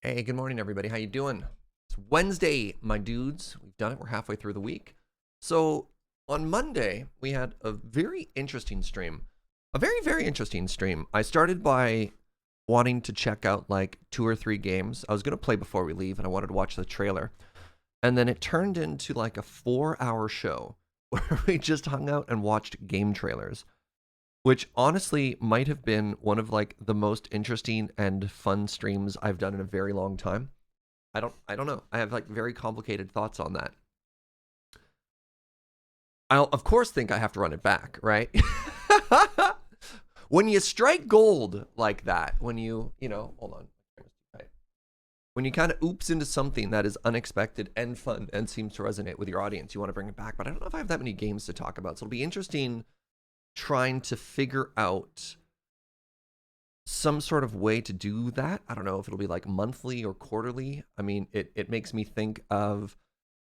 Hey, good morning, everybody. How you doing? It's Wednesday, my dudes. We've done it. We're halfway through the week. So on Monday, we had a very interesting stream. A very, very interesting stream. I started by wanting to check out like 2 or 3 games. I was going to play before we leave, and I wanted to watch the trailer. And then it turned into like a 4-hour show where we just hung out and watched game trailers, which honestly might have been one of like the most interesting and fun streams I've done in a very long time. I don't know. I have like very complicated thoughts on that. I'll of course think I have to run it back, right? When you strike gold like that, hold on. When you kind of oops into something that is unexpected and fun and seems to resonate with your audience, you want to bring it back. But I don't know if I have that many games to talk about. So it'll be interesting trying to figure out some sort of way to do that. I don't know if it'll be like monthly or quarterly. I mean, it makes me think of,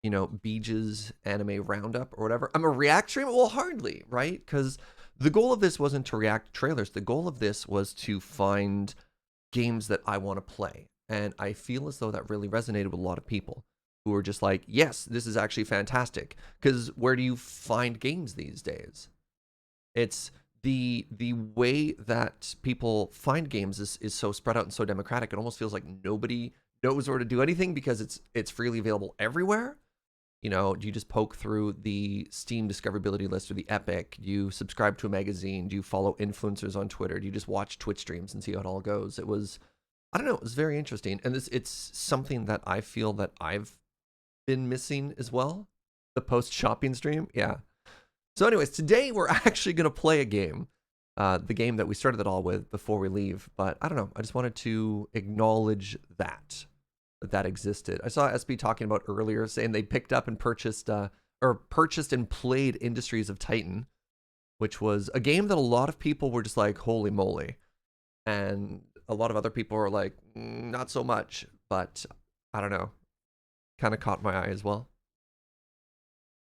Beej's anime roundup or whatever. I'm a react stream? Well, hardly, right? Because the goal of this wasn't to react to trailers. The goal of this was to find games that I want to play. And I feel as though that really resonated with a lot of people who are just like, yes, this is actually fantastic. Because where do you find games these days? It's the way that people find games is so spread out and so democratic. It almost feels like nobody knows where to do anything because it's freely available everywhere. Do you just poke through the Steam discoverability list or the Epic? Do you subscribe to a magazine? Do you follow influencers on Twitter? Do you just watch Twitch streams and see how it all goes? I don't know, it was very interesting. And it's something that I feel that I've been missing as well. The post shopping stream. Yeah. So anyways, today we're actually going to play a game. The game that we started it all with before we leave. But I don't know. I just wanted to acknowledge that existed. I saw SB talking about earlier saying they picked up and purchased and played Industries of Titan, which was a game that a lot of people were just like, holy moly. And a lot of other people were like, not so much. But I don't know. Kind of caught my eye as well.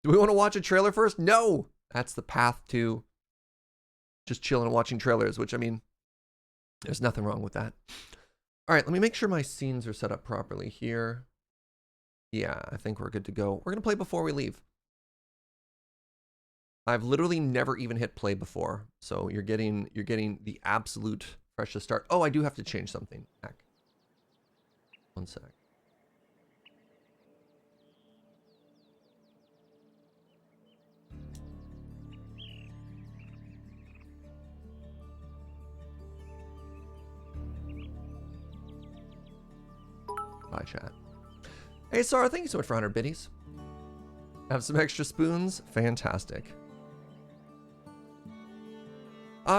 Do we want to watch a trailer first? No! That's the path to just chilling and watching trailers, which, I mean, there's nothing wrong with that. All right, let me make sure my scenes are set up properly here. Yeah, I think we're good to go. We're going to play before we leave. I've literally never even hit play before, so you're getting the absolute freshest start. Oh, I do have to change something. Back. One sec. Bye, chat. Hey, Sarah, thank you so much for 100 biddies. Have some extra spoons? Fantastic.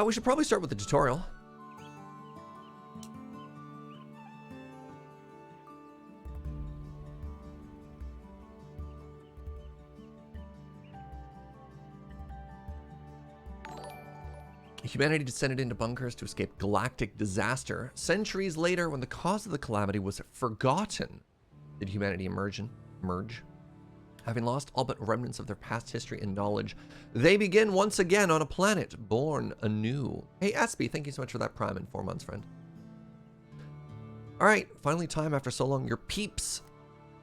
We should probably start with the tutorial. Humanity descended into bunkers to escape galactic disaster. Centuries later, when the cause of the calamity was forgotten, did humanity emerge? Having lost all but remnants of their past history and knowledge, they begin once again on a planet born anew. Hey, Aspie, thank you so much for that Prime in 4 months, friend. All right, finally time after so long, your peeps,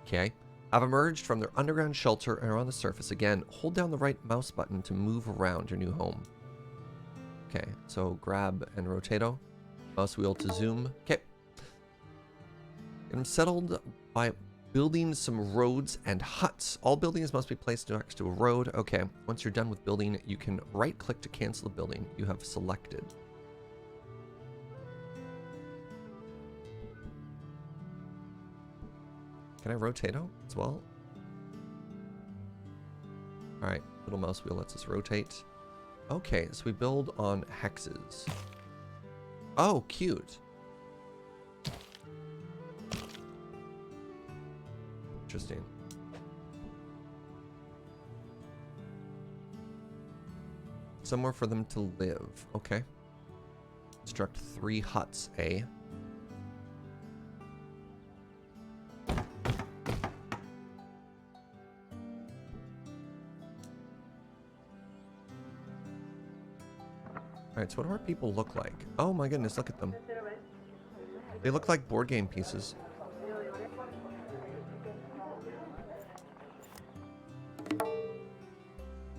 okay, have emerged from their underground shelter and are on the surface again. Hold down the right mouse button to move around your new home. Okay, so grab and rotato. Mouse wheel to zoom. Okay. Get them settled by building some roads and huts. All buildings must be placed next to a road. Okay, once you're done with building, you can right-click to cancel the building you have selected. Can I rotato as well? All right, little mouse wheel lets us rotate. Okay, so we build on hexes. Oh, cute. Interesting. Somewhere for them to live. Okay. Construct 3 huts, eh? Alright, so what do our people look like? Oh my goodness, look at them. They look like board game pieces.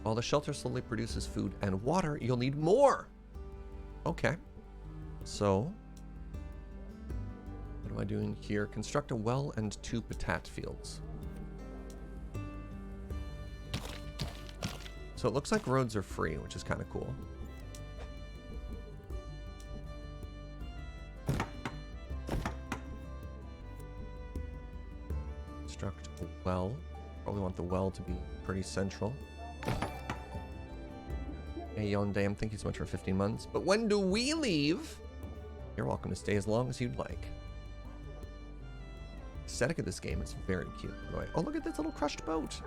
While the shelter slowly produces food and water, you'll need more. Okay. So, what am I doing here? Construct a well and 2 potat fields. So it looks like roads are free, which is kind of cool. Construct a well. Probably want the well to be pretty central. Hey, Yonde, I'm thinking so much for 15 months. But when do we leave? You're welcome to stay as long as you'd like. Aesthetic of this game is very cute, by the way. Oh, look at this little crushed boat.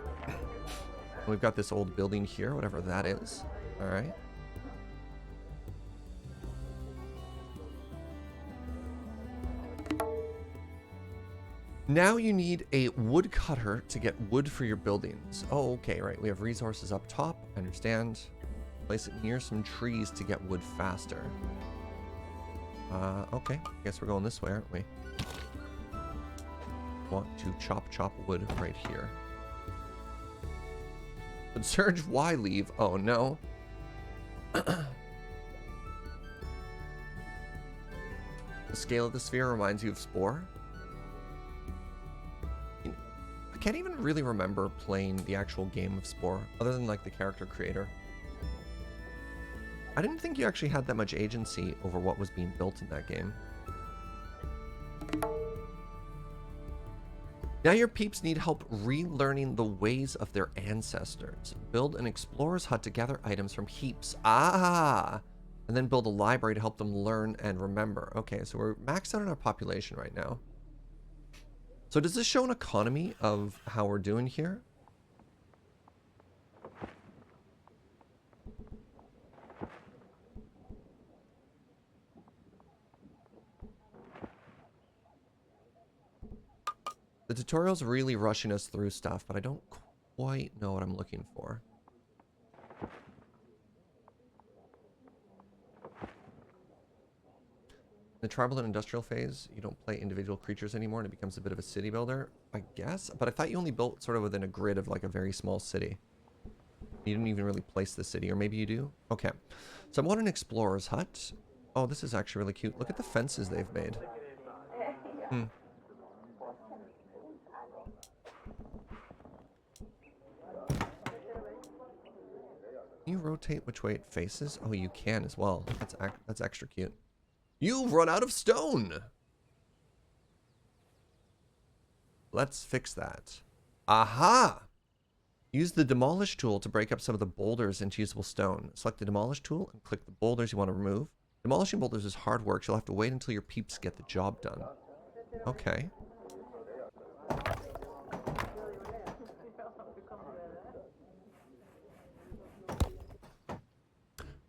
We've got this old building here, whatever that is. All right. Now you need a woodcutter to get wood for your buildings. Oh, okay, right. We have resources up top. I understand. Place it near some trees to get wood faster. Okay. I guess we're going this way, aren't we? Want to chop wood right here. But Surge, why leave? Oh, no. The scale of the sphere reminds you of Spore. I can't even really remember playing the actual game of Spore, other than like the character creator. I didn't think you actually had that much agency over what was being built in that game. Now your peeps need help relearning the ways of their ancestors. Build an explorer's hut to gather items from heaps. Ah! And then build a library to help them learn and remember. Okay, so we're maxed out on our population right now. So does this show an economy of how we're doing here? The tutorial's really rushing us through stuff, but I don't quite know what I'm looking for. The tribal and industrial phase, you don't play individual creatures anymore and it becomes a bit of a city builder, I guess. But I thought you only built sort of within a grid of like a very small city. You didn't even really place the city, or maybe you do? Okay. So I want an explorer's hut. Oh, this is actually really cute. Look at the fences they've made. Hmm. Can you rotate which way it faces? Oh, you can as well. That's extra cute. You've run out of stone! Let's fix that. Aha! Use the demolish tool to break up some of the boulders into usable stone. Select the demolish tool and click the boulders you want to remove. Demolishing boulders is hard work, so you'll have to wait until your peeps get the job done. Okay.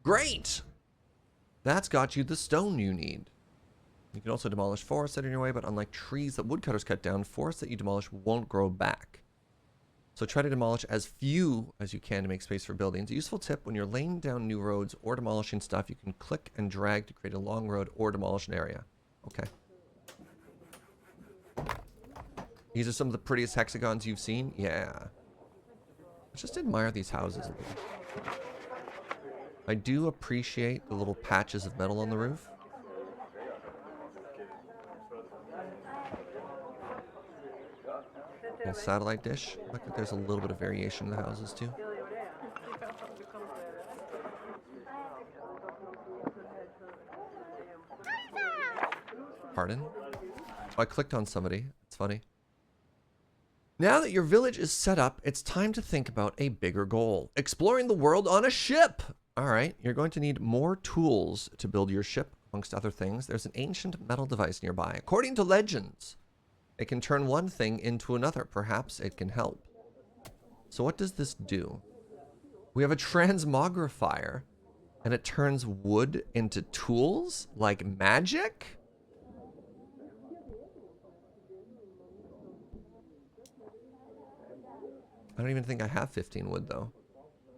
Great! That's got you the stone you need. You can also demolish forests that are in your way, but unlike trees that woodcutters cut down, forests that you demolish won't grow back. So try to demolish as few as you can to make space for buildings. A useful tip, when you're laying down new roads or demolishing stuff, you can click and drag to create a long road or demolish an area. Okay. These are some of the prettiest hexagons you've seen? Yeah. Let's just admire these houses a little. I do appreciate the little patches of metal on the roof. Little satellite dish. Look like there's a little bit of variation in the houses too. Pardon? Oh, I clicked on somebody. It's funny. Now that your village is set up, it's time to think about a bigger goal. Exploring the world on a ship! Alright, you're going to need more tools to build your ship, amongst other things. There's an ancient metal device nearby. According to legends, it can turn one thing into another. Perhaps it can help. So what does this do? We have a transmogrifier, and it turns wood into tools? Like magic? I don't even think I have 15 wood, though.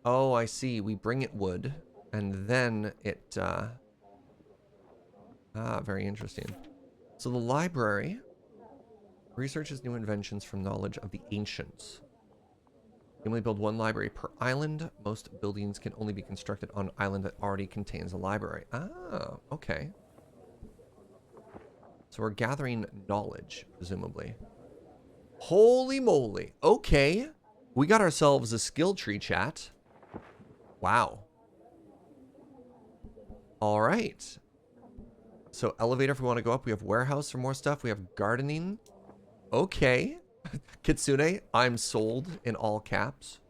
Oh, I see. We bring it wood, and then it, very interesting. So the library researches new inventions from knowledge of the ancients. You only build one library per island. Most buildings can only be constructed on an island that already contains a library. Ah, okay. So we're gathering knowledge, presumably. Holy moly. Okay. We got ourselves a skill tree, chat. Wow. All right. So elevator if we want to go up. We have warehouse for more stuff. We have gardening. Okay. Kitsune, I'm sold in all caps.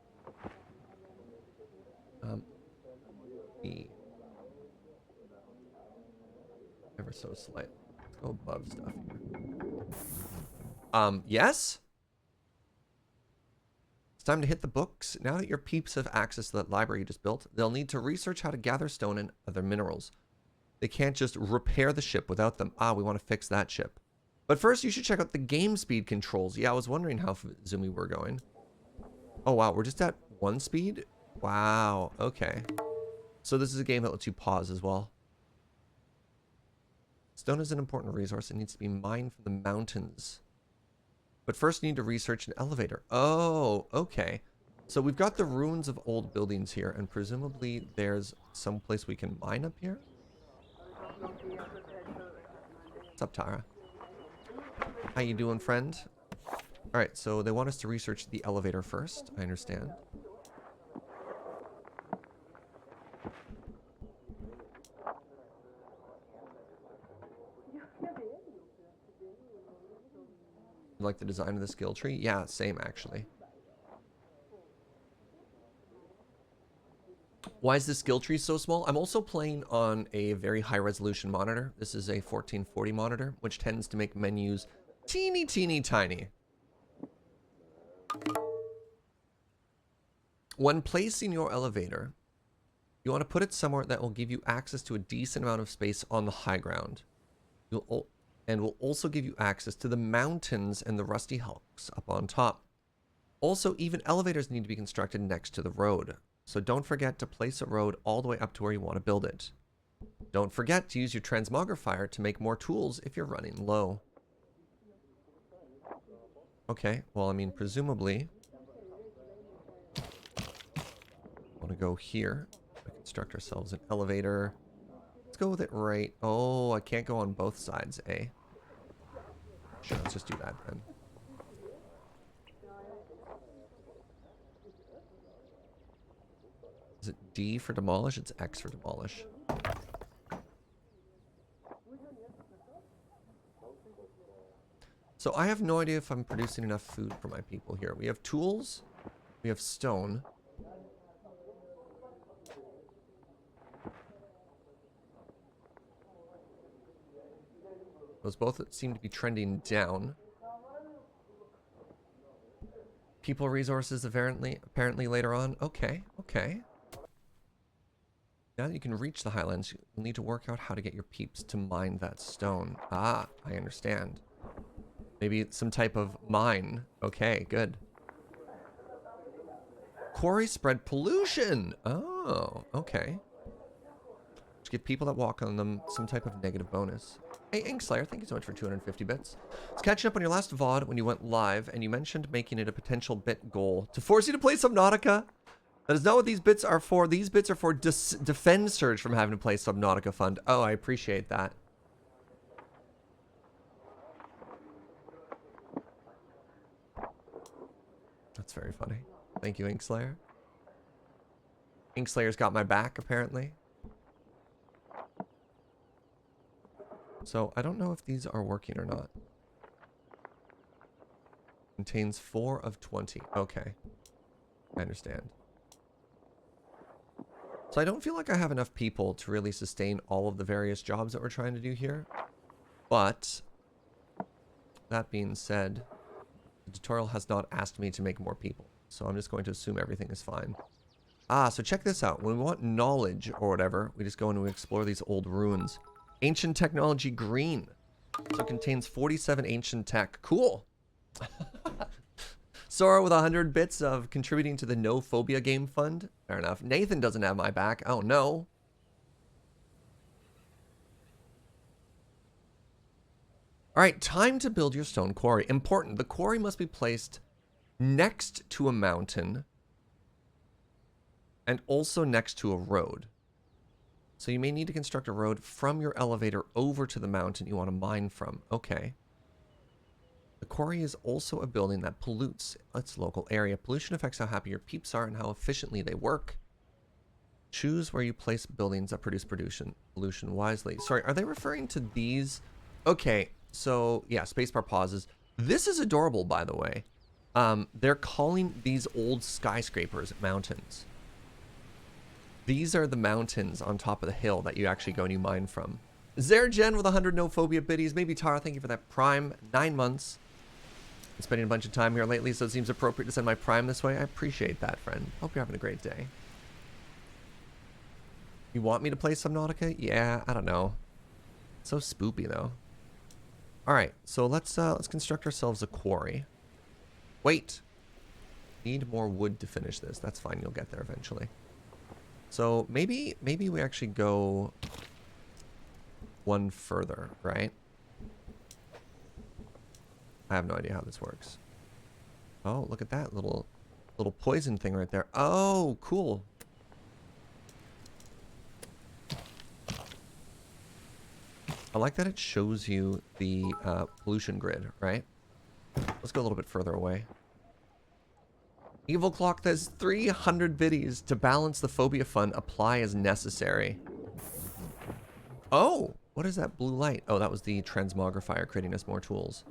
Ever so slight. Let's go above stuff here. Yes? It's time to hit the books. Now that your peeps have access to that library you just built, they'll need to research how to gather stone and other minerals. They can't just repair the ship without them. Ah, we want to fix that ship. But first, you should check out the game speed controls. Yeah, I was wondering how zoomy we're going. Oh, wow. We're just at 1 speed? Wow. Okay. So this is a game that lets you pause as well. Stone is an important resource. It needs to be mined from the mountains. But first, you need to research an elevator. Oh, okay. So we've got the ruins of old buildings here, and presumably there's some place we can mine up here. What's up, Tara? How you doing, friend? All right, so they want us to research the elevator first. I understand. You like the design of the skill tree? Yeah, same actually. Why is the skill tree so small? I'm also playing on a very high resolution monitor. This is a 1440 monitor, which tends to make menus teeny, teeny, tiny. When placing your elevator, you want to put it somewhere that will give you access to a decent amount of space on the high ground. And will also give you access to the mountains and the rusty hulks up on top. Also, even elevators need to be constructed next to the road. So don't forget to place a road all the way up to where you want to build it. Don't forget to use your transmogrifier to make more tools if you're running low. Okay, well, I mean, presumably, I want to go here. Construct ourselves an elevator. Let's go with it right. Oh, I can't go on both sides, eh? Sure, let's just do that then. Is it D for demolish? It's X for demolish. So I have no idea if I'm producing enough food for my people here. We have tools. We have stone. Those both seem to be trending down. People resources apparently later on. Okay, okay. Now that you can reach the highlands, you'll need to work out how to get your peeps to mine that stone. Ah, I understand. Maybe some type of mine. Okay, good. Quarry spread pollution. Oh, okay. Just give people that walk on them some type of negative bonus. Hey, Inkslayer, thank you so much for 250 bits. Let's catch up on your last VOD when you went live, and you mentioned making it a potential bit goal to force you to play Subnautica. That is not what these bits are for. These bits are for defend Surge from having to play Subnautica Fund. Oh, I appreciate that. That's very funny. Thank you, Inkslayer. Inkslayer's got my back, apparently. So, I don't know if these are working or not. Contains 4 of 20. Okay. I understand. So I don't feel like I have enough people to really sustain all of the various jobs that we're trying to do here. But, that being said, the tutorial has not asked me to make more people. So I'm just going to assume everything is fine. Ah, so check this out. When we want knowledge or whatever, we just go and we explore these old ruins. Ancient technology green. So it contains 47 ancient tech. Cool. Sora with 100 bits of contributing to the No Phobia Game Fund. Fair enough. Nathan doesn't have my back. Oh, no. All right, time to build your stone quarry. Important. The quarry must be placed next to a mountain and also next to a road. So you may need to construct a road from your elevator over to the mountain you want to mine from. Okay. The quarry is also a building that pollutes its local area. Pollution affects how happy your peeps are and how efficiently they work. Choose where you place buildings that produce pollution wisely. Sorry, are they referring to these? Okay, so yeah, spacebar pauses. This is adorable, by the way. They're calling these old skyscrapers mountains. These are the mountains on top of the hill that you actually go and you mine from. Zergen with 100 no phobia biddies. Maybe Tara, thank you for that Prime. 9 months. Been spending a bunch of time here lately, so it seems appropriate to send my Prime this way. I appreciate that, friend. Hope you're having a great day. You want me to play Subnautica? Yeah, I don't know. So spoopy though. All right, so let's construct ourselves a quarry. Wait. Need more wood to finish this. That's fine. You'll get there eventually. So maybe we actually go one further, right? I have no idea how this works. Oh, look at that little poison thing right there. Oh, cool. I like that it shows you the pollution grid, right? Let's go a little bit further away. Evil Clock says 300 biddies to balance the phobia fun. Apply as necessary. Oh, what is that blue light? Oh, that was the transmogrifier creating us more tools.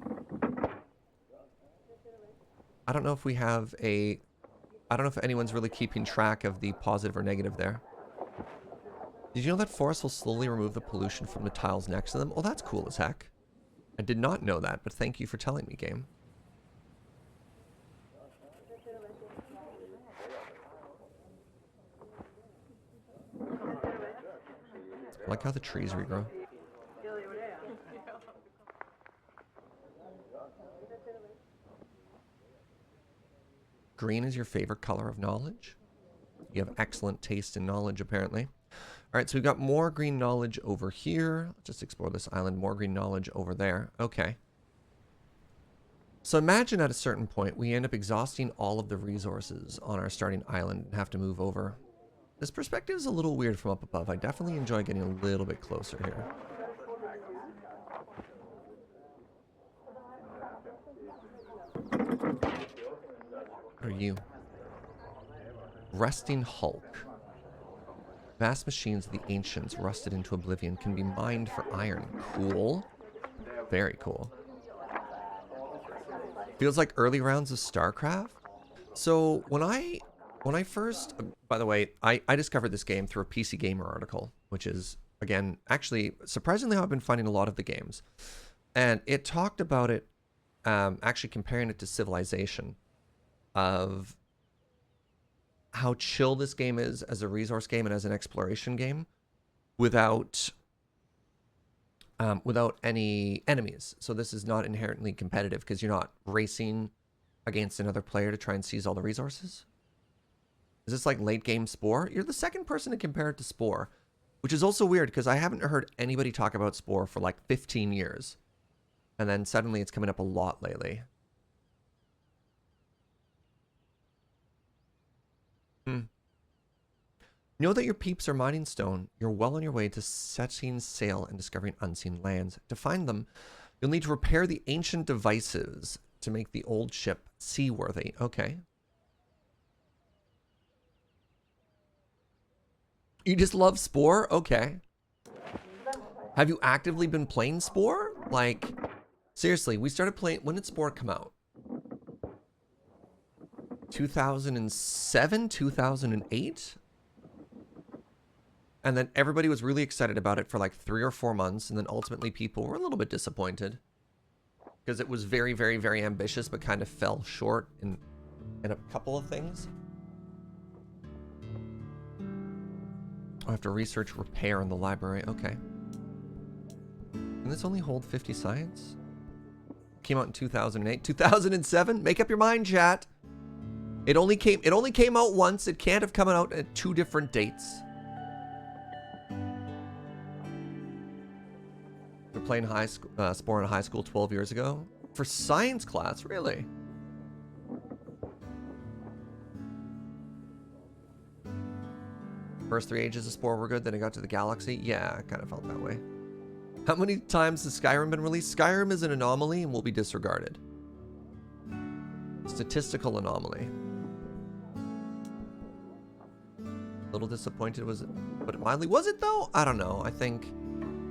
I don't know if we have a... I don't know if anyone's really keeping track of the positive or negative there. Did you know that forests will slowly remove the pollution from the tiles next to them? Oh, that's cool as heck. I did not know that, but thank you for telling me, game. I like how the trees regrow. Green is your favorite color of knowledge? You have excellent taste in knowledge, apparently. All right, so we've got more green knowledge over here. Let's just explore this island. More green knowledge over there. Okay. So imagine at a certain point, we end up exhausting all of the resources on our starting island and have to move over. This perspective is a little weird from up above. I definitely enjoy getting a little bit closer here. What are you? Resting Hulk. Vast machines of the ancients rusted into oblivion can be mined for iron. Cool. Very cool. Feels like early rounds of StarCraft. So when I first, by the way, I discovered this game through a PC Gamer article, which is, again, actually, surprisingly how I've been finding a lot of the games. And it talked about it, actually comparing it to Civilization, of how chill this game is as a resource game and as an exploration game without any enemies. So this is not inherently competitive because you're not racing against another player to try and seize all the resources. Is this like late game Spore? You're the second person to compare it to Spore, which is also weird because I haven't heard anybody talk about Spore for like 15 years. And then suddenly it's coming up a lot lately. Know that your peeps are mining stone. You're well on your way to setting sail and discovering unseen lands. To find them, you'll need to repair the ancient devices to make the old ship seaworthy. Okay. You just love Spore? Okay. Have you actively been playing Spore? Like, seriously, we started playing... When did Spore come out? 2007? 2008? And then everybody was really excited about it for like 3 or 4 months. And then ultimately people were a little bit disappointed. Because it was very, very, very ambitious, but kind of fell short in a couple of things. I have to research repair in the library. Okay. Can this only hold 50 science? Came out in 2008. 2007? Make up your mind, chat. It only came out once. It can't have come out at 2 different dates. We're playing Spore in high school 12 years ago. For science class, really? First 3 ages of Spore were good, then it got to the galaxy. Yeah, I kind of felt that way. How many times has Skyrim been released? Skyrim is an anomaly and will be disregarded. Statistical anomaly. A little disappointed was it, but mildly was it though? I don't know. I think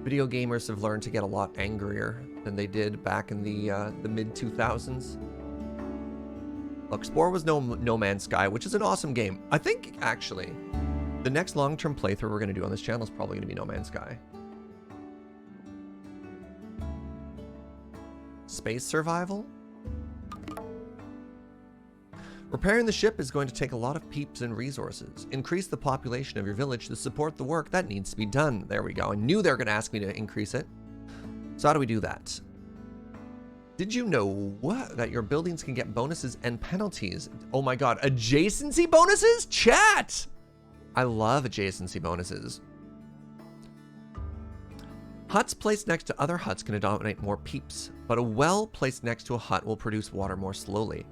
video gamers have learned to get a lot angrier than they did back in the mid 2000s. Look, Spore was No Man's Sky, which is an awesome game. I think actually, the next long-term playthrough we're gonna do on this channel is probably gonna be No Man's Sky. Space survival? Repairing the ship is going to take a lot of peeps and resources. Increase the population of your village to support the work that needs to be done. There we go. I knew they were going to ask me to increase it. So how do we do that? Did you know that your buildings can get bonuses and penalties? Oh my god, adjacency bonuses? Chat! I love adjacency bonuses. Huts placed next to other huts can dominate more peeps, but a well placed next to a hut will produce water more slowly.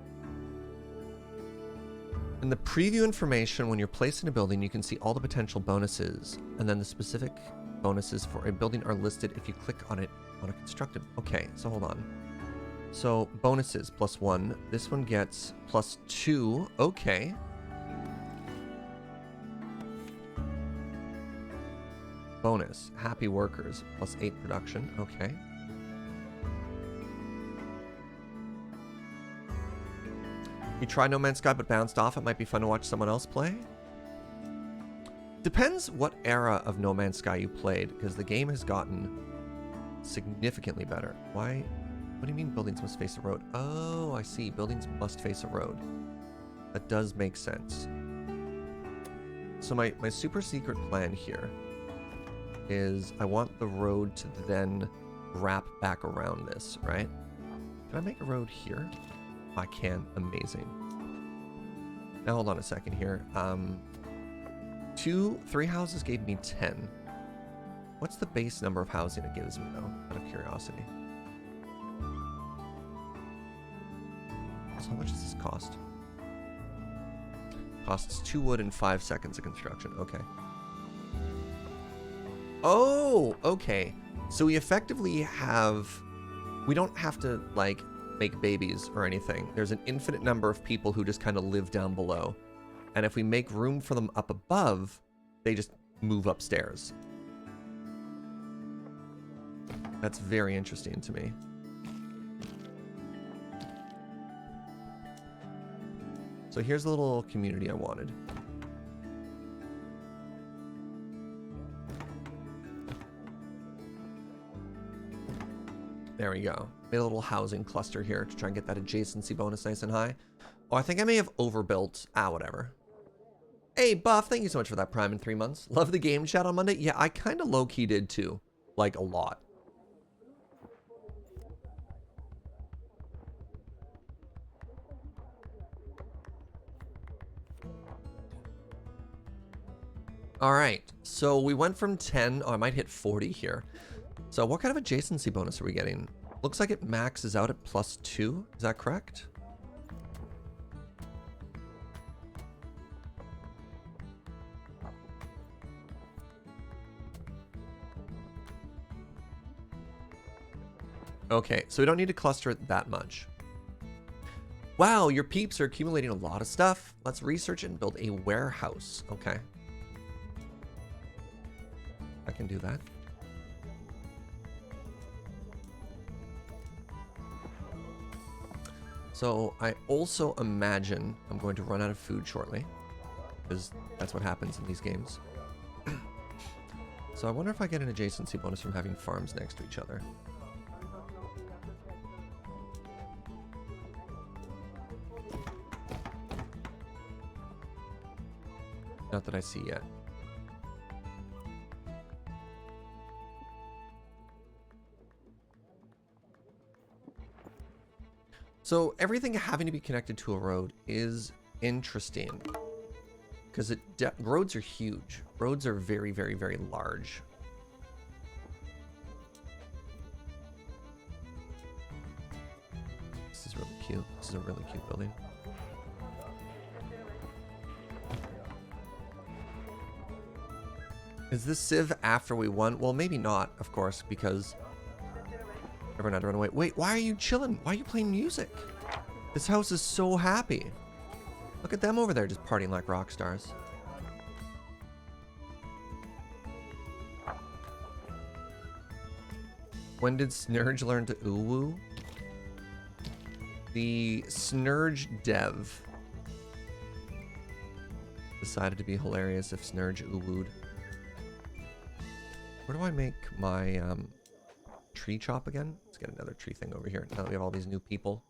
In the preview information, when you're placed in a building, you can see all the potential bonuses, and then the specific bonuses for a building are listed if you click on it on a constructed. Okay, so hold on. So bonuses +1. This one gets +2. Okay. Bonus, happy workers, +8 production. Okay. You tried No Man's Sky but bounced off. It might be fun to watch someone else play. Depends what era of No Man's Sky you played, because the game has gotten significantly better. Why? What do you mean buildings must face a road? Oh, I see. Buildings must face a road. That does make sense. So my super secret plan here is I want the road to then wrap back around this, right? Can I make a road here? I can. Amazing. Now hold on a second here. 3 houses gave me 10. What's the base number of housing it gives me though, out of curiosity? So how much does this cost? Costs 2 wood and 5 seconds of construction. Okay. Oh, okay. So we effectively have... We don't have to, like, make babies or anything. There's an infinite number of people who just kind of live down below. And if we make room for them up above, they just move upstairs. That's very interesting to me. So here's the little community I wanted. There we go. Made a little housing cluster here to try and get that adjacency bonus nice and high. Oh, I think I may have overbuilt. Whatever. Hey, Buff, thank you so much for that Prime in 3 months. Love the game chat on Monday. Yeah, I kind of low-key did too. Like, a lot. All right, so we went from 10. Oh, I might hit 40 here. So what kind of adjacency bonus are we getting? Looks like it maxes out at +2. Is that correct? Okay, so we don't need to cluster it that much. Wow, your peeps are accumulating a lot of stuff. Let's research it and build a warehouse. Okay. I can do that. So I also imagine I'm going to run out of food shortly, because that's what happens in these games. So I wonder if I get an adjacency bonus from having farms next to each other. Not that I see yet. So everything having to be connected to a road is interesting, because roads are huge. Roads are very, very, very large. This is really cute. This is a really cute building. Is this Civ after we won? Well, maybe not, of course, because everyone had to run away. Wait, why are you chilling? Why are you playing music? This house is so happy. Look at them over there just partying like rock stars. When did Snurge learn to uwu? The Snurge dev decided to be hilarious if Snurge uwu'd. Where do I make my tree chop again? Let's get another tree thing over here. Now that we have all these new people.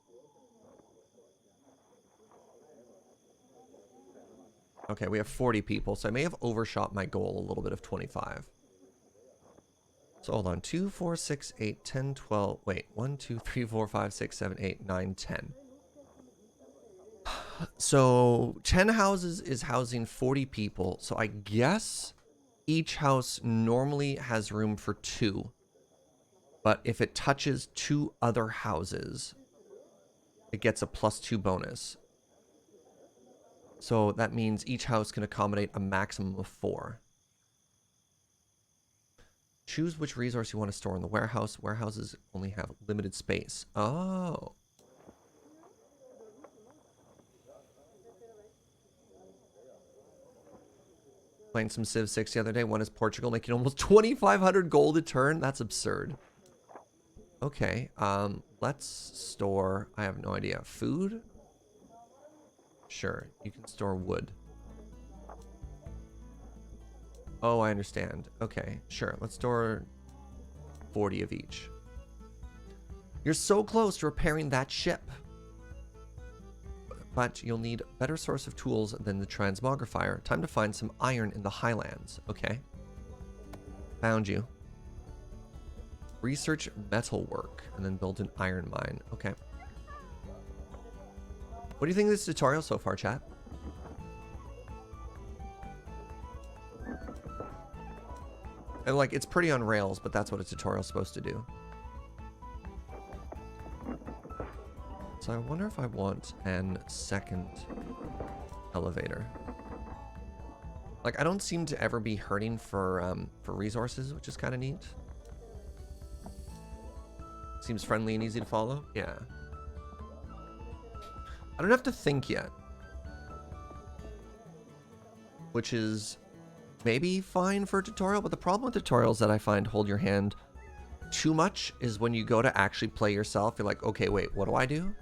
Okay, we have 40 people, so I may have overshot my goal a little bit of 25. So hold on, 2, 4, 6, 8, 10, 12, wait, 1, 2, 3, 4, 5, 6, 7, 8, 9, 10. So 10 houses is housing 40 people, so I guess each house normally has room for 2. But if it touches 2 other houses, it gets a +2 bonus. So that means each house can accommodate a maximum of 4. Choose which resource you want to store in the warehouse. Warehouses only have limited space. Oh. Playing some Civ 6 the other day. One is Portugal, making almost 2,500 gold a turn. That's absurd. Okay, let's store, I have no idea, food? Sure, you can store wood. Oh, I understand. Okay, sure, let's store 40 of each. You're so close to repairing that ship. But you'll need a better source of tools than the transmogrifier. Time to find some iron in the highlands. Okay. Found you. Research metalwork and then build an iron mine. Okay. What do you think of this tutorial so far, chat? And like, it's pretty on rails, but that's what a tutorial's supposed to do. So I wonder if I want an second elevator. Like, I don't seem to ever be hurting for resources, which is kind of neat. Seems friendly and easy to follow. Yeah. I don't have to think yet. Which is maybe fine for a tutorial, but the problem with tutorials that I find hold your hand too much is when you go to actually play yourself, you're like, okay, wait, what do I do?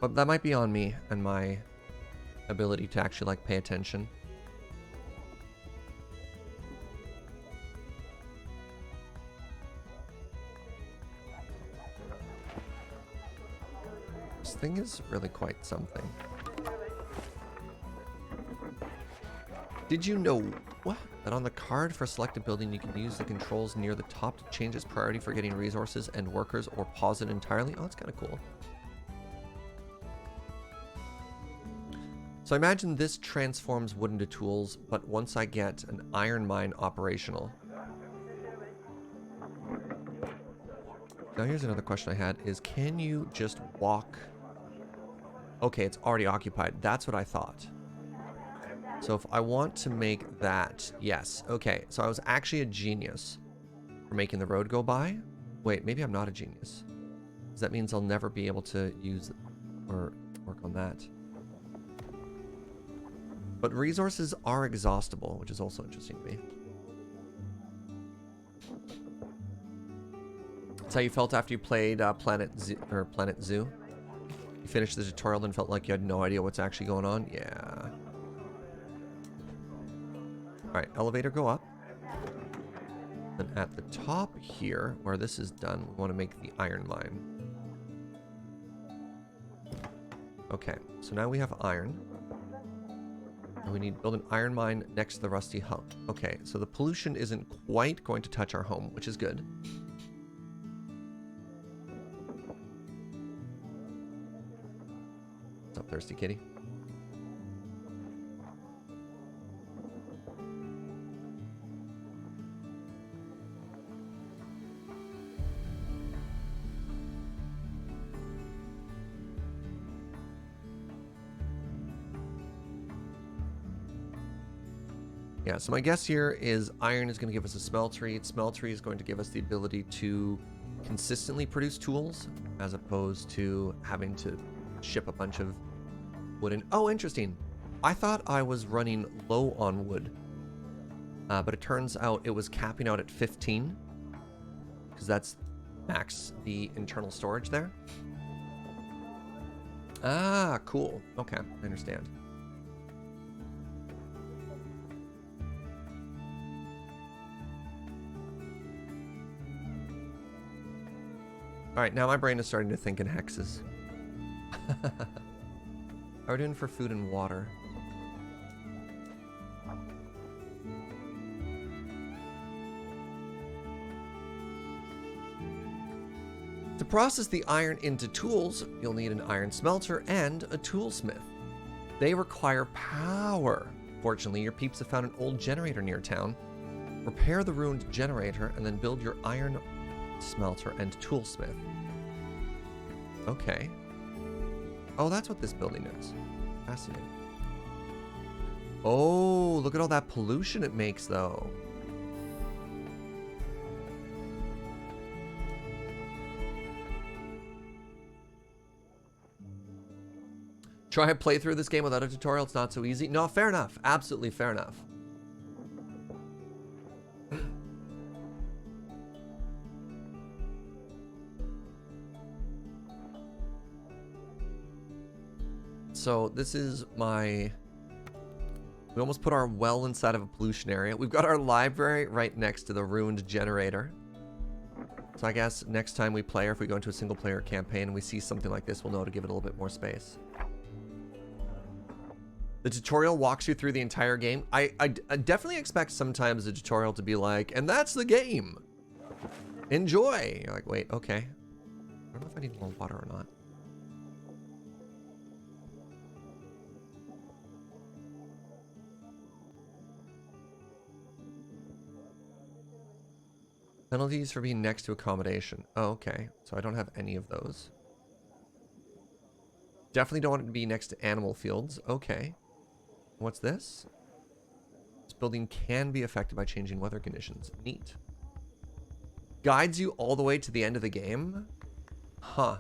But that might be on me and my ability to actually like pay attention. This thing is really quite something. Did you know what? That on the card for selected building, you can use the controls near the top to change its priority for getting resources and workers or pause it entirely? Oh, that's kind of cool. So I imagine this transforms wood into tools, but once I get an iron mine operational. Now here's another question I had is, can you just walk? Okay, it's already occupied. That's what I thought. So if I want to make that, yes. Okay, so I was actually a genius for making the road go by. Wait, maybe I'm not a genius. Because that means I'll never be able to use or work on that. But resources are exhaustible, which is also interesting to me. That's how you felt after you played Planet Zoo? You finished the tutorial and felt like you had no idea what's actually going on? Yeah. Alright, elevator go up. And at the top here, where this is done, we want to make the iron mine. Okay, so now we have iron. And we need to build an iron mine next to the rusty hump. Okay, so the pollution isn't quite going to touch our home, which is good. What's up, thirsty kitty? Yeah, so my guess here is iron is going to give us a smeltery. Smeltery is going to give us the ability to consistently produce tools as opposed to having to ship a bunch of wood in. Oh, interesting. I thought I was running low on wood, but it turns out it was capping out at 15 because that's max the internal storage there. Ah, cool. Okay, I understand. All right, now my brain is starting to think in hexes. How are we doing for food and water? To process the iron into tools, you'll need an iron smelter and a toolsmith. They require power. Fortunately, your peeps have found an old generator near town. Repair the ruined generator and then build your iron smelter and toolsmith. Okay. Oh, that's what this building is. Fascinating. Oh, look at all that pollution it makes, though. Try and play through this game without a tutorial. It's not so easy. No, fair enough. Absolutely fair enough. So this is my... We almost put our well inside of a pollution area. We've got our library right next to the ruined generator. So I guess next time we play, or if we go into a single player campaign and we see something like this, we'll know to give it a little bit more space. The tutorial walks you through the entire game. I definitely expect sometimes the tutorial to be like, and that's the game. Enjoy. You're like, wait, okay. I don't know if I need more water or not. Penalties for being next to accommodation. Oh, okay. So I don't have any of those. Definitely don't want it to be next to animal fields. Okay. What's this? This building can be affected by changing weather conditions. Neat. Guides you all the way to the end of the game? Huh.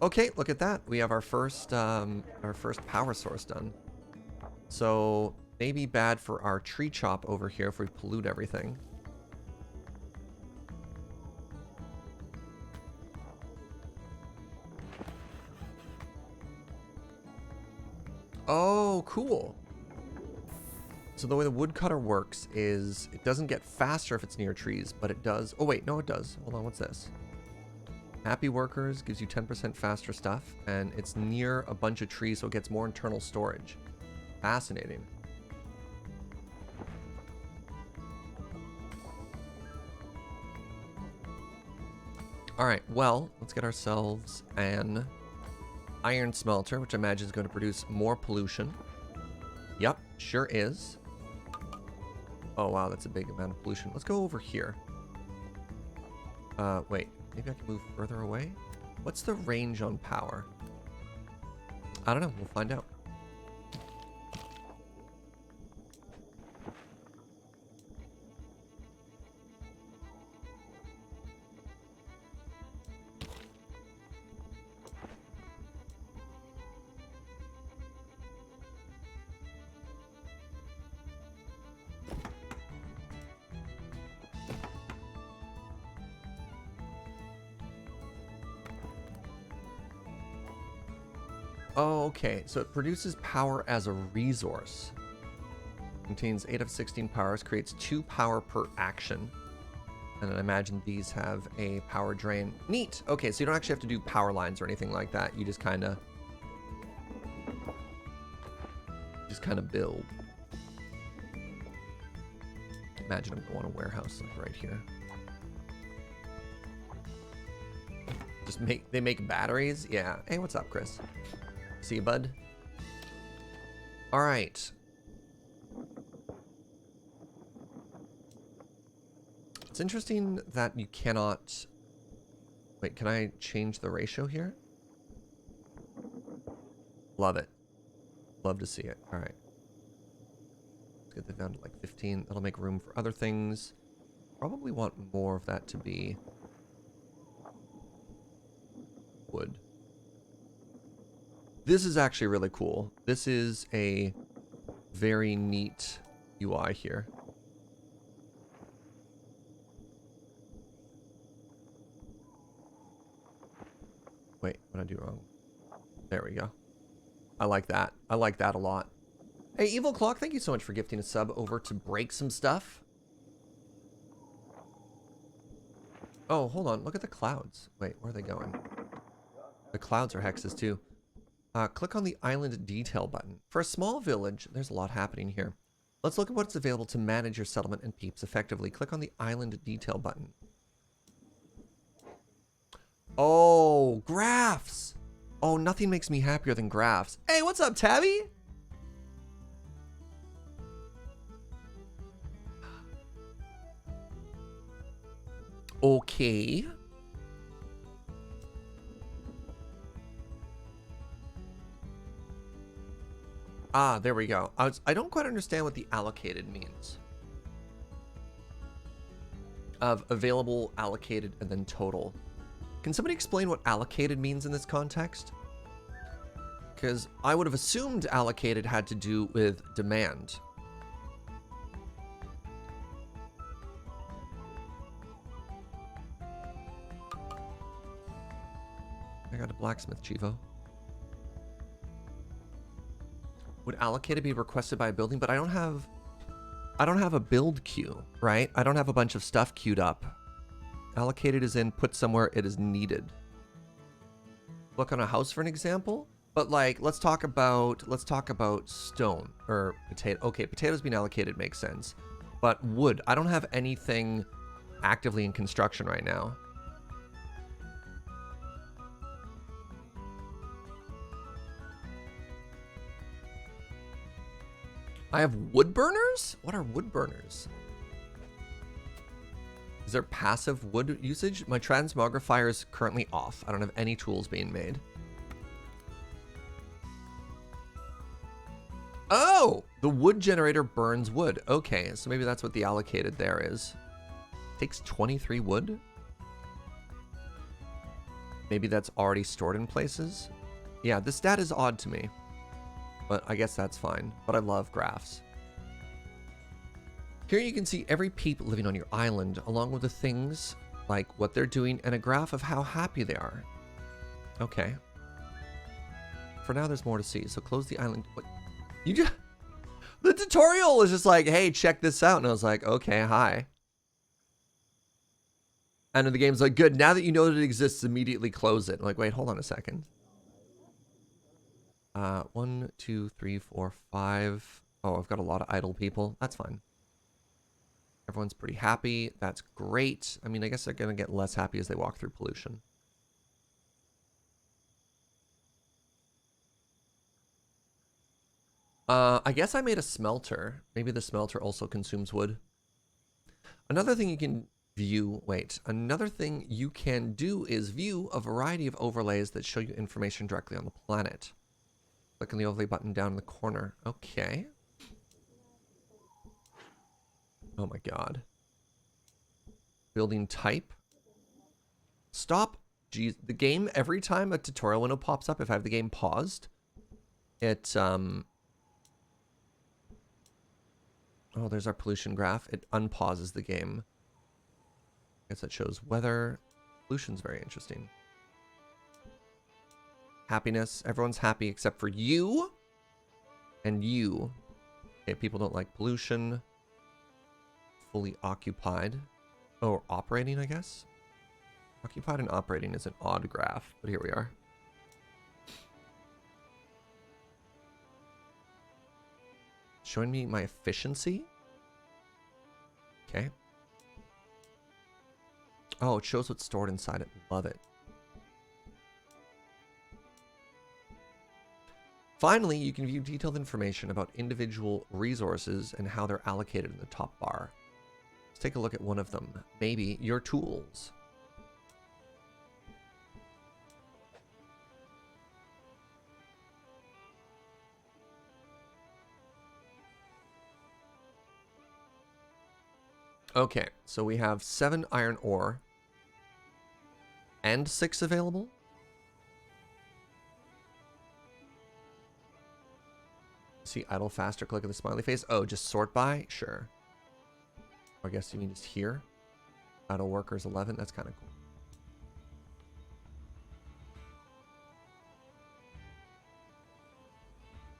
Okay, look at that. We have our first power source done. So maybe bad for our tree chop over here if we pollute everything. Oh, cool. So the way the woodcutter works is it doesn't get faster if it's near trees, but it does. Oh, wait, no, it does. Hold on, what's this? Happy workers gives you 10% faster stuff, and it's near a bunch of trees, so it gets more internal storage. Fascinating. All right, well, let's get ourselves an iron smelter, which I imagine is going to produce more pollution. Yep, sure is. Oh, wow, that's a big amount of pollution. Let's go over here. Wait, maybe I can move further away? What's the range on power? I don't know, we'll find out. Oh, okay. So it produces power as a resource. Contains 8 of 16 powers, creates 2 power per action. And then I imagine these have a power drain. Neat. Okay, so you don't actually have to do power lines or anything like that. You just kind of build. Imagine I'm going to a warehouse like right here. They make batteries? Yeah. Hey, what's up, Chris? See you, bud. All right. It's interesting that you cannot... Wait, can I change the ratio here? Love it. Love to see it. All right. get that down to like 15. That'll make room for other things. Probably want more of that to be wood. This is actually really cool. This is a very neat UI here. Wait, what did I do wrong? There we go. I like that. I like that a lot. Hey, Evil Clock, thank you so much for gifting a sub over to break some stuff. Oh, hold on. Look at the clouds. Wait, where are they going? The clouds are hexes too. Click on the island detail button. For a small village, there's a lot happening here. Let's look at what's available to manage your settlement and peeps effectively. Click on the island detail button. Oh, graphs. Oh, nothing makes me happier than graphs. Hey, what's up, Tabby? Okay. Ah, there we go. I don't quite understand what the allocated means. Of available, allocated, and then total. Can somebody explain what allocated means in this context? Because I would have assumed allocated had to do with demand. I got a blacksmith, Chivo. Would allocated be requested by a building? But I don't have a build queue, right? I don't have a bunch of stuff queued up. Allocated is in put somewhere it is needed. Look on a house for an example. But like, let's talk about stone or potato. Okay, potatoes being allocated makes sense. But wood, I don't have anything actively in construction right now. I have wood burners? What are wood burners? Is there passive wood usage? My transmogrifier is currently off. I don't have any tools being made. Oh, the wood generator burns wood. Okay, so maybe that's what the allocated there is. Takes 23 wood. Maybe that's already stored in places. Yeah, this stat is odd to me. But I guess that's fine. But I love graphs. Here you can see every peep living on your island, along with the things like what they're doing and a graph of how happy they are. Okay. For now, there's more to see. So close the island. What? You just... The tutorial is just like, hey, check this out. And I was like, okay, hi. And then the game's like, good. Now that you know that it exists, immediately close it. I'm like, wait, hold on a second. 1, 2, 3, 4, 5. Oh, I've got a lot of idle people. That's fine. Everyone's pretty happy. That's great. I mean, I guess they're going to get less happy as they walk through pollution. I guess I made a smelter. Maybe the smelter also consumes wood. Another thing you can view, another thing you can do is view a variety of overlays that show you information directly on the planet. Click on the overlay button down in the corner. Okay. Oh my god. Building type. Stop. Geez, the game, every time a tutorial window pops up, if I have the game paused, it, oh, there's our pollution graph. It unpauses the game. I guess it shows weather. Pollution's very interesting. Happiness. Everyone's happy except for you. And you. Okay, people don't like pollution. Fully occupied. Oh, operating, I guess? Occupied and operating is an odd graph, but here we are. Showing me my efficiency. Okay. Oh, it shows what's stored inside it. Love it. Finally, you can view detailed information about individual resources and how they're allocated in the top bar. Let's take a look at one of them. Maybe your tools. Okay, so we have 7 iron ore and 6 available. See, idle faster, click on the smiley face. Oh, just sort by? Sure. I guess you mean just here. Idle workers 11, that's kind of cool.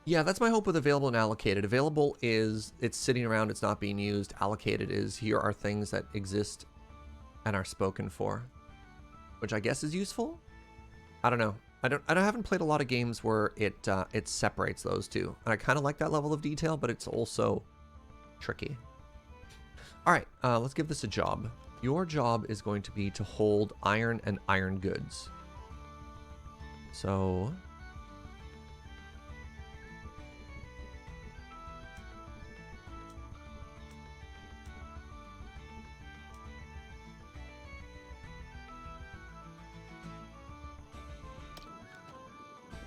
Yeah, that's my hope with available and allocated. Available is it's sitting around, it's not being used. Allocated is here are things that exist and are spoken for, which I guess is useful. I don't know. I haven't played a lot of games where it separates those two. And I kind of like that level of detail, but it's also tricky. All right, let's give this a job. Your job is going to be to hold iron and iron goods. So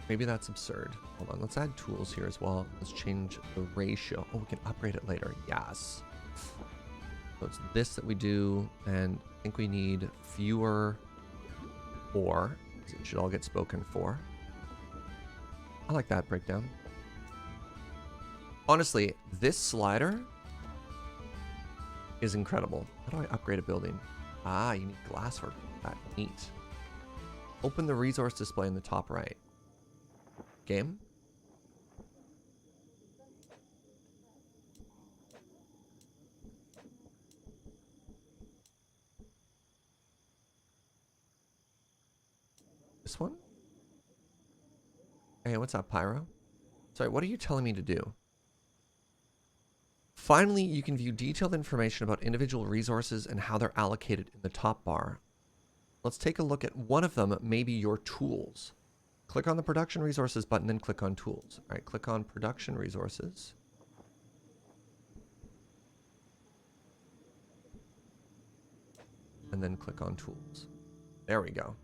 maybe that's absurd. Hold on, let's add tools here as well. Let's change the ratio. Oh, we can upgrade it later. Yes. So it's this that we do, and I think we need fewer ore. It should all get spoken for. I like that breakdown. Honestly, this slider is incredible. How do I upgrade a building? Ah, you need glass for that. Neat. Open the resource display in the top right. Game. This one? Hey, what's up, Pyro? Sorry, what are you telling me to do? Finally, you can view detailed information about individual resources and how they're allocated in the top bar. Let's take a look at one of them, maybe your tools. Click on the production resources button, then click on tools. All right, click on production resources. And then click on tools. There we go.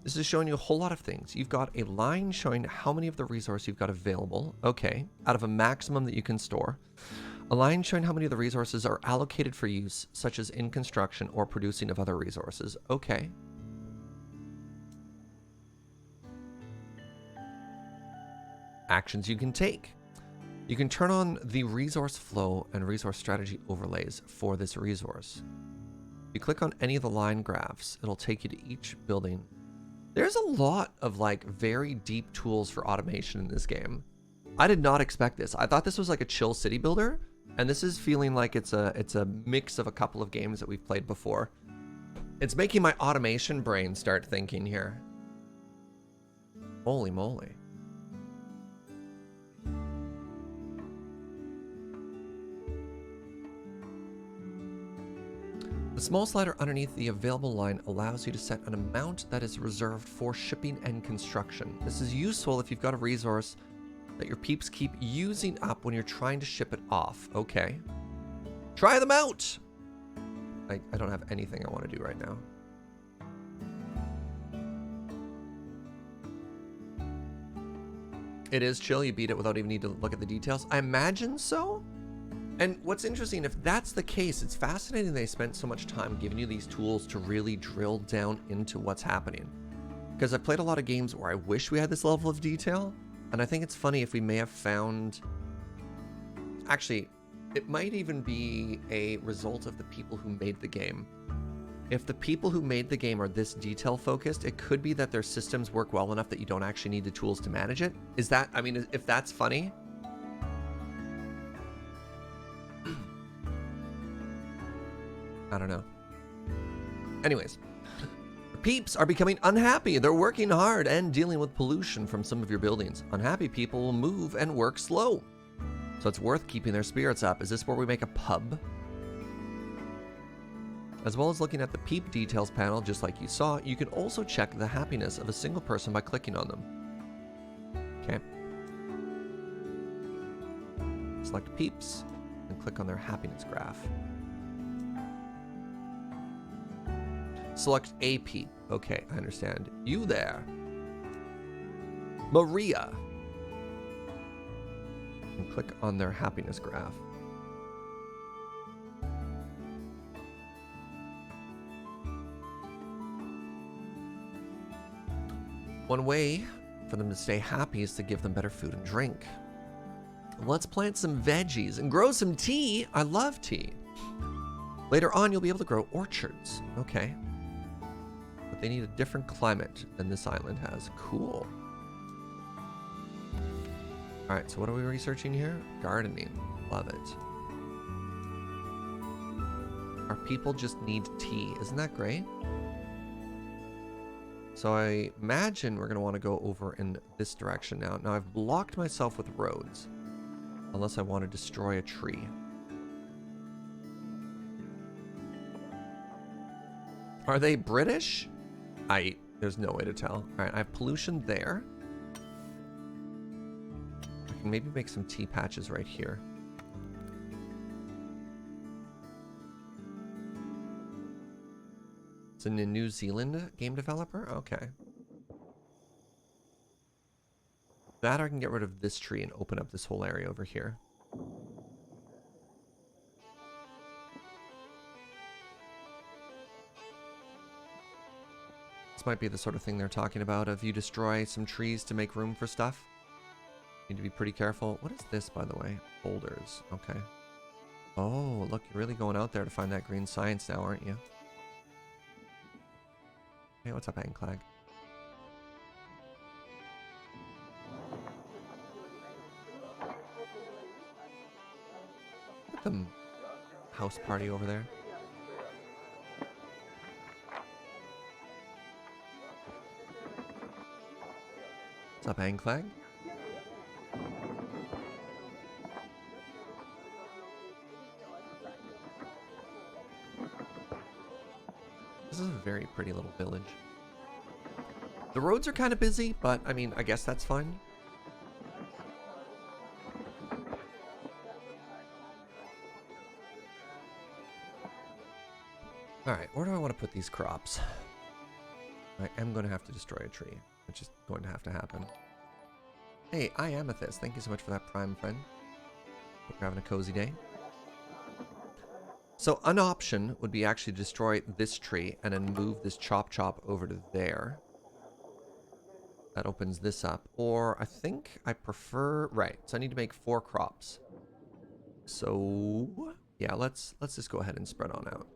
This is showing you a whole lot of things. You've got a line showing how many of the resource you've got available. Okay, out of a maximum that you can store. A line showing how many of the resources are allocated for use, such as in construction or producing of other resources. Okay. Actions you can take. You can turn on the resource flow and resource strategy overlays for this resource. If you click on any of the line graphs, it'll take you to each building. There's a lot of like very deep tools for automation in this game. I did not expect this. I thought this was like a chill city builder, and this is feeling like it's a mix of a couple of games that we've played before. It's making my automation brain start thinking here. Holy moly. The small slider underneath the available line allows you to set an amount that is reserved for shipping and construction. This is useful if you've got a resource that your peeps keep using up when you're trying to ship it off. Okay. Try them out! I don't have anything I want to do right now. It is chill. You beat it without even need to look at the details. I imagine so. And what's interesting, if that's the case, it's fascinating they spent so much time giving you these tools to really drill down into what's happening. Because I've played a lot of games where I wish we had this level of detail, and I think it's funny if we may have found... Actually, it might even be a result of the people who made the game. If the people who made the game are this detail focused, it could be that their systems work well enough that you don't actually need the tools to manage it. Is that, I mean, if that's funny... I don't know. Anyways, peeps are becoming unhappy. They're working hard and dealing with pollution from some of your buildings. Unhappy people will move and work slow. So it's worth keeping their spirits up. Is this where we make a pub? As well as looking at the peep details panel, just like you saw, you can also check the happiness of a single person by clicking on them. Okay. Select peeps and click on their happiness graph. Select a peep. Okay, I understand. You there. Maria. And click on their happiness graph. One way for them to stay happy is to give them better food and drink. Let's plant some veggies and grow some tea. I love tea. Later on, you'll be able to grow orchards. Okay. But they need a different climate than this island has. Cool. All right, so what are we researching here? Gardening. Love it. Our people just need tea. Isn't that great? So I imagine we're going to want to go over in this direction now. Now, I've blocked myself with roads. Unless I want to destroy a tree. Are they British? There's no way to tell. All right, I have pollution there. I can maybe make some tea patches right here. It's a New Zealand game developer? Okay. That I can get rid of this tree and open up this whole area over here. This might be the sort of thing they're talking about. If you destroy some trees to make room for stuff, you need to be pretty careful. What is this, by the way? Boulders. Okay. Oh, look, you're really going out there to find that green science now, aren't you? Hey, what's up, Anklag? Look at the house party over there. What's up, Anklag? This is a very pretty little village. The roads are kind of busy, but I mean, I guess that's fine. Alright, where do I want to put these crops? I am going to have to destroy a tree, which is going to have to happen. Hey, I Amethyst, thank you so much for that Prime, friend. Hope you're having a cozy day. So an option would be actually to destroy this tree and then move this chop over to there. That opens this up. Or I think I prefer... Right, so I need to make 4 crops. So yeah, let's just go ahead and spread on out.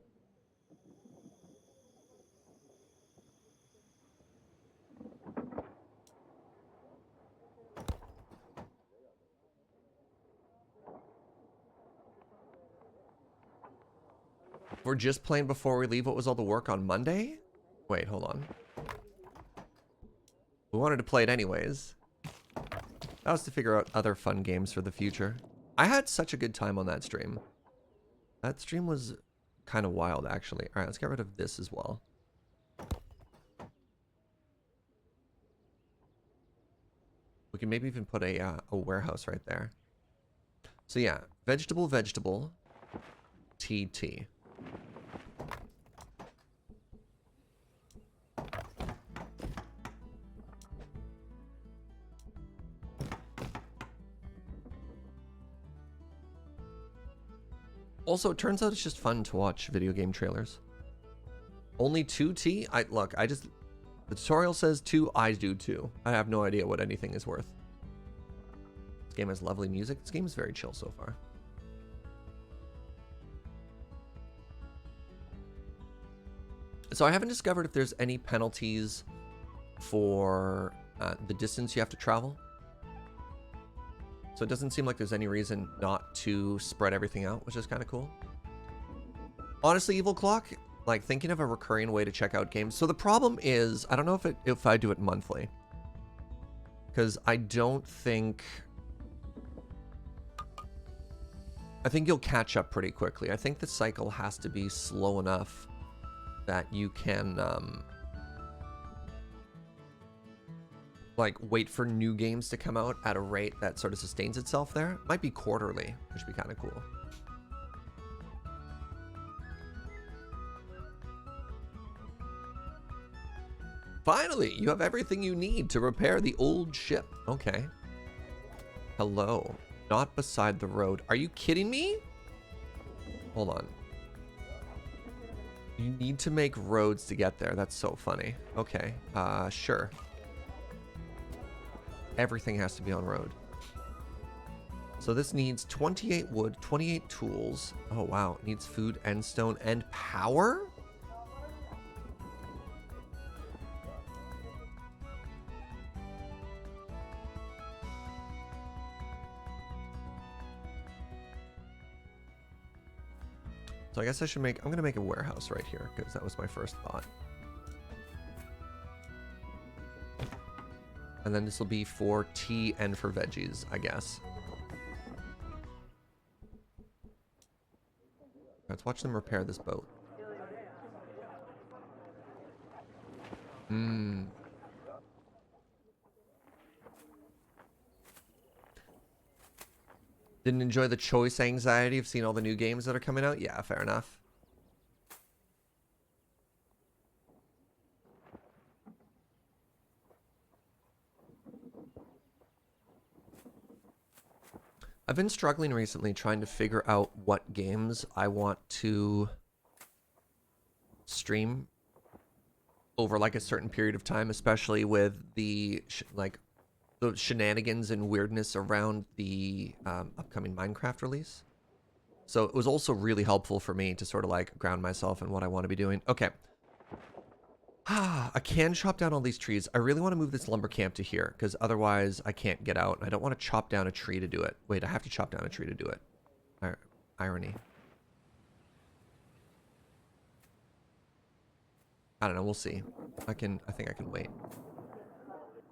We're just playing before we leave. What was all the work on Monday? Wait, hold on. We wanted to play it anyways. That was to figure out other fun games for the future. I had such a good time on that stream. That stream was kind of wild, actually. All right, let's get rid of this as well. We can maybe even put a warehouse right there. So yeah, vegetable, tea. Also, it turns out it's just fun to watch video game trailers. Only 2 tea? Look, the tutorial says 2, I do 2. I have no idea what anything is worth. This game has lovely music. This game is very chill so far. So I haven't discovered if there's any penalties for the distance you have to travel. So it doesn't seem like there's any reason not to spread everything out, which is kind of cool. Honestly, Evil Clock, like thinking of a recurring way to check out games. So the problem is, I don't know if I do it monthly. Because I think you'll catch up pretty quickly. I think the cycle has to be slow enough that you can like wait for new games to come out at a rate that sort of sustains itself there. Might be quarterly, which would be kind of cool. Finally, you have everything you need to repair the old ship. Okay. Hello. Not beside the road. Are you kidding me? Hold on. You need to make roads to get there. That's so funny. Okay. Sure. everything has to be on road. So this needs 28 wood, 28 tools. Oh, wow. It needs food and stone and power? So I guess I should I'm going to make a warehouse right here because that was my first thought. And then this will be for tea and for veggies, I guess. Let's watch them repair this boat. Didn't enjoy the choice anxiety of seeing all the new games that are coming out? Yeah, fair enough. I've been struggling recently trying to figure out what games I want to stream over like a certain period of time, especially with the the shenanigans and weirdness around the upcoming Minecraft release. So it was also really helpful for me to sort of like ground myself in what I want to be doing. Okay. I can chop down all these trees. I really want to move this lumber camp to here because otherwise I can't get out. I don't want to chop down a tree to do it. Wait, I have to chop down a tree to do it. Irony. I don't know. We'll see. I think I can wait.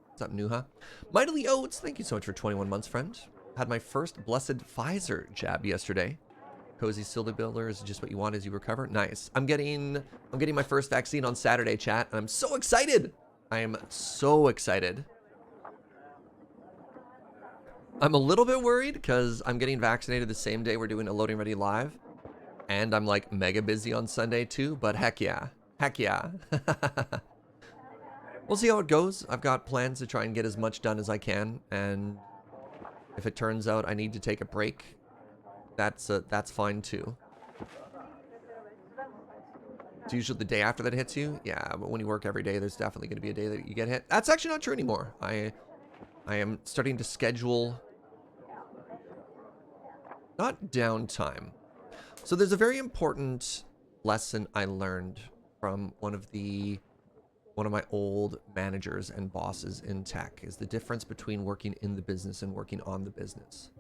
What's up, Nuha? Mightily Oats, thank you so much for 21 months, friend. Had my first blessed Pfizer jab yesterday. Cozy Silver Builder is just what you want as you recover. Nice. I'm getting my first vaccine on Saturday, chat, and I'm so excited. I am so excited. I'm a little bit worried because I'm getting vaccinated the same day we're doing a Loading Ready live, and I'm like mega busy on Sunday too. But heck yeah, heck yeah. We'll see how it goes. I've got plans to try and get as much done as I can, and if it turns out I need to take a break, that's fine too. It's usually the day after that hits you. Yeah, but when you work every day, there's definitely going to be a day that you get hit. That's actually not true anymore. I am starting to schedule not downtime. So there's a very important lesson I learned from one of my old managers and bosses in tech, is the difference between working in the business and working on the business.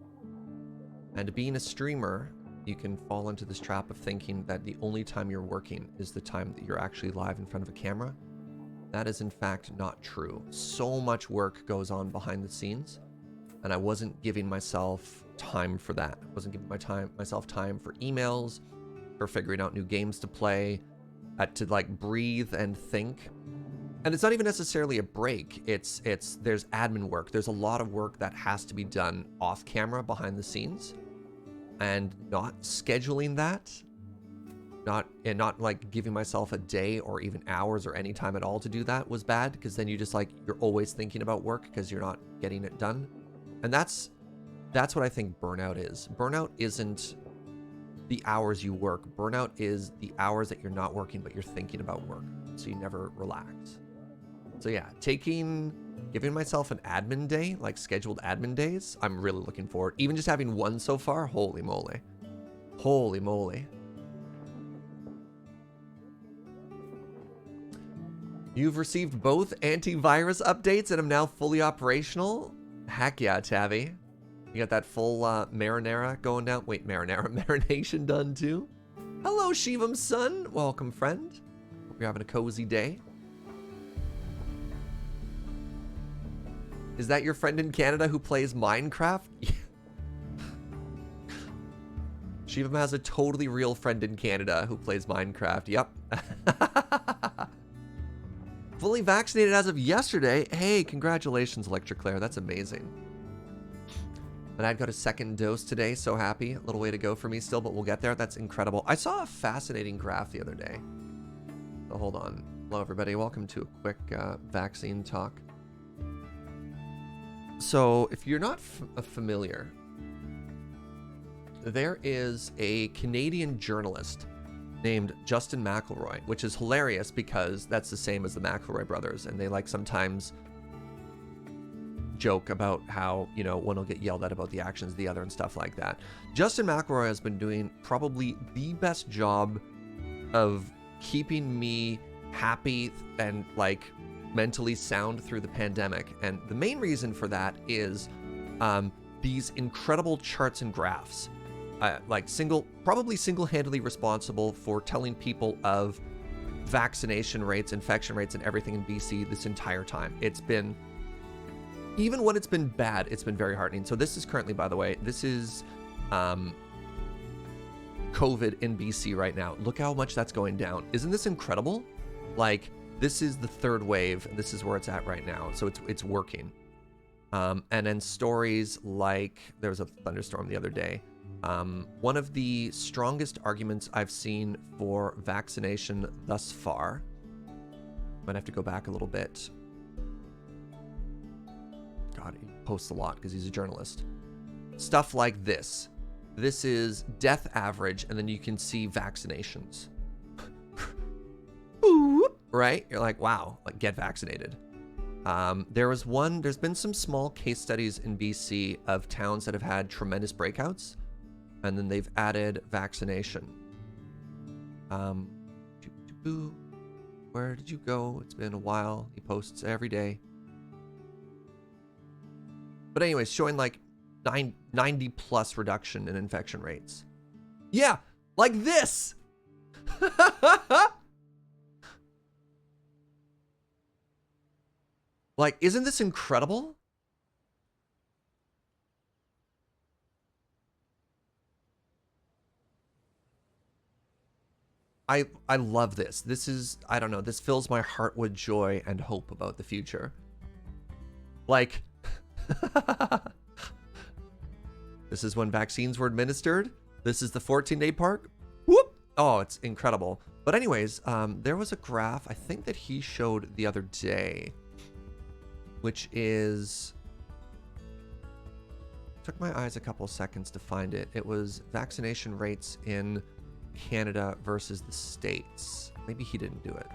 And being a streamer, you can fall into this trap of thinking that the only time you're working is the time that you're actually live in front of a camera. That is in fact not true. So much work goes on behind the scenes, and I wasn't giving myself time for that. I wasn't giving myself time for emails, for figuring out new games to play, to like breathe and think. And it's not even necessarily a break. There's admin work. There's a lot of work that has to be done off camera behind the scenes, and not scheduling that, not like giving myself a day or even hours or any time at all to do that was bad, because then you're always thinking about work because you're not getting it done. And that's what I think burnout is. Burnout isn't the hours you work. Burnout is the hours that you're not working, but you're thinking about work, so you never relax. So yeah, giving myself an admin day, like scheduled admin days, I'm really looking forward. Even just having one so far, holy moly. Holy moly. You've received both antivirus updates and am now fully operational? Heck yeah, Tavi. You got that full marinara going down. Wait, marination done too? Hello, Shivam son. Welcome, friend. Hope you're having a cozy day. Is that your friend in Canada who plays Minecraft? Shivam has a totally real friend in Canada who plays Minecraft. Yep. Fully vaccinated as of yesterday. Hey, congratulations, Electroclaire. That's amazing. And I've got a second dose today. So happy. A little way to go for me still, but we'll get there. That's incredible. I saw a fascinating graph the other day. So hold on. Hello, everybody. Welcome to a quick vaccine talk. So if you're not familiar, there is a Canadian journalist named Justin McElroy, which is hilarious because that's the same as the McElroy brothers, and they like sometimes joke about how, you know, one will get yelled at about the actions of the other and stuff like that. Justin McElroy has been doing probably the best job of keeping me happy and like mentally sound through the pandemic. And the main reason for that is these incredible charts and graphs. Like probably single-handedly responsible for telling people of vaccination rates, infection rates, and everything in BC this entire time. It's been, even when it's been bad, it's been very heartening. So this is currently, by the way, this is COVID in BC right now. Look how much that's going down. Isn't this incredible? Like, this is the third wave, and this is where it's at right now. So it's working. And then stories like, there was a thunderstorm the other day. One of the strongest arguments I've seen for vaccination thus far, might have to go back a little bit. God, he posts a lot because he's a journalist. Stuff like this. This is death average, and then you can see vaccinations. Right? You're like, wow, like, get vaccinated. There's been some small case studies in BC of towns that have had tremendous breakouts, and then they've added vaccination. Where did you go? It's been a while. He posts every day. But anyways, showing like 90 plus reduction in infection rates. Yeah, like this. Like, isn't this incredible? I love this. This is, I don't know, this fills my heart with joy and hope about the future. Like, this is when vaccines were administered. This is the 14-day park. Whoop! Oh, it's incredible. But anyways, there was a graph I think that he showed the other day, which is, took my eyes a couple seconds to find it. It was vaccination rates in Canada versus the States. Maybe he didn't do it.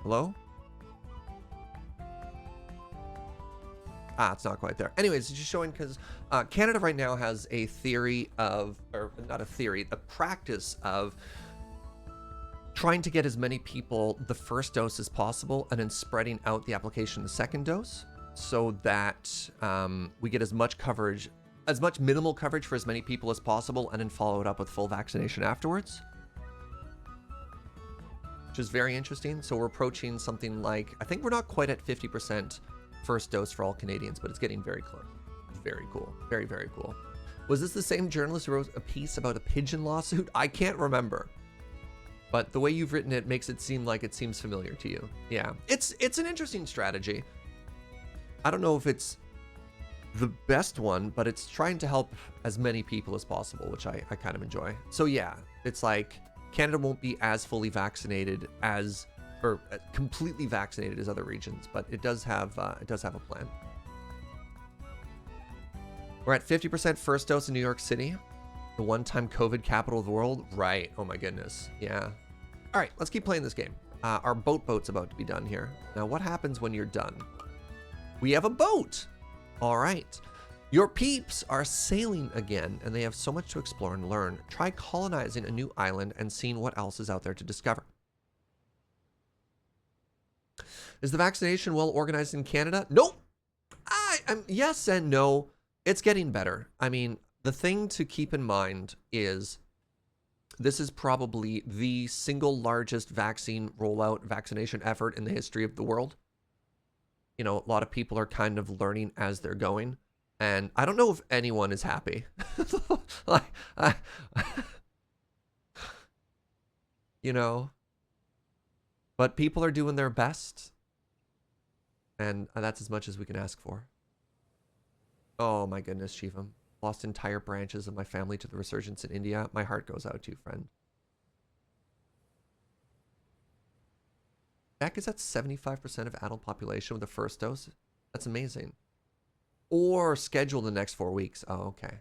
Hello? Ah, it's not quite there. Anyways, it's just showing because Canada right now has a theory of, or not a theory, a practice of trying to get as many people the first dose as possible and then spreading out the application the second dose so that we get as much coverage, as much minimal coverage for as many people as possible, and then follow it up with full vaccination afterwards. Which is very interesting. So we're approaching something like, I think we're not quite at 50% first dose for all Canadians, but it's getting very close. Very cool. Very, very cool. Was this the same journalist who wrote a piece about a pigeon lawsuit? I can't remember. But the way you've written it makes it seem like it seems familiar to you. Yeah, it's an interesting strategy. I don't know if it's the best one, but it's trying to help as many people as possible, which I kind of enjoy. So yeah, it's like Canada won't be as fully vaccinated as, or completely vaccinated as other regions, but it does have a plan. We're at 50% first dose in New York City, the one-time COVID capital of the world. Right. Oh my goodness. Yeah. All right, let's keep playing this game. Our boat's about to be done here. Now, what happens when you're done? We have a boat. All right. Your peeps are sailing again, and they have so much to explore and learn. Try colonizing a new island and seeing what else is out there to discover. Is the vaccination well organized in Canada? Nope. Yes and no. It's getting better. I mean, the thing to keep in mind is this is probably the single largest vaccine rollout, vaccination effort in the history of the world. You know, a lot of people are kind of learning as they're going. And I don't know if anyone is happy. Like, you know, but people are doing their best. And that's as much as we can ask for. Oh my goodness, Shivam. Lost entire branches of my family to the resurgence in India. My heart goes out to you, friend. Heck, is that 75% of adult population with the first dose? That's amazing. Or scheduled the next 4 weeks. Oh, okay.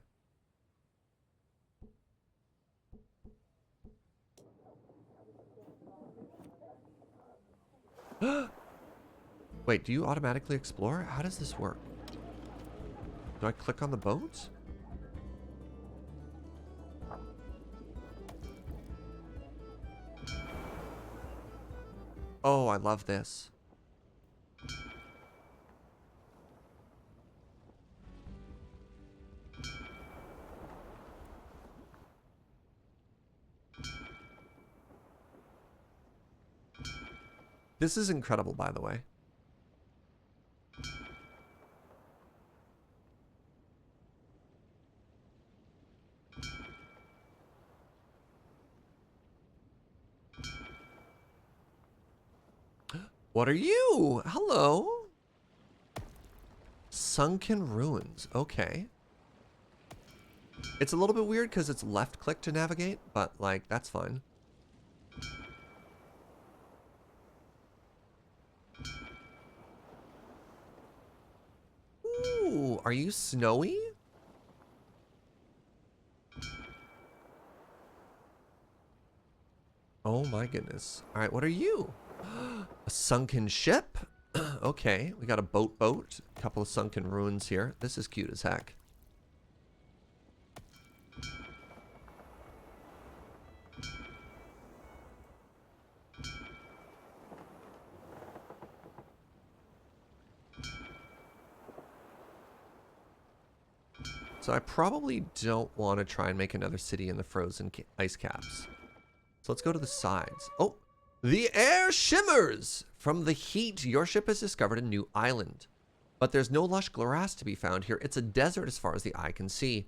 Wait, do you automatically explore? How does this work? Do I click on the boat? Oh, I love this. This is incredible, by the way. What are you? Hello. Sunken ruins. Okay. It's a little bit weird because it's left click to navigate, but like, that's fine. Ooh, are you snowy? Oh my goodness. All right, what are you? A sunken ship? Okay, we got a boat, a couple of sunken ruins here. This is cute as heck. So I probably don't want to try and make another city in the frozen ice caps. So let's go to the sides. Oh, the air shimmers! From the heat, your ship has discovered a new island. But there's no lush grass to be found here. It's a desert as far as the eye can see.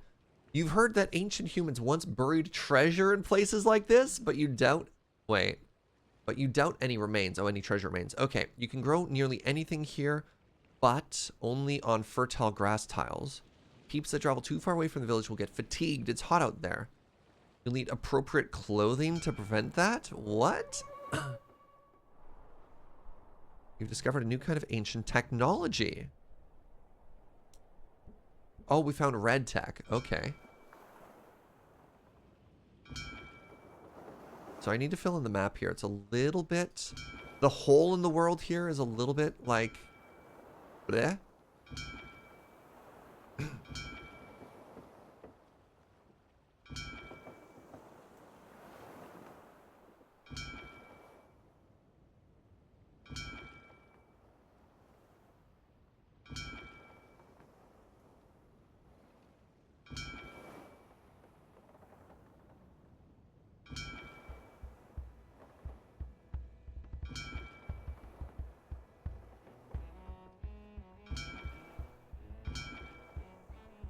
You've heard that ancient humans once buried treasure in places like this, but you doubt... Wait. But you doubt any remains. Oh, any treasure remains. Okay, you can grow nearly anything here, but only on fertile grass tiles. Peeps that travel too far away from the village will get fatigued. It's hot out there. You'll need appropriate clothing to prevent that? What? You've discovered a new kind of ancient technology. Oh, we found red tech. Okay. So I need to fill in the map here. It's a little bit... The hole in the world here is a little bit like... Bleh.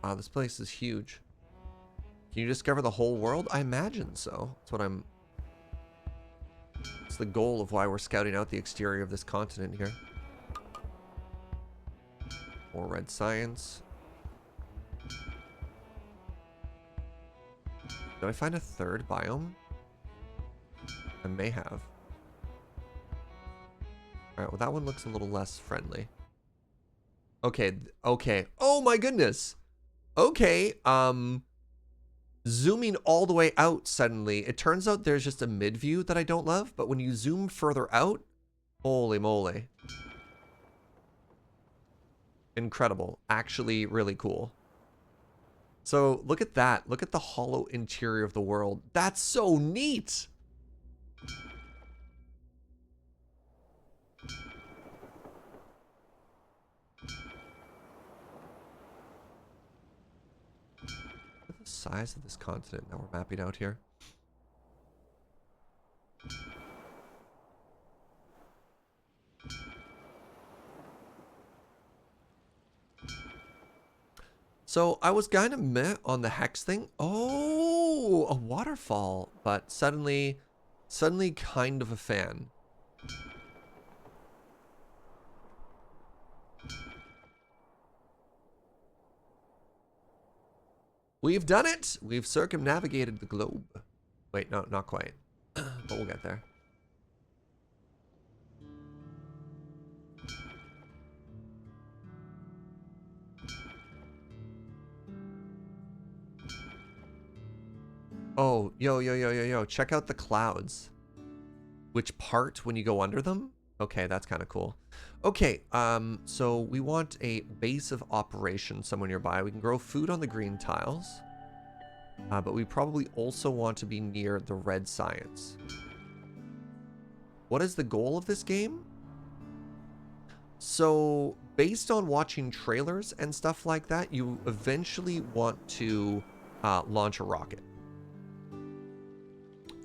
Wow, this place is huge. Can you discover the whole world? I imagine so. That's what I'm... It's the goal of why we're scouting out the exterior of this continent here. More red science. Did I find a third biome? I may have. Alright, well that one looks a little less friendly. Okay, okay. Oh my goodness! Okay, zooming all the way out suddenly, it turns out there's just a mid view that I don't love, but when you zoom further out, holy moly. Incredible. Actually really cool. So look at that. Look at the hollow interior of the world. That's so neat. Look at the size of this continent that we're mapping out here. So I was kind of meh on the hex thing. Oh, a waterfall, but suddenly kind of a fan. We've done it. We've circumnavigated the globe. Wait, no, not quite, but we'll get there. Oh, yo, check out the clouds. Which part when you go under them? Okay, that's kind of cool. Okay, so we want a base of operations somewhere nearby. We can grow food on the green tiles, but we probably also want to be near the red science. What is the goal of this game? So, based on watching trailers and stuff like that, you eventually want to launch a rocket.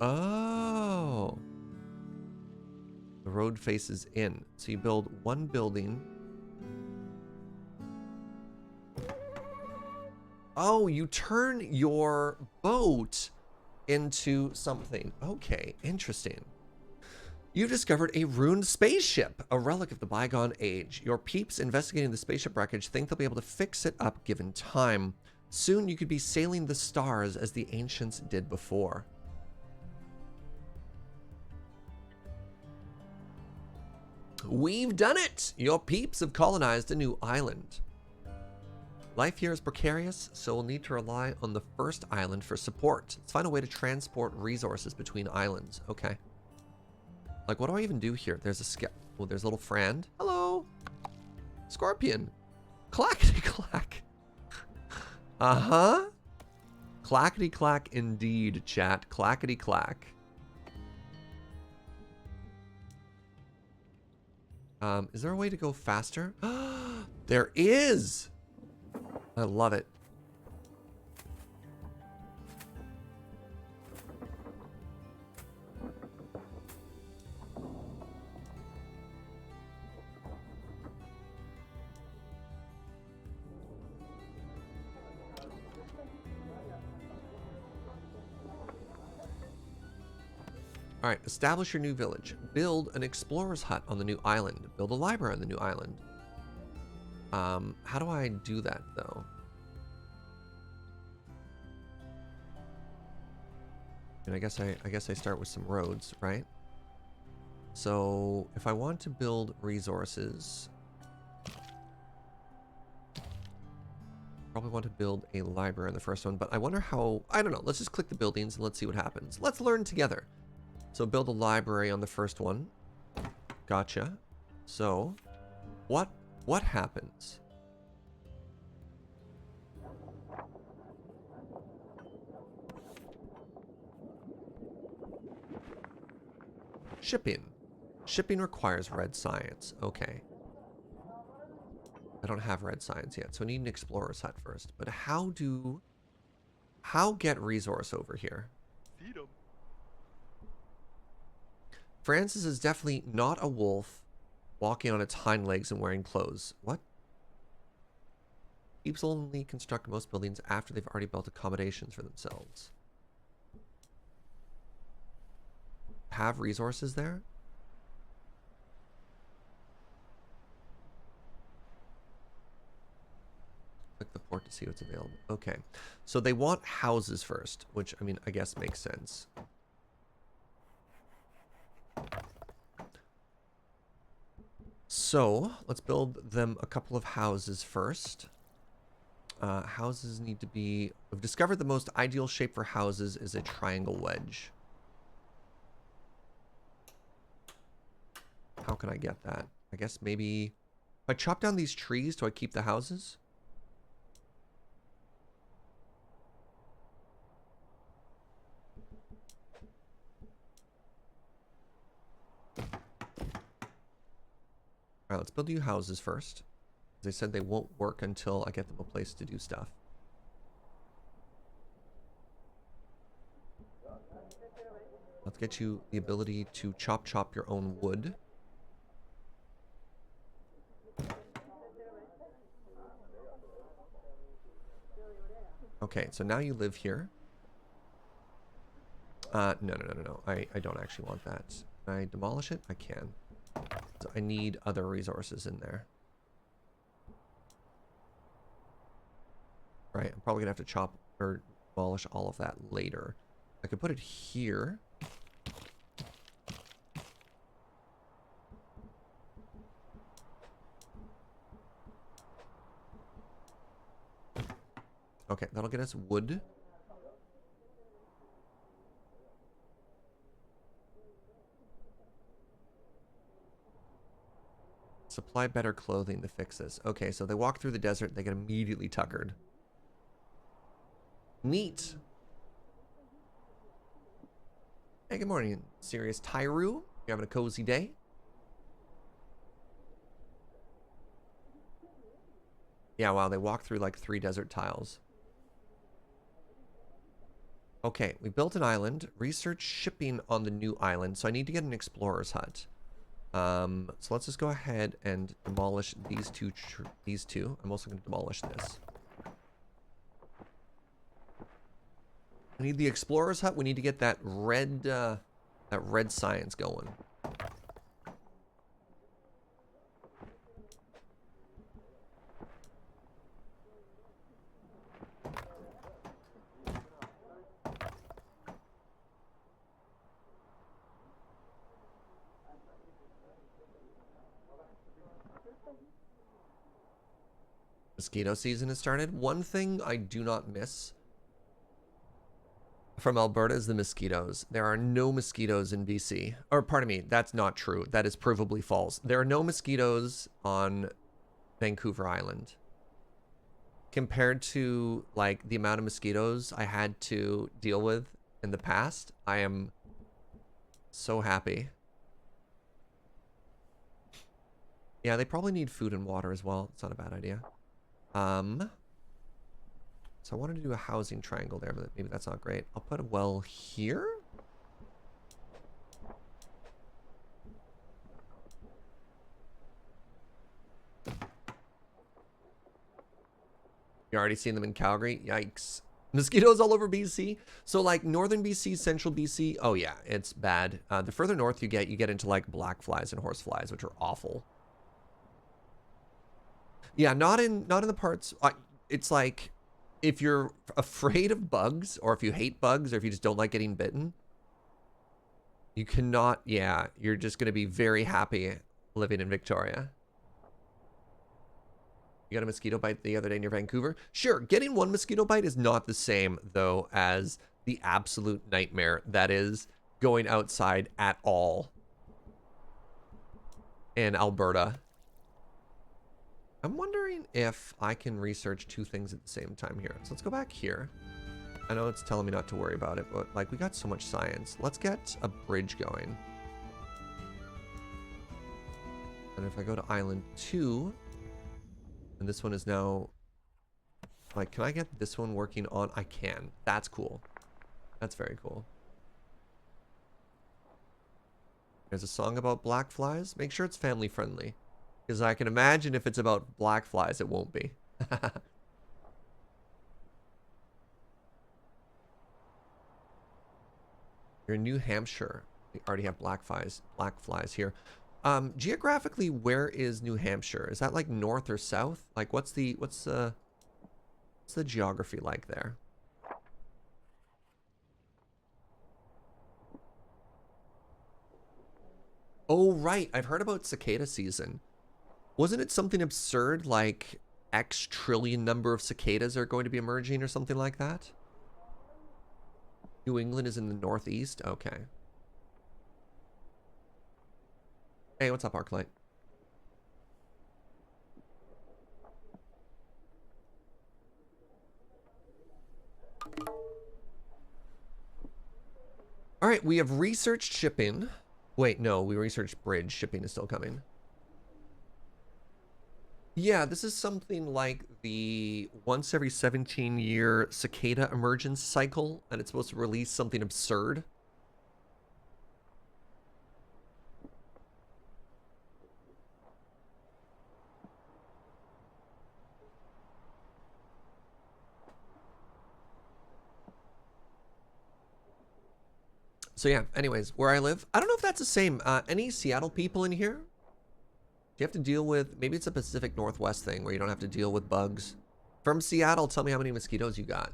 Oh. The road faces in. So you build one building. Oh, you turn your boat into something. Okay, interesting. You discovered a ruined spaceship, a relic of the bygone age. Your peeps investigating the spaceship wreckage think they'll be able to fix it up given time. Soon you could be sailing the stars as the ancients did before. We've done it! Your peeps have colonized a new island. Life here is precarious, so we'll need to rely on the first island for support. Let's find a way to transport resources between islands. Okay. Like, what do I even do here? There's a oh, there's a little friend. Hello! Scorpion. Clackety-clack. Uh-huh. Clackety-clack indeed, chat. Clackety-clack. Is there a way to go faster? There is! I love it. All right, establish your new village. Build an explorer's hut on the new island. Build a library on the new island. How do I do that though? And I guess I start with some roads, right? So if I want to build resources, probably want to build a library on the first one, but I wonder how, I don't know. Let's just click the buildings and let's see what happens. Let's learn together. So build a library on the first one. Gotcha. So what happens? Shipping. Shipping requires red science. Okay. I don't have red science yet, so I need an explorer's hut first. But how get resource over here? Feed 'em. Francis is definitely not a wolf walking on its hind legs and wearing clothes. What? Peeps only construct most buildings after they've already built accommodations for themselves. Have resources there? Click the port to see what's available. Okay. So they want houses first, which, I mean, I guess makes sense. So let's build them a couple of houses first. Houses need to be... I've discovered the most ideal shape for houses is a triangle wedge. How can I get that? I guess maybe... If I chop down these trees, do I keep the houses? Alright, let's build you houses first. They said they won't work until I get them a place to do stuff. Let's get you the ability to chop your own wood. Okay, so now you live here. No. I don't actually want that. Can I demolish it? I can. So I need other resources in there. Right, I'm probably gonna have to chop or demolish all of that later. I could put it here. Okay, that'll get us wood. Supply better clothing to fix this. Okay, so they walk through the desert, they get immediately tuckered. Neat. Hey, good morning, serious Tyru. You having a cozy day? Yeah, wow, they walk through like 3 desert tiles. Okay, we built an island. Research shipping on the new island. So I need to get an explorer's hut. So let's just go ahead and demolish these two. I'm also going to demolish this. We need the explorer's hut. We need to get that red science going. Mosquito season has started. One thing I do not miss from Alberta is the mosquitoes. There are no mosquitoes in BC. Or pardon me, that's not true. That is provably false. There are no mosquitoes on Vancouver Island. Compared to like the amount of mosquitoes I had to deal with in the past, I am so happy. Yeah, they probably need food and water as well. It's not a bad idea. So I wanted to do a housing triangle there, but maybe that's not great. I'll put a well here. You already seen them in Calgary? Yikes. Mosquitoes all over BC. So like northern BC, central BC. Oh yeah, it's bad. The further north you get into like black flies and horse flies, which are awful. Yeah, not in the parts. It's like if you're afraid of bugs, or if you hate bugs, or if you just don't like getting bitten, you cannot. Yeah, you're just gonna be very happy living in Victoria. You got a mosquito bite the other day near Vancouver? Sure, getting one mosquito bite is not the same though as the absolute nightmare that is going outside at all in Alberta. I'm wondering if I can research 2 things at the same time here. So let's go back here. I know it's telling me not to worry about it, but like we got so much science. Let's get a bridge going. And if I go to island 2, and this one is now, like, can I get this one working on? I can. That's cool. That's very cool. There's a song about black flies. Make sure it's family friendly. Because I can imagine if it's about black flies, it won't be. You're in New Hampshire. We already have black flies here. Geographically, where is New Hampshire? Is that like north or south? Like what's the geography like there? Oh, right. I've heard about cicada season. Wasn't it something absurd like X trillion number of cicadas are going to be emerging or something like that? New England is in the northeast? Okay. Hey, what's up, Arclight? All right, we have researched shipping. Wait, no, we researched bridge. Shipping is still coming. Yeah, this is something like the once every 17-year cicada emergence cycle, and it's supposed to release something absurd. So yeah, anyways, where I live, I don't know if that's the same. Any Seattle people in here? Do you have to deal with, maybe it's a Pacific Northwest thing where you don't have to deal with bugs. From Seattle, tell me how many mosquitoes you got.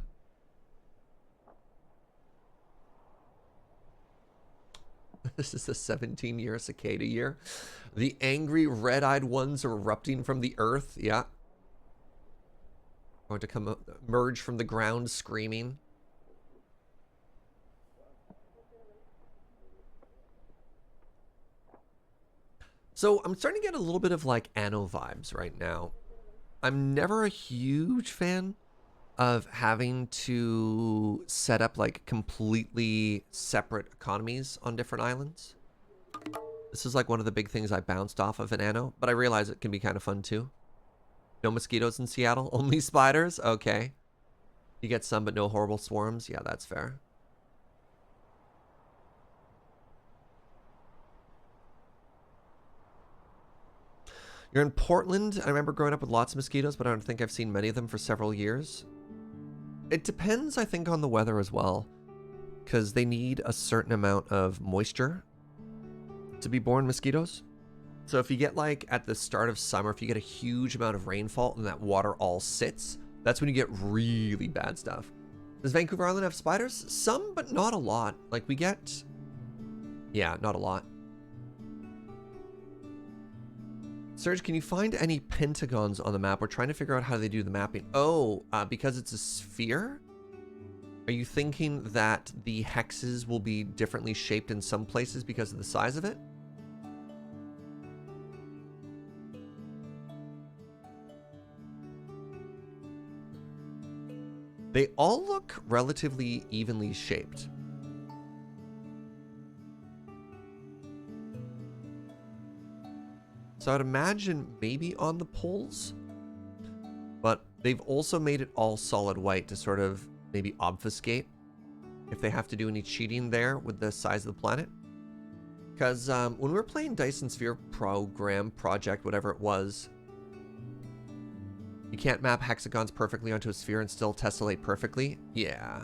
This is the 17-year cicada year. The angry red-eyed ones are erupting from the earth. Yeah. Going to emerge from the ground screaming. So I'm starting to get a little bit of like Anno vibes right now. I'm never a huge fan of having to set up like completely separate economies on different islands. This is like one of the big things I bounced off of in Anno, but I realize it can be kind of fun too. No mosquitoes in Seattle, only spiders? Okay. You get some, but no horrible swarms? Yeah, that's fair. You're in Portland. I remember growing up with lots of mosquitoes, but I don't think I've seen many of them for several years. It depends, I think, on the weather as well, because they need a certain amount of moisture to be born mosquitoes. So if you get like at the start of summer, if you get a huge amount of rainfall and that water all sits, that's when you get really bad stuff. Does Vancouver Island have spiders? Some, but not a lot. Like we get, yeah, not a lot. Serge, can you find any pentagons on the map? We're trying to figure out how they do the mapping. Oh, because it's a sphere? Are you thinking that the hexes will be differently shaped in some places because of the size of it? They all look relatively evenly shaped. So I'd imagine maybe on the poles, but they've also made it all solid white to sort of maybe obfuscate if they have to do any cheating there with the size of the planet. Because when we were playing Dyson Sphere project, whatever it was, you can't map hexagons perfectly onto a sphere and still tessellate perfectly. Yeah.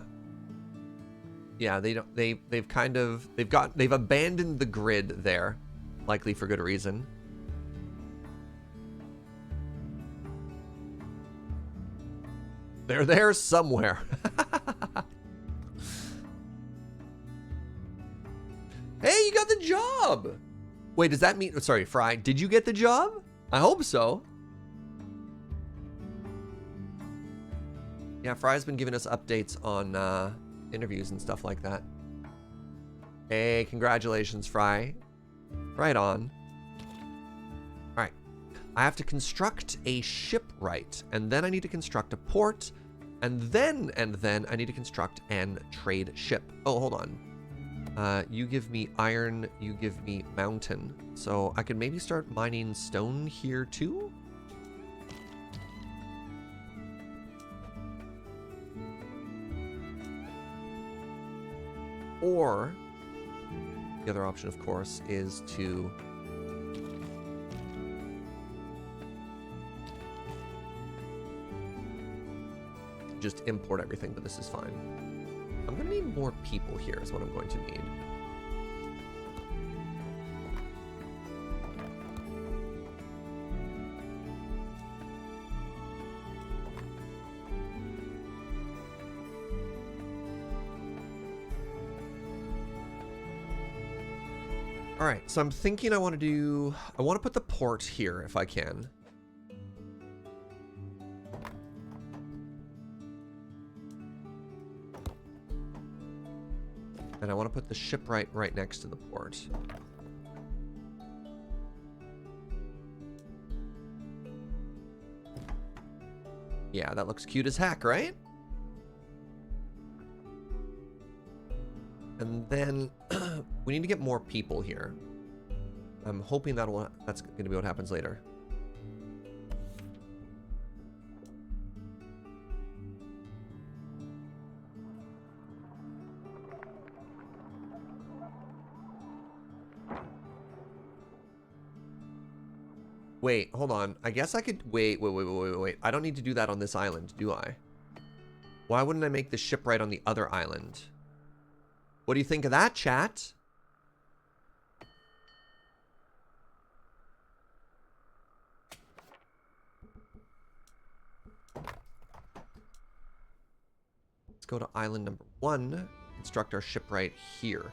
Yeah, they don't. They've abandoned the grid there, likely for good reason. They're there somewhere. Hey, you got the job. Wait, does that mean? Sorry, Fry. Did you get the job? I hope so. Yeah, Fry's been giving us updates on interviews and stuff like that. Hey, congratulations, Fry. Right on. All right. I have to construct a shipwright, and then I need to construct a port, and then I need to construct an trade ship. Oh, hold on. You give me iron, you give me mountain. So I could maybe start mining stone here too? Or the other option, of course, is to just import everything, but this is fine. I'm gonna need more people here is what I'm going to need. All right, so I'm thinking I want to put the port here if I can. And I want to put the shipwright right next to the port. Yeah, that looks cute as heck, right? And then we need to get more people here. I'm hoping that's going to be what happens later. Wait, hold on. I guess I could... Wait. I don't need to do that on this island, do I? Why wouldn't I make the shipwright on the other island? What do you think of that, chat? Let's go to island number 1. Construct our shipwright here.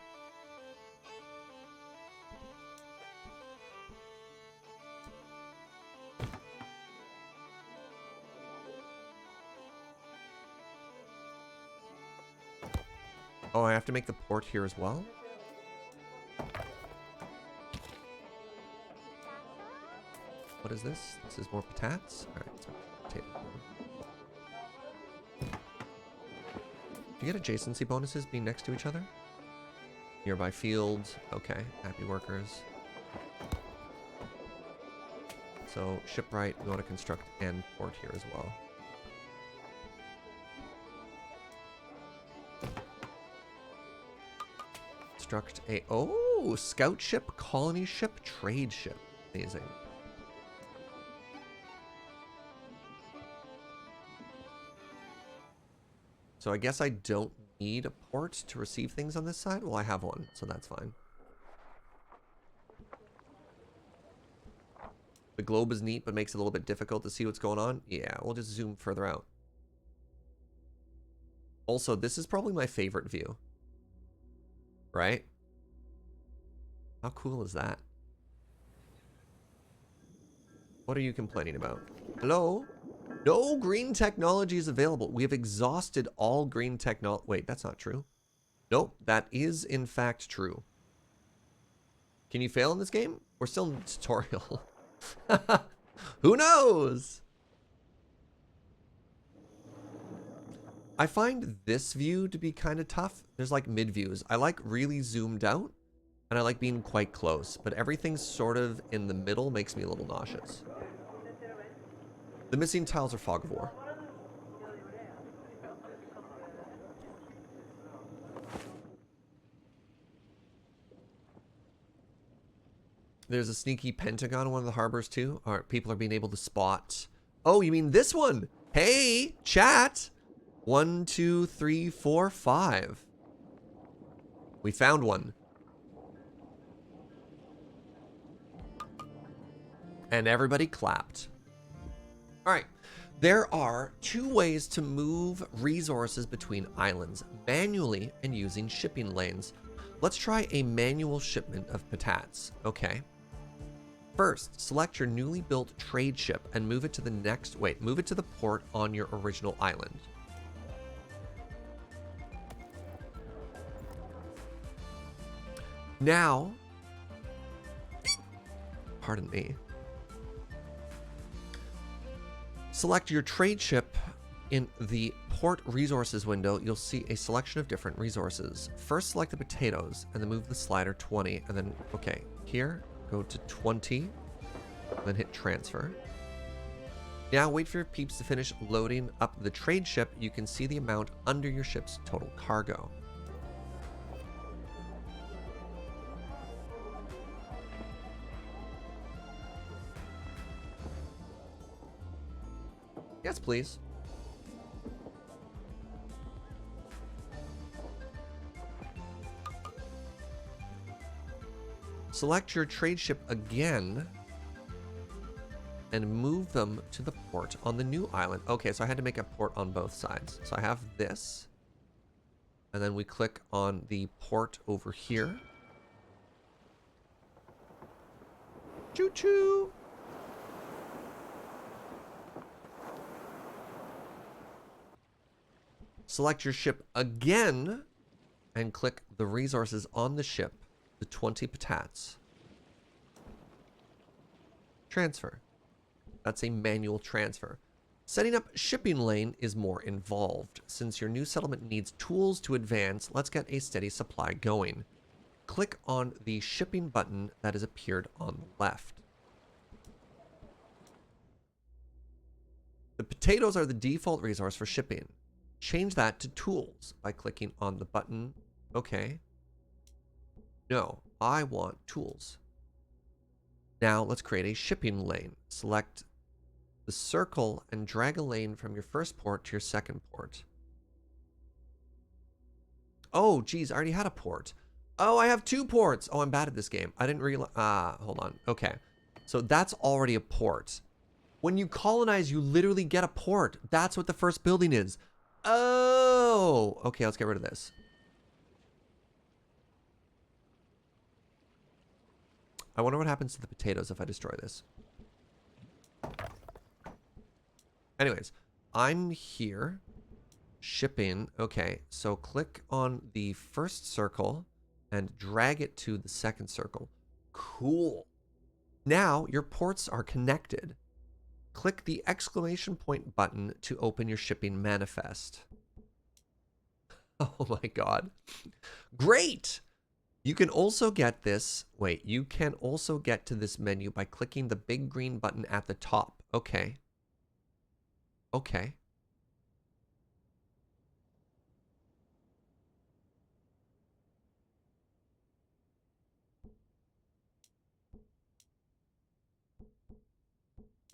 Oh, I have to make the port here as well? What is this? This is more patates. All right, so potato. Do you get adjacency bonuses being next to each other? Nearby fields. Okay, happy workers. So shipwright, we want to construct and port here as well. Construct a scout ship, colony ship, trade ship. Amazing. So I guess I don't need a port to receive things on this side. Well, I have one, so that's fine. The globe is neat, but makes it a little bit difficult to see what's going on. Yeah, we'll just zoom further out. Also, this is probably my favorite view. Right? How cool is that? What are you complaining about? Hello? No green technology is available. We have exhausted all green technology. Wait, that's not true. Nope, that is in fact true. Can you fail in this game? We're still in the tutorial. Who knows? I find this view to be kind of tough. There's like mid views. I like really zoomed out and I like being quite close, but everything sort of in the middle makes me a little nauseous. The missing tiles are fog of war. There's a sneaky pentagon in one of the harbors too. All right, people are being able to spot. Oh, you mean this one? Hey, chat. 1, 2, 3, 4, 5. We found one. And everybody clapped. All right. There are 2 ways to move resources between islands, manually and using shipping lanes. Let's try a manual shipment of patates. Okay. First, select your newly built trade ship and move it to the next, move it to the port on your original island. Now, pardon me. Select your trade ship in the port resources window. You'll see a selection of different resources. First, select the potatoes and then move the slider 20 and then, okay, here. Go to 20, then hit transfer. Now wait for your peeps to finish loading up the trade ship. You can see the amount under your ship's total cargo. Yes, please. Select your trade ship again and move them to the port on the new island. Okay, so I had to make a port on both sides. So I have this. And then we click on the port over here. Choo-choo! Select your ship again and click the resources on the ship. The 20 patates. Transfer. That's a manual transfer. Setting up shipping lane is more involved. Since your new settlement needs tools to advance, let's get a steady supply going. Click on the shipping button that has appeared on the left. The potatoes are the default resource for shipping. Change that to tools by clicking on the button. Okay. No, I want tools. Now let's create a shipping lane. Select the circle and drag a lane from your first port to your second port. Oh, geez, I already had a port. Oh, I have 2 ports. Oh, I'm bad at this game. I didn't realize. Hold on. Okay. So that's already a port. When you colonize, you literally get a port. That's what the first building is. Oh, okay, let's get rid of this. I wonder what happens to the potatoes if I destroy this. Anyways, I'm here. Shipping. Okay, so click on the first circle and drag it to the second circle. Cool. Now your ports are connected. Click the exclamation point button to open your shipping manifest. Oh my god. Great! You can also get this. Wait, you can also get to this menu by clicking the big green button at the top. Okay. Okay.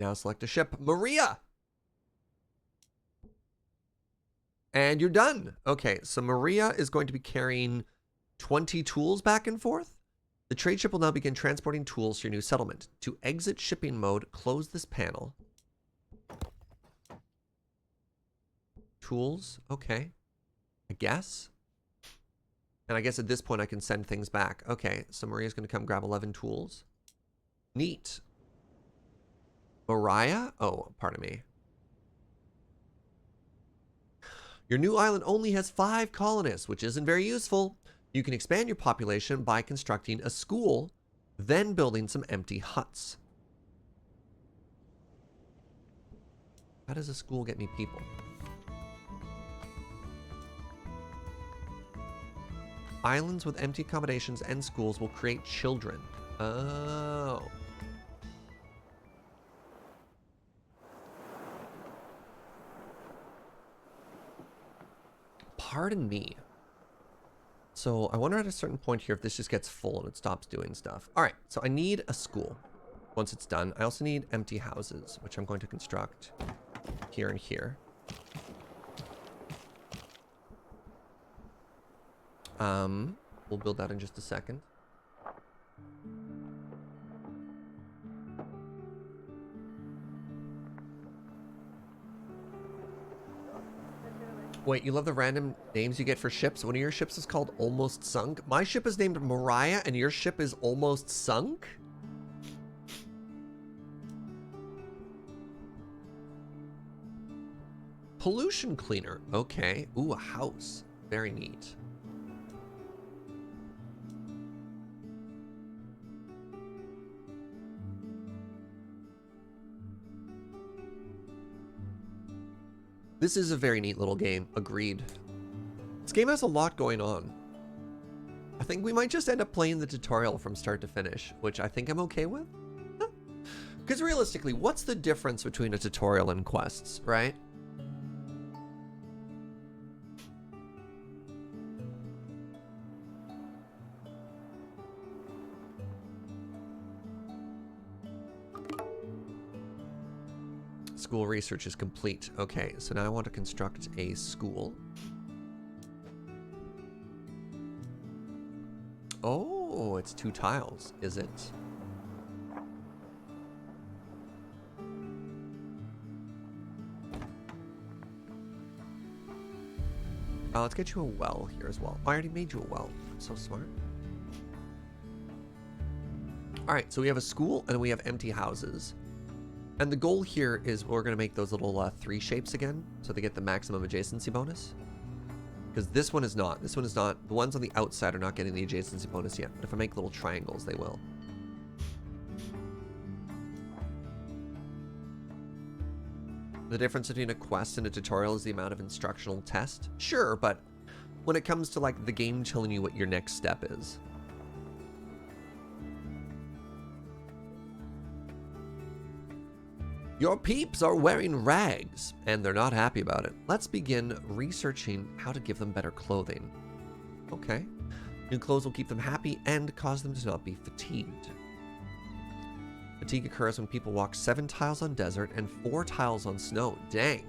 Now select a ship. Maria! And you're done. Okay, so Maria is going to be carrying 20 tools back and forth. The trade ship will now begin transporting tools to your new settlement. To exit shipping mode, close this panel. Tools, okay. I guess. And I guess at this point I can send things back. Okay, so Maria's going to come grab 11 tools. Neat. Mariah? Oh, pardon me. Your new island only has 5 colonists, which isn't very useful. You can expand your population by constructing a school, then building some empty huts. How does a school get me people? Islands with empty accommodations and schools will create children. Oh. Pardon me. So I wonder at a certain point here if this just gets full and it stops doing stuff. All right, so I need a school once it's done. I also need empty houses, which I'm going to construct here and here. We'll build that in just a second. Wait, you love the random names you get for ships? One of your ships is called Almost Sunk. My ship is named Mariah and your ship is Almost Sunk? Pollution cleaner. Okay. Ooh, a house. Very neat. This is a very neat little game. Agreed. This game has a lot going on. I think we might just end up playing the tutorial from start to finish, which I think I'm okay with. Because realistically, what's the difference between a tutorial and quests, right? School research is complete. Okay, so now I want to construct a school. Oh, it's 2 tiles, is it? Let's get you a well here as well. I already made you a well. So smart. All right, so we have a school and we have empty houses. And the goal here is we're going to make those little 3 shapes again, so they get the maximum adjacency bonus. Because this one is not. This one is not. The ones on the outside are not getting the adjacency bonus yet. But if I make little triangles, they will. The difference between a quest and a tutorial is the amount of instructional test. Sure, but when it comes to like the game telling you what your next step is. Your peeps are wearing rags, and they're not happy about it. Let's begin researching how to give them better clothing. Okay. New clothes will keep them happy and cause them to not be fatigued. Fatigue occurs when people walk 7 tiles on desert and 4 tiles on snow. Dang.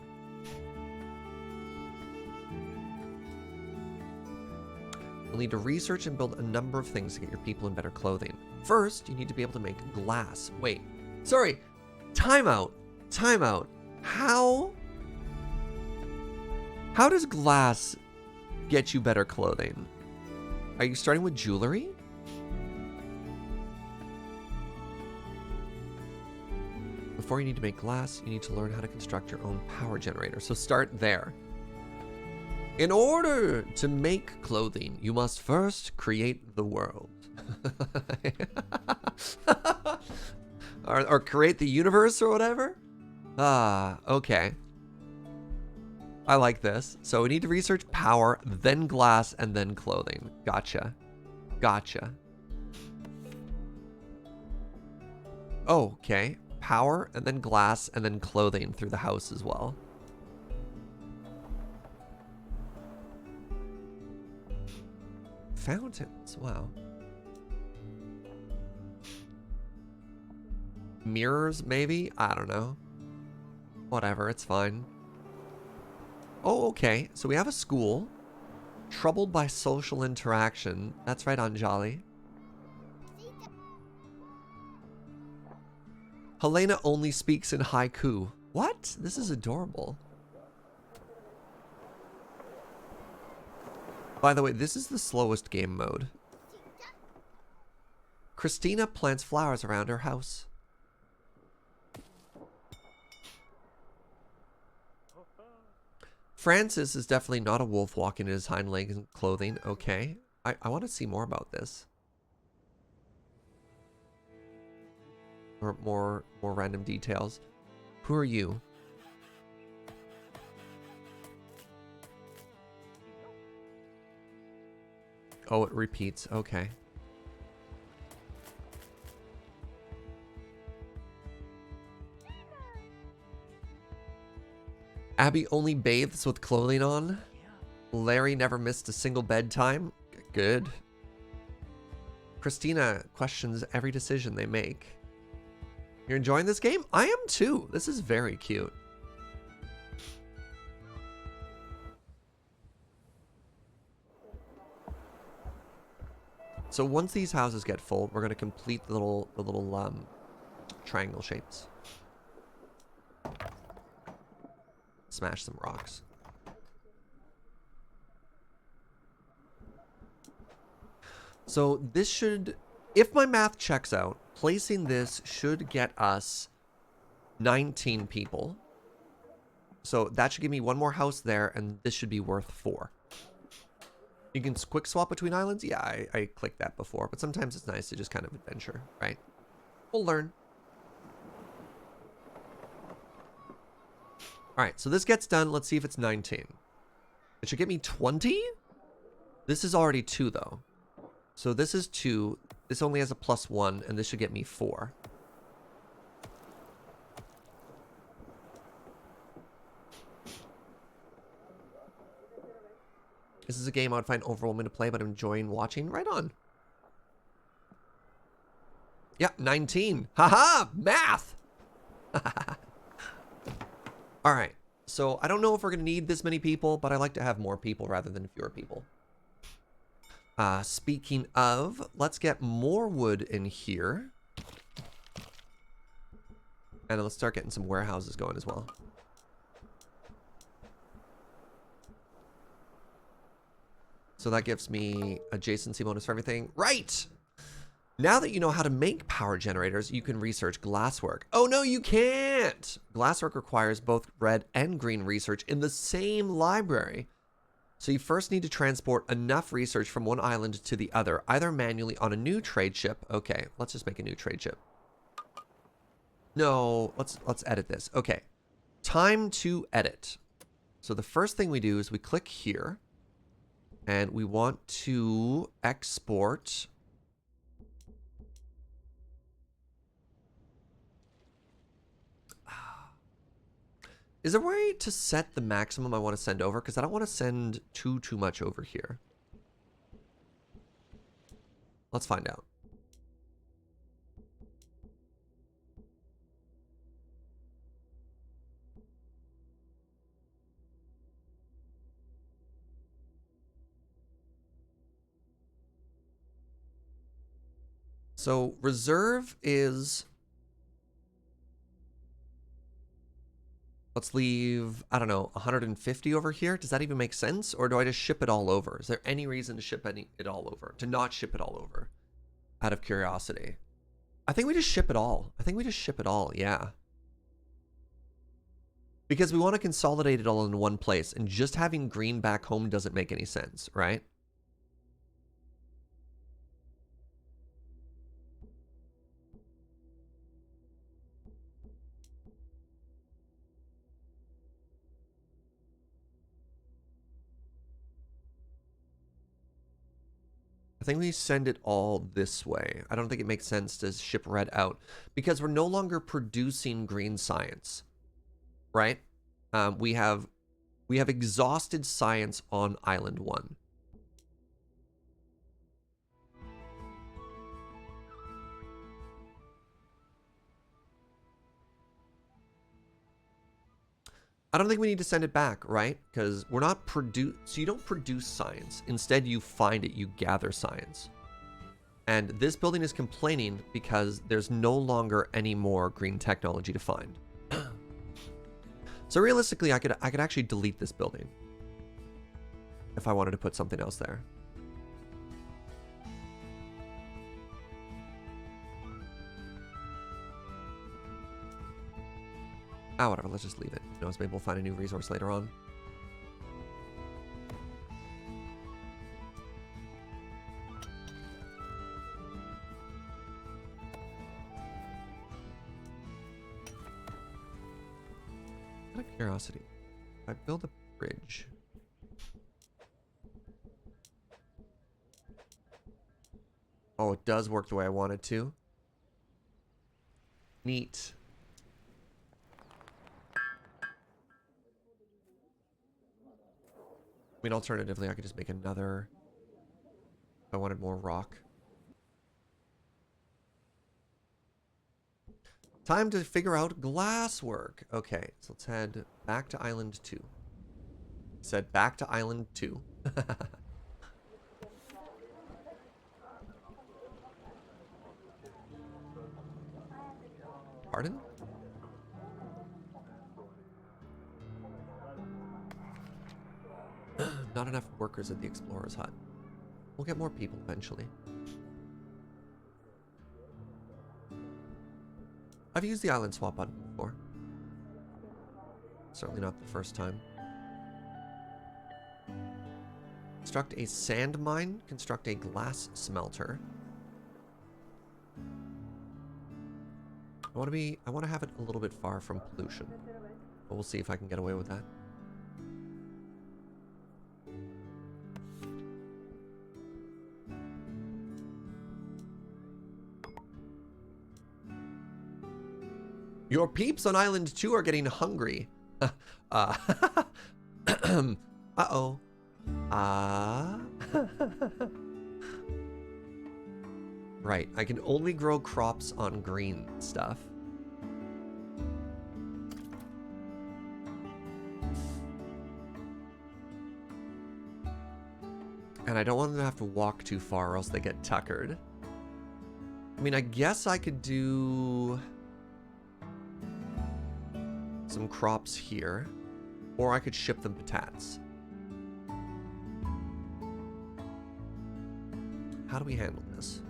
You'll need to research and build a number of things to get your people in better clothing. First, you need to be able to make glass. Wait. Sorry. Timeout. Timeout. How does glass get you better clothing? Are you starting with jewelry? Before you need to make glass, you need to learn how to construct your own power generator. So start there. In order to make clothing, you must first create the world. or create the universe or whatever. Ah, okay. I like this. So we need to research power, then glass, and then clothing. Gotcha. Gotcha. Oh, okay. Power, and then glass, and then clothing through the house as well. Fountains, wow. Mirrors, maybe? I don't know. Whatever, it's fine. Oh, okay. So we have a school. Troubled by social interaction. That's right, Anjali. Helena only speaks in haiku. What? This is adorable. By the way, this is the slowest game mode. Christina plants flowers around her house. Francis is definitely not a wolf walking in his hind legs and clothing. Okay. I want to see more about this. Or more random details. Who are you? Oh, it repeats. Okay. Abby only bathes with clothing on. Larry never missed a single bedtime. Good. Christina questions every decision they make. You're enjoying this game? I am too. This is very cute. So once these houses get full, we're going to complete the little triangle shapes. Smash some rocks. So this should, if my math checks out, placing this should get us 19 people. So that should give me one more house there, and this should be worth 4. You can quick swap between islands? Yeah, I clicked that before, but sometimes it's nice to just kind of adventure, right? We'll learn. All right, so this gets done. Let's see if it's 19. It should get me 20? This is already 2, though. So this is 2. This only has a +1, and this should get me 4. This is a game I would find overwhelming to play, but I'm enjoying watching. Right on. Yeah, 19. Haha, math. All right. So I don't know if we're going to need this many people, but I like to have more people rather than fewer people. Speaking of, let's get more wood in here. And let's start getting some warehouses going as well. So that gives me adjacency bonus for everything. Right! Now that you know how to make power generators, you can research glasswork. Oh no, you can't! Glasswork requires both red and green research in the same library. So you first need to transport enough research from one island to the other, either manually on a new trade ship. Okay, let's just make a new trade ship. No, let's edit this. Okay, time to edit. So the first thing we do is we click here. And we want to export. Is there a way to set the maximum I want to send over? Because I don't want to send too much over here. Let's find out. So reserve is, let's leave, I don't know, 150 over here. Does that even make sense? Or do I just ship it all over? Is there any reason to ship it all over? To not ship it all over? Out of curiosity. I think we just ship it all. I think we just ship it all, yeah. Because we want to consolidate it all in one place. And just having green back home doesn't make any sense, right? I think we send it all this way. I don't think it makes sense to ship red out because we're no longer producing green science, right? We have exhausted science on Island 1. I don't think we need to send it back, right? Because we're not so you don't produce science. Instead, you find it, you gather science. And this building is complaining because there's no longer any more green technology to find. So realistically, I could actually delete this building if I wanted to put something else there. Ah, whatever, let's just leave it. You know, maybe we'll find a new resource later on. Out of curiosity, if I build a bridge. Oh, it does work the way I want it to. Neat. I mean, alternatively, I could just make another if I wanted more rock. Time to figure out glasswork. Okay, so let's head back to Island 2. Said back to Island 2. Pardon? Not enough workers at the Explorer's Hut. We'll get more people eventually. I've used the island swap button before. Certainly not the first time. Construct a sand mine. Construct a glass smelter. I want to have it a little bit far from pollution. But we'll see if I can get away with that. Your peeps on Island 2 are getting hungry. Uh-oh. Right, I can only grow crops on green stuff. And I don't want them to have to walk too far or else they get tuckered. I mean, I guess I could do some crops here, or I could ship them patates. How do we handle this?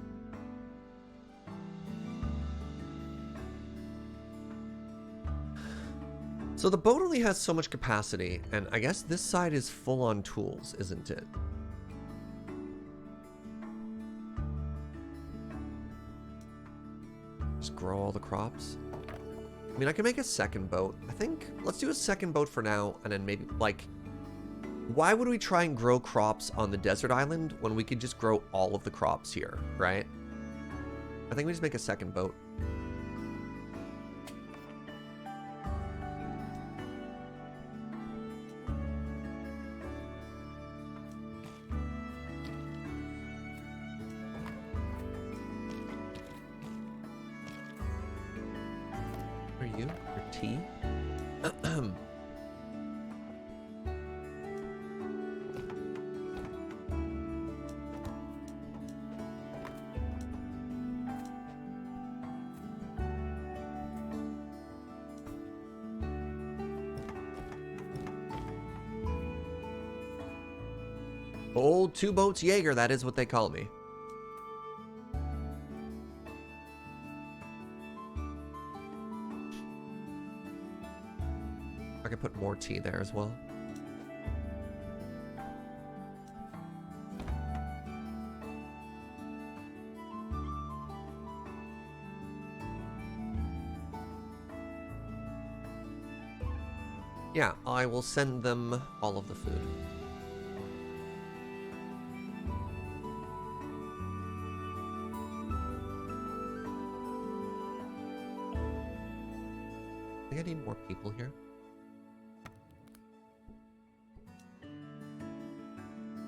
So the boat only has so much capacity, and I guess this side is full on tools, isn't it? Just grow all the crops. I mean, I can make a second boat. I think, let's do a second boat for now, and then maybe, like, why would we try and grow crops on the desert island when we could just grow all of the crops here, right? I think we just make a second boat. Your tea? Old Two Boats Jaeger, that is what they call me. I could put more tea there as well. Yeah, I will send them all of the food. I think I need more people here.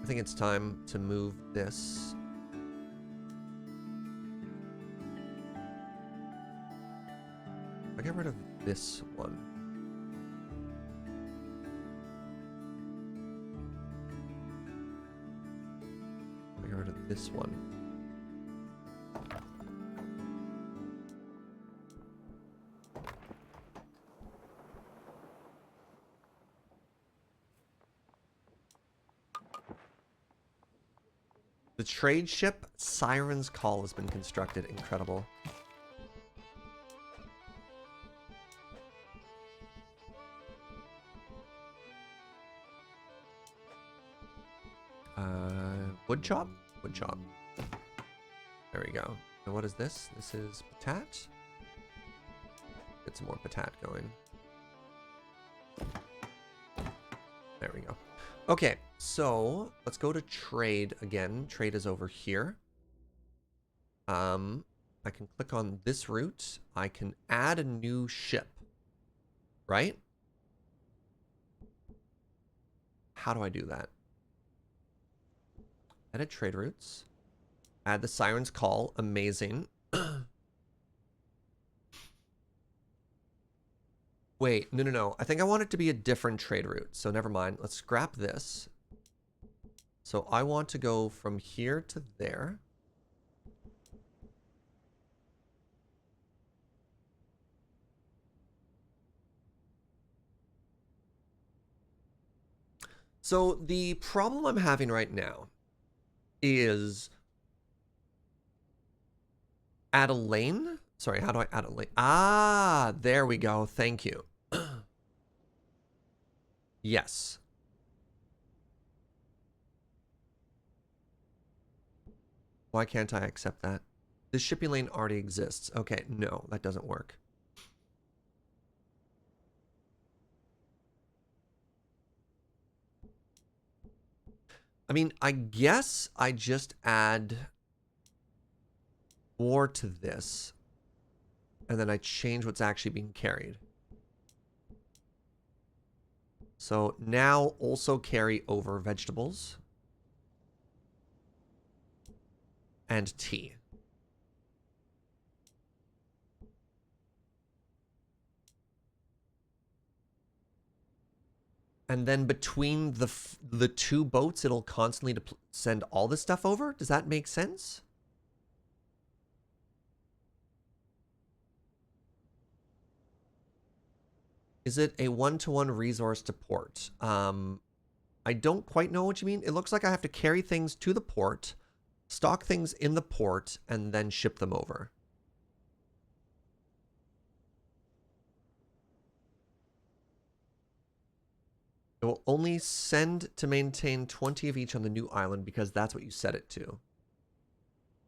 I think it's time to move this. I get rid of this one. I get rid of this one. The trade ship Siren's Call has been constructed. Incredible. Wood chop? Wood chop. There we go. And what is this? This is patat. Get some more patat going. There we go. Okay, so let's go to trade again. Trade is over here. I can click on this route. I can add a new ship, right? How do I do that? Edit trade routes. Add the Siren's Call. Amazing. Wait, no. I think I want it to be a different trade route. So never mind. Let's scrap this. So I want to go from here to there. So the problem I'm having right now is add a lane. Sorry, how do I add a lane? Ah, there we go. Thank you. Yes. Why can't I accept that? This shipping lane already exists. Okay, no, that doesn't work. I mean, I guess I just add more to this, and then I change what's actually being carried. So now also carry over vegetables and tea. And then between the two boats, it'll constantly send all this stuff over? Does that make sense? Is it a one-to-one resource to port? I don't quite know what you mean. It looks like I have to carry things to the port, stock things in the port, and then ship them over. It will only send to maintain 20 of each on the new island because that's what you set it to.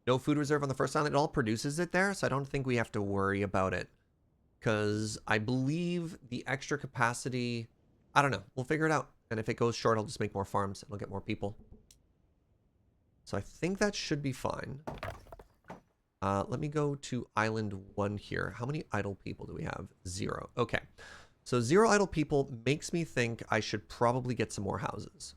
No food reserve on the first island. It all produces it there, so I don't think we have to worry about it. Because I believe the extra capacity... I don't know. We'll figure it out. And if it goes short, I'll just make more farms and I'll get more people. So I think that should be fine. Let me go to island 1 here. How many idle people do we have? 0. Okay. So 0 idle people makes me think I should probably get some more houses.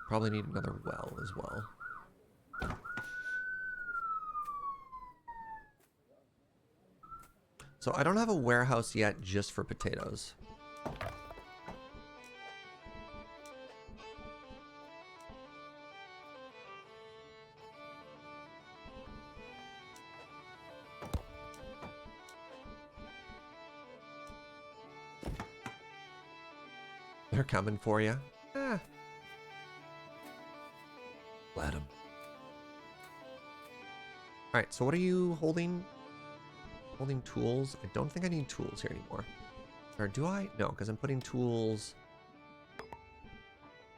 Probably need another well as well. So I don't have a warehouse yet just for potatoes. They're coming for you. Eh. Let them. All right, so what are you holding? Holding tools? I don't think I need tools here anymore. Or do I? No, because I'm putting tools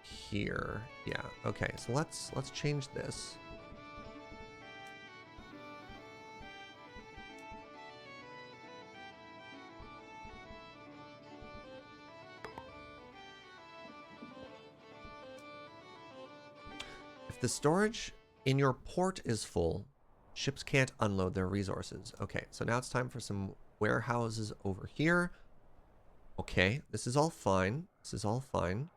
here. Yeah, okay, so let's change this. If the storage in your port is full, ships can't unload their resources. Okay, so now it's time for some warehouses over here. Okay, this is all fine. This is all fine.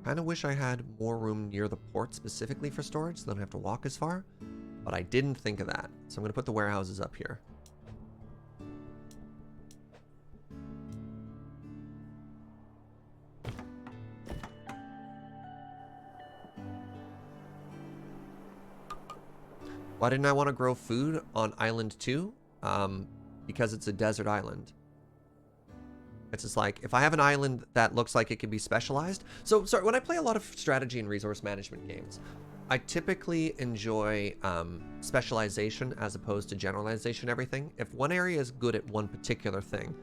Kind of wish I had more room near the port specifically for storage so I don't have to walk as far. But I didn't think of that. So I'm going to put the warehouses up here. Why didn't I want to grow food on island 2? Because it's a desert island. It's just like, if I have an island that looks like it could be specialized. So, sorry, when I play a lot of strategy and resource management games, I typically enjoy specialization as opposed to generalization everything. If one area is good at one particular thing,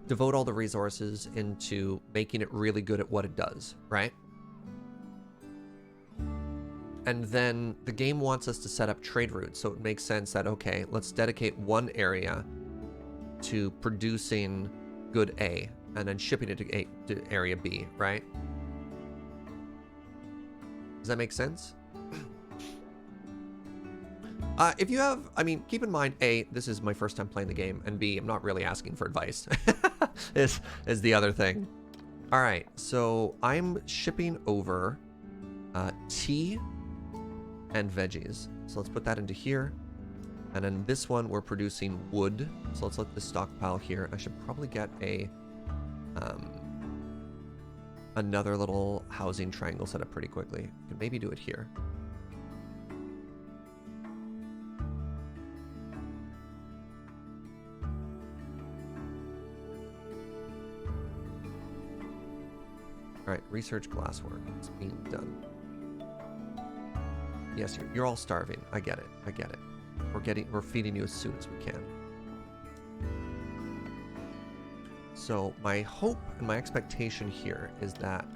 devote all the resources into making it really good at what it does, right? And then the game wants us to set up trade routes, so it makes sense that, okay, let's dedicate one area to producing good A, and then shipping it to area B, right? Does that make sense? If you have, I mean, keep in mind, A, this is my first time playing the game, and B, I'm not really asking for advice, is the other thing. All right, so I'm shipping over tea and veggies. So let's put that into here. And then this one, we're producing wood. So let's let this stockpile here. I should probably get a another little housing triangle set up pretty quickly. Could maybe do it here. All right, research glasswork. It's being done. Yes, you're all starving. I get it. I get it. We're feeding you as soon as we can. So my hope and my expectation here is that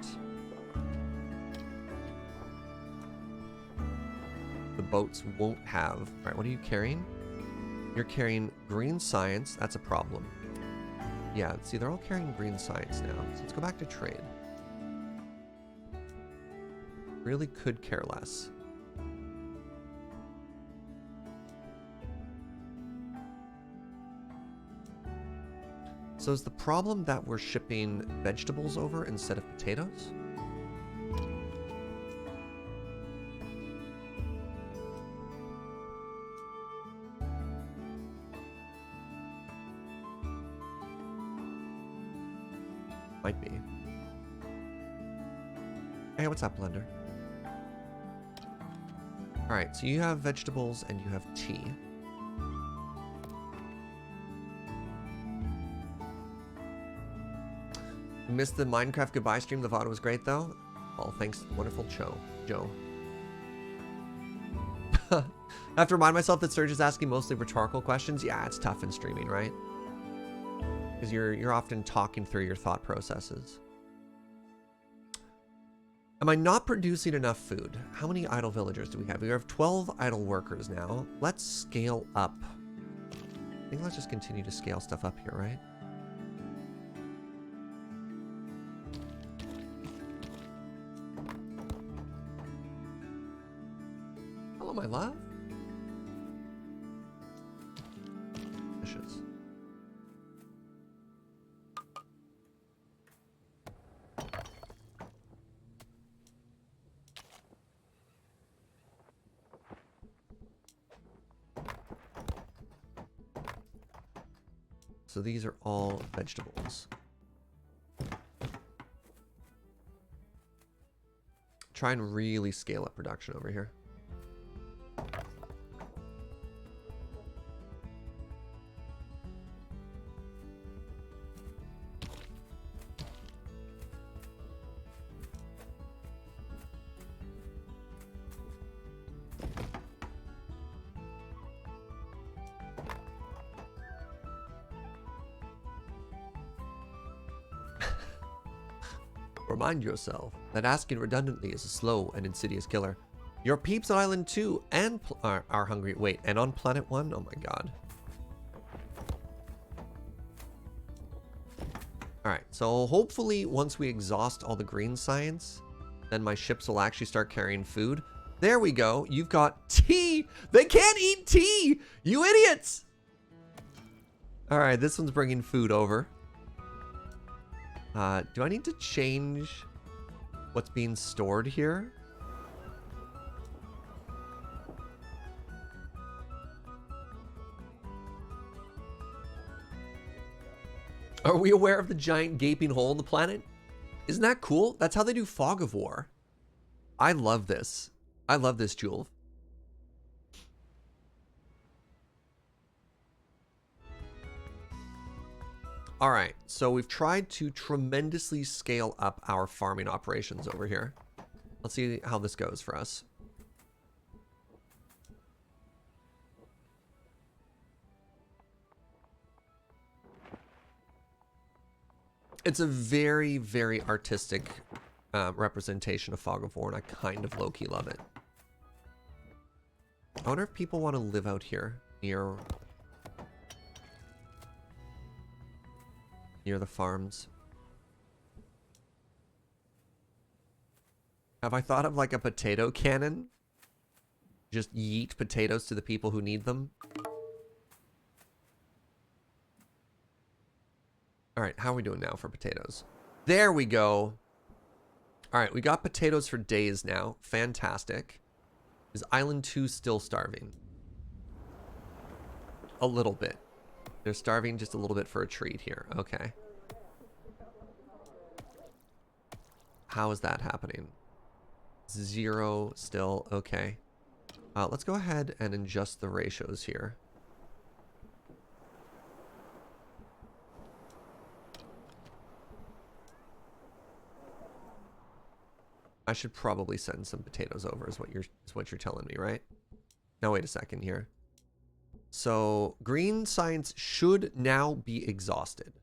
the boats won't have... All right, what are you carrying? You're carrying green science. That's a problem. Yeah, see, they're all carrying green science now. So let's go back to trade. Really could care less. So is the problem that we're shipping vegetables over instead of potatoes? Might be. Hey, what's up, Blender? All right, so you have vegetables and you have tea. You missed the Minecraft goodbye stream. The VOD was great, though. Well, thanks, wonderful Joe. I have to remind myself that Serge is asking mostly rhetorical questions. Yeah, it's tough in streaming, right? Because you're often talking through your thought processes. Am I not producing enough food? How many idle villagers do we have? We have 12 idle workers now. Let's scale up. I think let's just continue to scale stuff up here, right? Hello, my love. Fishes. So these are all vegetables. Try and really scale up production over here. Remind yourself that asking redundantly is a slow and insidious killer. Your peeps on Island 2 and are hungry. Wait, and on Planet 1? Oh my god. Alright, so hopefully once we exhaust all the green science, then my ships will actually start carrying food. There we go. You've got tea! They can't eat tea! You idiots! Alright, this one's bringing food over. Do I need to change what's being stored here? Are we aware of the giant gaping hole in the planet? Isn't that cool? That's how they do Fog of War. I love this. I love this, Jewel. All right, so we've tried to tremendously scale up our farming operations over here. Let's see how this goes for us. It's a very, very artistic representation of Fog of War, and I kind of low-key love it. I wonder if people want to live out here near the farms. Have I thought of like a potato cannon? Just yeet potatoes to the people who need them. All right, how are we doing now for potatoes? There we go. All right, we got potatoes for days now. Fantastic. Is Island 2 still starving? A little bit. They're starving just a little bit for a treat here. Okay. How is that happening? 0 still. Okay. Let's go ahead and adjust the ratios here. I should probably send some potatoes over is what you're telling me, right? Now wait a second here. So green science should now be exhausted.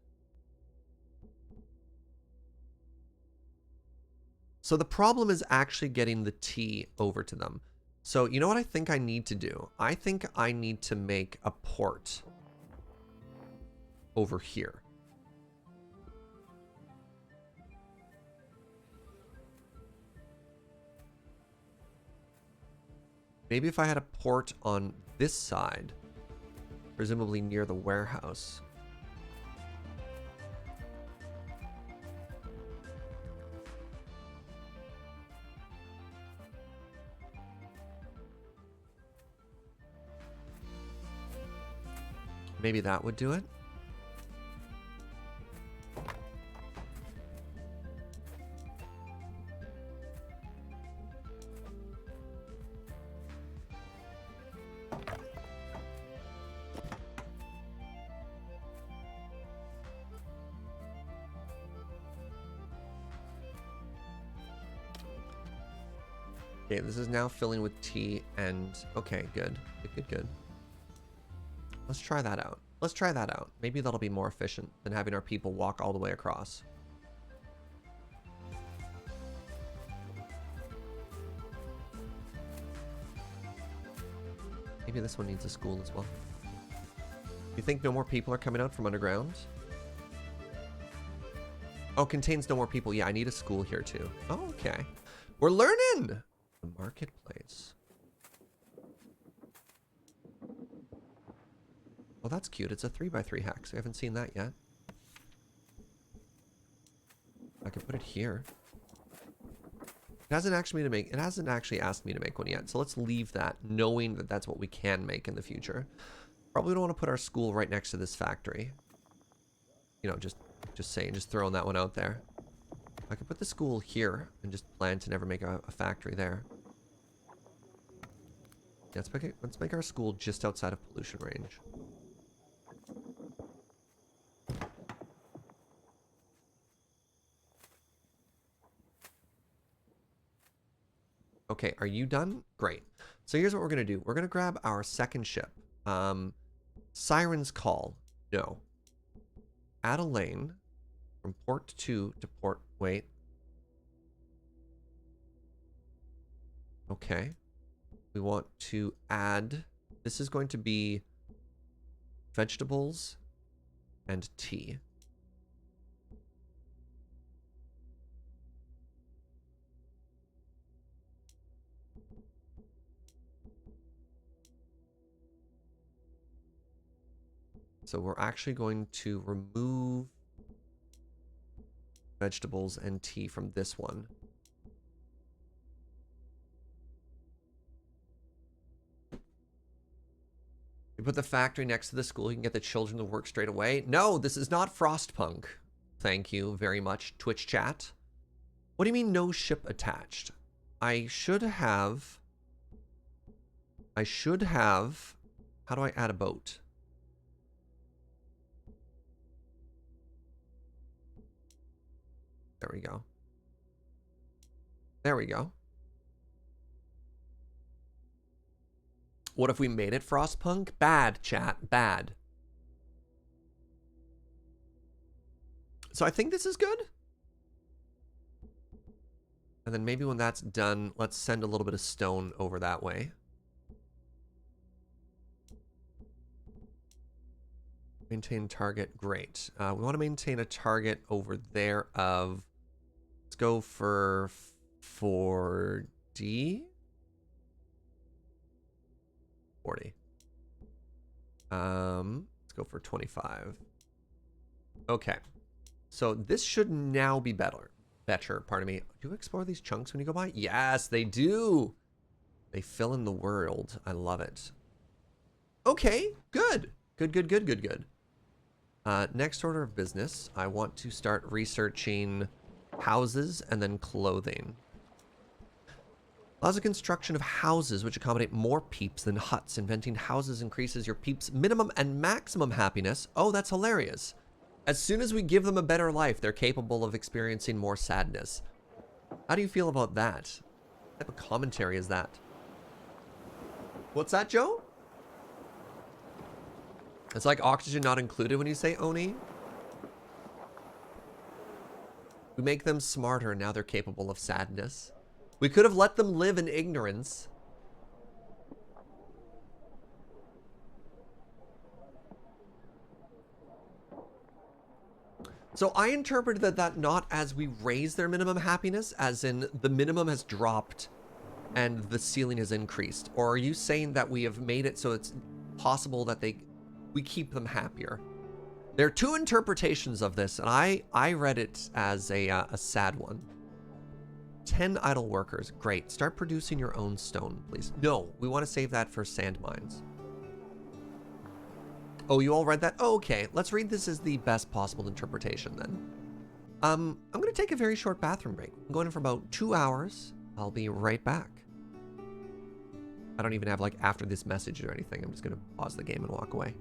So the problem is actually getting the tea over to them. So you know what I think I need to do? I think I need to make a port over here. Maybe if I had a port on this side, presumably near the warehouse. Maybe that would do it. Okay, this is now filling with tea and... Okay, good. Good. Let's try that out. Let's try that out. Maybe that'll be more efficient than having our people walk all the way across. Maybe this one needs a school as well. You think no more people are coming out from underground? Oh, contains no more people. Yeah, I need a school here too. Oh, okay. We're learning! The marketplace. Oh, that's cute. It's a 3x3 hex. I haven't seen that yet. I can put it here. It hasn't asked me to make one yet. So let's leave that, knowing that that's what we can make in the future. Probably don't want to put our school right next to this factory. You know, just saying, just throwing that one out there. I could put the school here and just plan to never make a factory there. Yeah, let's make our school just outside of pollution range. Okay, are you done? Great. So here's what we're going to do. We're going to grab our second ship. Siren's Call. No. Add a lane from port 2 to port... Wait. Okay. We want to add, this is going to be vegetables and tea. So we're actually going to remove vegetables and tea from this one. You put the factory next to the school, you can get the children to work straight away. No, this is not Frostpunk. Thank you very much, Twitch chat. What do you mean no ship attached? I should have... How do I add a boat? There we go. There we go. What if we made it Frostpunk? Bad, chat. Bad. So I think this is good. And then maybe when that's done, let's send a little bit of stone over that way. Maintain target. Great. We want to maintain a target over there of... Let's go for 4D. 40. Let's go for 25. Okay. So this should now be better. Pardon me. Do you explore these chunks when you go by? Yes, they do. They fill in the world. I love it. Okay, good. Good. Next order of business, I want to start researching houses and then clothing. Allows the construction of houses which accommodate more peeps than huts. Inventing houses increases your peeps' minimum and maximum happiness. Oh, that's hilarious. As soon as we give them a better life, they're capable of experiencing more sadness. How do you feel about that? What type of commentary is that? What's that, Joe? It's like oxygen not included when you say Oni. We make them smarter, and now they're capable of sadness. We could have let them live in ignorance. So I interpreted that not as we raise their minimum happiness, as in the minimum has dropped and the ceiling has increased. Or are you saying that we have made it so it's possible that we keep them happier? There are two interpretations of this, and I read it as a sad one. 10 idle workers. Great. Start producing your own stone, please. No, we want to save that for sand mines. Oh, you all read that? Oh, okay. Let's read this as the best possible interpretation then. I'm going to take a very short bathroom break. I'm going in for about 2 hours. I'll be right back. I don't even have like after this message or anything. I'm just going to pause the game and walk away.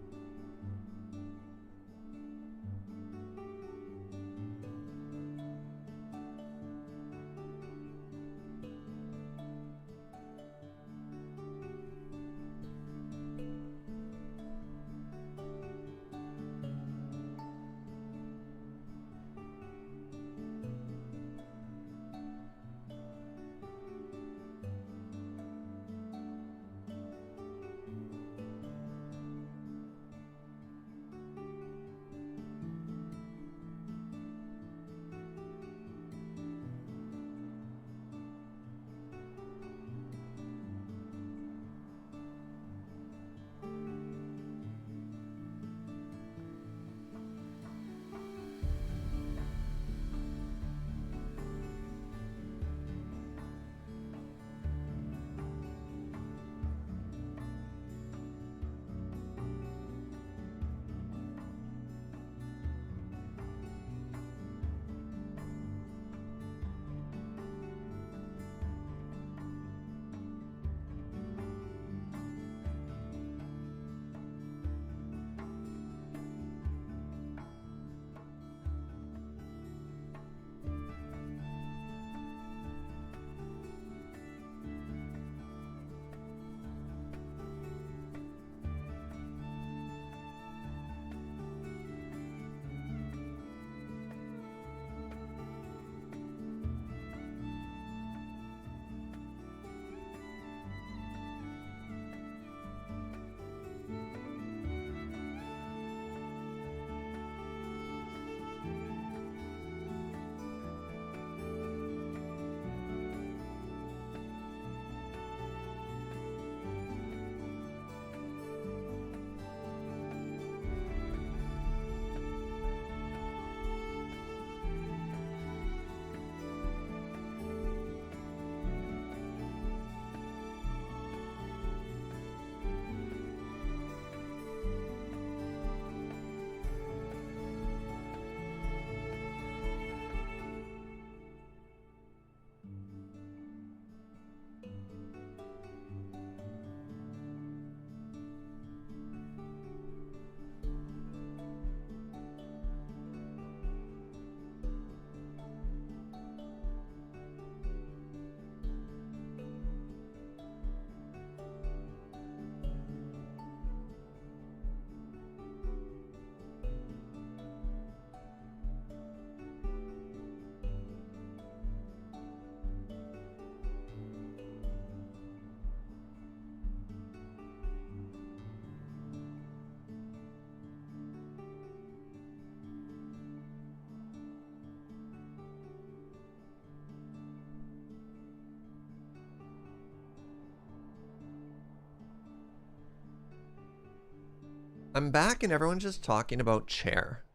I'm back and everyone's just talking about chair.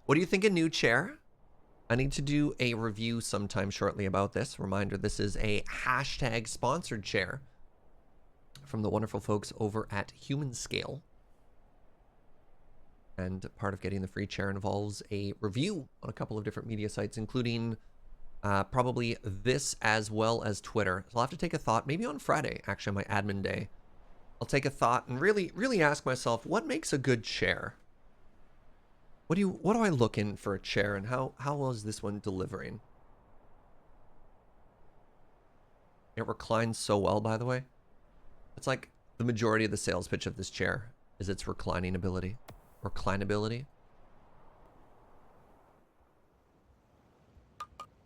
What do you think of new chair? I need to do a review sometime shortly about this. Reminder, this is a hashtag sponsored chair from the wonderful folks over at Human Scale. And part of getting the free chair involves a review on a couple of different media sites, including probably this as well as Twitter. So I'll have to take a thought, maybe on Friday, actually, my admin day. I'll take a thought and really ask myself, what makes a good chair? What do I look in for a chair, and how well is this one delivering? It reclines so well, by the way. It's like the majority of the sales pitch of this chair is its reclining ability. Reclinability.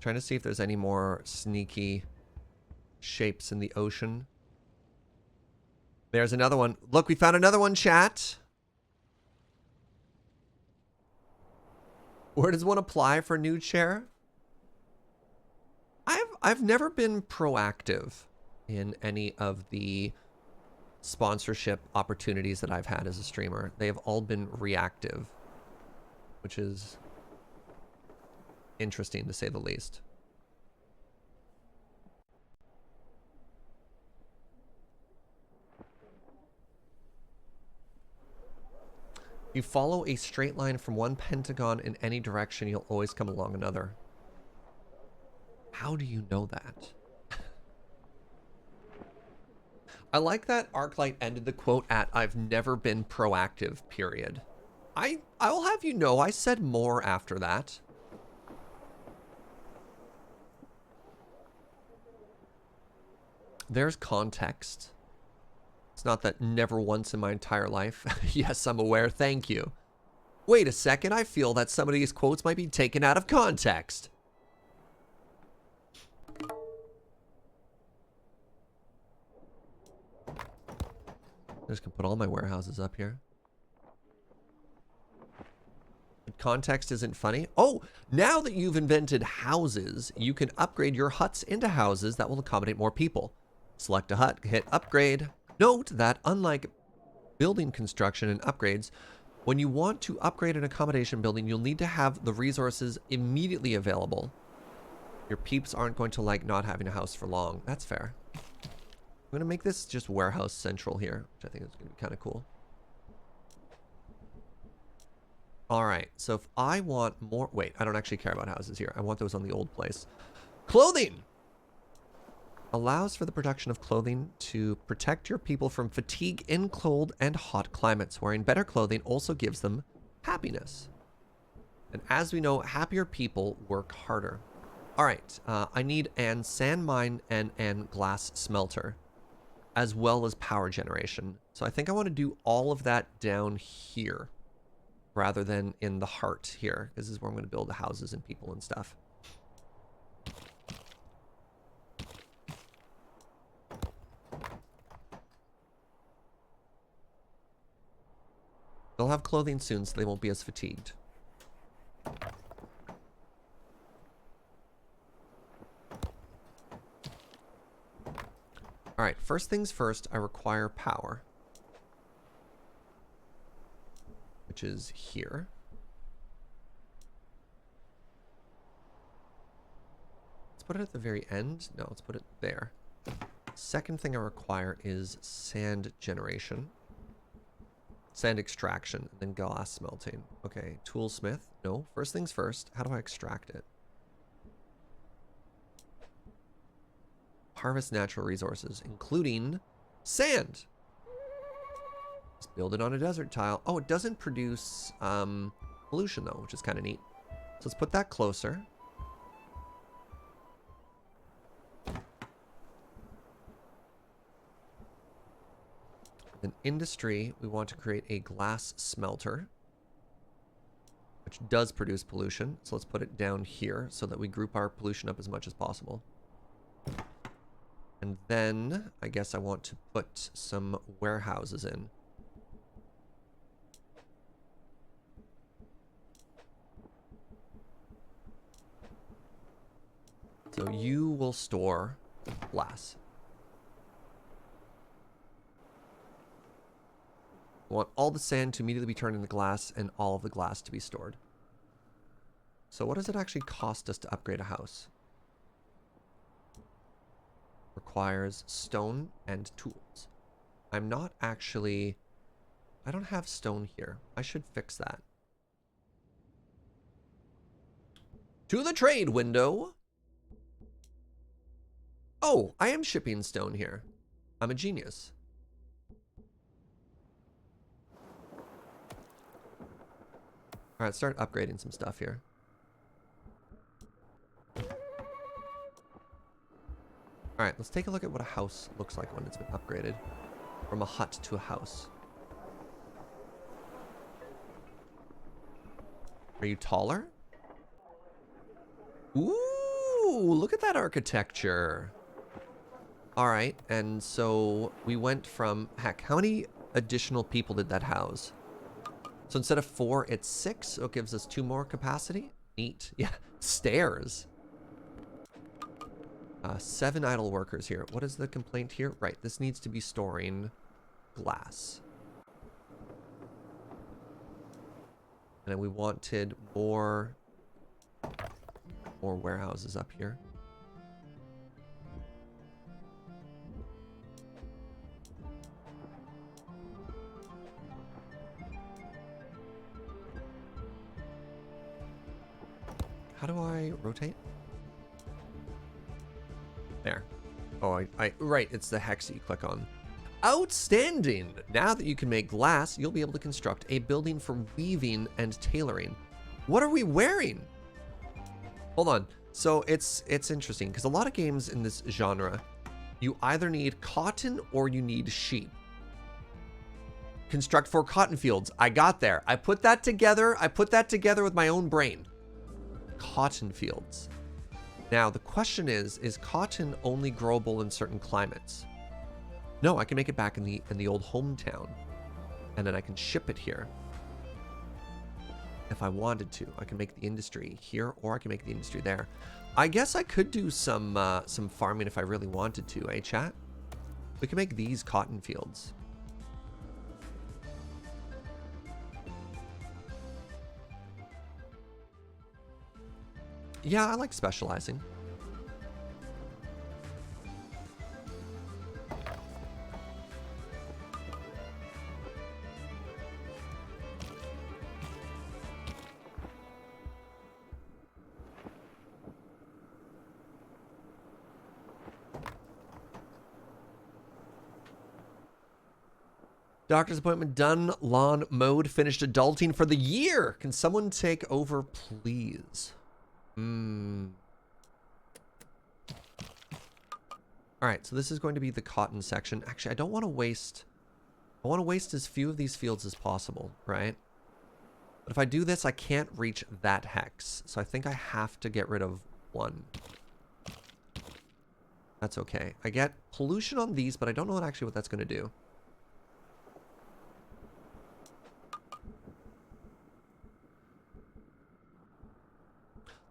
Trying to see if there's any more sneaky shapes in the ocean. There's another one. Look, we found another one, chat. Where does one apply for a new chair? I've never been proactive in any of the sponsorship opportunities that I've had as a streamer. They have all been reactive, which is interesting to say the least. You follow a straight line from one pentagon in any direction, you'll always come along another. How do you know that? I like that Arclight ended the quote at, "I've never been proactive, period." I'll have you know, I said more after that. There's context. It's not that never once in my entire life. Yes, I'm aware. Thank you. Wait a second. I feel that some of these quotes might be taken out of context. I'm just gonna put all my warehouses up here. Context isn't funny. Oh, now that you've invented houses, you can upgrade your huts into houses that will accommodate more people. Select a hut, hit upgrade. Note that unlike building construction and upgrades, when you want to upgrade an accommodation building, you'll need to have the resources immediately available. Your peeps aren't going to like not having a house for long. That's fair. I'm going to make this just warehouse central here, which I think is going to be kind of cool. All right, so if I want more... Wait, I don't actually care about houses here. I want those on the old place. Clothing! Allows for the production of clothing to protect your people from fatigue in cold and hot climates. Wearing better clothing also gives them happiness. And as we know, happier people work harder. All right, I need an sand mine and an glass smelter, as well as power generation. So I think I want to do all of that down here, rather than in the heart here. This is where I'm going to build the houses and people and stuff. They'll have clothing soon, so they won't be as fatigued. All right, first things first, I require power, which is here. Let's put it at the very end. No, let's put it there. Second thing I require is sand generation. Sand extraction, and then glass smelting. Okay, toolsmith. No, first things first. How do I extract it? Harvest natural resources, including sand. Let's build it on a desert tile. Oh, it doesn't produce pollution though, which is kind of neat. So let's put that closer. In industry, we want to create a glass smelter, which does produce pollution. So let's put it down here so that we group our pollution up as much as possible. And then I guess I want to put some warehouses in. So you will store glass. I want all the sand to immediately be turned into glass and all of the glass to be stored. So what does it actually cost us to upgrade a house? Requires stone and tools. I'm not actually... I don't have stone here. I should fix that. To the trade window. Oh, I am shipping stone here. I'm a genius. All right, start upgrading some stuff here. All right, let's take a look at what a house looks like when it's been upgraded. From a hut to a house. Are you taller? Ooh, look at that architecture. All right, and so we went from, heck, how many additional people did that house? So instead of 4, it's 6, so it gives us 2 more capacity. Neat. Yeah, stairs. 7 idle workers here. What is the complaint here? Right, this needs to be storing glass. And then we wanted more warehouses up here. How do I rotate? There. Oh, right, it's the hex that you click on. Outstanding! Now that you can make glass, you'll be able to construct a building for weaving and tailoring. What are we wearing? Hold on. So it's interesting because a lot of games in this genre, you either need cotton or you need sheep. Construct 4 cotton fields. I got there. I put that together. I put that together with my own brain. Cotton fields. Now the question is cotton only growable in certain climates? No, I can make it back in the old hometown, and then I can ship it here. If I wanted to, I can make the industry here, or I can make the industry there. I guess I could do some farming if I really wanted to, eh, chat? We can make these cotton fields. Yeah, I like specializing. Doctor's appointment done. Lawn mowed. Finished adulting for the year. Can someone take over, please? All right, so this is going to be the cotton section. Actually, I don't want to waste... I want to waste as few of these fields as possible, right? But if I do this, I can't reach that hex. So I think I have to get rid of 1. That's okay. I get pollution on these, but I don't know actually what that's going to do.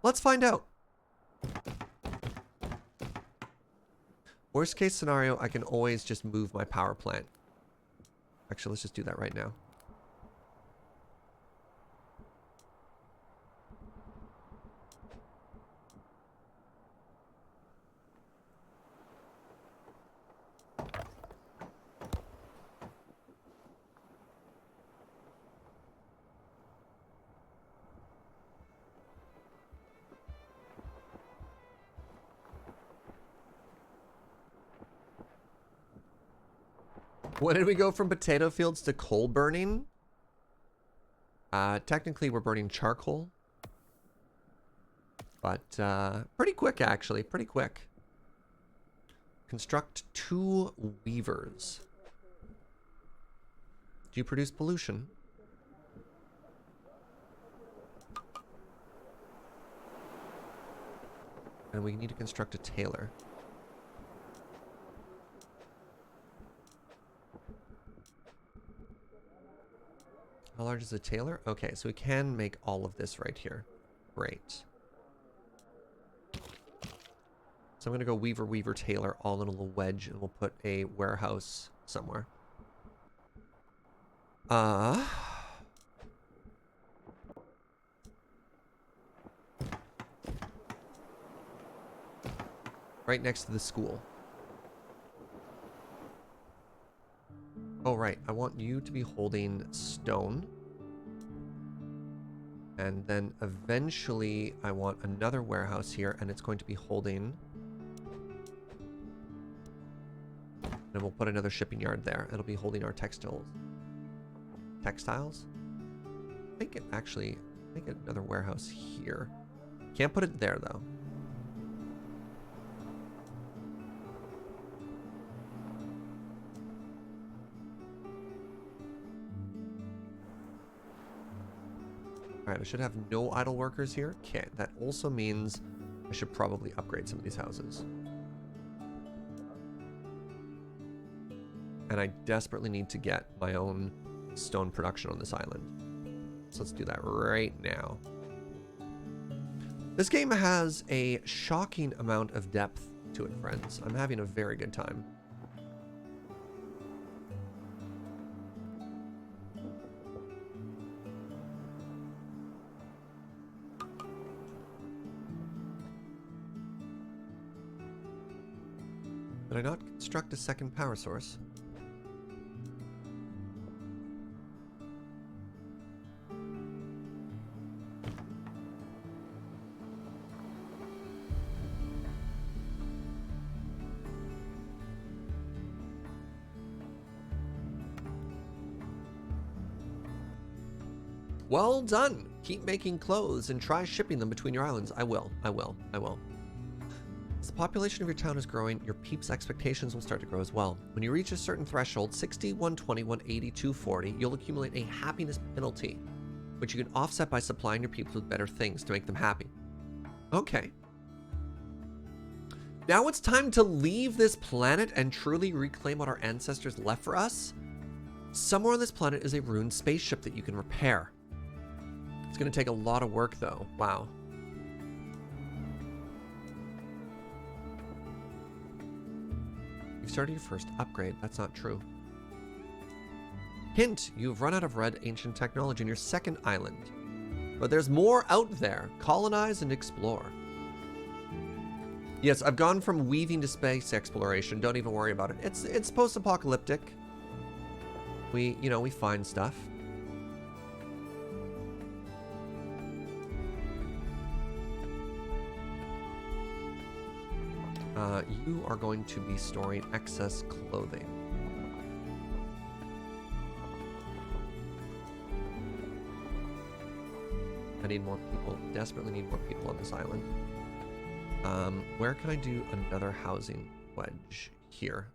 Let's find out. Worst case scenario, I can always just move my power plant. Actually, let's just do that right now. When did we go from potato fields to coal burning? Technically, we're burning charcoal. But pretty quick, actually. Pretty quick. Construct 2 weavers. Do you produce pollution? And we need to construct a tailor. How large is the tailor? Okay, so we can make all of this right here. Great. So I'm going to go weaver, weaver, tailor all in a little wedge, and we'll put a warehouse somewhere. Uh... Right next to the school. Oh, right. I want you to be holding stone. And then eventually I want another warehouse here, and it's going to be holding... And we'll put another shipping yard there. It'll be holding our textiles. Textiles? Make it actually... Make it another warehouse here. Can't put it there, though. Alright, I should have no idle workers here. Okay, that also means I should probably upgrade some of these houses. And I desperately need to get my own stone production on this island. So let's do that right now. This game has a shocking amount of depth to it, friends. I'm having a very good time. Did I not construct a second power source? Well done! Keep making clothes and try shipping them between your islands. I will. As the population of your town is growing, your peeps' expectations will start to grow as well. When you reach a certain threshold, 60, 120, 180, 240, you'll accumulate a happiness penalty, which you can offset by supplying your peeps with better things to make them happy. Okay. Now it's time to leave this planet and truly reclaim what our ancestors left for us. Somewhere on this planet is a ruined spaceship that you can repair. It's going to take a lot of work, though. Wow. You've started your first upgrade. That's not true. Hint, you've run out of red ancient technology in your second island. But there's more out there. Colonize and explore. Yes, I've gone from weaving to space exploration. Don't even worry about it. It's post-apocalyptic. We find stuff. You are going to be storing excess clothing. I need more people. Desperately need more people on this island. Where can I do another housing wedge? Here.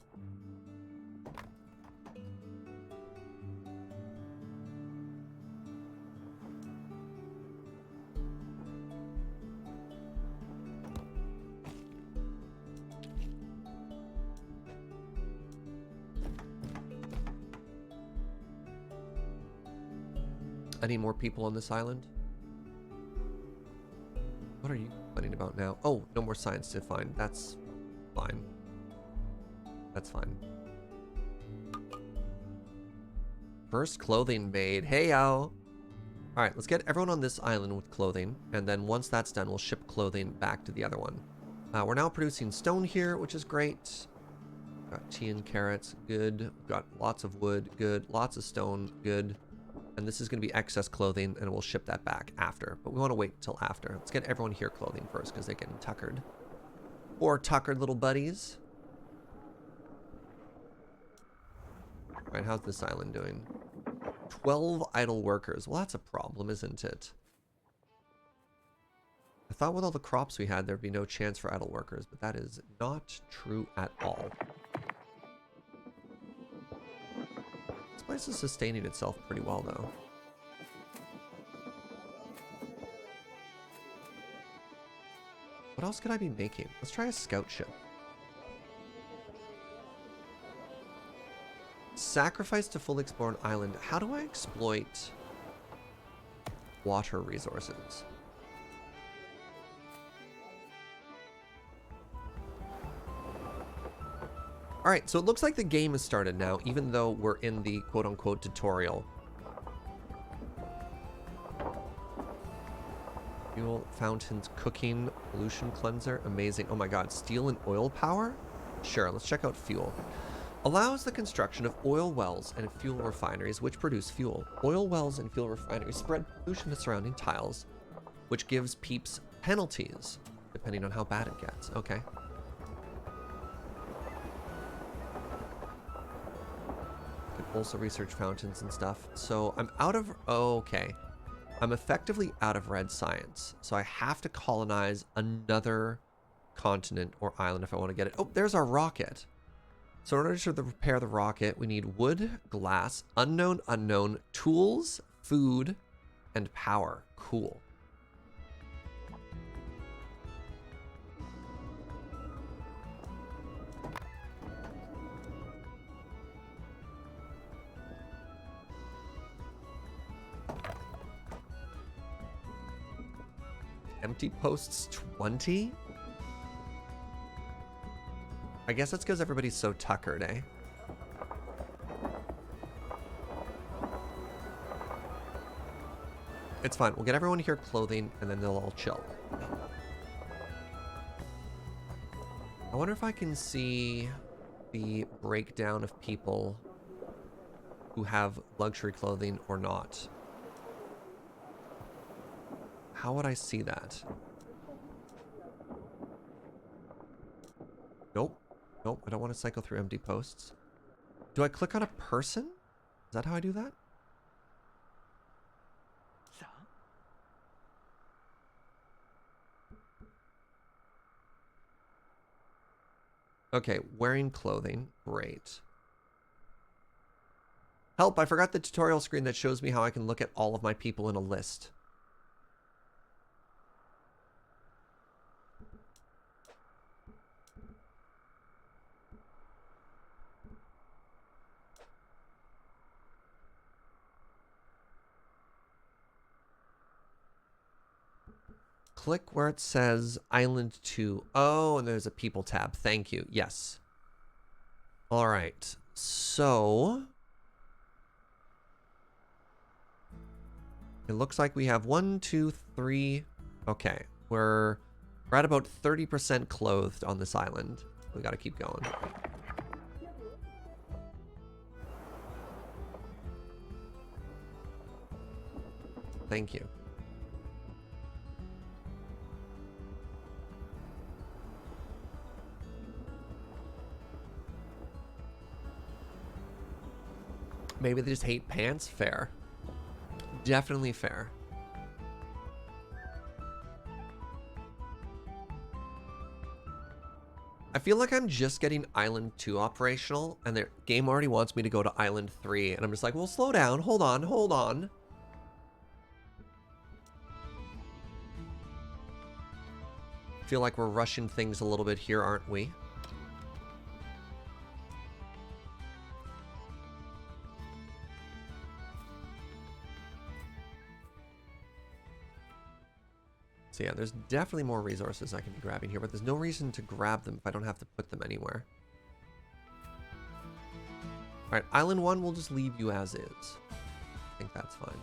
I need more people on this island. What are you complaining about now? Oh, no more science to find. That's fine. That's fine. First clothing made. Hey-o! Alright, let's get everyone on this island with clothing. And then once that's done, we'll ship clothing back to the other one. We're now producing stone here, which is great. Got tea and carrots. Good. Got lots of wood. Good. Lots of stone. Good. And this is going to be excess clothing, and we'll ship that back after. But we want to wait until after. Let's get everyone here clothing first, because they're getting tuckered. Poor tuckered little buddies. Alright, how's this island doing? 12 idle workers. Well, that's a problem, isn't it? I thought with all the crops we had, there'd be no chance for idle workers, but that is not true at all. This place is sustaining itself pretty well, though. What else could I be making? Let's try a scout ship. Sacrifice to fully explore an island. How do I exploit water resources? Alright, so it looks like the game has started now, even though we're in the quote-unquote tutorial. Fuel fountains, cooking, pollution cleanser, amazing. Oh my god, steel and oil power? Sure, let's check out fuel. Allows the construction of oil wells and fuel refineries which produce fuel. Oil wells and fuel refineries spread pollution to surrounding tiles, which gives peeps penalties, depending on how bad it gets. Okay. Could also research fountains and stuff. So I'm out of... Oh, okay. I'm effectively out of red science. So I have to colonize another continent or island if I want to get it. Oh, there's our rocket. So in order to repair the rocket, we need wood, glass, unknown, tools, food, and power. Cool. Empty posts 20? I guess that's because everybody's so tuckered, eh? It's fine. We'll get everyone here clothing, and then they'll all chill. I wonder if I can see the breakdown of people who have luxury clothing or not. How would I see that? Nope. Nope, I don't want to cycle through empty posts. Do I click on a person? Is that how I do that? Okay, wearing clothing. Great. Help, I forgot the tutorial screen that shows me how I can look at all of my people in a list. Click where it says Island 2. Oh, and there's a people tab. Thank you. Yes. All right. So it looks like we have 1, 2, 3. Okay. We're at about 30% clothed on this island. We got to keep going. Thank you. Maybe they just hate pants? Fair. Definitely fair. I feel like I'm just getting Island 2 operational, and the game already wants me to go to Island 3, and I'm just like, well, slow down. Hold on, hold on. I feel like we're rushing things a little bit here, aren't we? So yeah, there's definitely more resources I can be grabbing here, but there's no reason to grab them if I don't have to put them anywhere. All right, Island 1, we'll just leave you as is. I think that's fine.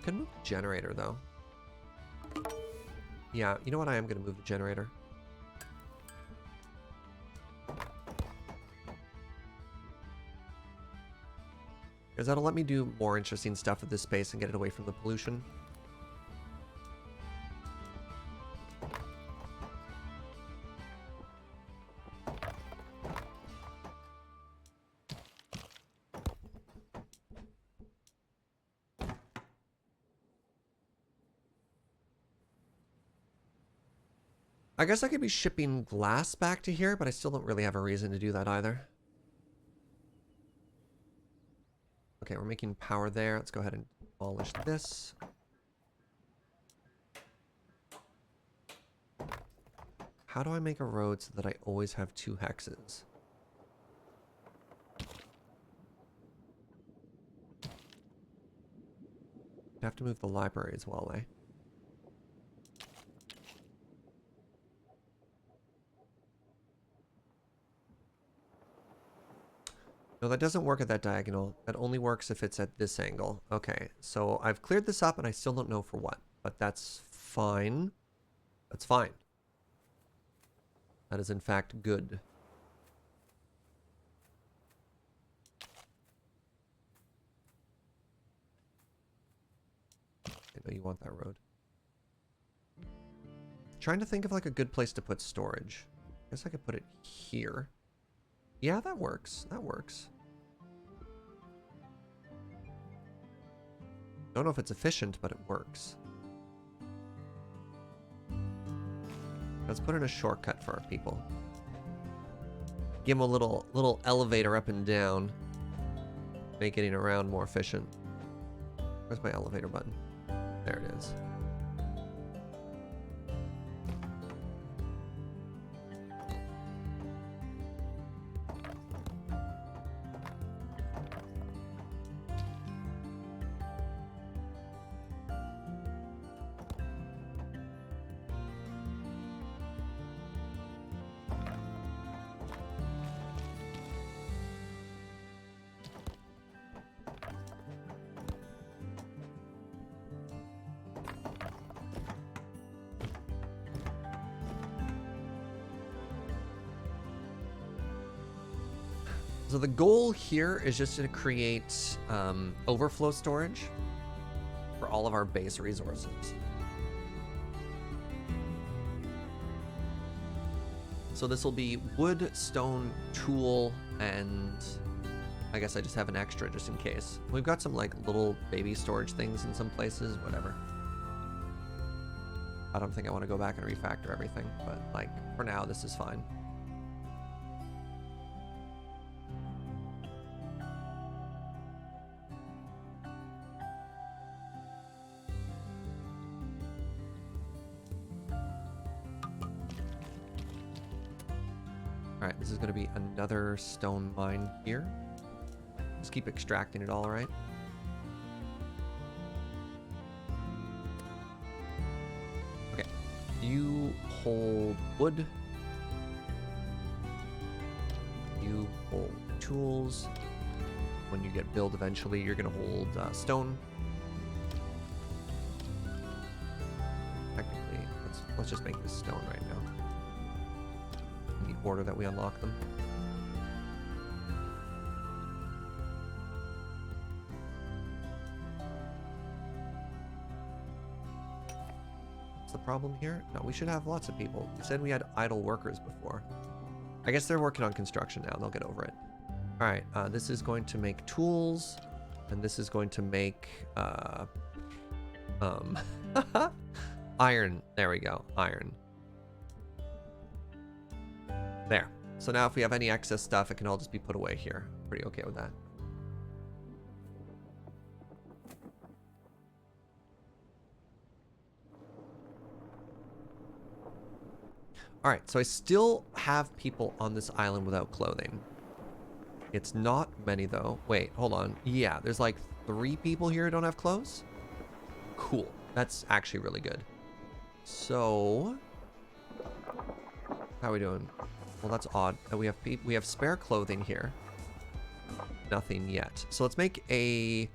Could move the generator, though. Yeah, you know what? I am going to move the generator. Because that'll let me do more interesting stuff with this space and get it away from the pollution. I guess I could be shipping glass back to here, but I still don't really have a reason to do that either. Okay, we're making power there. Let's go ahead and demolish this. How do I make a road so that I always have 2 hexes? I have to move the library as well, eh? No, that doesn't work at that diagonal. That only works if it's at this angle. Okay, so I've cleared this up and I still don't know for what, but that's fine. That's fine. That is in fact good. I know you want that road. Trying to think of like a good place to put storage. I guess I could put it here. Yeah, that works. That works. Don't know if it's efficient, but it works. Let's put in a shortcut for our people. Give them a little elevator up and down. Make getting around more efficient. Where's my elevator button? There it is. So the goal here is just to create overflow storage for all of our base resources. So this will be wood, stone, tool, and I guess I just have an extra just in case. We've got some like little baby storage things in some places, whatever. I don't think I want to go back and refactor everything, but like for now, this is fine. Alright, this is going to be another stone mine here. Just keep extracting it all, right? Okay, you hold wood. You hold tools. When you get build eventually, you're going to hold stone. Technically, let's just make this stone right now. Order that we unlock them. What's the problem here? No, we should have lots of people. You said we had idle workers before. I guess they're working on construction now. They'll get over it. All right, this is going to make tools, and this is going to make iron. There we go, iron. There. So now if we have any excess stuff, it can all just be put away here. Pretty okay with that. Alright, so I still have people on this island without clothing. It's not many though. Wait, hold on. Yeah, there's like 3 people here who don't have clothes. Cool. That's actually really good. So, how are we doing? Well, that's odd. We have spare clothing here. Nothing yet. So let's make a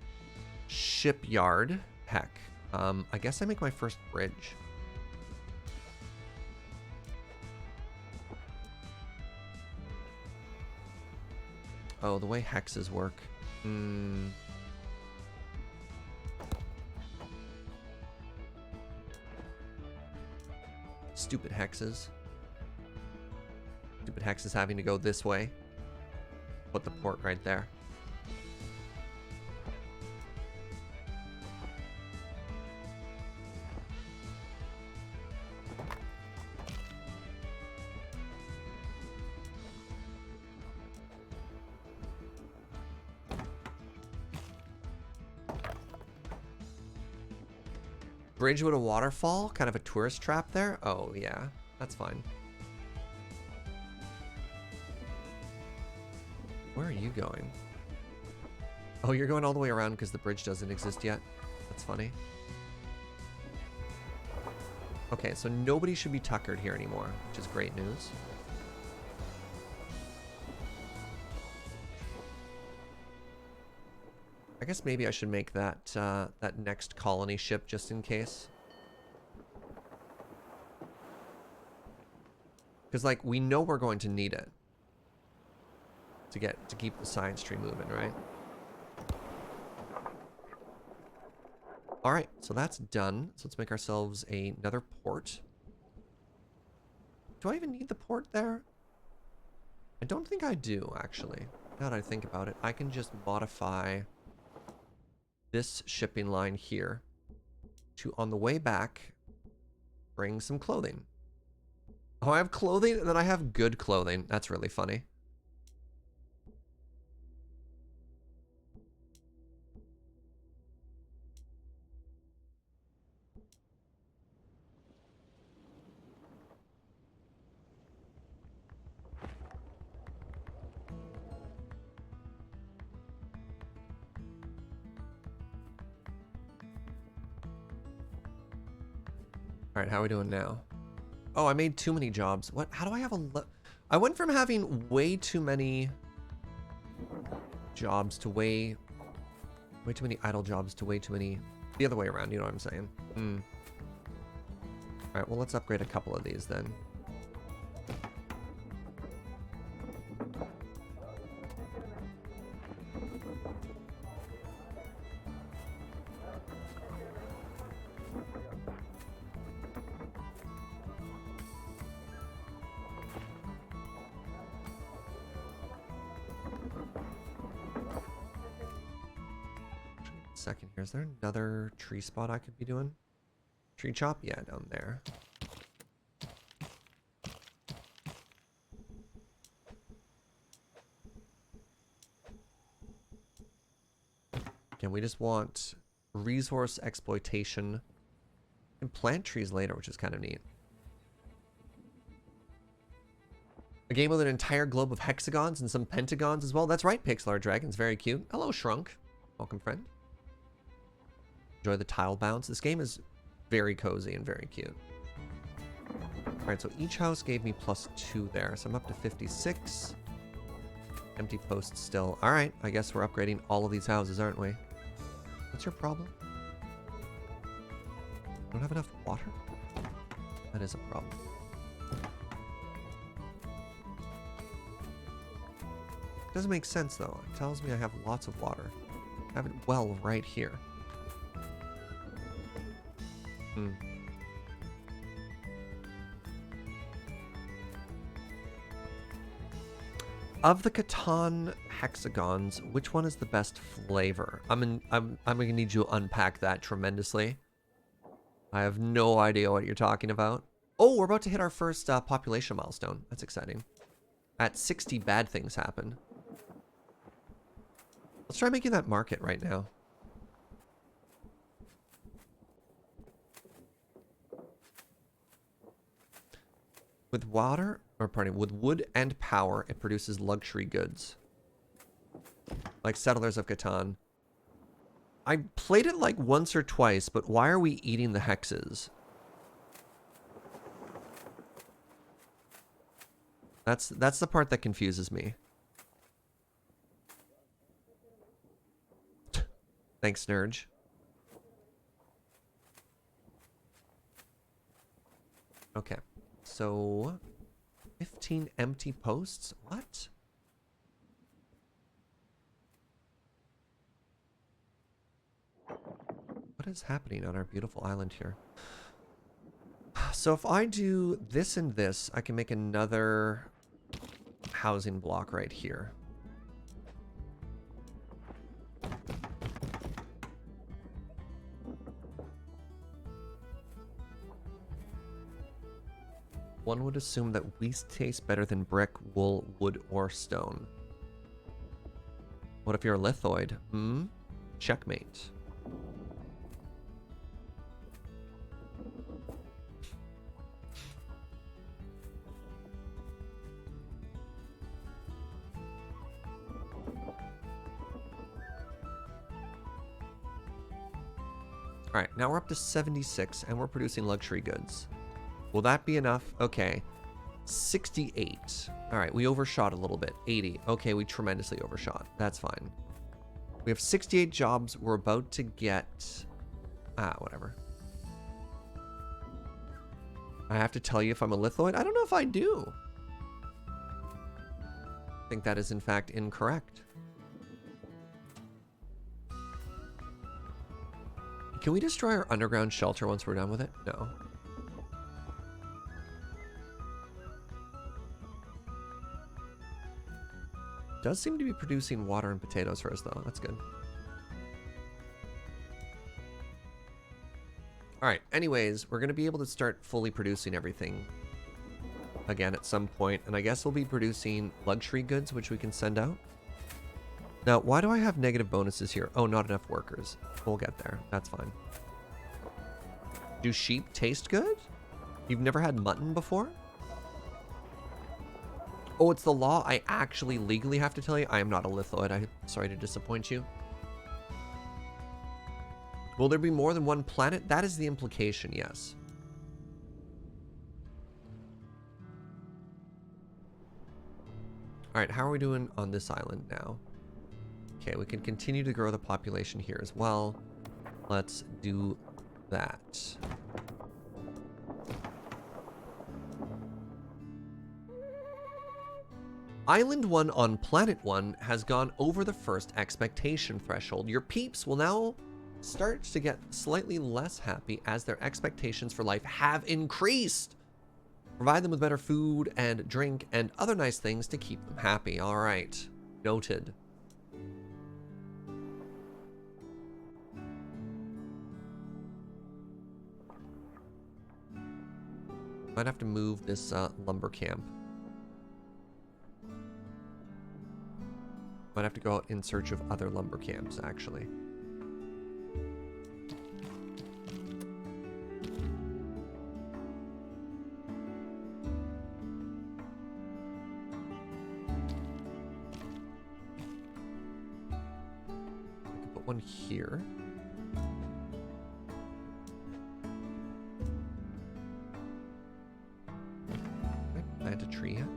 shipyard. Heck. I guess I make my first bridge. Oh, the way hexes work. Stupid hexes. Stupid hexes having to go this way. Put the port right there. Bridge with a waterfall? Kind of a tourist trap there? Oh, yeah. That's fine. Where are you going? Oh, you're going all the way around because the bridge doesn't exist yet? That's funny. Okay, so nobody should be tuckered here anymore, which is great news. guess maybe I should make that that next colony ship just in case. Because like we know we're going to need it to keep the science tree moving, right? All right, so that's done. So let's make ourselves another port. Do I even need the port there? I don't think I do, actually. Now that I think about it, I can just modify this shipping line here to, on the way back, bring some clothing. Oh, I have clothing, and then I have good clothing. That's really funny. All right, how are we doing now? Oh, I made too many jobs. What? How do I have I went from having way too many jobs to way too many idle jobs to way too many the other way around. You know what I'm saying? All right, well, let's upgrade a couple of these then. Second here, is there another tree spot I could be doing? Tree chop? Yeah, down there. Again, we just want resource exploitation and plant trees later, which is kind of neat. A game with an entire globe of hexagons and some pentagons as well. That's right, Pixlar Dragons, very cute. Hello, Shrunk. Welcome, friend. Enjoy the tile bounce. This game is very cozy and very cute. All right, so each house gave me +2 there, so I'm up to 56. Empty posts still. All right, I guess we're upgrading all of these houses, aren't we? What's your problem? Don't have enough water? That is a problem. Doesn't make sense though. It tells me I have lots of water. I have it well right here. Of the Catan hexagons, which one is the best flavor? I'm gonna need you to unpack that tremendously. I have no idea what you're talking about. Oh, we're about to hit our first population milestone. That's exciting. At 60, bad things happen. Let's try making that market right now. With water, or pardon, with wood and power, it produces luxury goods. Like Settlers of Catan. I played it like once or twice, but why are we eating the hexes? That's the part that confuses me. Thanks, Nerge. Okay. So, 15 empty posts? What? What is happening on our beautiful island here? So if I do this and this, I can make another housing block right here. One would assume that wheat tastes better than brick, wool, wood, or stone. What if you're a lithoid? Checkmate. All right, now we're up to 76 and we're producing luxury goods. Will that be enough? Okay. 68. All right, we overshot a little bit. 80. Okay, we tremendously overshot. That's fine. We We have 68 jobs. We're about to get... whatever. I have to tell you if I'm a lithoid? I don't know if I do. I think that is in fact incorrect. Can we destroy our underground shelter once we're done with it? No. Does seem to be producing water and potatoes for us though. That's good. All right, anyways, we're going to be able to start fully producing everything again at some point, and I guess we'll be producing luxury goods, which we can send out. Now, why do I have negative bonuses here? Oh, not enough workers. We'll get there. That's fine. Do sheep taste good? You've never had mutton before? Oh, it's the law. I actually legally have to tell you, I am not a lithoid. I'm sorry to disappoint you. Will there be more than one planet? That is the implication, yes. All right, how are we doing on this island now? Okay, we can continue to grow the population here as well. Let's do that. Island 1 on Planet 1 has gone over the first expectation threshold. Your peeps will now start to get slightly less happy as their expectations for life have increased. Provide them with better food and drink and other nice things to keep them happy. All right, noted. Might have to move this lumber camp. Might have to go out in search of other lumber camps, actually. I can put one here. Can I plant a tree yet?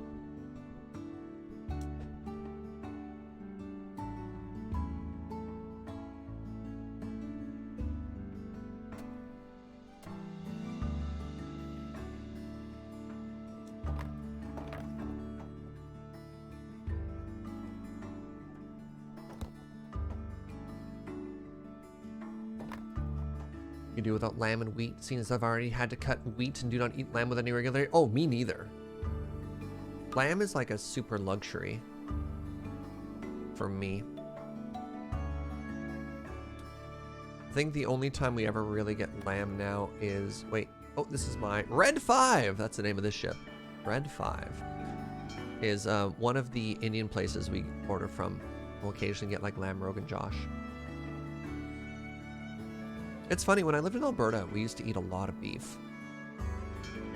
You can do without lamb and wheat, seeing as I've already had to cut wheat and do not eat lamb with any regularity. Oh, me neither. Lamb is like a super luxury for me. I think the only time we ever really get lamb now is... Wait. Oh, this is my... Red 5! That's the name of this ship. Red 5 is one of the Indian places we order from. We'll occasionally get like lamb rogan josh. It's funny, when I lived in Alberta, we used to eat a lot of beef.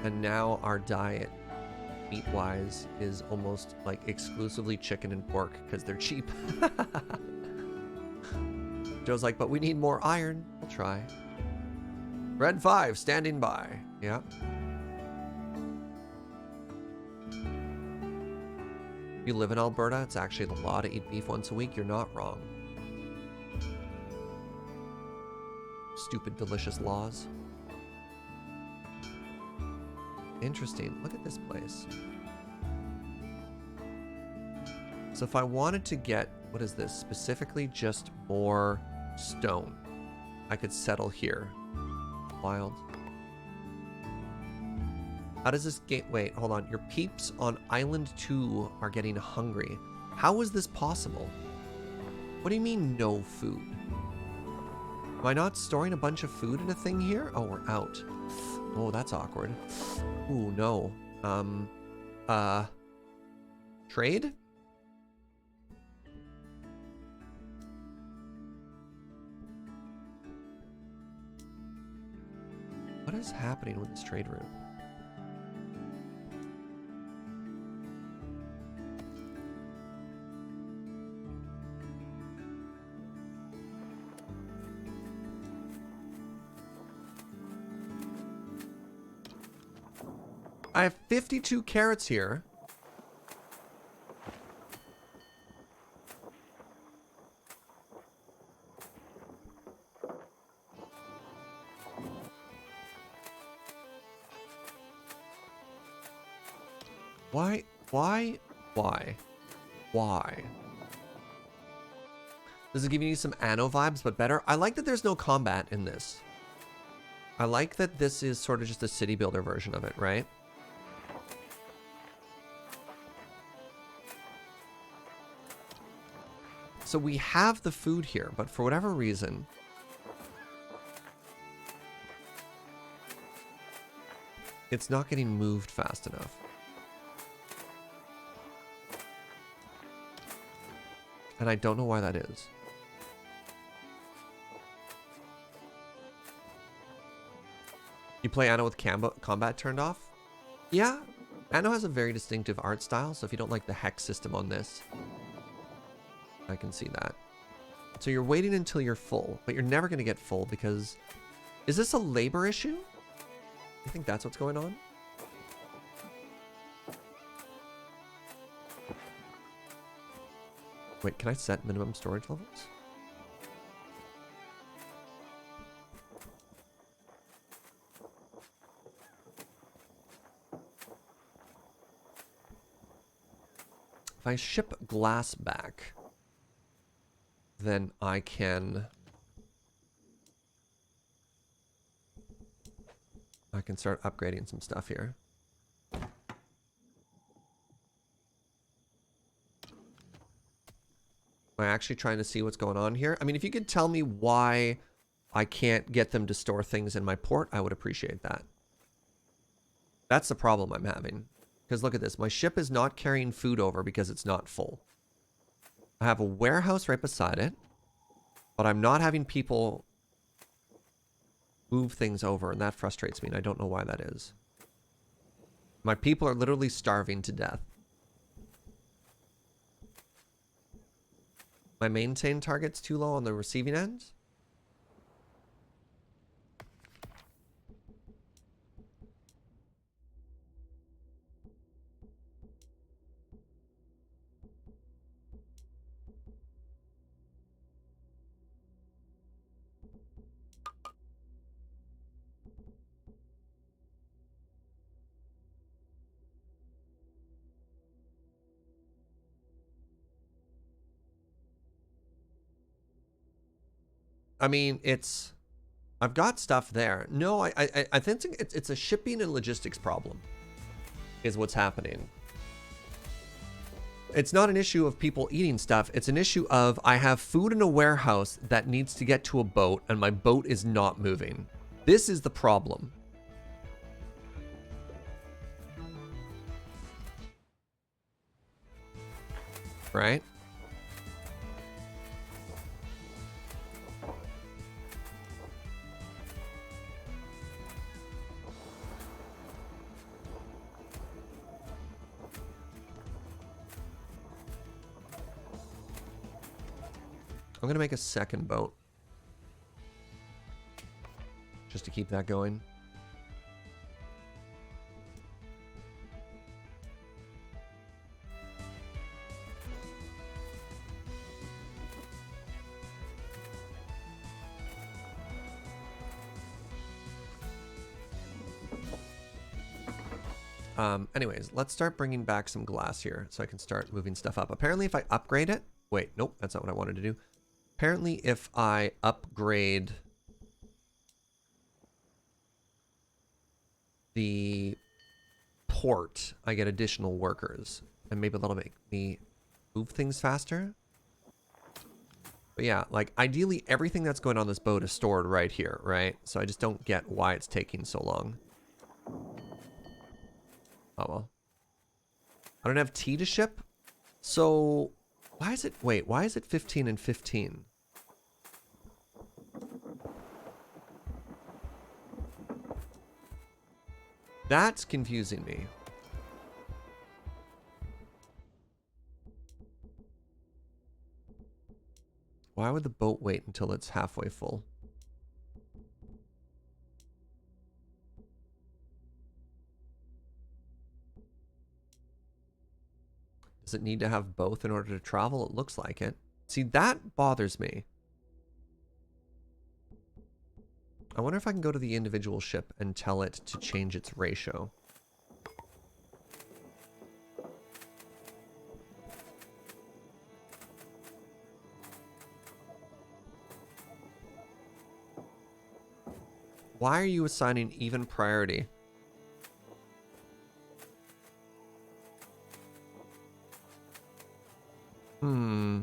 And now our diet, meat-wise, is almost like exclusively chicken and pork because they're cheap. Joe's like, but we need more iron. We'll try. Red 5, standing by. Yeah. If you live in Alberta, it's actually the law to eat beef once a week. You're not wrong. Stupid, delicious laws. Interesting. Look at this place. So if I wanted to get, what is this? Specifically just more stone, I could settle here. Wild. How does this game... Wait, hold on. Your peeps on Island 2 are getting hungry. How is this possible? What do you mean no food? Am I not storing a bunch of food in a thing here? Oh, we're out. Oh, that's awkward. Ooh, no. Trade? What is happening with this trade route? I have 52 carrots here. Why? Why? Why? Why? Does it give you some Anno vibes, but better? I like that there's no combat in this. I like that this is sort of just a city builder version of it, right? So we have the food here, but for whatever reason, it's not getting moved fast enough. And I don't know why that is. You play Anno with combat turned off? Yeah, Anno has a very distinctive art style, so if you don't like the hex system on this, I can see that. So you're waiting until you're full, but you're never going to get full because... Is this a labor issue? I think that's what's going on. Wait, can I set minimum storage levels? If I ship glass back, then I can start upgrading some stuff here. Am I actually trying to see what's going on here? I mean, if you could tell me why I can't get them to store things in my port, I would appreciate that. That's the problem I'm having. Because look at this. My ship is not carrying food over because it's not full. I have a warehouse right beside it, but I'm not having people move things over, and that frustrates me, and I don't know why that is. My people are literally starving to death. My maintain target's too low on the receiving end. I mean, it's... I've got stuff there. No, I think it's a shipping and logistics problem is what's happening. It's not an issue of people eating stuff. It's an issue of I have food in a warehouse that needs to get to a boat and my boat is not moving. This is the problem. Right? I'm gonna make a second boat just to keep that going. Anyways, let's start bringing back some glass here so I can start moving stuff up. Apparently if I upgrade it, wait, nope, that's not what I wanted to do. Apparently if I upgrade the port, I get additional workers and maybe that'll make me move things faster. But yeah, like ideally everything that's going on this boat is stored right here, right? So I just don't get why it's taking so long. Oh well. I don't have tea to ship. So why is it, wait, why is it 15 and 15? That's confusing me. Why would the boat wait until it's halfway full? Does it need to have both in order to travel? It looks like it. See, that bothers me. I wonder if I can go to the individual ship and tell it to change its ratio. Why are you assigning even priority? Hmm.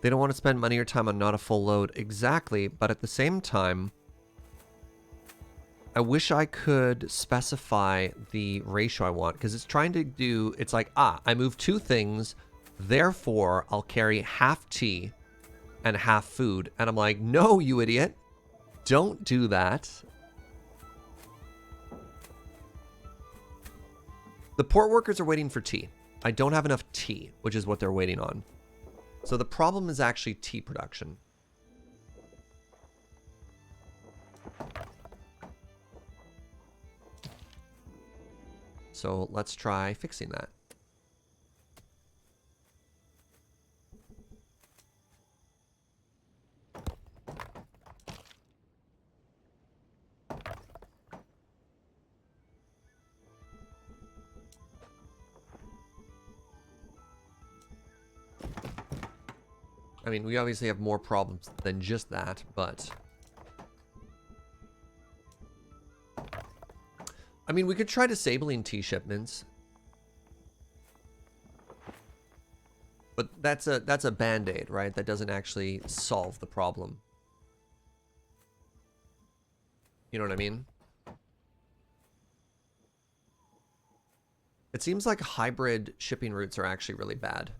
They don't want to spend money or time on not a full load. Exactly, but at the same time, I wish I could specify the ratio I want, because it's trying to do, it's like, I move two things, therefore I'll carry half tea and half food. And I'm like, no, you idiot. Don't do that. The port workers are waiting for tea. I don't have enough tea, which is what they're waiting on. So the problem is actually tea production. So let's try fixing that. I mean, we obviously have more problems than just that, but... I mean, we could try disabling tea shipments. But that's a band-aid, right? That doesn't actually solve the problem. You know what I mean? It seems like hybrid shipping routes are actually really bad,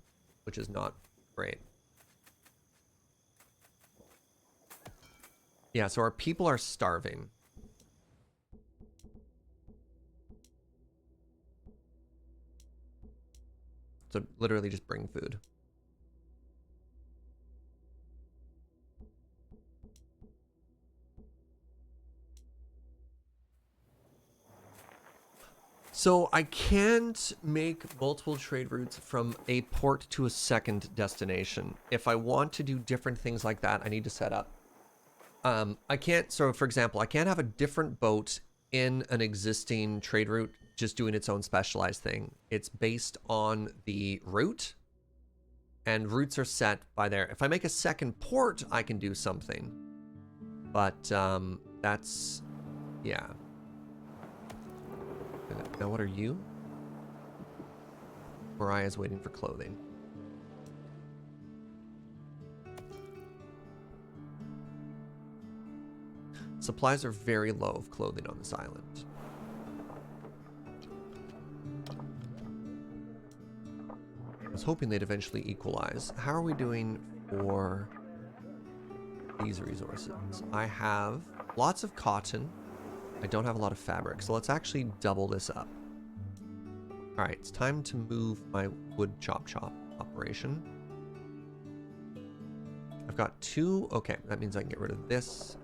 which is not great. Yeah, so our people are starving. So literally just bring food. So I can't make multiple trade routes from a port to a second destination. If I want to do different things like that, I need to set up. I can't, so for example, I can't have a different boat in an existing trade route just doing its own specialized thing. It's based on the route, and routes are set by there. If I make a second port, I can do something. But that's, yeah. Now what are you? Mariah's waiting for clothing. Supplies are very low of clothing on this island. I was hoping they'd eventually equalize. How are we doing for these resources? I have lots of cotton. I don't have a lot of fabric, so let's actually double this up. All right, it's time to move my wood chop operation. I've got two. Okay, that means I can get rid of this.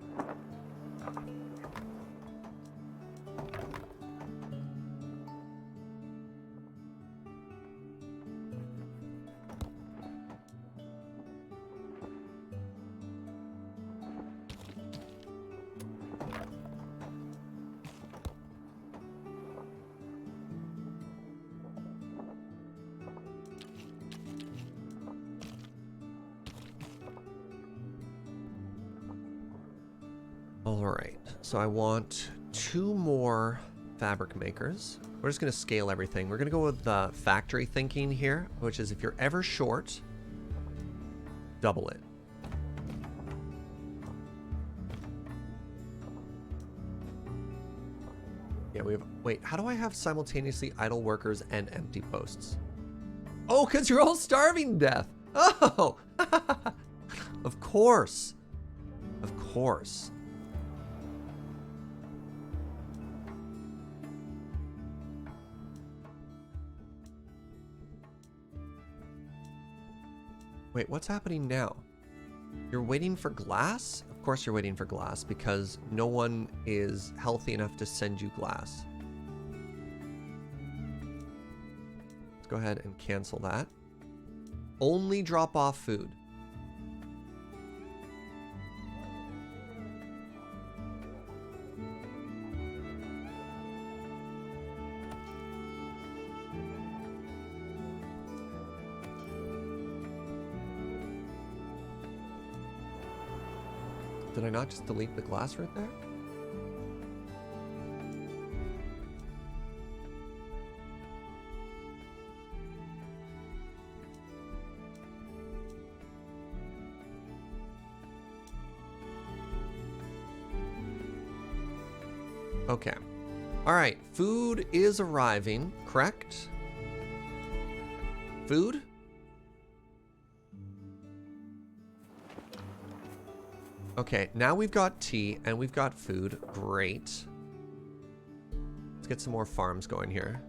All right, so I want 2 more fabric makers. We're just going to scale everything. We're going to go with the factory thinking here, which is if you're ever short, double it. Yeah, we have, wait, how do I have simultaneously idle workers and empty posts? Oh, because you're all starving to death. Oh, of course. Of course. Wait, what's happening now? You're waiting for glass? Of course you're waiting for glass, because no one is healthy enough to send you glass. Let's go ahead and cancel that. Only drop off food. Did I not just delete the glass right there? Okay. All right. Food is arriving, correct? Food? Okay, now we've got tea and we've got food. Great. Let's get some more farms going here.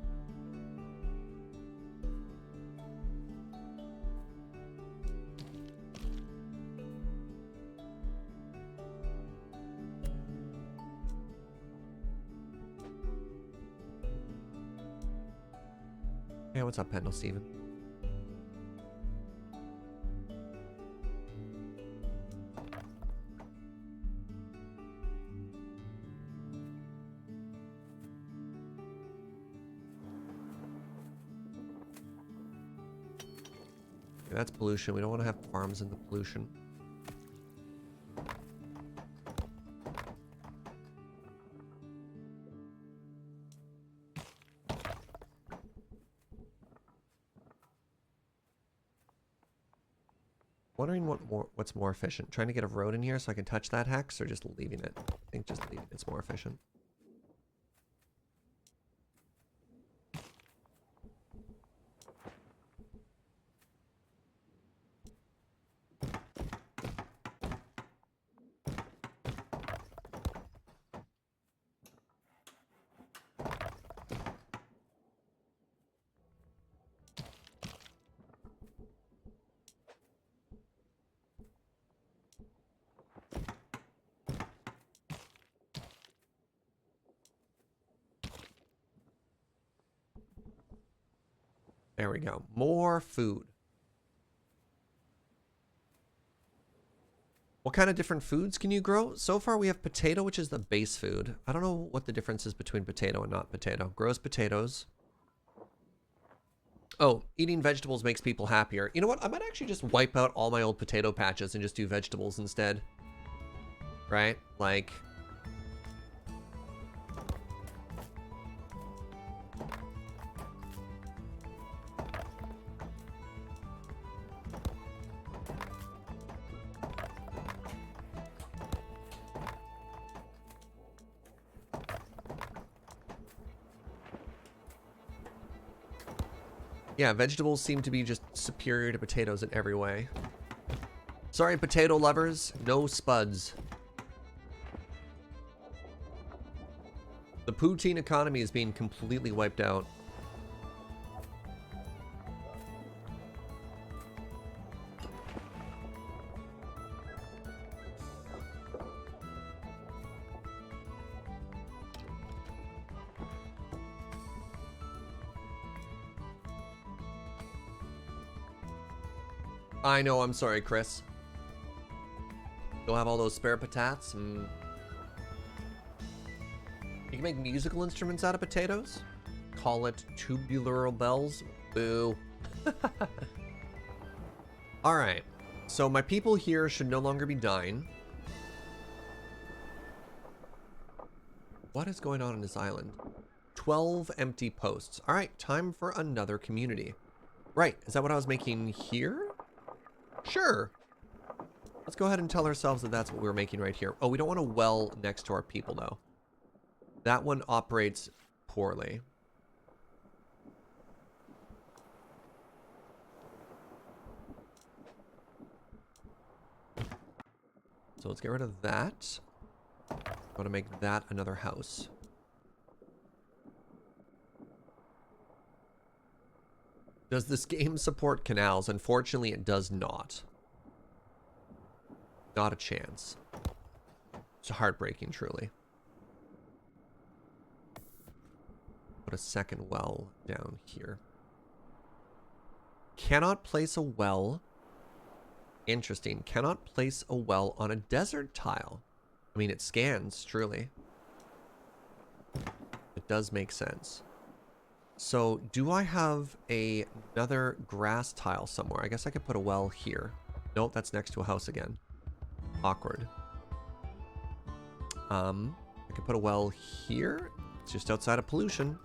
Yeah, what's up, Pendle Steven? Okay, that's pollution. We don't want to have farms in the pollution. Wondering what's more efficient. Trying to get a road in here so I can touch that hex, or just leaving it? I think just leaving it's more efficient. There we go. More food. What kind of different foods can you grow? So far we have potato, which is the base food. I don't know what the difference is between potato and not potato. Grows potatoes. Oh, eating vegetables makes people happier. You know what? I might actually just wipe out all my old potato patches and just do vegetables instead. Right? Like... Yeah, vegetables seem to be just superior to potatoes in every way. Sorry, potato lovers, no spuds. The poutine economy is being completely wiped out. I know, I'm sorry, Chris. You'll have all those spare patates. You can make musical instruments out of potatoes? Call it tubular bells? Boo. Alright. So my people here should no longer be dying. What is going on in this island? 12 empty posts. Alright, time for another community. Right, is that what I was making here? Sure. Let's go ahead and tell ourselves that that's what we're making right here. Oh, we don't want a well next to our people, though. That one operates poorly. So let's get rid of that. I want to make that another house. Does this game support canals? Unfortunately, it does not. Not a chance. It's heartbreaking, truly. Put a second well down here. Cannot place a well. Interesting. Cannot place a well on a desert tile. I mean, it scans, truly. It does make sense. So, do I have another grass tile somewhere? I guess I could put a well here. Nope, that's next to a house again. Awkward. I could put a well here. It's just outside of pollution.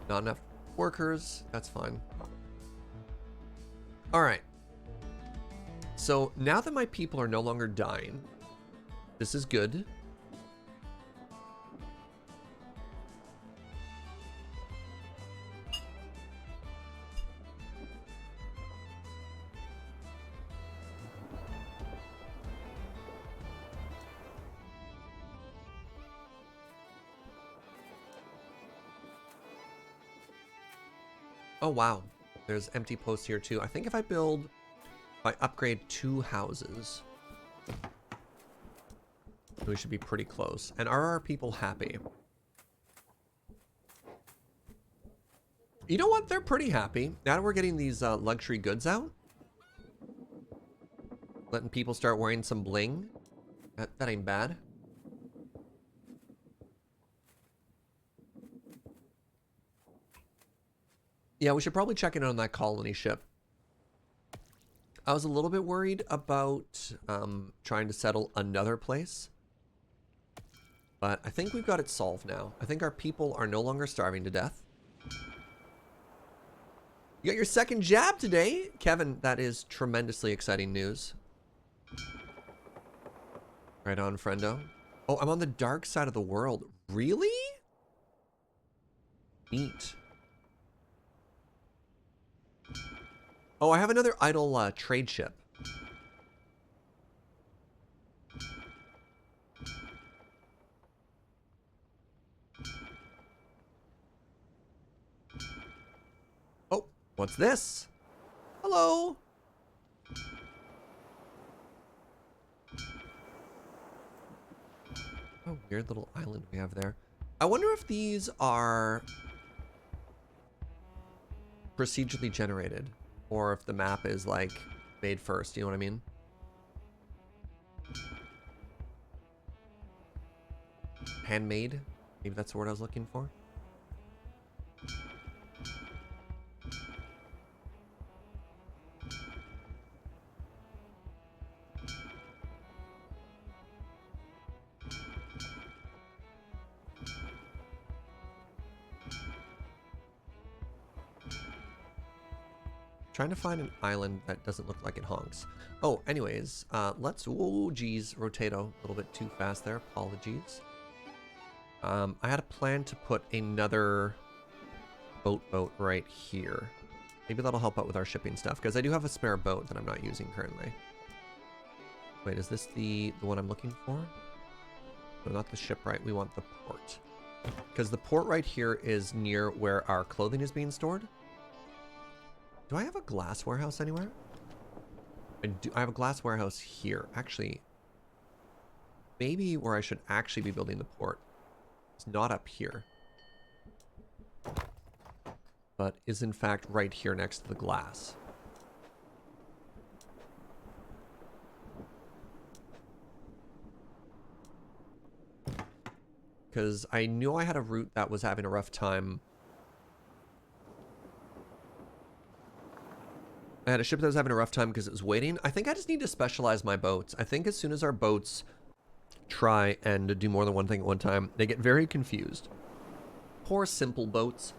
Not enough workers. That's fine. All right. So now that my people are no longer dying, this is good. Oh, wow. There's empty posts here too. I think if I upgrade 2 houses, we should be pretty close. And are our people happy? You know what? They're pretty happy. Now that we're getting these luxury goods out, letting people start wearing some bling, that ain't bad. Yeah, we should probably check in on that colony ship. I was a little bit worried about trying to settle another place. But I think we've got it solved now. I think our people are no longer starving to death. You got your second jab today, Kevin. That is tremendously exciting news. Right on, friendo. Oh, I'm on the dark side of the world. Really? Neat. Oh, I have another idle trade ship. Oh, what's this? Hello. Oh, weird little island we have there. I wonder if these are procedurally generated, or if the map is like made first, you know what I mean? Handmade? Maybe that's the word I was looking for. Trying to find an island that doesn't look like it honks. Oh, anyways, let's, oh geez, rotato, a little bit too fast there, apologies. I had a plan to put another boat right here. Maybe that'll help out with our shipping stuff, because I do have a spare boat that I'm not using currently. Wait, is this the one I'm looking for? No, not the shipwright, we want the port. Because the port right here is near where our clothing is being stored. Do I have a glass warehouse anywhere? I have a glass warehouse here. Actually, maybe where I should actually be building the port. It's not up here, but is in fact right here next to the glass. Because I knew I had a route that was having a rough time. I had a ship that was having a rough time because it was waiting. I think I just need to specialize my boats. I think as soon as our boats try and do more than one thing at one time, they get very confused. Poor simple boats.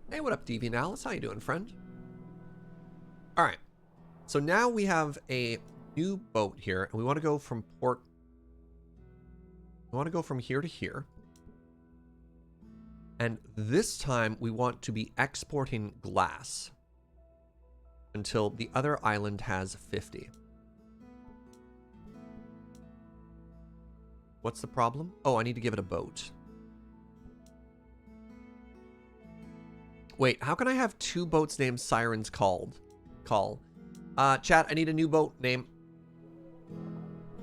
Hey, what up, Deviant Alice? How you doing, friend? All right. So now we have a new boat here, and we want to go from port. We want to go from here to here. And this time we want to be exporting glass until the other island has 50. What's the problem? Oh, I need to give it a boat. Wait, how can I have 2 boats named Sirens Called? call. Chat, I need a new boat name.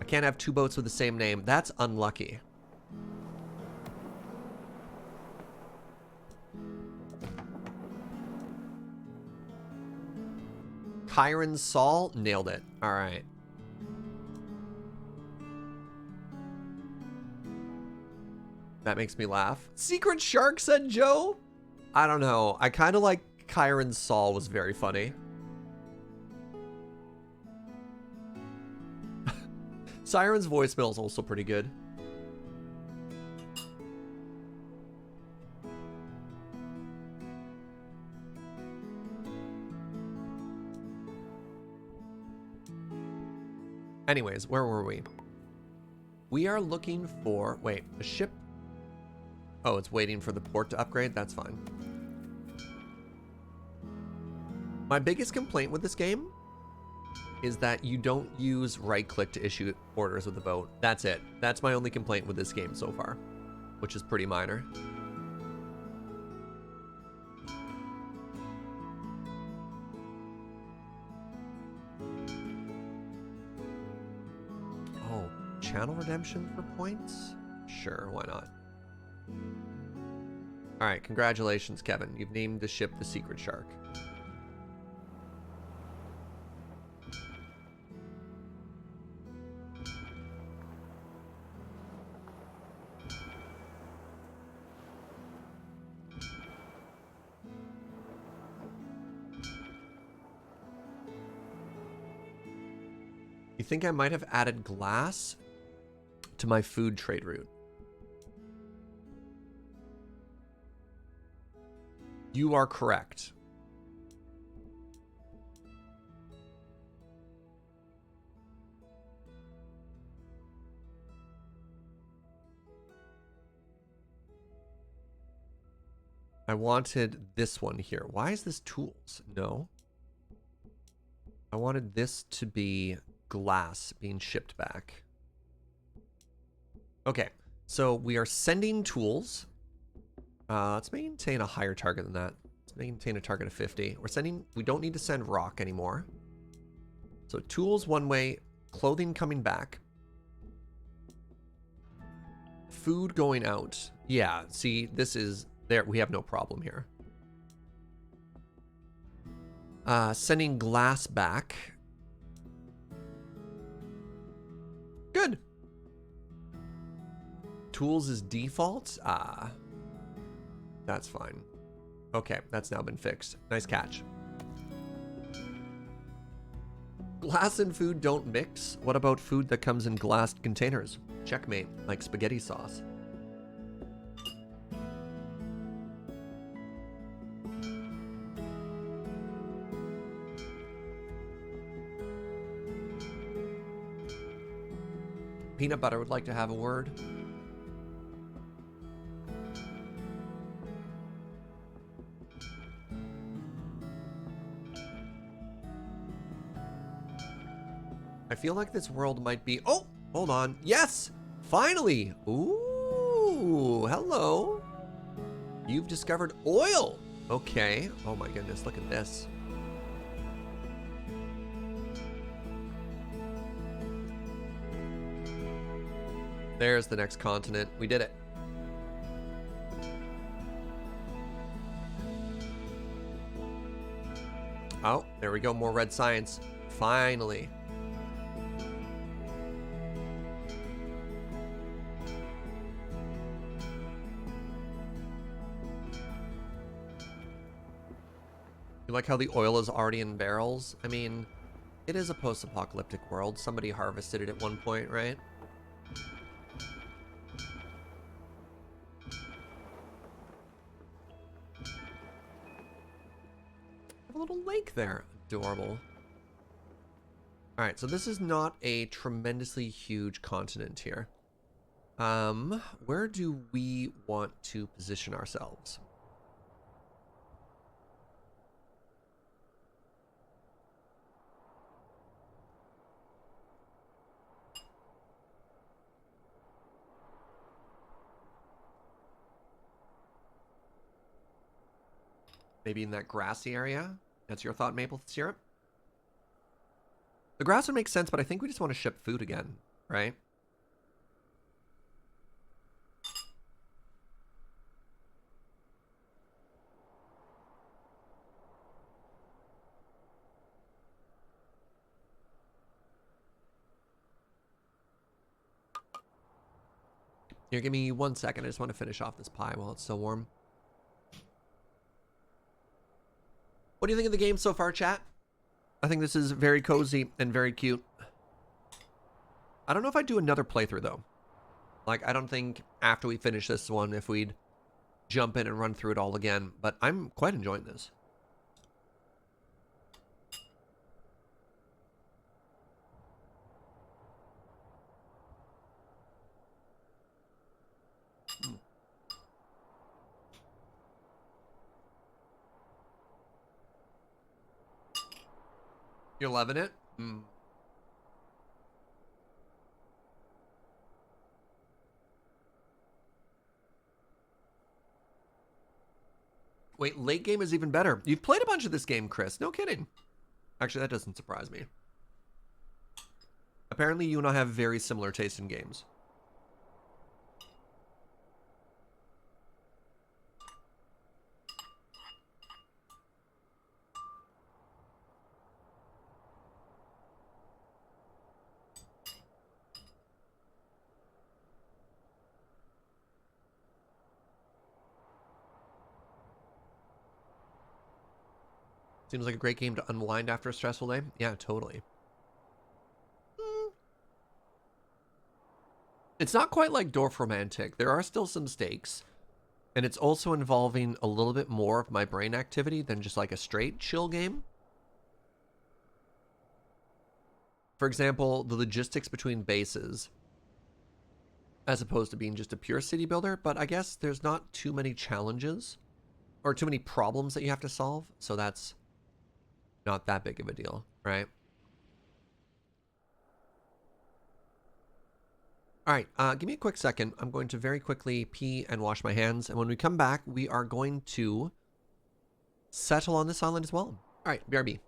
I can't have 2 boats with the same name. That's unlucky. Kyron Saul, nailed it. All right. That makes me laugh. Secret Shark, said Joe. I don't know. I kind of like Kyron Saul was very funny. Siren's voicemail is also pretty good. Anyways, where were we? We are looking for, wait, a ship. Oh, it's waiting for the port to upgrade. That's fine. My biggest complaint with this game is that you don't use right click to issue orders with the boat. That's it. That's my only complaint with this game so far, which is pretty minor. Oh, channel redemption for points? Sure, why not? All right, congratulations, Kevin. You've named the ship the Secret Shark. You think I might have added glass to my food trade route? You are correct. I wanted this one here. Why is this tools? No. I wanted this to be glass being shipped back. Okay, so we are sending tools. Let's maintain a higher target than that. Let's maintain a target of 50. We don't need to send rock anymore. So tools one way, clothing coming back. Food going out. Yeah, see, this is there. We have no problem here. Sending glass back. Good. Tools is default. That's fine. Okay, that's now been fixed. Nice catch. Glass and food don't mix. What about food that comes in glassed containers? Checkmate, like spaghetti sauce. Peanut butter would like to have a word. I feel like this world might be... Oh, hold on. Yes, finally. Ooh, hello. You've discovered oil. Okay. Oh my goodness, look at this. There's the next continent. We did it. Oh, there we go. More red science. Finally. You like how the oil is already in barrels? I mean, it is a post-apocalyptic world. Somebody harvested it at one point, right? A little lake there. Adorable. All right, so this is not a tremendously huge continent here. Where do we want to position ourselves? Maybe in that grassy area? That's your thought, maple syrup? The grass would make sense, but I think we just want to ship food again, right? Here, give me 1 second. I just want to finish off this pie while it's still warm. What do you think of the game so far, chat? I think this is very cozy and very cute. I don't know if I'd do another playthrough, though. Like, I don't think after we finish this one, if we'd jump in and run through it all again. But I'm quite enjoying this. You're loving it? Wait, late game is even better. You've played a bunch of this game, Chris. No kidding. Actually, that doesn't surprise me. Apparently, you and I have very similar taste in games. Seems like a great game to unwind after a stressful day. Yeah, totally. It's not quite like Dorfromantik. There are still some stakes. And it's also involving a little bit more of my brain activity than just like a straight chill game. For example, the logistics between bases, as opposed to being just a pure city builder. But I guess there's not too many challenges or too many problems that you have to solve. So that's not that big of a deal, right? All right, give me a quick second. I'm going to very quickly pee and wash my hands. And when we come back, we are going to settle on this island as well. All right, BRB.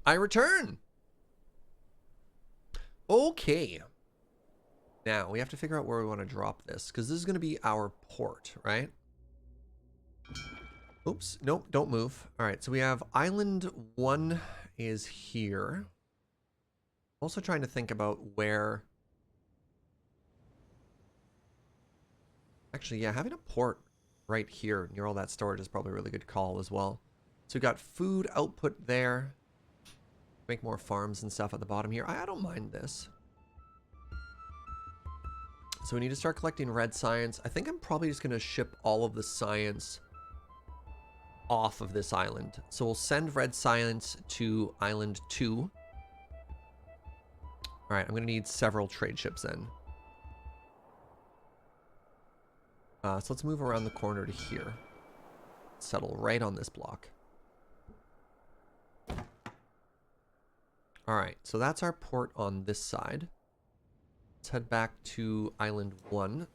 I return. Okay. Now, we have to figure out where we want to drop this, because this is going to be our port, right? Oops. Nope, don't move. All right, so we have island 1 is here. Also trying to think about where Actually, yeah, having a port right here near all that storage is probably a really good call as well. So we've got food output there. Make more farms and stuff at the bottom here. I don't mind this. So we need to start collecting red science. I think I'm probably just going to ship all of the science off of this island. So we'll send red science to island 2. All right, I'm going to need several trade ships then. So let's move around the corner to here. Settle right on this block. All right, so that's our port on this side. Let's head back to island 1.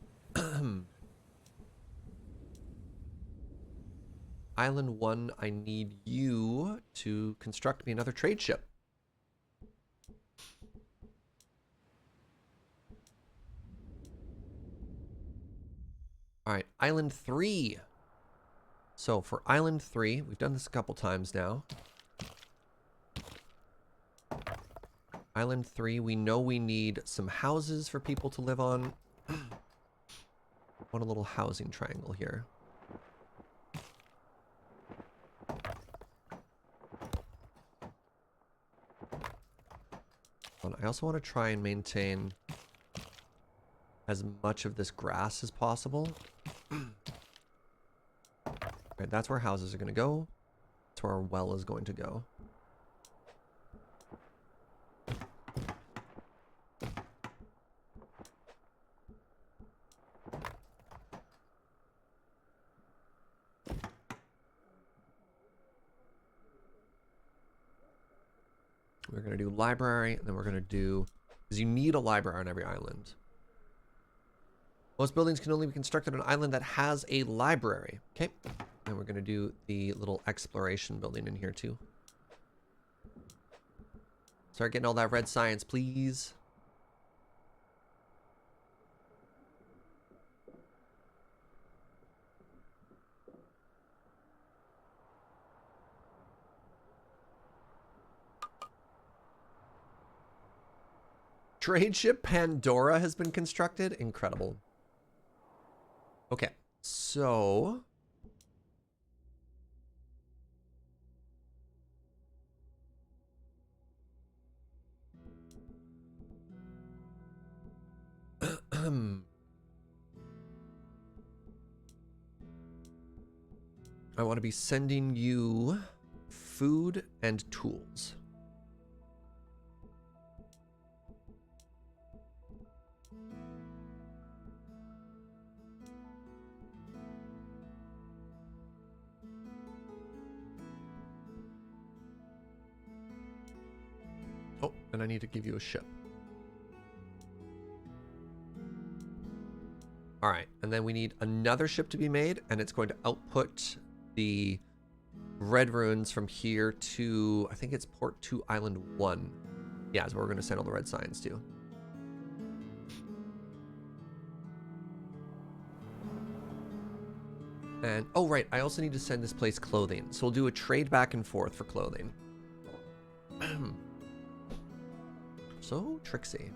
Island 1, I need you to construct me another trade ship. All right, island 3. So for island 3, we've done this a couple times now. Island 3, we know we need some houses for people to live on. Want a little housing triangle here. I also want to try and maintain as much of this grass as possible. Right, that's where houses are going to go. That's where our well is going to go. We're going to do library, and then we're going to do... because you need a library on every island. Most buildings can only be constructed on an island that has a library. Okay. And we're going to do the little exploration building in here too. Start getting all that red science, please. Trade ship Pandora has been constructed. Incredible. Okay, so... I want to be sending you food and tools. Oh, and I need to give you a ship. All right, and then we need another ship to be made, and it's going to output the red runes from here to, I think it's port 2 island 1. Yeah, is where we're going to send all the red signs to. And, oh right, I also need to send this place clothing. So we'll do a trade back and forth for clothing. So tricksy.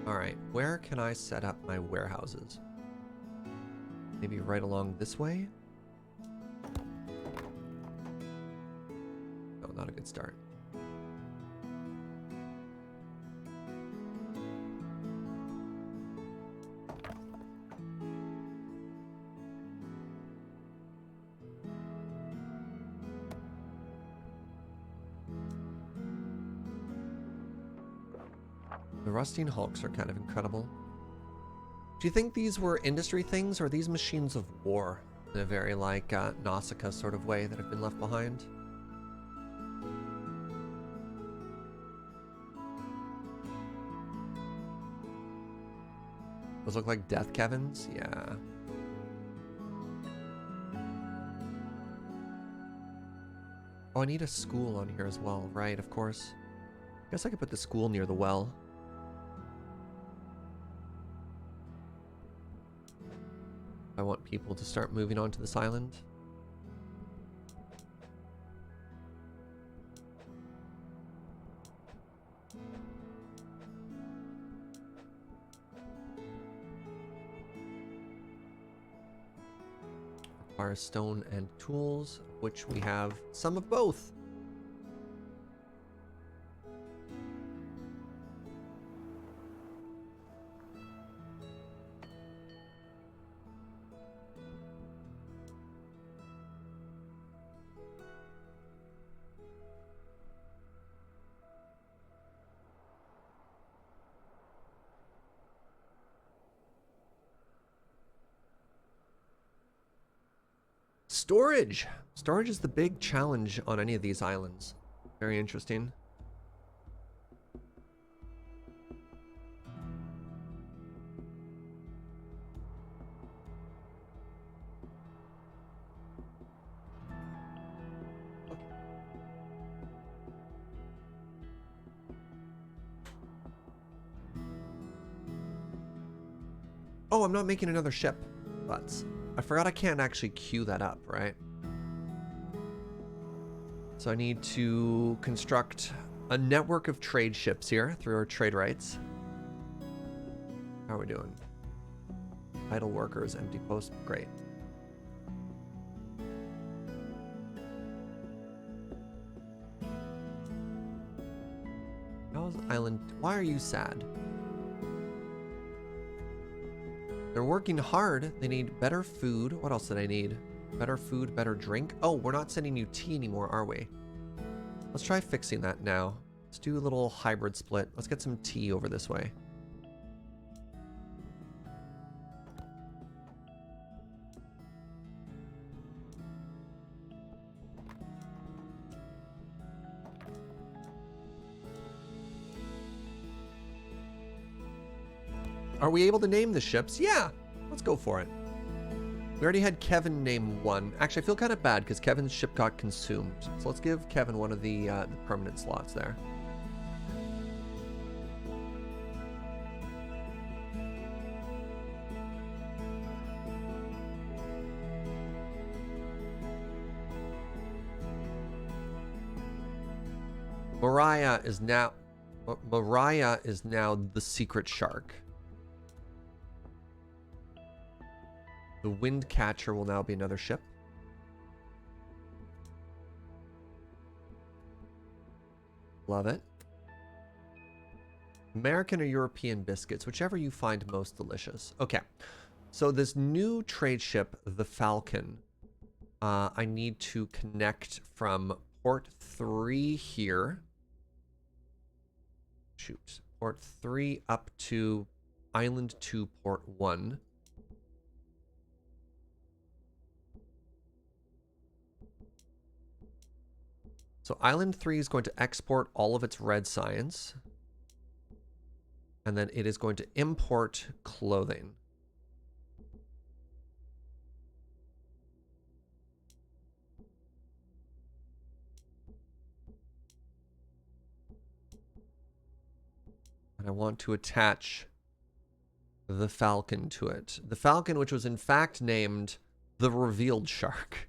All right, where can I set up my warehouses? Maybe right along this way? Oh, not a good start. The rusting hulks are kind of incredible. Do you think these were industry things, or are these machines of war in a very like Nausicaa sort of way that have been left behind? Those look like Death Kevins? Yeah. Oh, I need a school on here as well, right, of course. Guess I could put the school near the well. I want people to start moving onto this island. Requires stone and tools, which we have some of both. Storage. Storage is the big challenge on any of these islands. Very interesting. Oh, I'm not making another ship. But I forgot I can't actually queue that up, right? So I need to construct a network of trade ships here through our trade rights. How are we doing? Idle workers, empty posts, great. How's island? Why are you sad? They're working hard. They need better food. What else did I need? Better food, better drink. Oh, we're not sending you tea anymore, are we? Let's try fixing that now. Let's do a little hybrid split. Let's get some tea over this way. Are we able to name the ships? Yeah, let's go for it. We already had Kevin name one. Actually, I feel kind of bad because Kevin's ship got consumed. So let's give Kevin one of the permanent slots there. Mariah is now the secret shark. The wind catcher will now be another ship. Love it. American or European biscuits, whichever you find most delicious. Okay, so this new trade ship, the Falcon, I need to connect from port 3 here. Shoot, port 3 up to island 2, port 1. So island 3 is going to export all of its red signs. And then it is going to import clothing. And I want to attach the Falcon to it. The Falcon, which was in fact named the Revealed Shark.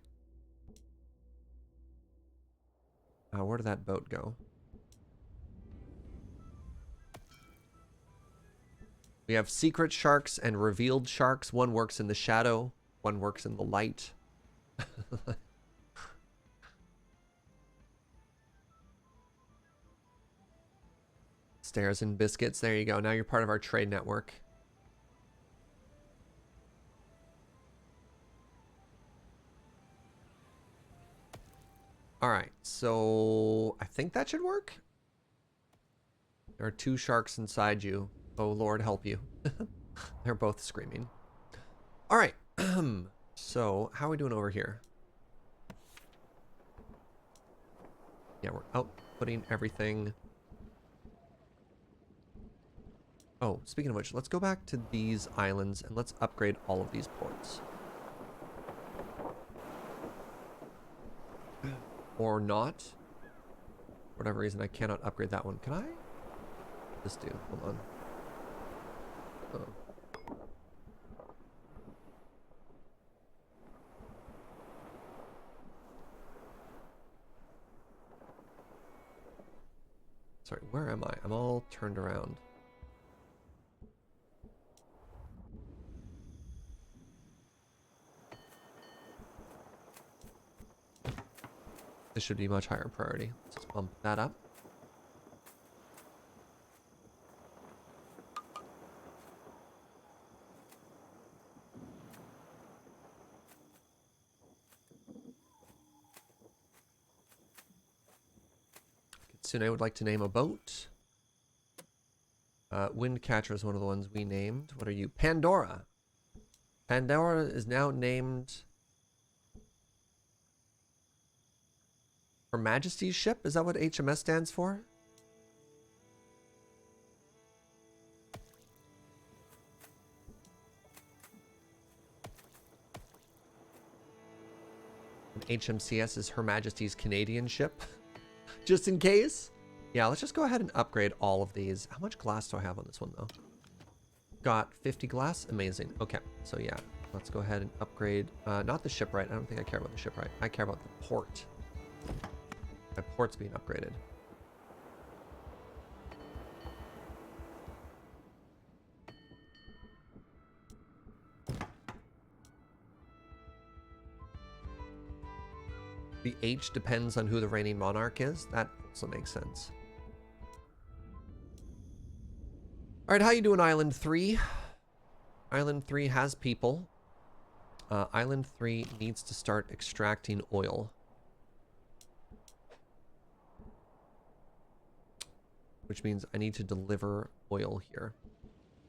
Where did that boat go? We have secret sharks and revealed sharks. One works in the shadow, one works in the light. Stairs and biscuits. There you go. Now you're part of our trade network. All right, so I think that should work. There are 2 sharks inside you. Oh, Lord, help you. They're both screaming. All right, so how are we doing over here? Yeah, we're outputting everything. Oh, speaking of which, let's go back to these islands and let's upgrade all of these ports. Or not. For whatever reason, I cannot upgrade that one. Can I? This dude. Hold on. Oh. Sorry, where am I? I'm all turned around. This should be much higher priority. Let's just bump that up. Soon I would like to name a boat. Windcatcher is one of the ones we named. What are you? Pandora. Pandora is now named Her Majesty's ship. Is that what HMS stands for? And HMCS is Her Majesty's Canadian ship. Just in case. Yeah, let's just go ahead and upgrade all of these. How much glass do I have on this one, though? Got 50 glass. Amazing. Okay, so yeah, let's go ahead and upgrade. Not the shipwright. I don't think I care about the shipwright. I care about the port. My port's being upgraded. The H depends on who the reigning monarch is. That also makes sense. All right, how you doing, Island 3? Island 3 has people. Island 3 needs to start extracting oil. Which means I need to deliver oil here.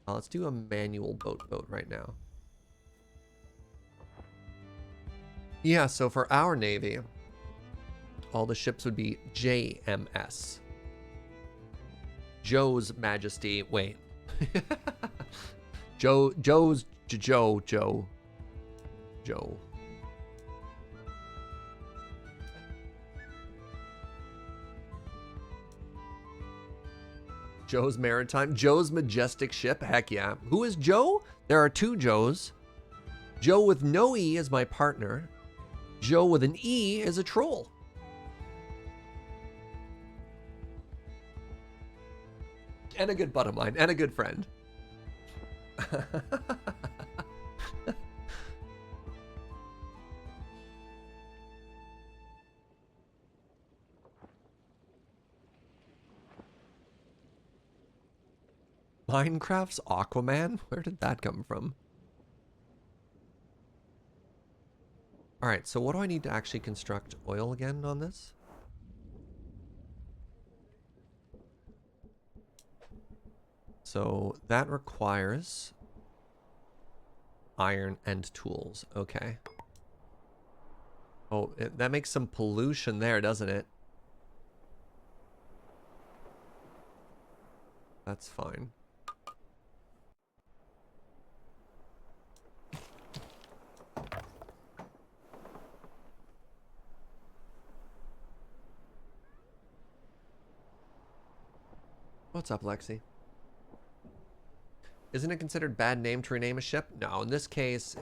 Let's do a manual boat right now. Yeah, so for our Navy, all the ships would be JMS. Joe's Majesty. Wait. Joe. Joe's Maritime. Joe's Majestic Ship. Heck yeah. Who is Joe? There are two Joes. Joe with no E is my partner. Joe with an E is a troll. And a good butt of mine. And a good friend. Minecraft's Aquaman? Where did that come from? Alright, so what do I need to actually construct oil again on this? So that requires iron and tools. Okay. Oh, that makes some pollution there, doesn't it? That's fine. What's up, Lexi? Isn't it considered bad name to rename a ship? No, in this case,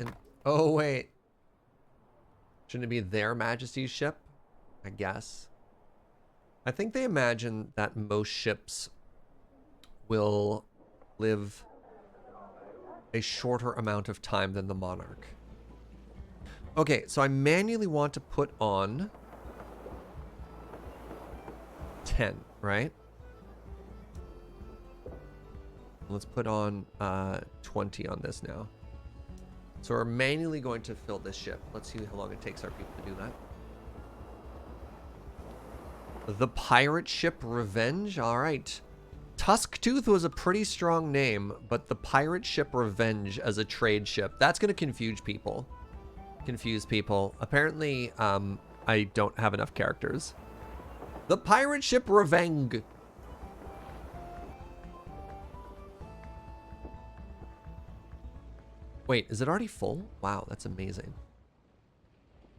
oh wait. Shouldn't it be Their Majesty's ship? I guess. I think they imagine that most ships will live a shorter amount of time than the Monarch. Okay, so I manually want to put on 10, right? Let's put on 20 on this now. So we're manually going to fill this ship. Let's see how long it takes our people to do that. The pirate ship Revenge. All right. Tusktooth was a pretty strong name, but the pirate ship Revenge as a trade ship, that's going to confuse people. Apparently, I don't have enough characters. The pirate ship Revenge. Wait, is it already full? Wow, that's amazing.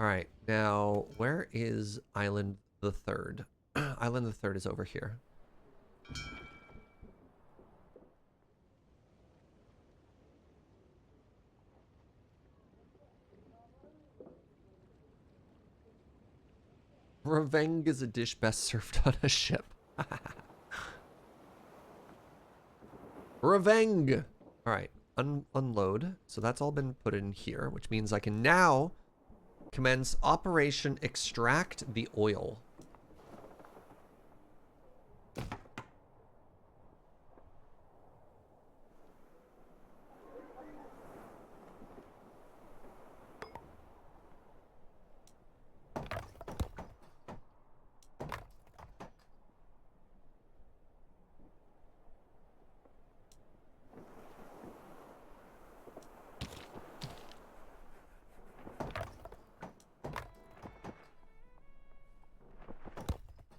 All right, now where is Island the Third? Island the Third is over here. Revenge is a dish best served on a ship. Revenge! All right. Unload. So that's all been put in here, which means I can now Commence Operation Extract the Oil.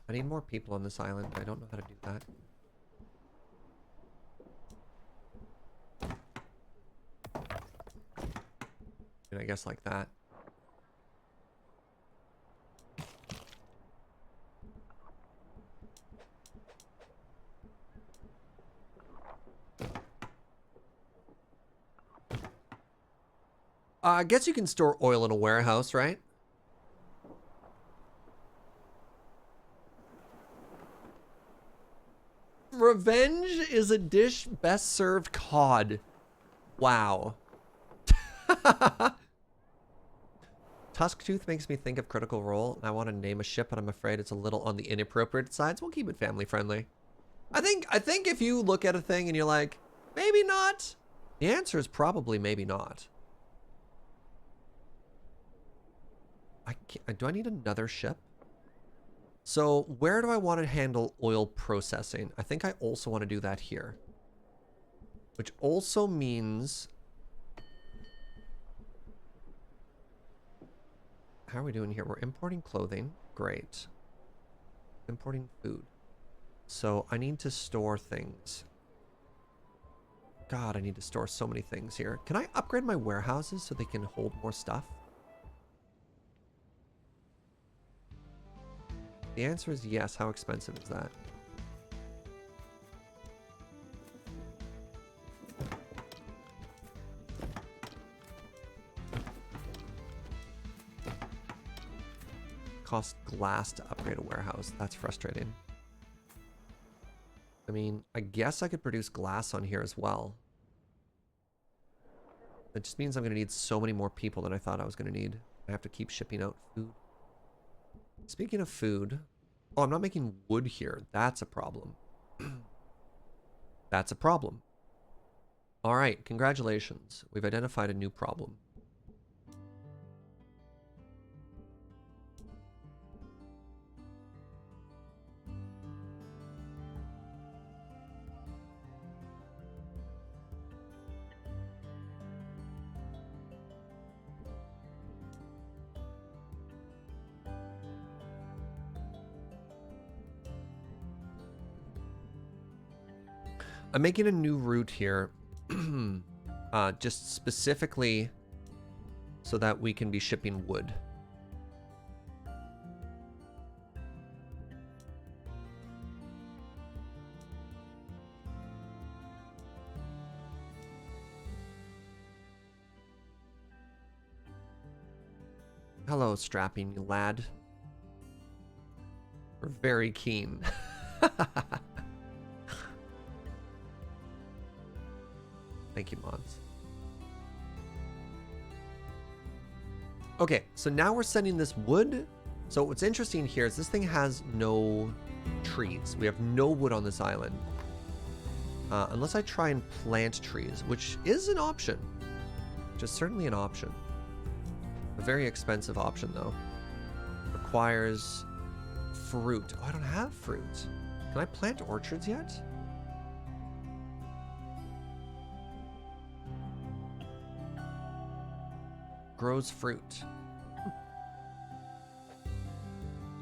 I need more people on this island, but I don't know how to do that. And I guess like that. I guess you can store oil in a warehouse, right? Revenge is a dish best served cod. Wow. Tusktooth makes me think of Critical Role. I want to name a ship, but I'm afraid it's a little on the inappropriate sides. We'll keep it family friendly. I think if you look at a thing and you're like, maybe not, the answer is probably maybe not. Do I need another ship? So where do I want to handle oil processing? I think I also want to do that here. Which also means... How are we doing here? We're importing clothing. Great. Importing food. So I need to store things. God, I need to store so many things here. Can I upgrade my warehouses so they can hold more stuff? The answer is yes. How expensive is that? Cost glass to upgrade a warehouse. That's frustrating. I mean, I guess I could produce glass on here as well. That just means I'm going to need so many more people than I thought I was going to need. I have to keep shipping out food. Speaking of food... Oh, I'm not making wood here. That's a problem. That's a problem. All right, congratulations. We've identified a new problem. I'm making a new route here, just specifically so that we can be shipping wood. Hello, strapping lad. We're very keen. Thank you, mods. Okay, so now we're sending this wood. So what's interesting here is this thing has no trees. We have no wood on this island. Unless I try and plant trees, which is an option. Which is certainly an option. A very expensive option, though. Requires fruit. Oh, I don't have fruit. Can I plant orchards yet? Grows fruit.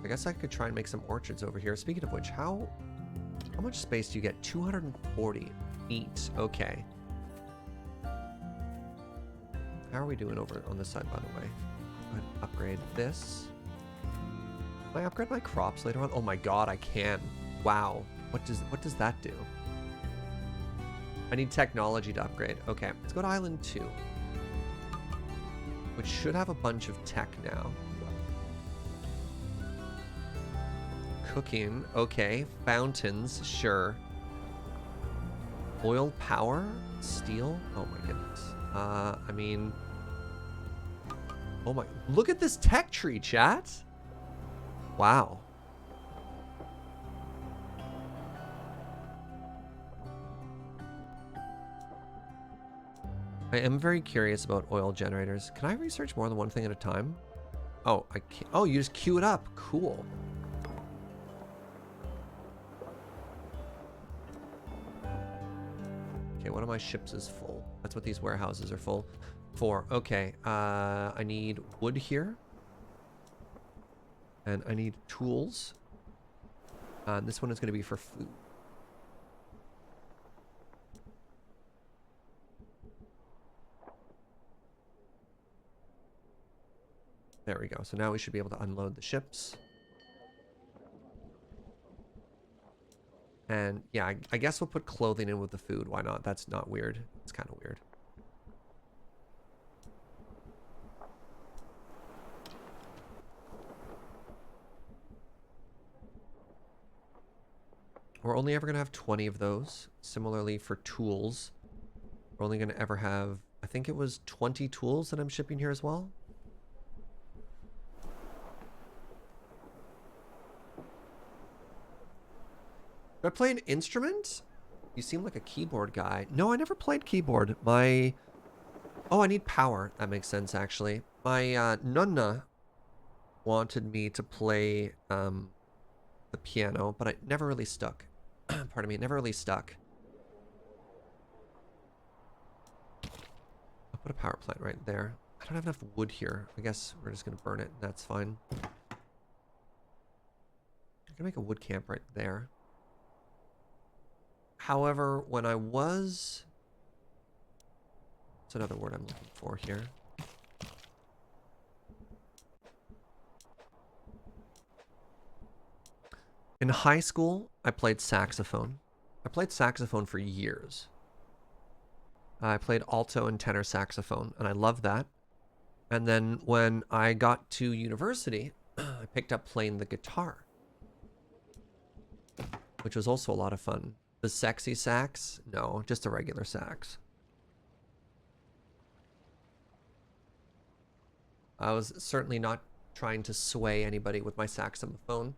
I guess I could try and make some orchards over here. Speaking of which, how much space do you get? 240 feet. Okay. How are we doing over on this side, by the way? Go ahead and upgrade this. Can I upgrade my crops later on? Oh my god, I can. Wow. What does that do? I need technology to upgrade. Okay, let's go to Island 2. Which should have a bunch of tech now. Cooking, okay. Fountains, sure. Oil power? Steel? Oh my goodness. I mean... Oh my, look at this tech tree, chat. Wow. I am very curious about oil generators. Can I research more than one thing at a time? Oh, I can't. Oh, you just queue it up. Cool. Okay, one of my ships is full. That's what these warehouses are full for. Okay, I need wood here. And I need tools. This one is going to be for food. There we go. So now we should be able to unload the ships. And yeah, I guess we'll put clothing in with the food. Why not? That's not weird. It's kind of weird. We're only ever going to have 20 of those. Similarly for tools, we're only going to ever have, I think it was 20 tools that I'm shipping here as well. Do I play an instrument? You seem like a keyboard guy. No, I never played keyboard. Oh, I need power. That makes sense, actually. My nonna wanted me to play the piano, but it never really stuck. Pardon me, it never really stuck. I'll put a power plant right there. I don't have enough wood here. I guess we're just going to burn it, and that's fine. I'm going to make a wood camp right there. However, when I was... What's another word I'm looking for here? In high school, I played saxophone. I played saxophone for years. I played alto and tenor saxophone, and I loved that. And then when I got to university, I picked up playing the guitar, which was also a lot of fun. The sexy sax? No, just a regular sax. I was certainly not trying to sway anybody with my saxophone.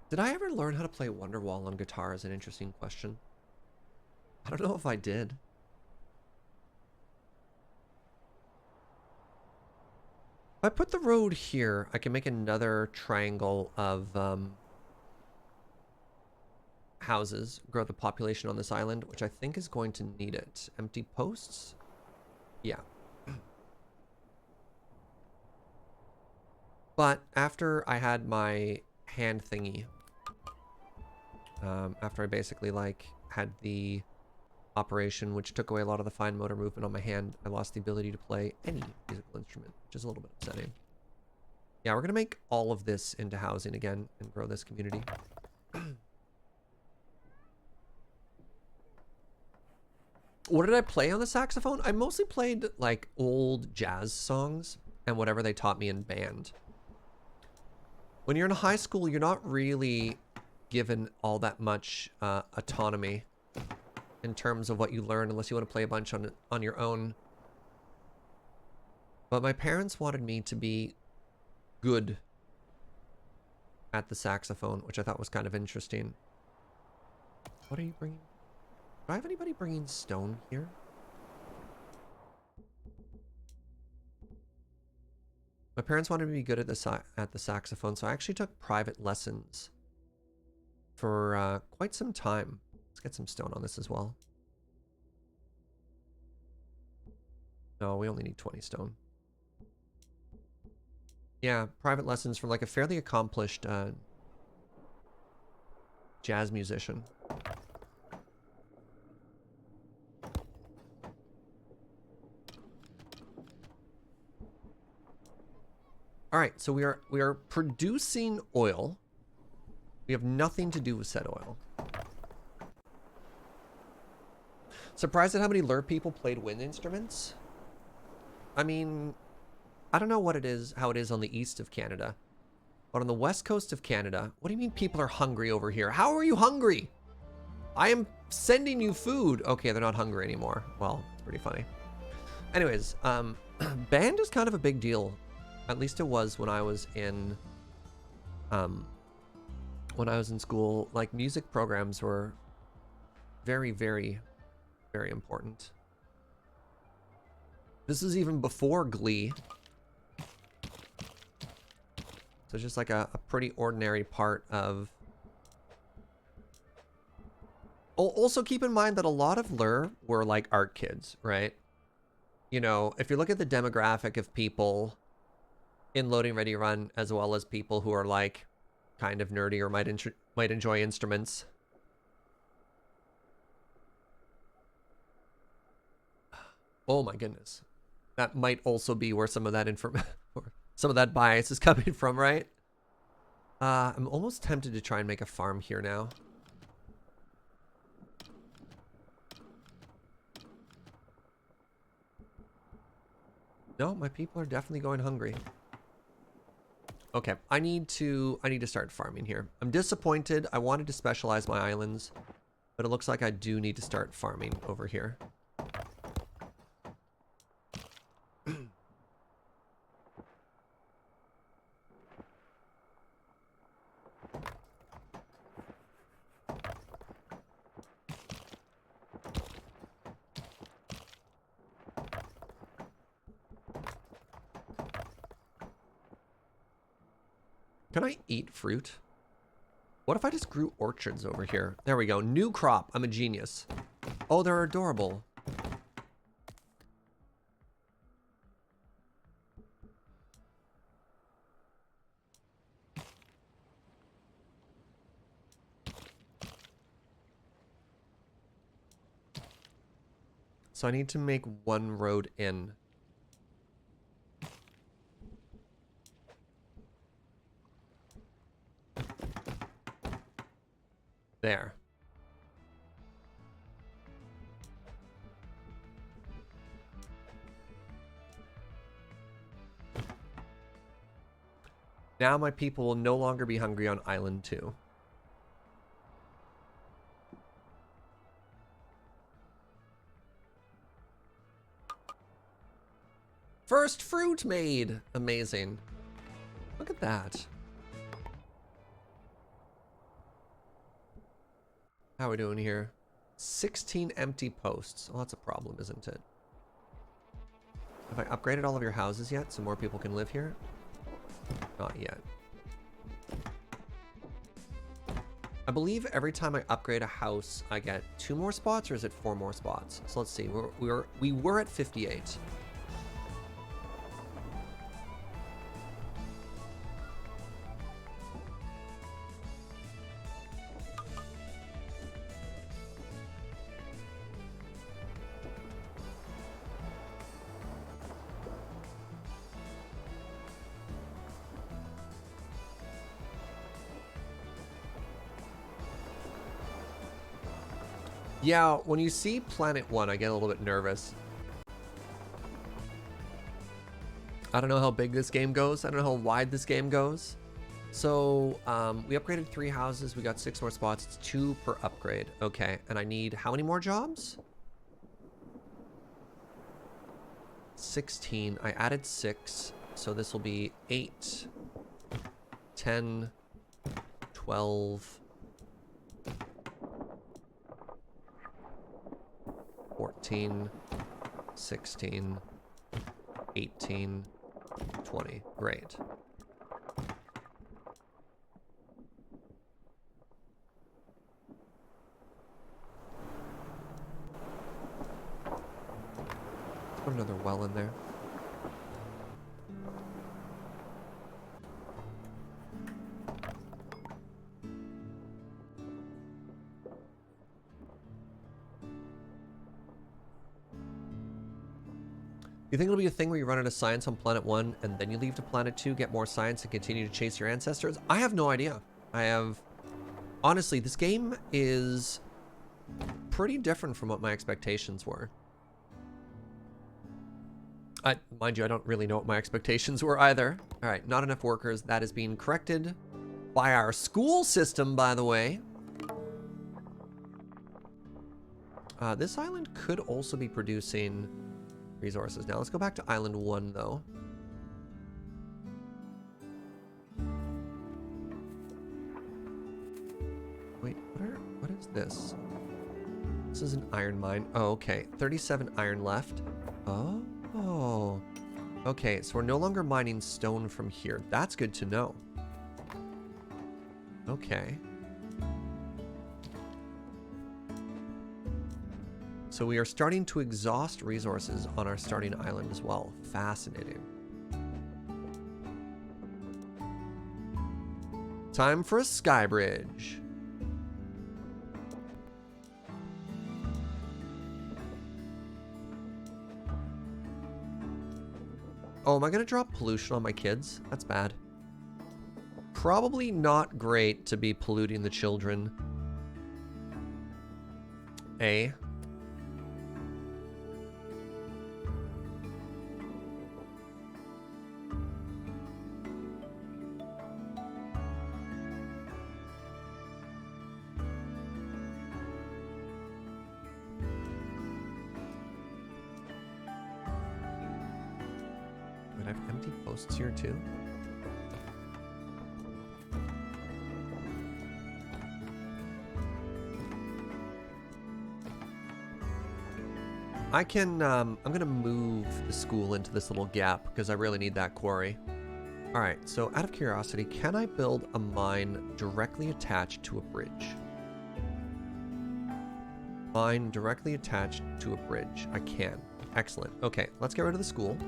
Did I ever learn how to play Wonderwall on guitar is an interesting question. I don't know if I did. If I put the road here, I can make another triangle of houses, grow the population on this island, which I think is going to need it. Empty posts? Yeah. But after I had my hand thingy, after I basically like had the operation which took away a lot of the fine motor movement on my hand, I lost the ability to play any musical instrument, which is a little bit upsetting. Yeah, we're gonna make all of this into housing again and grow this community. What did I play on the saxophone? I mostly played like old jazz songs and whatever they taught me in band. When you're in high school, you're not really given all that much autonomy in terms of what you learn, unless you want to play a bunch on your own. But my parents wanted me to be good at the saxophone, which I thought was kind of interesting. What are you bringing? Do I have anybody bringing stone here? My parents wanted me to be good at the saxophone, so I actually took private lessons for quite some time. Let's get some stone on this as well. No, we only need 20 stone. Yeah, private lessons from like a fairly accomplished jazz musician. All right, so we are producing oil. We have nothing to do with said oil. Surprised at how many Lur people played wind instruments? I mean, I don't know what it is, how it is on the east of Canada, but on the west coast of Canada, what do you mean people are hungry over here? How are you hungry? I am sending you food. Okay, they're not hungry anymore. Well, it's pretty funny. Anyways, band is kind of a big deal. At least it was when I was in school. Like, music programs were very, very, very important. This is even before Glee. So just like a pretty ordinary part of... Also keep in mind that a lot of Lure were like art kids, right? You know, if you look at the demographic of people in Loading Ready Run, as well as people who are like kind of nerdy or might enjoy instruments. Oh my goodness. That might also be where some of that some of that bias is coming from, right? I'm almost tempted to try and make a farm here now. No, my people are definitely going hungry. Okay, I need to start farming here. I'm disappointed. I wanted to specialize my islands, but it looks like I do need to start farming over here. Can I eat fruit? What if I just grew orchards over here? There we go. New crop. I'm a genius. Oh, they're adorable. So I need to make one road in. There. Now my people will no longer be hungry on Island 2. First fruit made! Amazing. Look at that. How are we doing here? 16 empty posts. Well, that's a problem, isn't it? Have I upgraded all of your houses yet so more people can live here? Not yet. I believe every time I upgrade a house, I get 2 more spots, or is it 4 more spots? So let's see. We were at 58. Yeah, when you see Planet 1, I get a little bit nervous. I don't know how big this game goes. I don't know how wide this game goes. So, we upgraded 3 houses. We got 6 more spots. It's 2 per upgrade. Okay, and I need how many more jobs? 16. I added 6. So this will be 8, 10, 12... 14, 16, 18, 20. Great. Put another well in there. You think it'll be a thing where you run out of science on Planet 1 and then you leave to Planet 2, get more science, and continue to chase your ancestors? I have no idea. Honestly, this game is pretty different from what my expectations were. Mind you, I don't really know what my expectations were either. All right, not enough workers. That is being corrected by our school system, by the way. This island could also be producing resources. Now let's go back to island 1 though. Wait, what is this? This is an iron mine. Oh, okay. 37 iron left. Oh. Okay, so we're no longer mining stone from here. That's good to know. Okay. So we are starting to exhaust resources on our starting island as well. Fascinating. Time for a sky bridge. Oh, am I gonna drop pollution on my kids? That's bad. Probably not great to be polluting the children. A. I have empty posts here too. I can, I'm gonna move the school into this little gap because I really need that quarry. All right, so out of curiosity, can I build a mine directly attached to a bridge? Mine directly attached to a bridge. I can. Excellent. Okay, let's get rid of the school.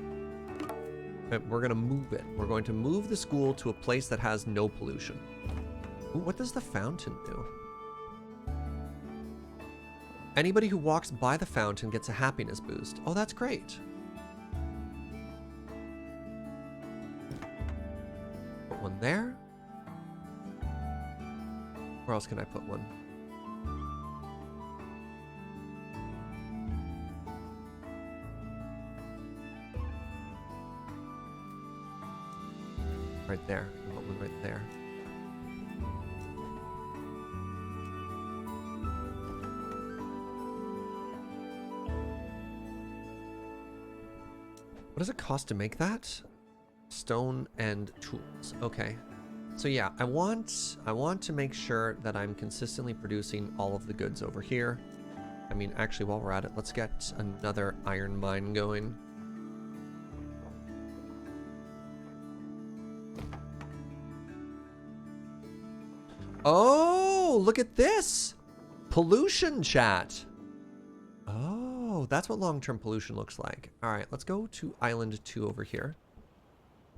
We're going to move it. We're going to move the school to a place that has no pollution. Ooh, what does the fountain do? Anybody who walks by the fountain gets a happiness boost. Oh, that's great. Put one there. Where else can I put one? Right there. I want one right there. What does it cost to make that? Stone and tools. Okay. So yeah, I want to make sure that I'm consistently producing all of the goods over here. I mean, actually, while we're at it, let's get another iron mine going. Oh, look at this. Pollution, chat. Oh, that's what long-term pollution looks like. All right, let's go to Island 2 over here.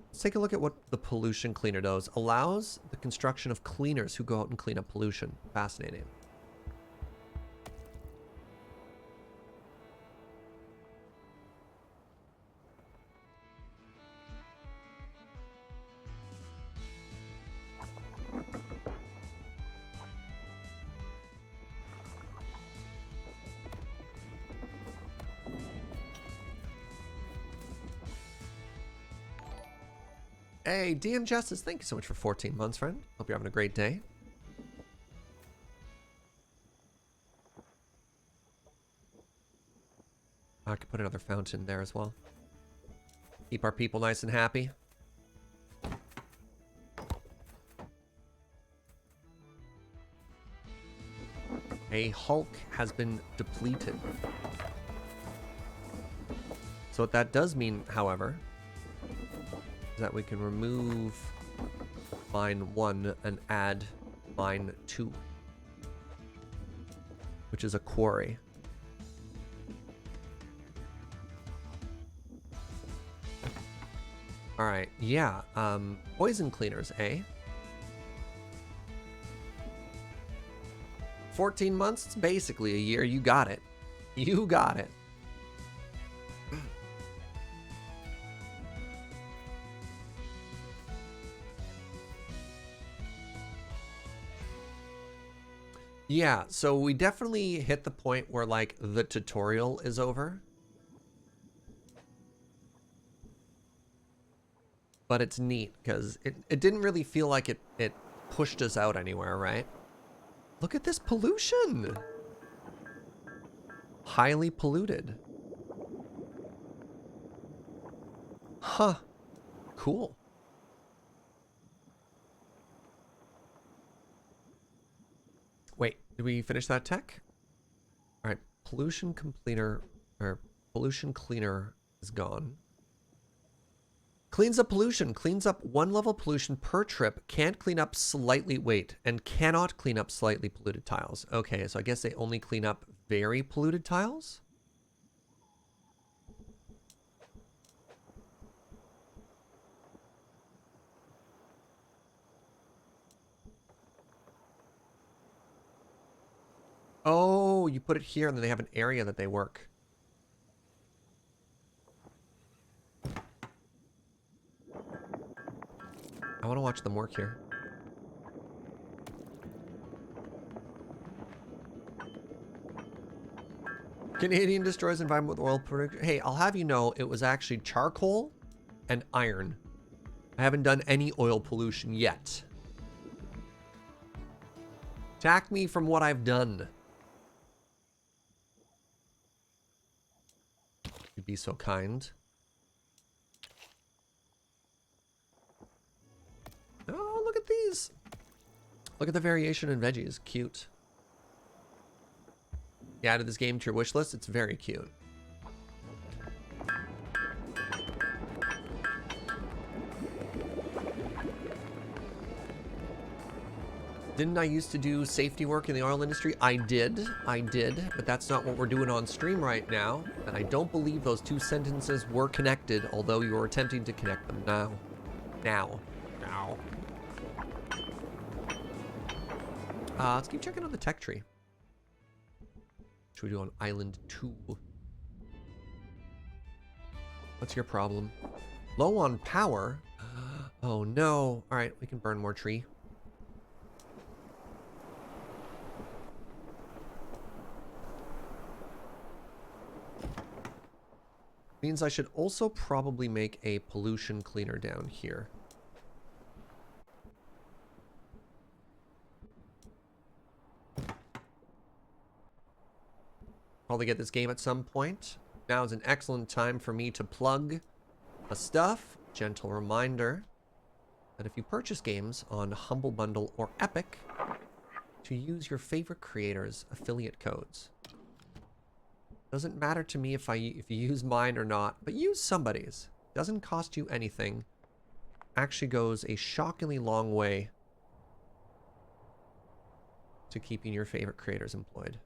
Let's take a look at what the pollution cleaner does. Allows the construction of cleaners who go out and clean up pollution. Fascinating. Hey, DM Justice, thank you so much for 14 months, friend. Hope you're having a great day. I could put another fountain there as well. Keep our people nice and happy. A Hulk has been depleted. So what that does mean, however, that we can remove mine 1 and add mine 2, which is a quarry. All right, yeah, poison cleaners, eh? 14 months, it's basically a year. You got it. You got it. Yeah, so we definitely hit the point where, like, the tutorial is over. But it's neat, because it didn't really feel like it pushed us out anywhere, right? Look at this pollution! highly polluted. Huh. Cool. Wait, did we finish that tech? All right, pollution completer, or pollution cleaner is gone. Cleans up pollution, cleans up 1 level pollution per trip, can't clean up slightly, wait, and cannot clean up slightly polluted tiles. Okay, so I guess they only clean up very polluted tiles? Oh, you put it here and then they have an area that they work. I want to watch them work here. Canadian destroys environment with oil production. Hey, I'll have you know, it was actually charcoal and iron. I haven't done any oil pollution yet. Attack me from what I've done. You'd be so kind. Oh, look at these. Look at the variation in veggies. Cute. You added this game to your wish list. It's very cute. Didn't I used to do safety work in the oil industry? I did, but that's not what we're doing on stream right now. And I don't believe those two sentences were connected, although you are attempting to connect them now. Now. Let's keep checking on the tech tree. Should we do on Island 2? What's your problem? Low on power? Oh no. Alright, we can burn more tree. Means I should also probably make a pollution cleaner down here. Probably get this game at some point. Now is an excellent time for me to plug the stuff. Gentle reminder that if you purchase games on Humble Bundle or Epic, to use your favorite creators' affiliate codes. Doesn't matter to me if you use mine or not, but use somebody's. Doesn't cost you anything. Actually goes a shockingly long way to keeping your favorite creators employed.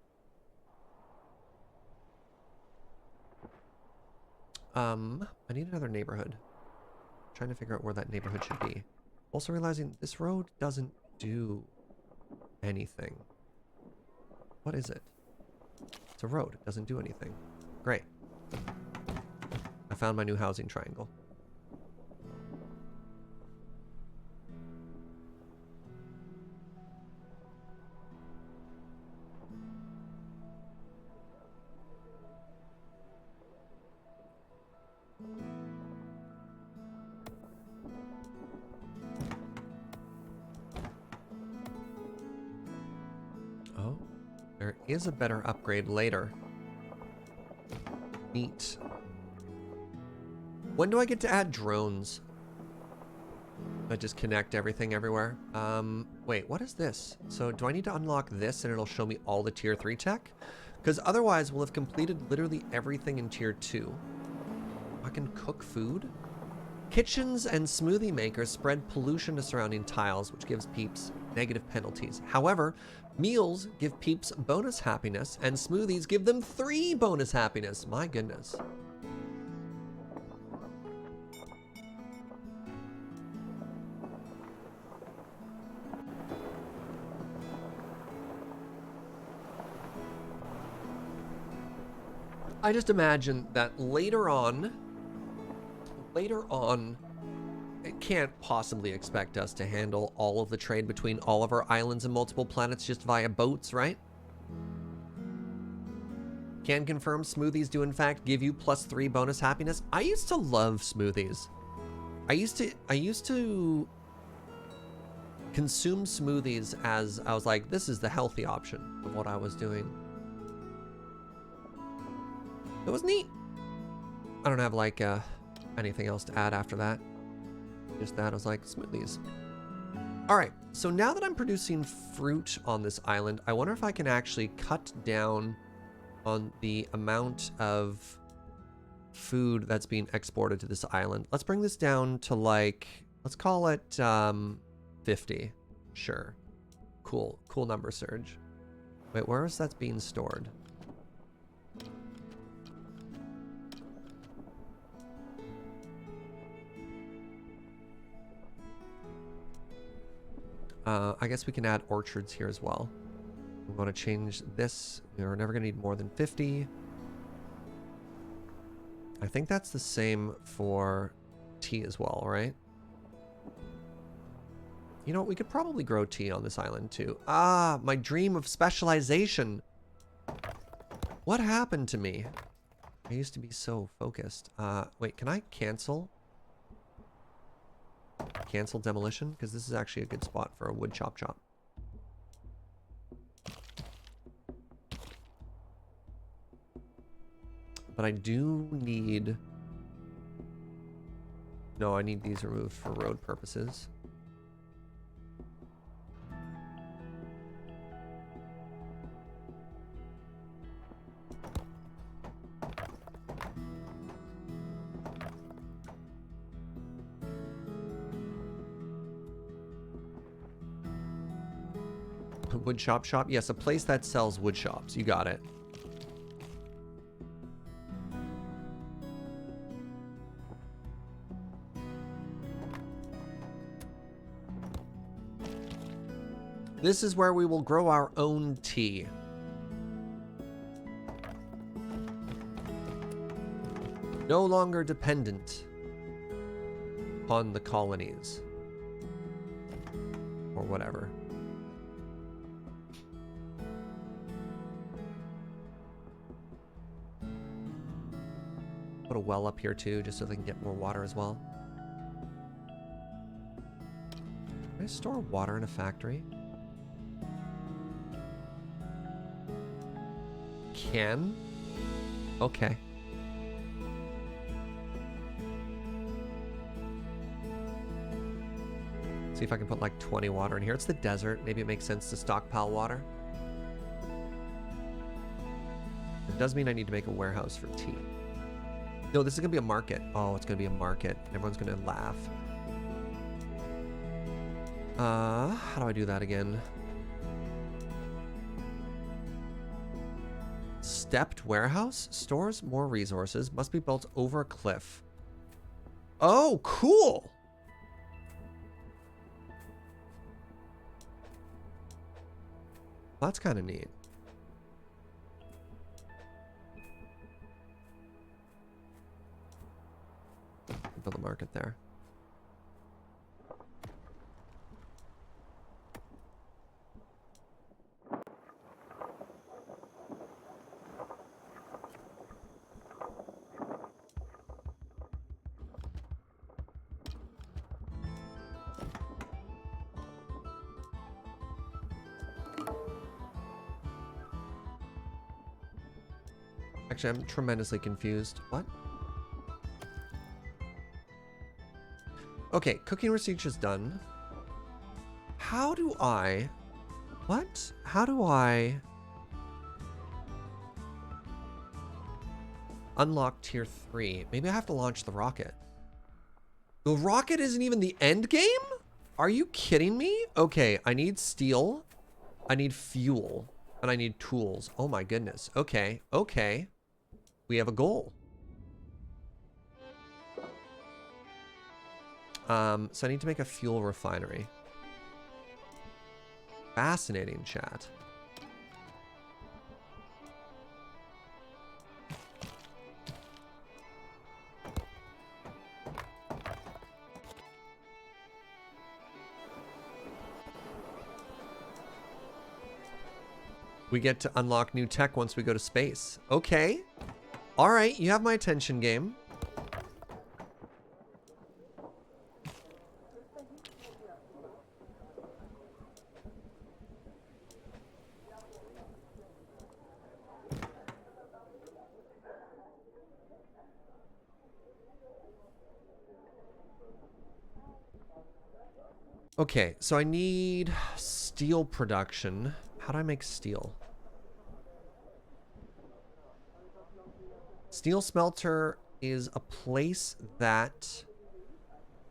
I need another neighborhood. I'm trying to figure out where that neighborhood should be. Also realizing this road doesn't do anything. What is it? It's a road. It doesn't do anything. Great. I found my new housing triangle. Oh, there is a better upgrade later. Neat. When do I get to add drones? I just connect everything everywhere. Wait, what is this? So do I need to unlock this and it'll show me all the tier 3 tech? Because otherwise we'll have completed literally everything in tier 2. I can cook food? Kitchens and smoothie makers spread pollution to surrounding tiles, which gives peeps negative penalties. However, meals give peeps bonus happiness, and smoothies give them 3 bonus happiness. My goodness. I just imagine that later on, it can't possibly expect us to handle all of the trade between all of our islands and multiple planets just via boats, right? Can confirm smoothies do in fact give you +3 bonus happiness. I used to love smoothies. I used to consume smoothies as I was like, this is the healthy option of what I was doing. It was neat. I don't have like anything else to add after that. Just that, I was like, smoothies. All right, so now that I'm producing fruit on this island, I wonder if I can actually cut down on the amount of food that's being exported to this island. Let's bring this down to like, let's call it 50. Sure. Cool. Cool number, Surge. Wait, where is that being stored? I guess we can add orchards here as well. I'm going to change this. We're never going to need more than 50. I think that's the same for tea as well, right? You know, we could probably grow tea on this island too. Ah, my dream of specialization. What happened to me? I used to be so focused. Wait, can I cancel? Cancel demolition? Because this is actually a good spot for a wood chop. But I do need... No, I need these removed for road purposes. Wood shop? Yes, a place that sells wood shops. You got it. This is where we will grow our own tea. No longer dependent upon the colonies. Or whatever. Put a well up here too, just so they can get more water as well. Can I store water in a factory? Can? Okay. See if I can put like 20 water in here. It's the desert. Maybe it makes sense to stockpile water. It does mean I need to make a warehouse for tea. No, this is going to be a market. Oh, it's going to be a market. Everyone's going to laugh. How do I do that again? Stepped warehouse? Stores more resources. Must be built over a cliff. Oh, cool! That's kind of neat. Build a market there. Actually, I'm tremendously confused. What? Okay, cooking research is done. How do I... What? How do I... unlock tier 3? Maybe I have to launch the rocket. The rocket isn't even the end game? Are you kidding me? Okay, I need steel. I need fuel. And I need tools. Oh my goodness. Okay, okay. We have a goal. So I need to make a fuel refinery. Fascinating, chat. We get to unlock new tech once we go to space. Okay. All right, you have my attention, game. Okay, so I need steel production. How do I make steel? Steel smelter is a place that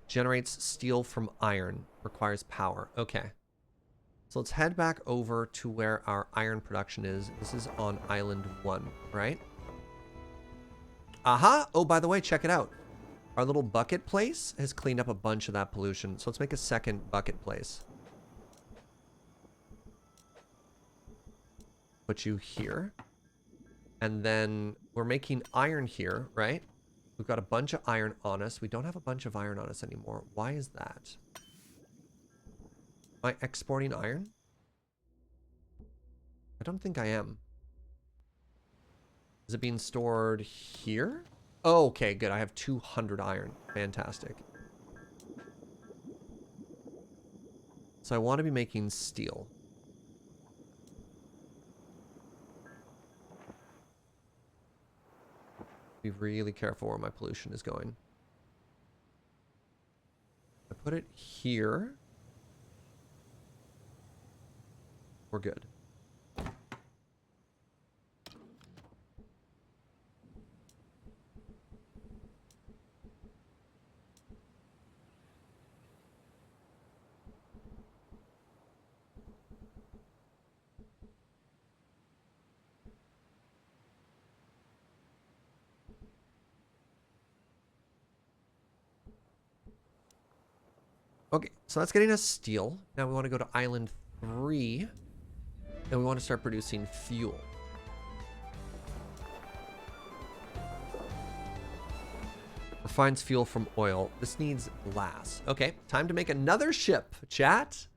generates steel from iron. Requires power. Okay. So let's head back over to where our iron production is. This is on Island 1, right? Aha! Oh, by the way, check it out. Our little bucket place has cleaned up a bunch of that pollution. So let's make a second bucket place. Put you here. And then we're making iron here, right? We've got a bunch of iron on us. We don't have a bunch of iron on us anymore. Why is that? Am I exporting iron? I don't think I am. Is it being stored here? Oh, okay, good. I have 200 iron. Fantastic. So I want to be making steel. Be really careful where my pollution is going. I put it here. We're good. Okay, so that's getting us steel. Now we want to go to Island 3. And we want to start producing fuel. Refines fuel from oil. This needs glass. Okay, time to make another ship, chat.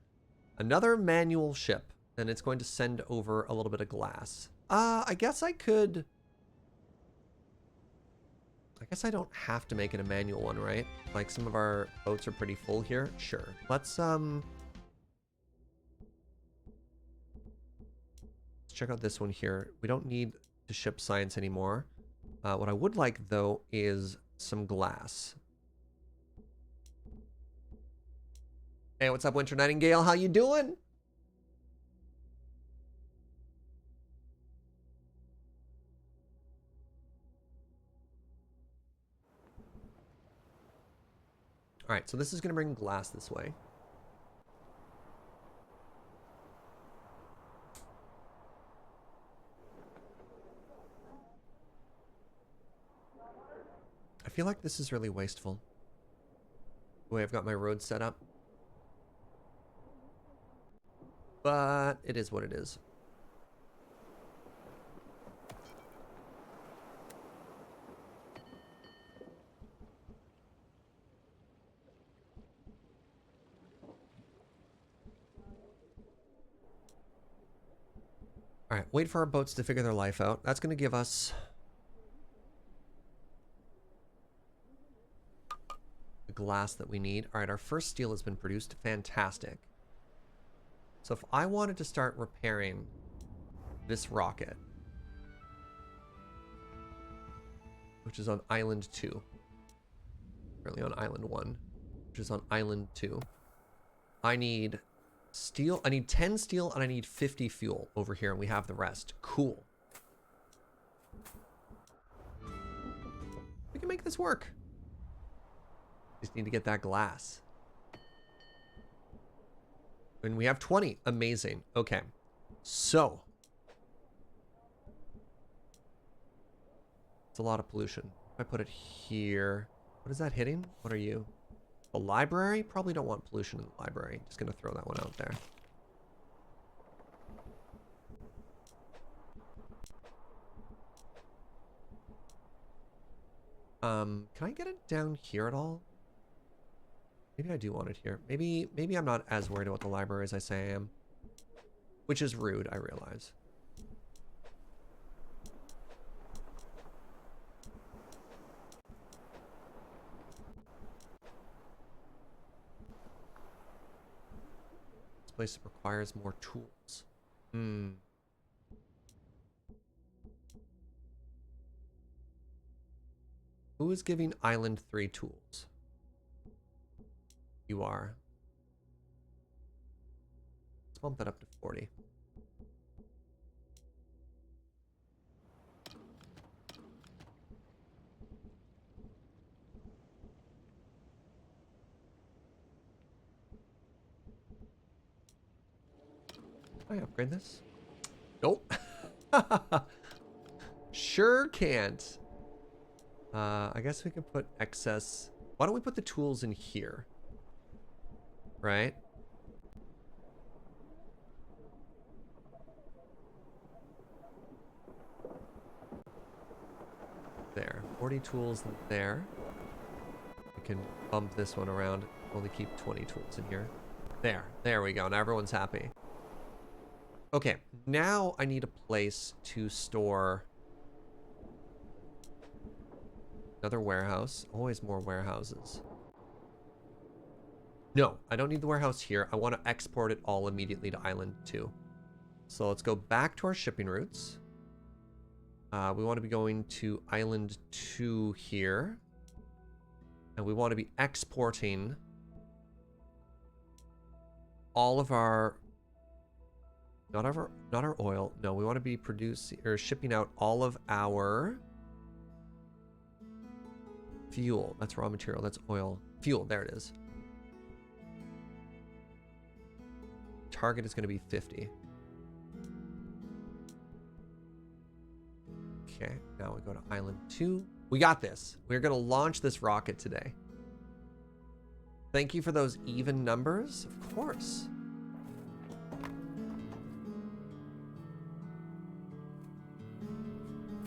Another manual ship. And it's going to send over a little bit of glass. I guess I could... I guess I don't have to make it a manual one, right? Like, some of our boats are pretty full here. Sure. Let's check out this one here. We don't need to ship science anymore. What I would like, though, is some glass. Hey, what's up, Winter Nightingale? How you doing? All right, so this is going to bring glass this way. I feel like this is really wasteful, the way I've got my road set up. But it is what it is. All right, wait for our boats to figure their life out. That's going to give us the glass that we need. All right, our first steel has been produced. Fantastic. So if I wanted to start repairing this rocket, which is on Island 2, currently on Island 1, which is on Island 2, I need steel. I need 10 steel and I need 50 fuel over here, and we have the rest. Cool. We can make this work. Just need to get that glass. And we have 20. Amazing. Okay. So. It's a lot of pollution. If I put it here. What is that hitting? What are you? A library? Probably don't want pollution in the library. Just going to throw that one out there. Can I get it down here at all? Maybe I do want it here. Maybe I'm not as worried about the library as I say I am. Which is rude, I realize. This place requires more tools. Who is giving Island 3 tools? You are. Let's bump that up to 40. Can I upgrade this? Nope. Sure can't. I guess we can put excess. Why don't we put the tools in here? Right? There. 40 tools there. We can bump this one around. Only keep 20 tools in here. There. There we go. Now everyone's happy. Okay. Now I need a place to store another warehouse. Always more warehouses. No, I don't need the warehouse here. I want to export it all immediately to Island 2. So let's go back to our shipping routes. We want to be going to Island 2 here. And we want to be exporting all of our... Not our oil. No, we want to be producing or shipping out all of our fuel. That's raw material. That's oil. Fuel. There it is. Target is going to be 50. Okay, now we go to Island 2. We got this. We're going to launch this rocket today. Thank you for those even numbers. Of course.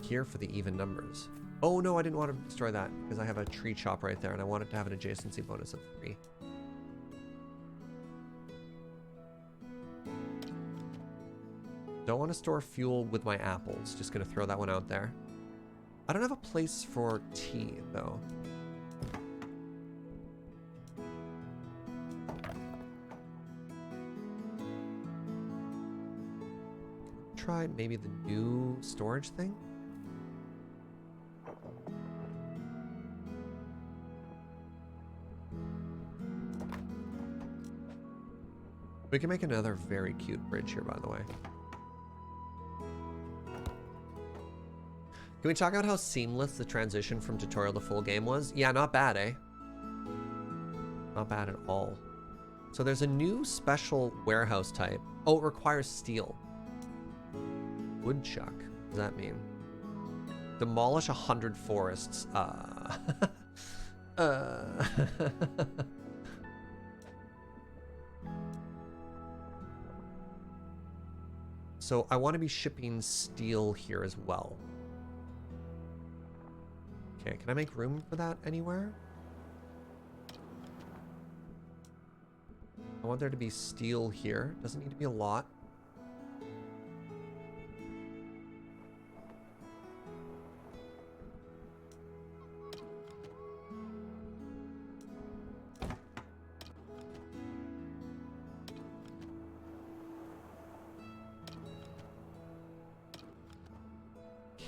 Here for the even numbers. Oh no, I didn't want to destroy that because I have a tree chop right there and I wanted to have an adjacency bonus of 3. Don't want to store fuel with my apples. Just going to throw that one out there. I don't have a place for tea, though. Try maybe the new storage thing. We can make another very cute bridge here, by the way. Can we talk about how seamless the transition from tutorial to full game was? Yeah, not bad, eh? Not bad at all. So there's a new special warehouse type. Oh, it requires steel. Woodchuck. What does that mean? Demolish 100 forests. So I want to be shipping steel here as well. Okay, can I make room for that anywhere? I want there to be steel here. Doesn't need to be a lot.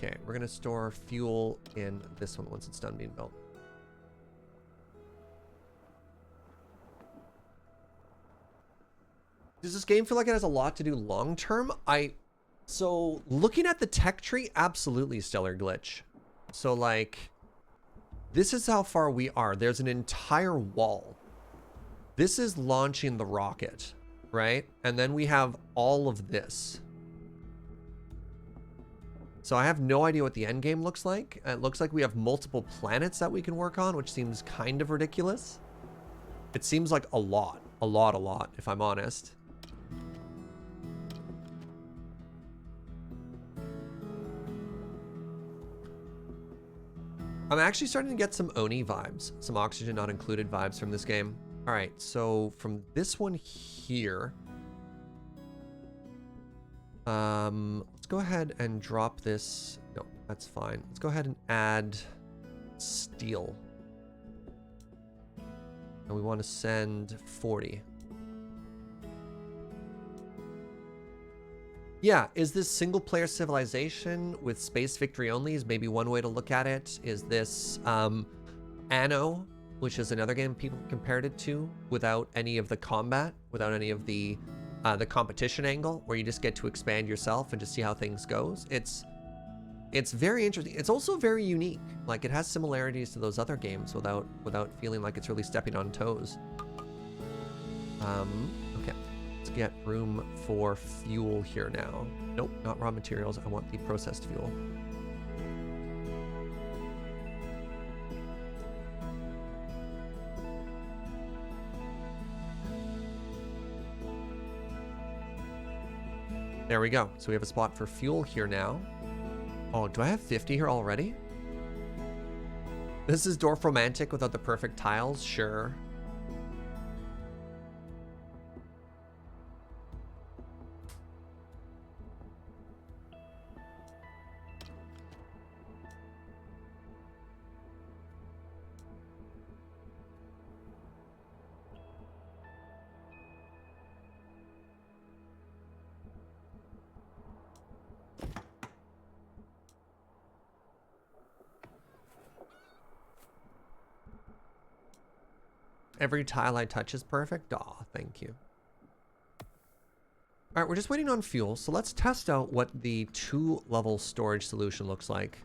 Okay, we're gonna store fuel in this one once it's done being built. Does this game feel like it has a lot to do long term? So looking at the tech tree, absolutely stellar glitch. So like, this is how far we are. There's an entire wall. This is launching the rocket, right? And then we have all of this. So I have no idea what the end game looks like. It looks like we have multiple planets that we can work on, which seems kind of ridiculous. It seems like a lot, if I'm honest. I'm actually starting to get some Oni vibes, some oxygen not included vibes from this game. All right, so from this one here, let's go ahead and drop this. No, that's fine. Let's go ahead and add steel. And we want to send 40. Yeah, is this single player civilization with space victory only is maybe one way to look at it. Is this Anno, which is another game people compared it to, without any of the combat, without any of the the competition angle, where you just get to expand yourself and just see how things goes. It's very interesting. It's also very unique. Like, it has similarities to those other games without feeling like it's really stepping on toes. Okay, let's get room for fuel here now. Nope, not raw materials. I want the processed fuel. There we go. So we have a spot for fuel here now. Oh, do I have 50 here already? This is Dwarf Romantic without the perfect tiles? Sure. Every tile I touch is perfect? Aw, thank you. All right, we're just waiting on fuel. So let's test out what the 2-level storage solution looks like.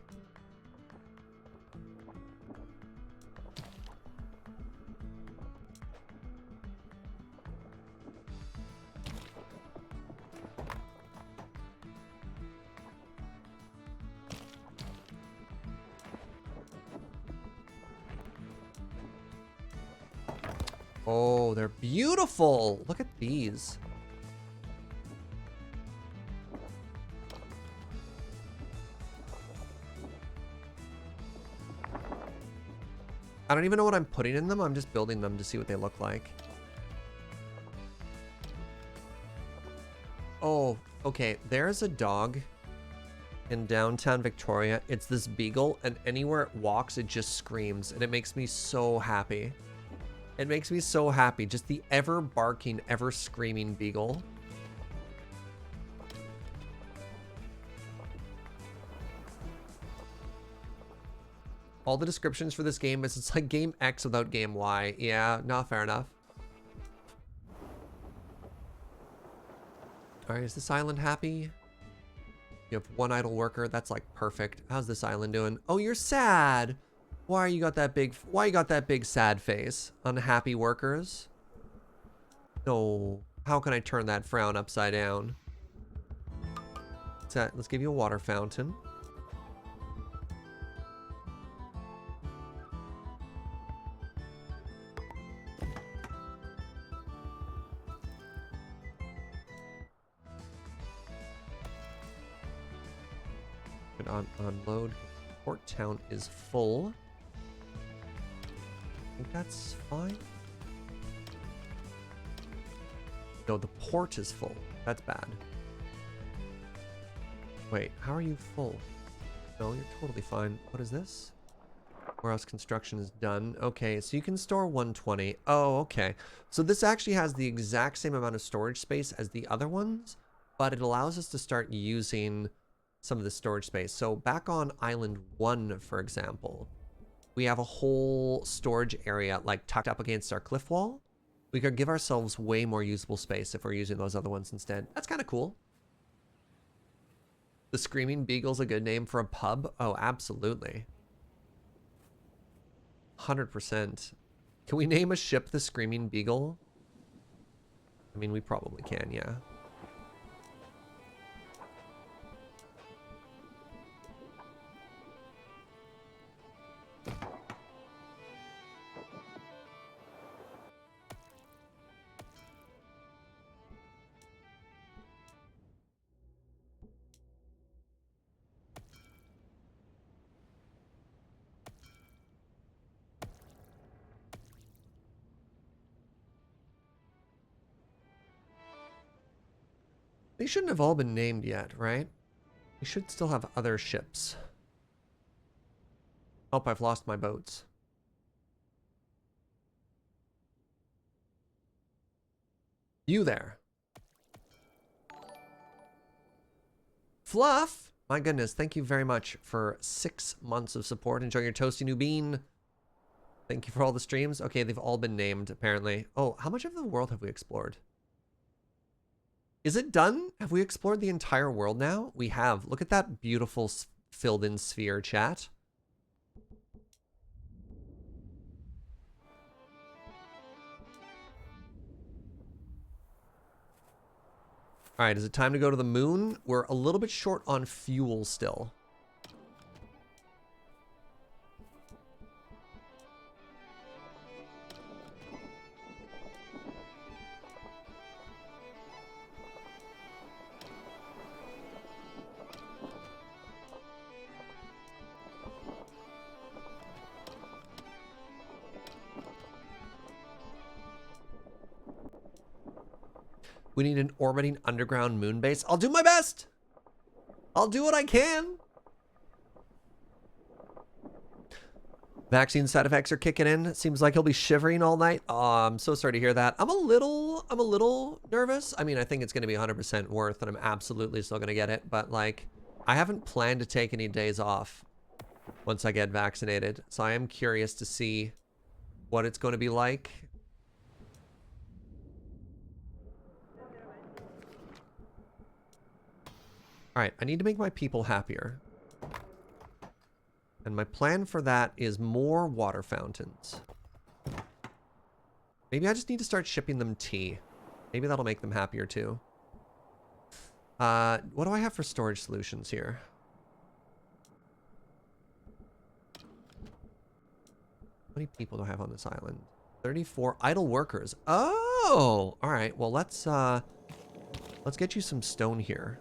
Oh, they're beautiful. Look at these. I don't even know what I'm putting in them. I'm just building them to see what they look like. Oh, okay. There's a dog in downtown Victoria. It's this beagle, and anywhere it walks, it just screams, and it makes me so happy. It makes me so happy. Just the ever barking, ever screaming beagle. All the descriptions for this game is it's like game X without game Y. Yeah, not fair enough. All right, is this island happy? You have one idle worker. That's like perfect. How's this island doing? Oh, you're sad. Why you got that big sad face? Unhappy workers? No. How can I turn that frown upside down? Let's give you a water fountain. Good unload. Port town is full. I think that's fine. No, the port is full. That's bad. Wait, how are you full? No, you're totally fine. What is this? Warehouse construction is done. Okay, so you can store 120. Oh, okay. So this actually has the exact same amount of storage space as the other ones, but it allows us to start using some of the storage space. So back on Island 1, for example, we have a whole storage area like tucked up against our cliff wall. We could give ourselves way more usable space if we're using those other ones instead. That's kind of cool. The Screaming Beagle's a good name for a pub? Oh, absolutely. 100%. Can we name a ship the Screaming Beagle? I mean, we probably can, yeah. They shouldn't have all been named yet, right? We should still have other ships. Oh, I've lost my boats. You there. Fluff! My goodness, thank you very much for 6 months of support. Enjoy your toasty new bean. Thank you for all the streams. Okay, they've all been named, apparently. Oh, how much of the world have we explored? Is it done? Have we explored the entire world now? We have. Look at that beautiful filled in sphere, chat. All right, is it time to go to the moon? We're a little bit short on fuel still. We need an orbiting underground moon base. I'll do my best. I'll do what I can. Vaccine side effects are kicking in. Seems like he'll be shivering all night. Oh, I'm so sorry to hear that. I'm a little nervous. I mean, I think it's going to be 100% worth, and I'm absolutely still going to get it. But like, I haven't planned to take any days off once I get vaccinated. So I am curious to see what it's going to be like. All right, I need to make my people happier. And my plan for that is more water fountains. Maybe I just need to start shipping them tea. Maybe that'll make them happier too. What do I have for storage solutions here? How many people do I have on this island? 34 idle workers. Oh, all right. Well, let's get you some stone here.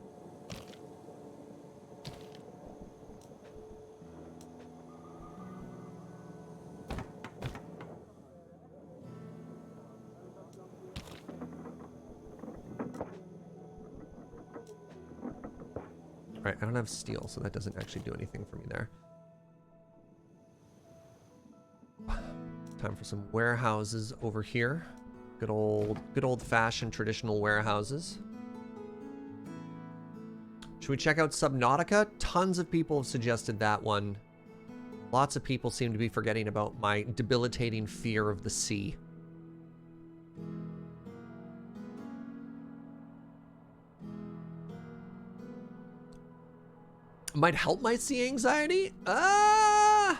All right, I don't have steel, so that doesn't actually do anything for me there. Time for some warehouses over here. Good old-fashioned traditional warehouses. Should we check out Subnautica? Tons of people have suggested that one. Lots of people seem to be forgetting about my debilitating fear of the sea. Might help my sea anxiety? I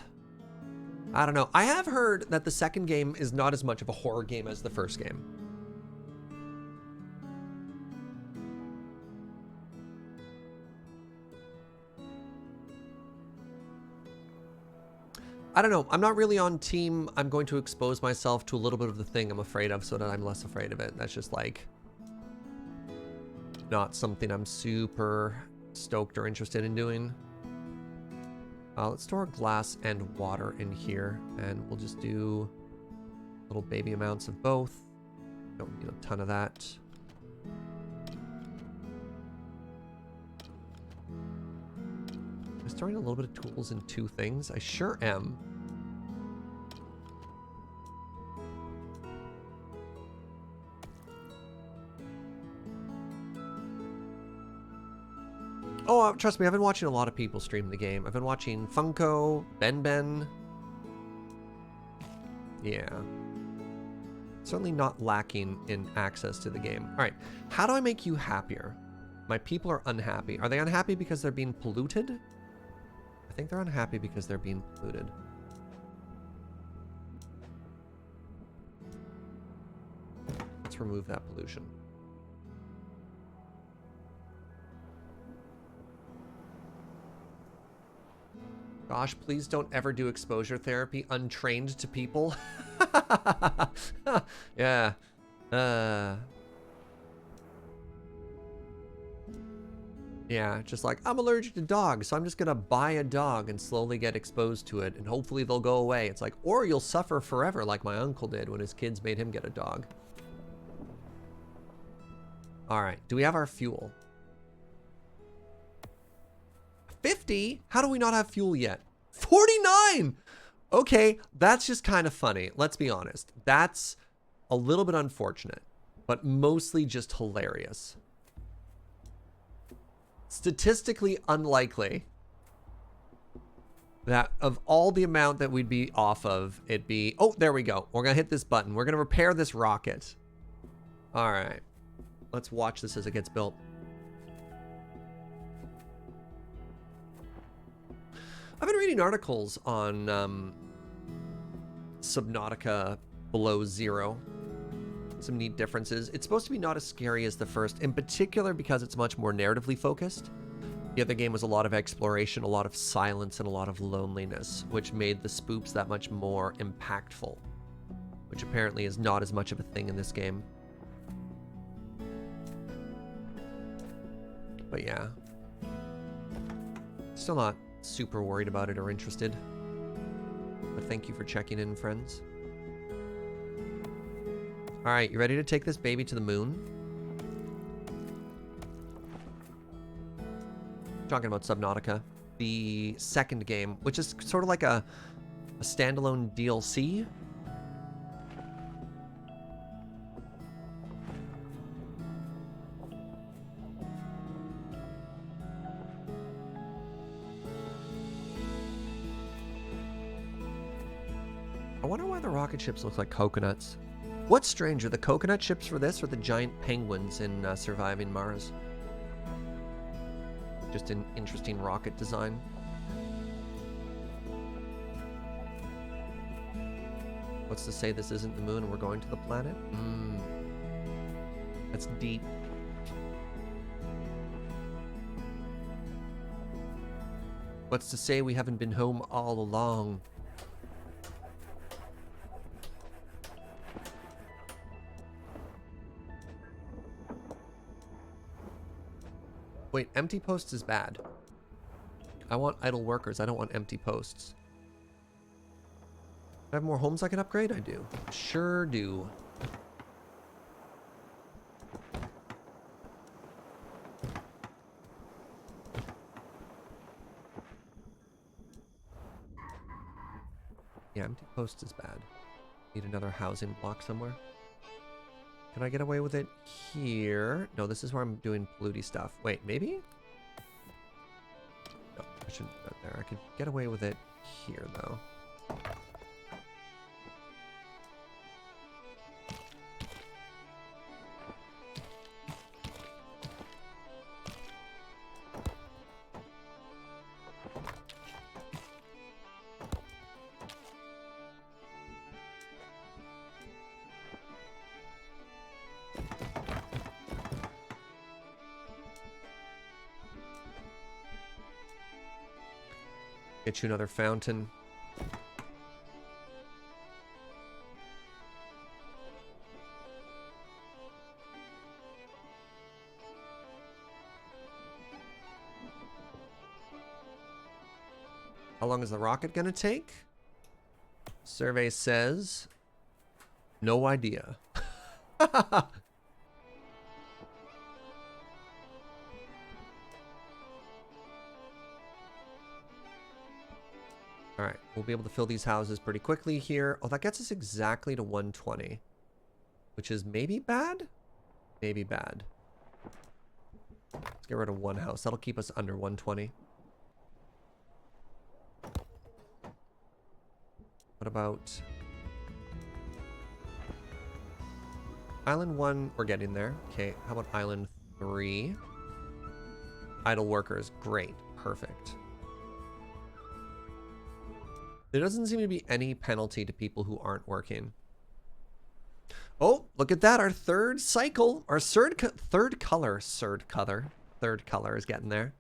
don't know. I have heard that the second game is not as much of a horror game as the first game. I don't know. I'm not really on team. I'm going to expose myself to a little bit of the thing I'm afraid of so that I'm less afraid of it. That's just like not something I'm super stoked or interested in doing. Let's store glass and water in here, and we'll just do little baby amounts of both. Don't need a ton of that. Am I storing a little bit of tools in two things? I sure am. Oh, trust me, I've been watching a lot of people stream the game. I've been watching Funko, Ben. Yeah. Certainly not lacking in access to the game. All right, how do I make you happier? My people are unhappy. Are they unhappy because they're being polluted? I think they're unhappy because they're being polluted. Let's remove that pollution. Gosh, please don't ever do exposure therapy untrained to people. Yeah. Yeah, just like, I'm allergic to dogs, so I'm just gonna buy a dog and slowly get exposed to it, and hopefully they'll go away. It's like, or you'll suffer forever like my uncle did when his kids made him get a dog. All right, do we have our fuel? 50? How do we not have fuel yet? 49! Okay, that's just kind of funny. Let's be honest. That's a little bit unfortunate, but mostly just hilarious. Statistically unlikely that of all the amount that we'd be off of, it'd be... Oh, there we go. We're going to hit this button. We're going to repair this rocket. All right. Let's watch this as it gets built. I've been reading articles on Subnautica Below Zero. Some neat differences. It's supposed to be not as scary as the first, in particular because it's much more narratively focused. The other game was a lot of exploration, a lot of silence, and a lot of loneliness, which made the spooks that much more impactful, which apparently is not as much of a thing in this game. But yeah. Still not super worried about it or interested. But thank you for checking in, friends. Alright, you ready to take this baby to the moon? Talking about Subnautica, the second game, which is sort of like a standalone DLC. I wonder why the rocket ships look like coconuts. What's stranger, the coconut ships for this or the giant penguins in Surviving Mars? Just an interesting rocket design. What's to say this isn't the moon and we're going to the planet? That's deep. What's to say we haven't been home all along? Wait, empty posts is bad. I want idle workers. I don't want empty posts. I have more homes I can upgrade? I do. Sure do. Yeah, empty posts is bad. Need another housing block somewhere. Can I get away with it here? No, this is where I'm doing polluty stuff. Wait, maybe? No, I shouldn't do that there. I could get away with it here, though. Get you another fountain. How long is the rocket gonna take? Survey says no idea. All right, we'll be able to fill these houses pretty quickly here. Oh, that gets us exactly to 120, which is maybe bad? Maybe bad. Let's get rid of one house. That'll keep us under 120. What about Island 1? We're getting there. Okay, how about Island 3? Idle workers. Great. Perfect. There doesn't seem to be any penalty to people who aren't working. Oh, look at that. Our third cycle, our third color is getting there.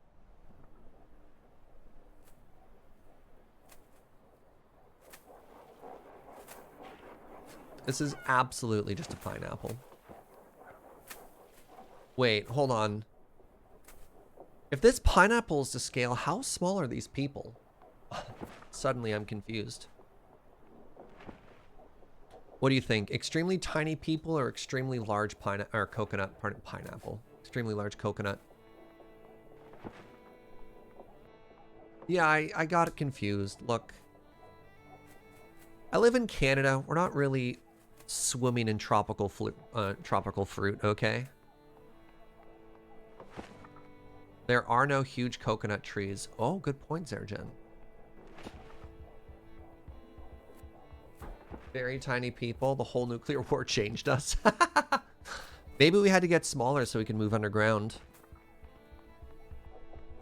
This is absolutely just a pineapple. Wait, hold on. If this pineapple is to scale, how small are these people? Suddenly I'm confused. What do you think? Extremely tiny people or extremely large pineapple? Extremely large coconut. Yeah, I got it confused. Look. I live in Canada. We're not really swimming in tropical fruit, okay? There are no huge coconut trees. Oh, good point, Zergen. Very tiny people. The whole nuclear war changed us. Maybe we had to get smaller so we can move underground.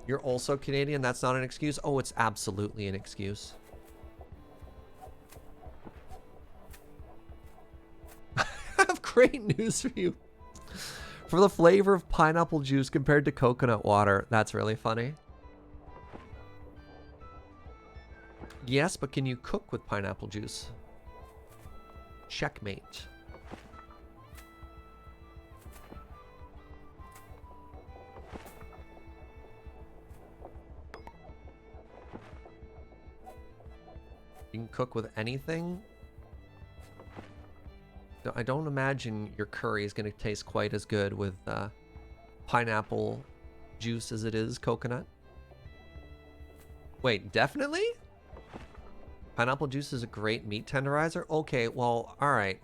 You're also Canadian? That's not an excuse? Oh, it's absolutely an excuse. I have great news for you. For the flavor of pineapple juice compared to coconut water. That's really funny. Yes, but can you cook with pineapple juice? Checkmate. You can cook with anything? I don't imagine your curry is going to taste quite as good with pineapple juice as it is coconut. Wait, definitely? Pineapple juice is a great meat tenderizer? Okay, well, alright.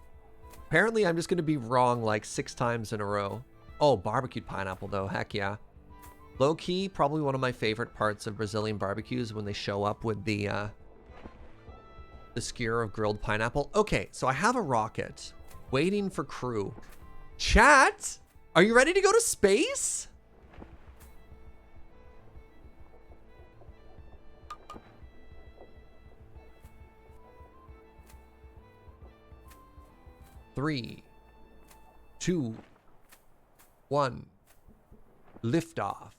Apparently I'm just going to be wrong like 6 times in a row. Oh, barbecued pineapple though, heck yeah. Low-key, probably one of my favorite parts of Brazilian barbecues when they show up with the skewer of grilled pineapple. Okay, so I have a rocket waiting for crew. Chat, are you ready to go to space? Three, 2, 1, liftoff.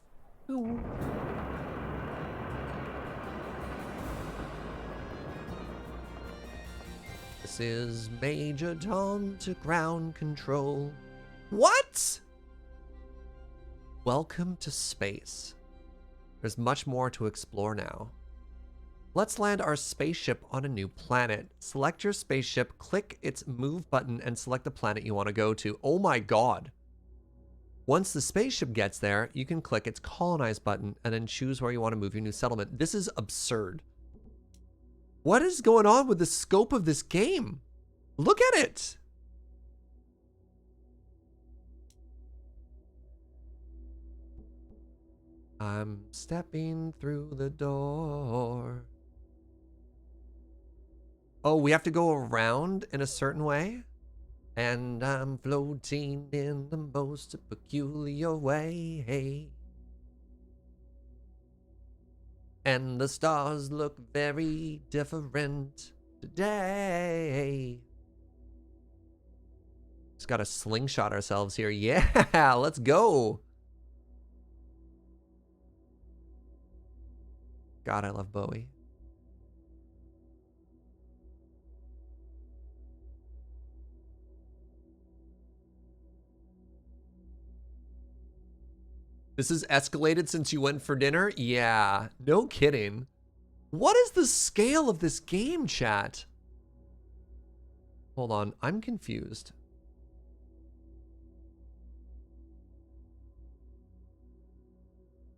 Ooh. This is Major Tom to ground control. What? Welcome to space. There's much more to explore now. Let's land our spaceship on a new planet. Select your spaceship, click its move button, and select the planet you want to go to. Oh my god. Once the spaceship gets there, you can click its colonize button and then choose where you want to move your new settlement. This is absurd. What is going on with the scope of this game? Look at it. I'm stepping through the door. Oh, we have to go around in a certain way? And I'm floating in the most peculiar way. And the stars look very different today. Just gotta slingshot ourselves here. Yeah, let's go. God, I love Bowie. This has escalated since you went for dinner? Yeah, no kidding. What is the scale of this game, chat? Hold on, I'm confused.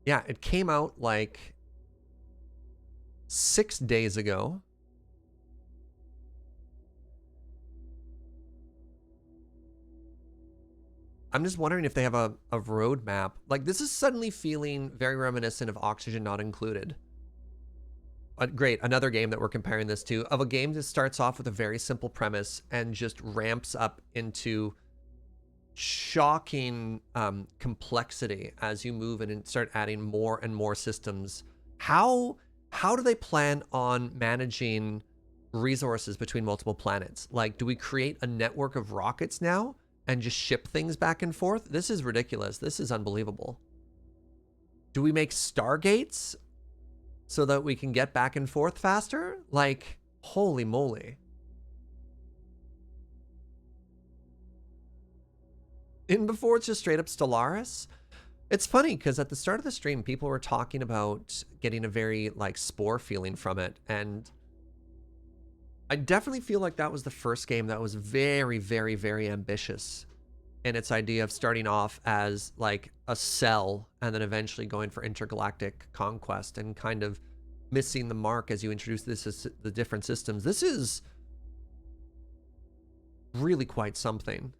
Yeah, it came out like 6 days ago. I'm just wondering if they have a roadmap. Like, this is suddenly feeling very reminiscent of Oxygen Not Included. Great, another game that we're comparing this to, of a game that starts off with a very simple premise and just ramps up into shocking complexity as you move in and start adding more and more systems. How do they plan on managing resources between multiple planets? Like, do we create a network of rockets now and just ship things back and forth? This is ridiculous. This is unbelievable. Do we make stargates so that we can get back and forth faster? Like, holy moly. And before it's just straight up Stellaris. It's funny because at the start of the stream, people were talking about getting a very like Spore feeling from it. And I definitely feel like that was the first game that was very, very, very ambitious in its idea of starting off as like a cell and then eventually going for intergalactic conquest and kind of missing the mark as you introduce this as the different systems. This is really quite something.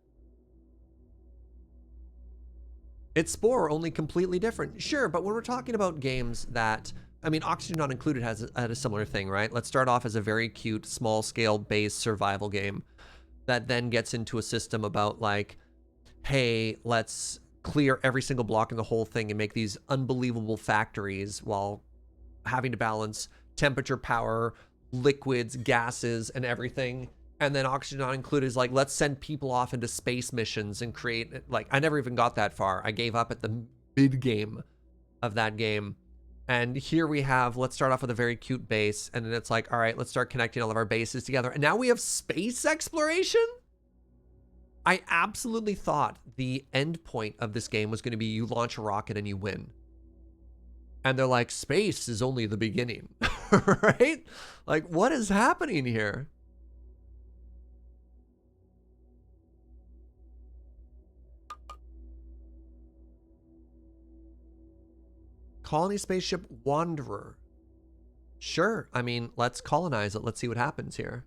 It's Spore, only completely different. Sure, but when we're talking about games that, I mean, Oxygen Not Included had a similar thing, right? Let's start off as a very cute, small-scale base survival game that then gets into a system about like, hey, let's clear every single block in the whole thing and make these unbelievable factories while having to balance temperature, power, liquids, gases, and everything. And then oxygen not included is like, let's send people off into space missions and create, like, I never even got that far. I gave up at the mid game of that game. And here we have, let's start off with a very cute base. And then it's like, all right, let's start connecting all of our bases together. And now we have space exploration? I absolutely thought the end point of this game was going to be you launch a rocket and you win. And they're like, space is only the beginning, right? Like, what is happening here? Colony spaceship Wanderer. Sure, I mean, let's colonize it. Let's see what happens here.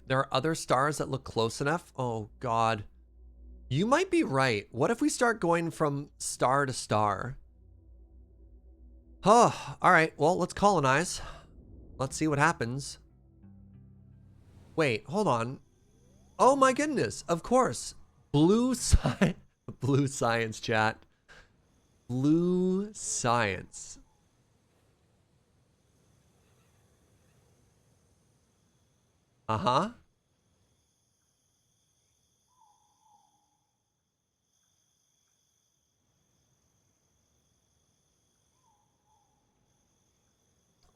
There are other stars that look close enough. Oh, God. You might be right. What if we start going from star to star? Oh, all right. Well, let's colonize. Let's see what happens. Wait, hold on. Oh my goodness. Of course. Blue science. Blue science, chat. Blue science. Uh-huh.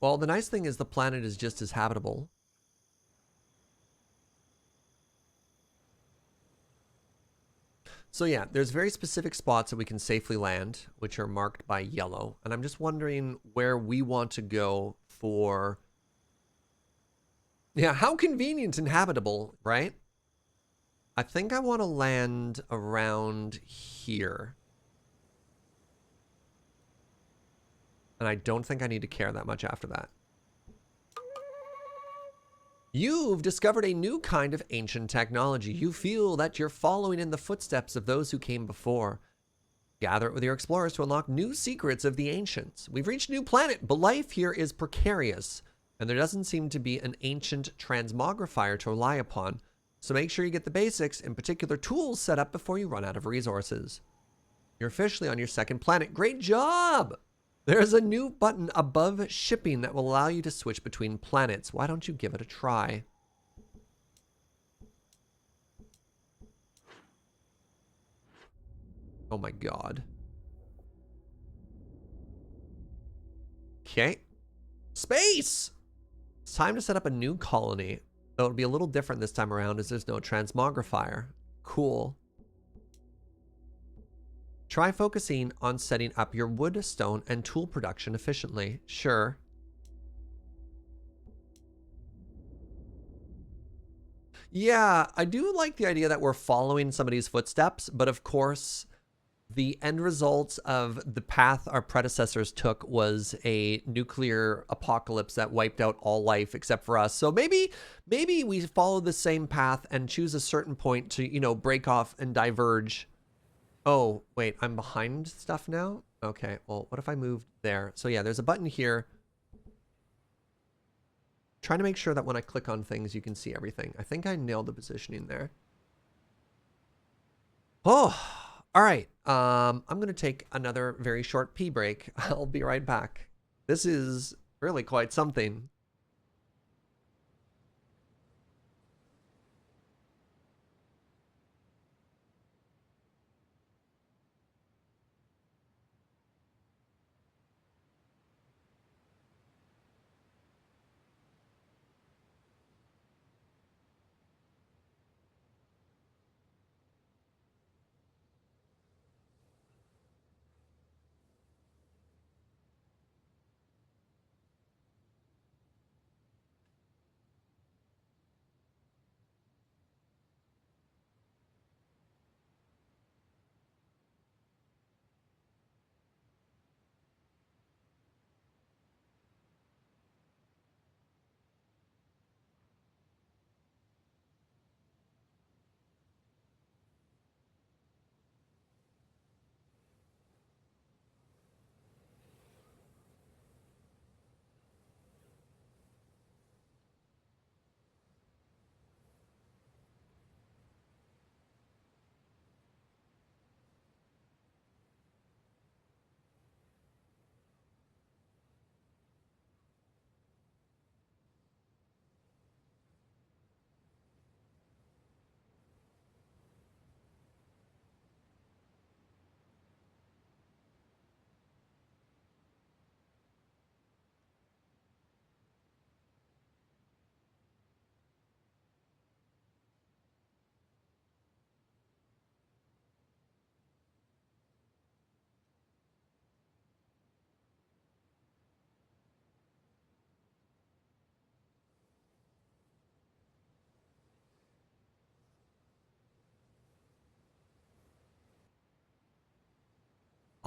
Well, the nice thing is the planet is just as habitable. So yeah, there's very specific spots that we can safely land, which are marked by yellow. And I'm just wondering where we want to go for... Yeah, how convenient and habitable, right? I think I want to land around here. And I don't think I need to care that much after that. You've discovered a new kind of ancient technology. You feel that you're following in the footsteps of those who came before. Gather it with your explorers to unlock new secrets of the ancients. We've reached a new planet, but life here is precarious, and there doesn't seem to be an ancient transmogrifier to rely upon. So make sure you get the basics, in particular tools, set up before you run out of resources. You're officially on your second planet. Great job! There's a new button above shipping that will allow you to switch between planets. Why don't you give it a try? Oh my God. Okay. Space! It's time to set up a new colony. Though it'll be a little different this time around as there's no transmogrifier. Cool. Try focusing on setting up your wood, stone, and tool production efficiently. Sure. Yeah, I do like the idea that we're following somebody's footsteps, but of course, the end result of the path our predecessors took was a nuclear apocalypse that wiped out all life except for us. So maybe we follow the same path and choose a certain point to, you know, break off and diverge. Oh, wait, I'm behind stuff now? Okay, well, what if I moved there? So yeah, there's a button here. Trying to make sure that when I click on things, you can see everything. I think I nailed the positioning there. Oh, all right. I'm going to take another very short pee break. I'll be right back. This is really quite something.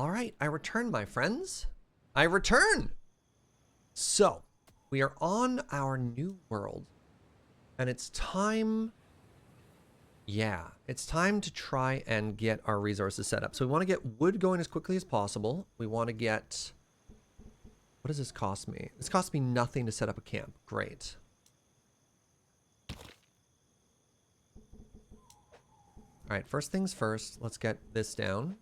All right, I return, my friends. I return. So, we are on our new world, and it's time. Yeah, it's time to try and get our resources set up. So we want to get wood going as quickly as possible. We want to get... What does this cost me? This costs me nothing to set up a camp. Great. All right, first things first, let's get this down.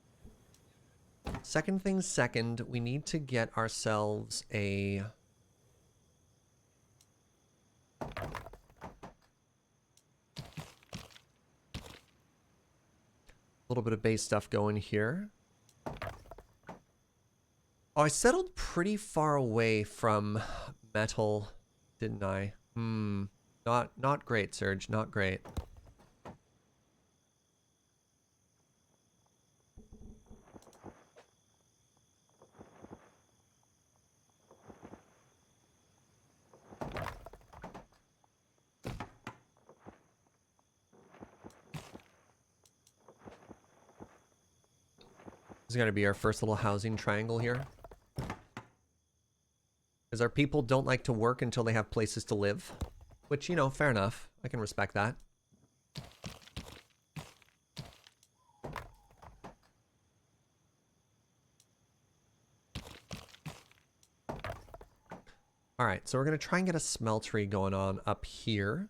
Second things second, we need to get ourselves a... little bit of base stuff going here. Oh, I settled pretty far away from metal, didn't I? Not great, Serge, not great. This is going to be our first little housing triangle here. Because our people don't like to work until they have places to live. Which, you know, fair enough. I can respect that. Alright, so we're going to try and get a smeltery going on up here.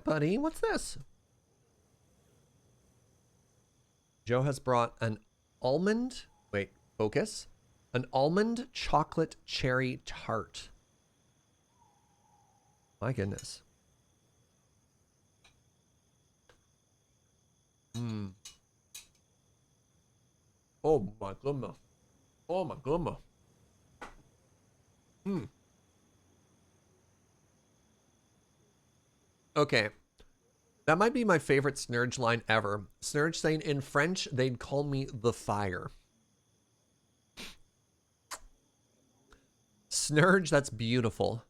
Buddy, what's this? Joe has brought an almond, wait, focus, an almond chocolate cherry tart. My goodness. Oh my goodness. Oh my goodness. Okay. That might be my favorite Snurge line ever. Snurge saying in French, they'd call me the fire. Snurge, that's beautiful.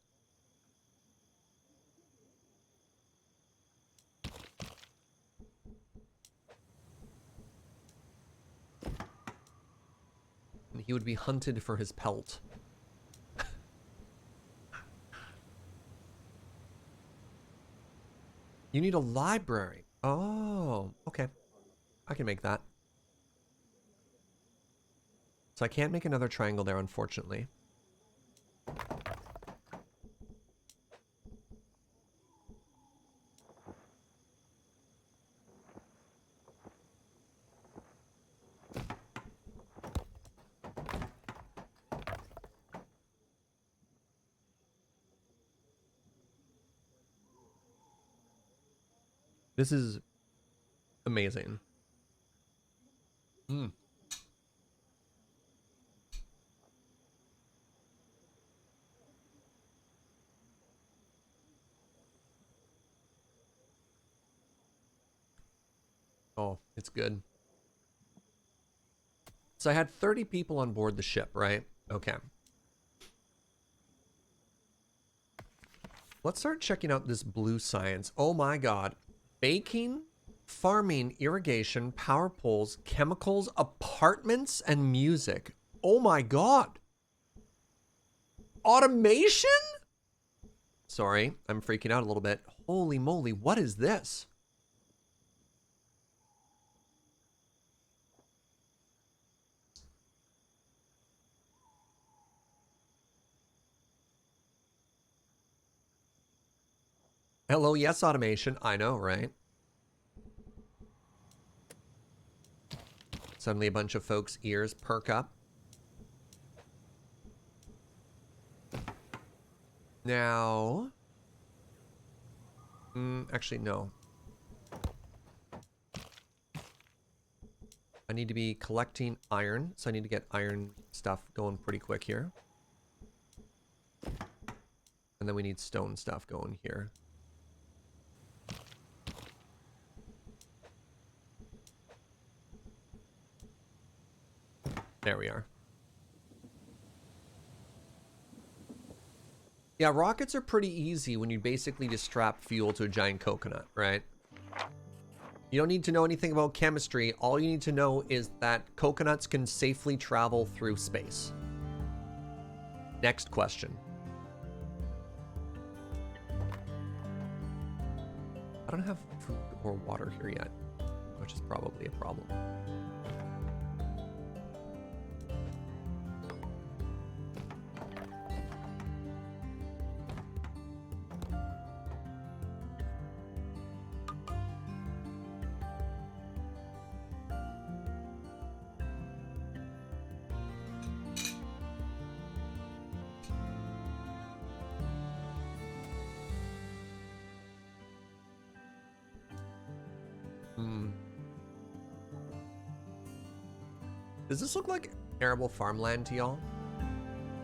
And he would be hunted for his pelt. You need a library. Oh, okay. I can make that. So I can't make another triangle there, unfortunately. This is amazing. Oh, it's good. So I had 30 people on board the ship, right? Okay. Let's start checking out this blue science. Oh my god. Baking, farming, irrigation, power poles, chemicals, apartments, and music. Oh my god. Automation? Sorry, I'm freaking out a little bit. Holy moly, what is this? Hello, yes, automation. I know, right? Suddenly a bunch of folks' ears perk up. Now... actually, no. I need to be collecting iron, so I need to get iron stuff going pretty quick here. And then we need stone stuff going here. There we are. Yeah, rockets are pretty easy when you basically just strap fuel to a giant coconut, right? You don't need to know anything about chemistry. All you need to know is that coconuts can safely travel through space. Next question. I don't have food or water here yet, which is probably a problem. Does this look like arable farmland to y'all?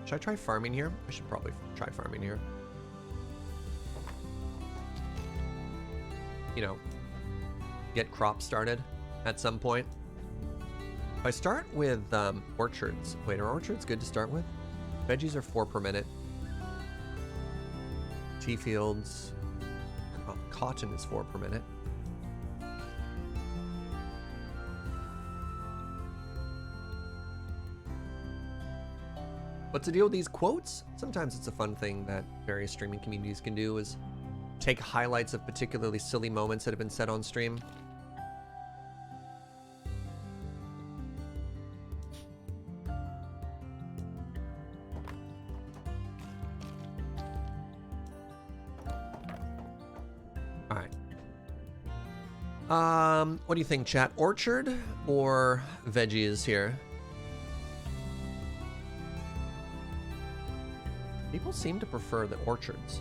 Should I try farming here? I should probably try farming here. You know, get crops started at some point. If I start with orchards. Wait, are orchards good to start with? Veggies are 4 per minute. Tea fields. Cotton is 4 per minute. What's the deal with these quotes? Sometimes it's a fun thing that various streaming communities can do is take highlights of particularly silly moments that have been said on stream. All right. What do you think, chat? Orchard or veggies here? People seem to prefer the orchards.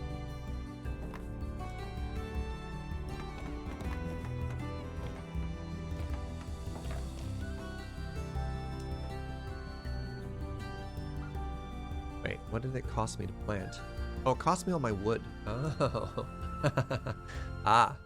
Wait, what did it cost me to plant? Oh, it cost me all my wood. Oh. Ah.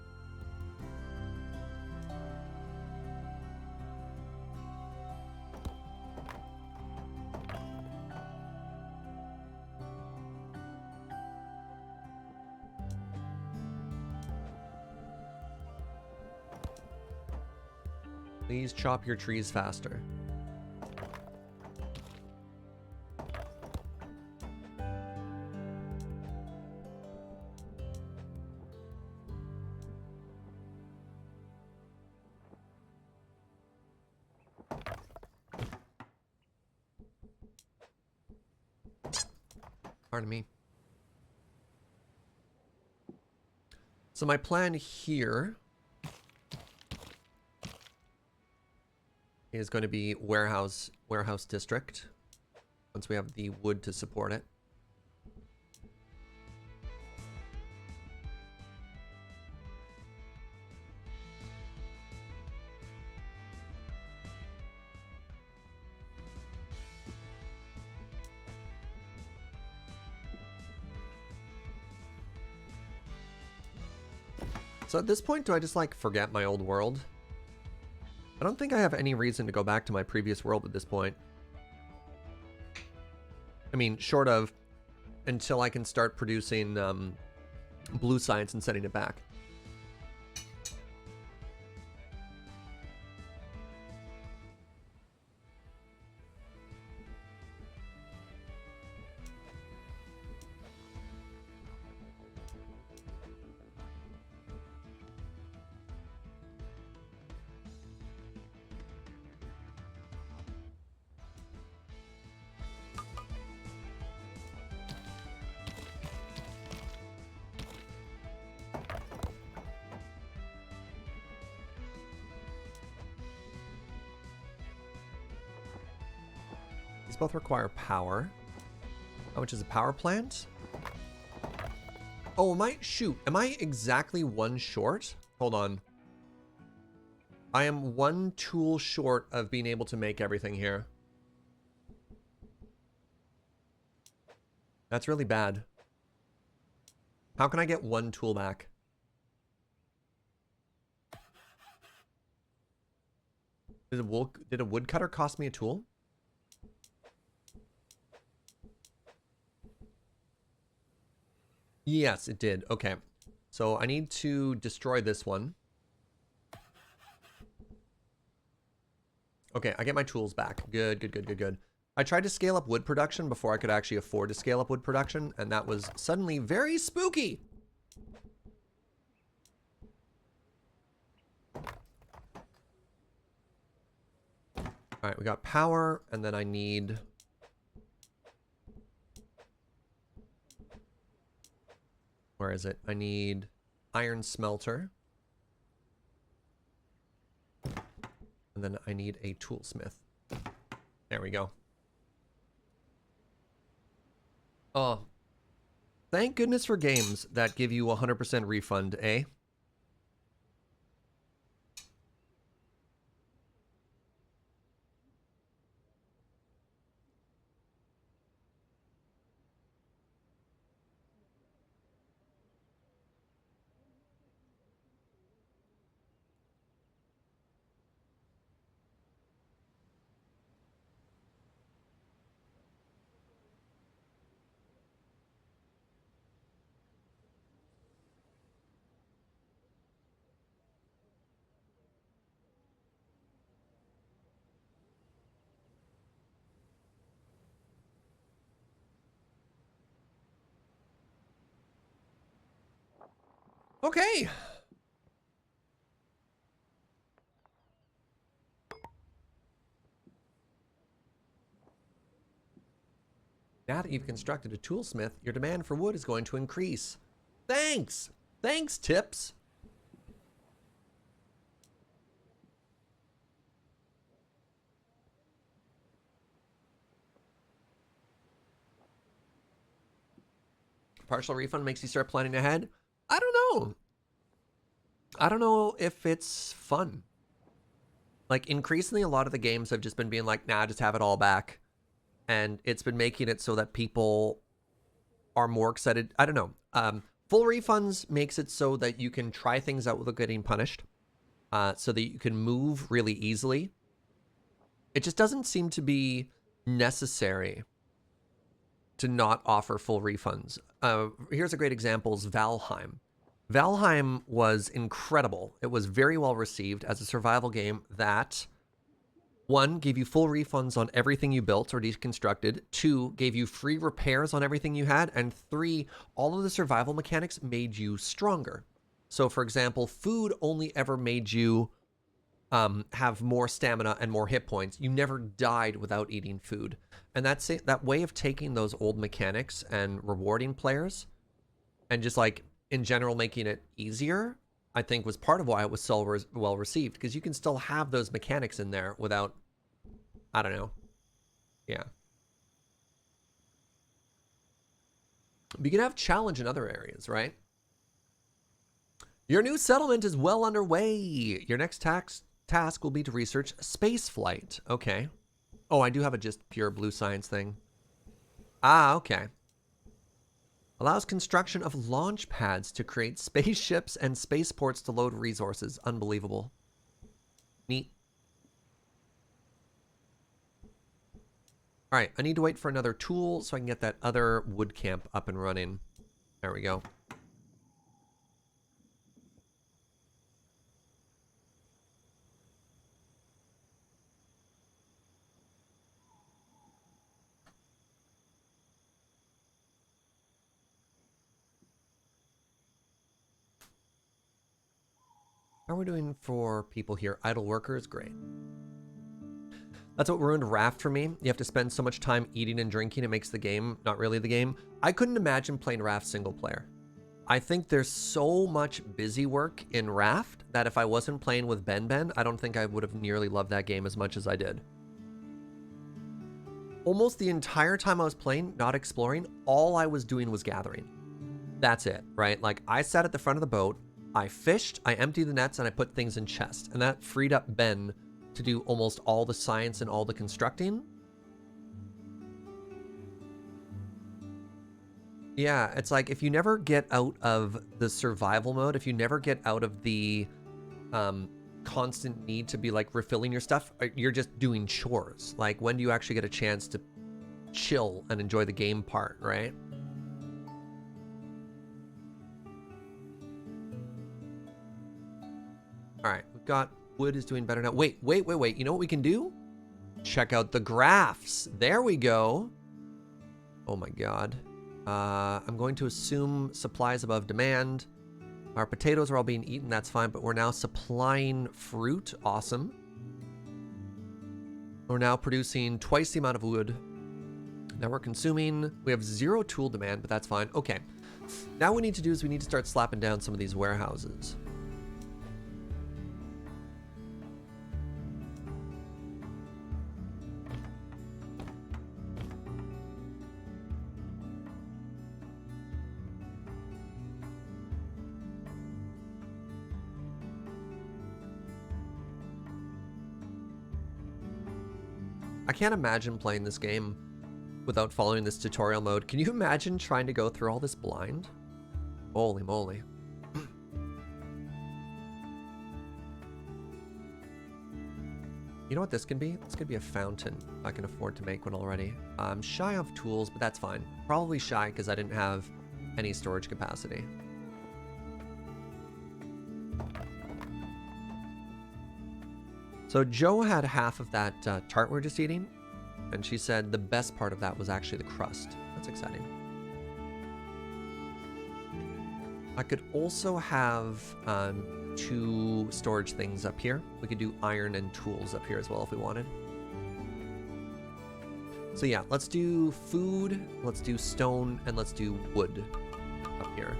Please chop your trees faster. Pardon me. So my plan here is going to be warehouse district once we have the wood to support it. So at this point, do I just like forget my old world? I don't think I have any reason to go back to my previous world at this point. I mean, short of until I can start producing blue science and sending it back. These both require power. How much is a power plant? Oh, am I exactly 1 short? Hold on. I am 1 tool short of being able to make everything here. That's really bad. How can I get 1 tool back? Did a woodcutter cost me a tool? Yes, it did. Okay. So I need to destroy this one. Okay, I get my tools back. Good, good, good, good, good. I tried to scale up wood production before I could actually afford to scale up wood production, and that was suddenly very spooky. All right, we got power, and then I need... Where is it? I need iron smelter. And then I need a toolsmith. There we go. Oh, thank goodness for games that give you 100% refund, eh? Okay. Now that you've constructed a toolsmith, your demand for wood is going to increase. Thanks! Thanks, Tips! Partial refund makes you start planning ahead? I don't know. I don't know if it's fun. Like, increasingly, a lot of the games have just been being like, nah, just have it all back. And it's been making it so that people are more excited. I don't know. Full refunds makes it so that you can try things out without getting punished. So that you can move really easily. It just doesn't seem to be necessary to not offer full refunds. Here's a great example, is Valheim. Valheim was incredible. It was very well received as a survival game that, one, gave you full refunds on everything you built or deconstructed, two, gave you free repairs on everything you had, and three, all of the survival mechanics made you stronger. So, for example, food only ever made you have more stamina and more hit points. You never died without eating food. And that's it, that way of taking those old mechanics and rewarding players and just like in general making it easier, I think was part of why it was so well received, because you can still have those mechanics in there without, I don't know. Yeah. But you can have challenge in other areas, right? Your new settlement is well underway. Your next task will be to research space flight. Okay. Oh, I do have a just pure blue science thing. Ah, okay. Allows construction of launch pads to create spaceships and spaceports to load resources. Unbelievable. Neat. All right, I need to wait for another tool so I can get that other wood camp up and running. There we go. How are we doing for people here? Idle workers? Great. That's what ruined Raft for me. You have to spend so much time eating and drinking, it makes the game not really the game. I couldn't imagine playing Raft single player. I think there's so much busy work in Raft that if I wasn't playing with Ben, I don't think I would have nearly loved that game as much as I did. Almost the entire time I was playing, not exploring, all I was doing was gathering. That's it, right? Like, I sat at the front of the boat, I fished, I emptied the nets, and I put things in chests. And that freed up Ben to do almost all the science and all the constructing. Yeah, it's like if you never get out of the survival mode, if you never get out of the constant need to be like refilling your stuff, you're just doing chores. Like, when do you actually get a chance to chill and enjoy the game part, right? All right, we've got wood is doing better now. Wait. You know what we can do? Check out the graphs. There we go. Oh my God. I'm going to assume supplies above demand. Our potatoes are all being eaten. That's fine, but we're now supplying fruit. Awesome. We're now producing twice the amount of wood that we're consuming. We have 0 tool demand, but that's fine. Okay. Now what we need to do is we need to start slapping down some of these warehouses. I can't imagine playing this game without following this tutorial mode. Can you imagine trying to go through all this blind? Holy moly. You know what this can be? This could be a fountain. I can afford to make one already. I'm shy of tools, but that's fine. Probably shy because I didn't have any storage capacity. So Joe had half of that tart we're just eating, and she said the best part of that was actually the crust. That's exciting. I could also have 2 storage things up here. We could do iron and tools up here as well if we wanted. So yeah, let's do food, let's do stone, and let's do wood up here.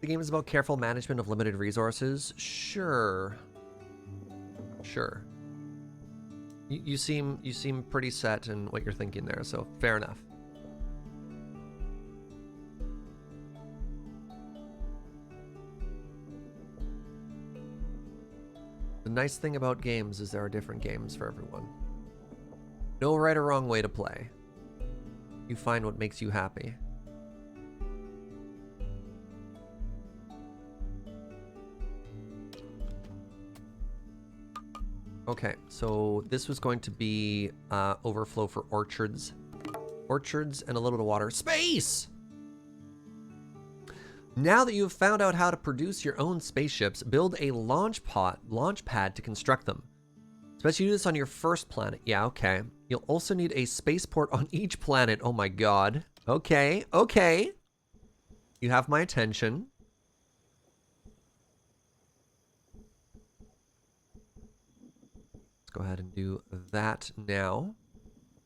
The game is about careful management of limited resources. Sure. Sure. You seem pretty set in what you're thinking there, so fair enough. The nice thing about games is there are different games for everyone. No right or wrong way to play. You find what makes you happy. Okay, so this was going to be overflow for orchards. Orchards and a little bit of water. Space! Now that you have found out how to produce your own spaceships, build a launch pad to construct them. Especially do this on your first planet. Yeah, okay. You'll also need a spaceport on each planet. Oh my God. Okay, okay. You have my attention. Go ahead and do that now.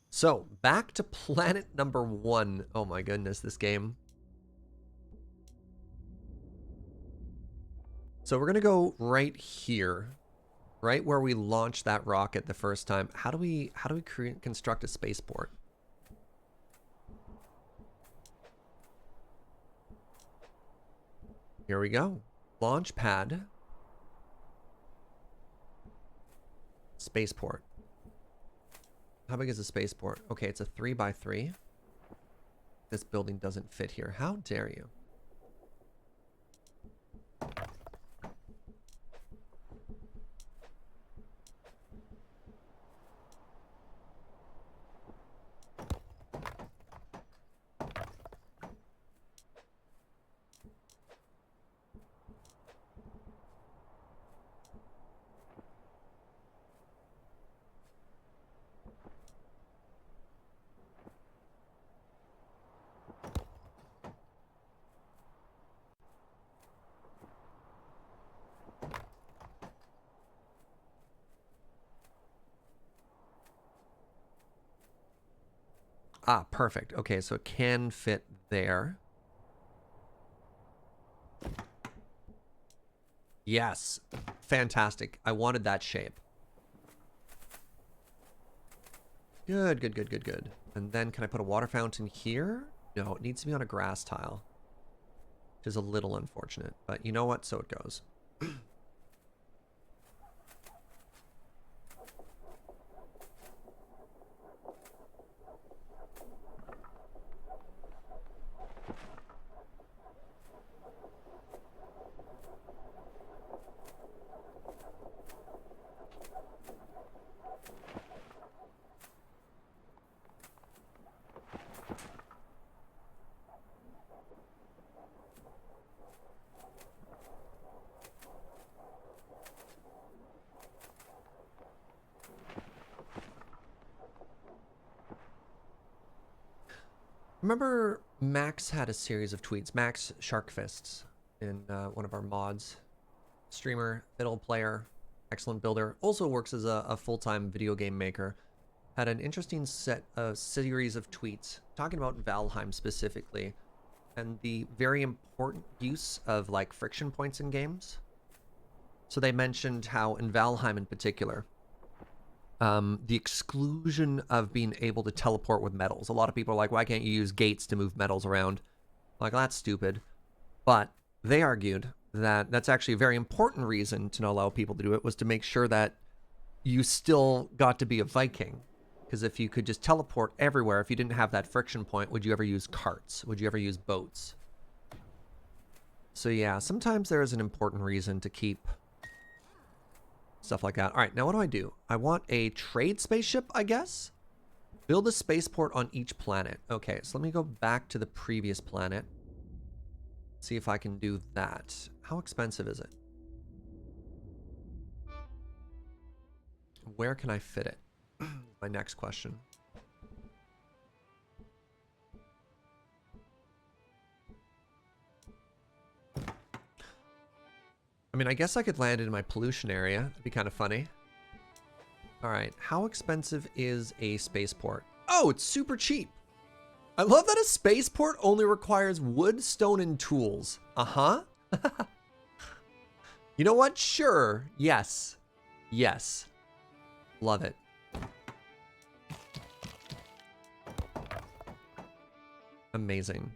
So back to planet number 1. Oh my goodness, this game. So we're gonna go right here, right where we launched that rocket the first time. How do we construct a spaceport? Here we go. Launch pad. Spaceport. How big is a spaceport? Okay, it's a 3x3. This building doesn't fit here. How dare you? Ah, perfect. Okay, so it can fit there. Yes. Fantastic. I wanted that shape. Good, good, good, good, good. And then can I put a water fountain here? No, it needs to be on a grass tile. Which is a little unfortunate. But you know what? So it goes. Remember Max had a series of tweets. Max Sharkfists in one of our mods. Streamer, fiddle player, excellent builder. Also works as a full-time video game maker. Had an interesting series of tweets talking about Valheim specifically and the very important use of like friction points in games. So they mentioned how in Valheim in particular, the exclusion of being able to teleport with metals. A lot of people are like, why can't you use gates to move metals around? Like, that's stupid. But they argued that that's actually a very important reason to not allow people to do it, was to make sure that you still got to be a Viking. Because if you could just teleport everywhere, if you didn't have that friction point, would you ever use carts? Would you ever use boats? So yeah, sometimes there is an important reason to keep stuff like that. All right, now what do? I want a trade spaceship, I guess? Build a spaceport on each planet. Okay, so let me go back to the previous planet. See if I can do that. How expensive is it? Where can I fit it? My next question. I mean, I guess I could land it in my pollution area. It'd be kind of funny. All right, how expensive is a spaceport? Oh, it's super cheap. I love that a spaceport only requires wood, stone, and tools. Uh-huh. You know what? Sure. Yes. Yes. Love it. Amazing.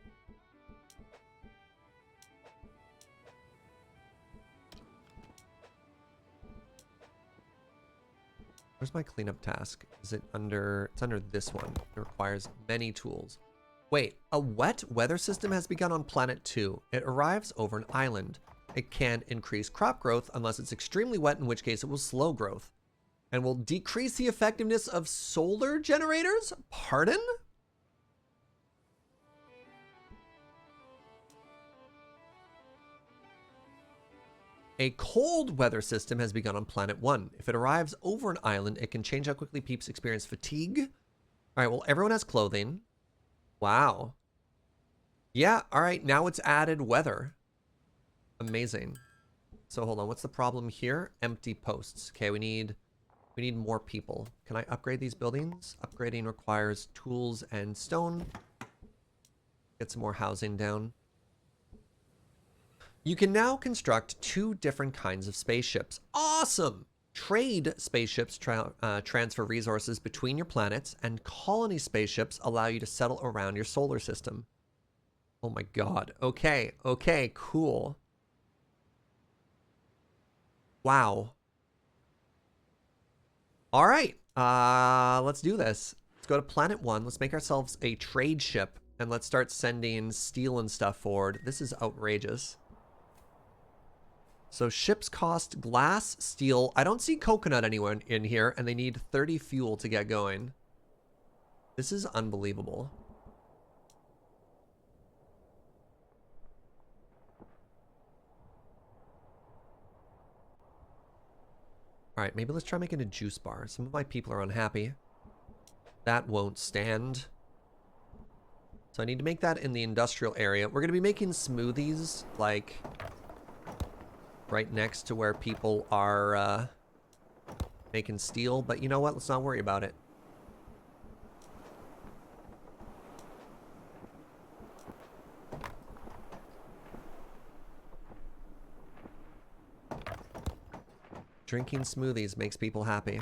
Where's my cleanup task? Is it under... It's under this one. It requires many tools. Wait, a wet weather system has begun on planet 2. It arrives over an island. It can increase crop growth unless it's extremely wet, in which case it will slow growth. And will decrease the effectiveness of solar generators? Pardon? A cold weather system has begun on planet 1. If it arrives over an island, it can change how quickly peeps experience fatigue. All right, well, everyone has clothing. Wow. Yeah, all right, now it's added weather. Amazing. So hold on, what's the problem here? Empty posts. Okay, we need more people. Can I upgrade these buildings? Upgrading requires tools and stone. Get some more housing down. You can now construct 2 different kinds of spaceships. Awesome! Trade spaceships transfer resources between your planets, and colony spaceships allow you to settle around your solar system. Oh my god. Okay, okay, cool. Wow. All right, let's do this. Let's go to planet 1. Let's make ourselves a trade ship, and let's start sending steel and stuff forward. This is outrageous. So ships cost glass, steel. I don't see coconut anywhere in here, and they need 30 fuel to get going. This is unbelievable. All right, maybe let's try making a juice bar. Some of my people are unhappy. That won't stand. So I need to make that in the industrial area. We're going to be making smoothies, like, right next to where people are making steel. But you know what? Let's not worry about it. Drinking smoothies makes people happy.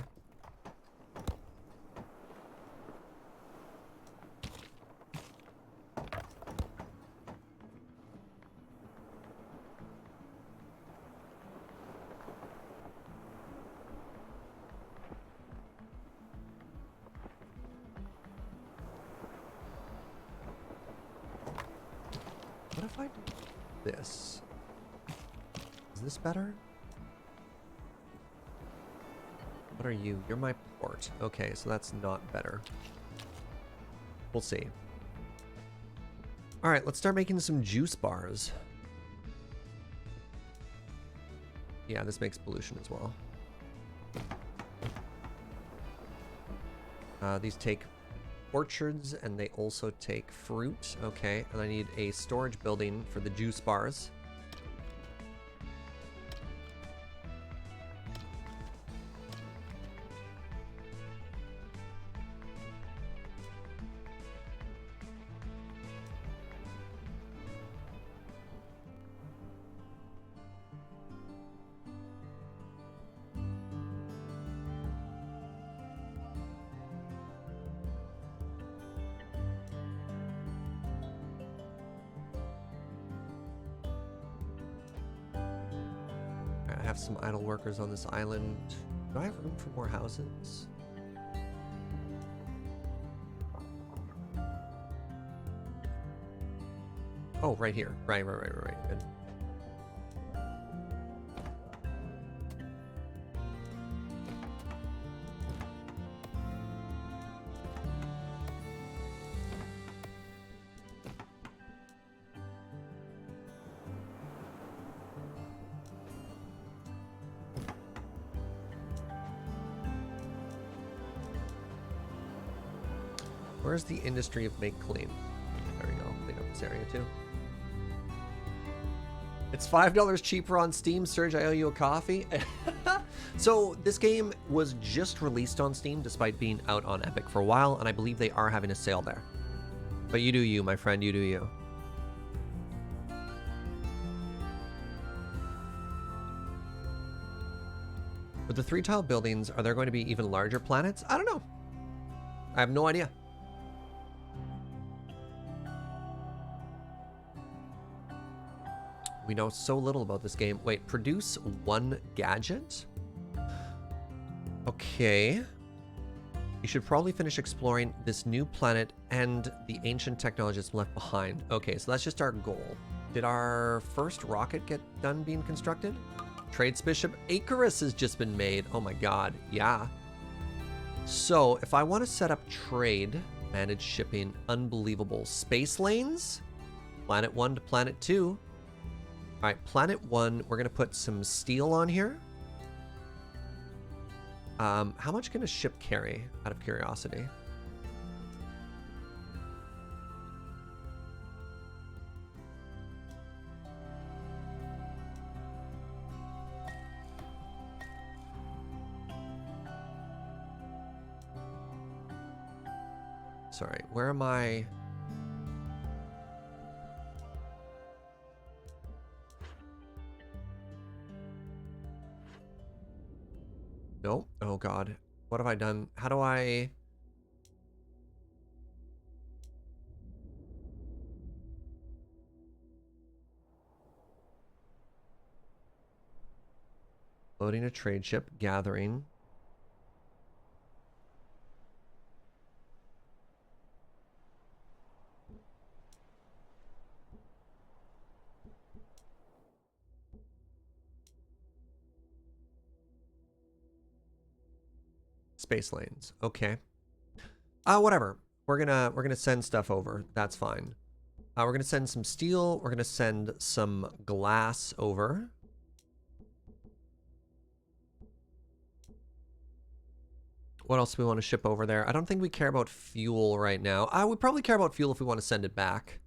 What if I do this? Is this better? What are you? You're my port. Okay, so that's not better. We'll see. All right, let's start making some juice bars. Yeah, this makes pollution as well. These take orchards, and they also take fruit. Okay, and I need a storage building for the juice bars. I have some idle workers on this island. Do I have room for more houses? Oh, right here. Right. Good. Where's the industry of make clean? There we go. Clean up this area too. It's $5 cheaper on Steam. Serge, I owe you a coffee. So this game was just released on Steam despite being out on Epic for a while, and I believe they are having a sale there. But you do you, my friend. You do you. With the 3-tile buildings, are there going to be even larger planets? I don't know. I have no idea. We know so little about this game. Wait, produce 1 gadget? Okay. You should probably finish exploring this new planet and the ancient technologies left behind. Okay, so that's just our goal. Did our first rocket get done being constructed? Trade spaceship Icarus has just been made. Oh my god, yeah. So if I want to set up trade, manage shipping, unbelievable. Space lanes? Planet 1 to Planet 2. All right, Planet 1, we're going to put some steel on here. How much can a ship carry, out of curiosity? Sorry, where am I? Nope. Oh god. What have I done? How do I... Loading a trade ship, gathering. Space lanes. Okay. Whatever. We're gonna send stuff over. That's fine. We're gonna send some steel. We're gonna send some glass over. What else do we want to ship over there? I don't think we care about fuel right now. I would probably care about fuel if we want to send it back.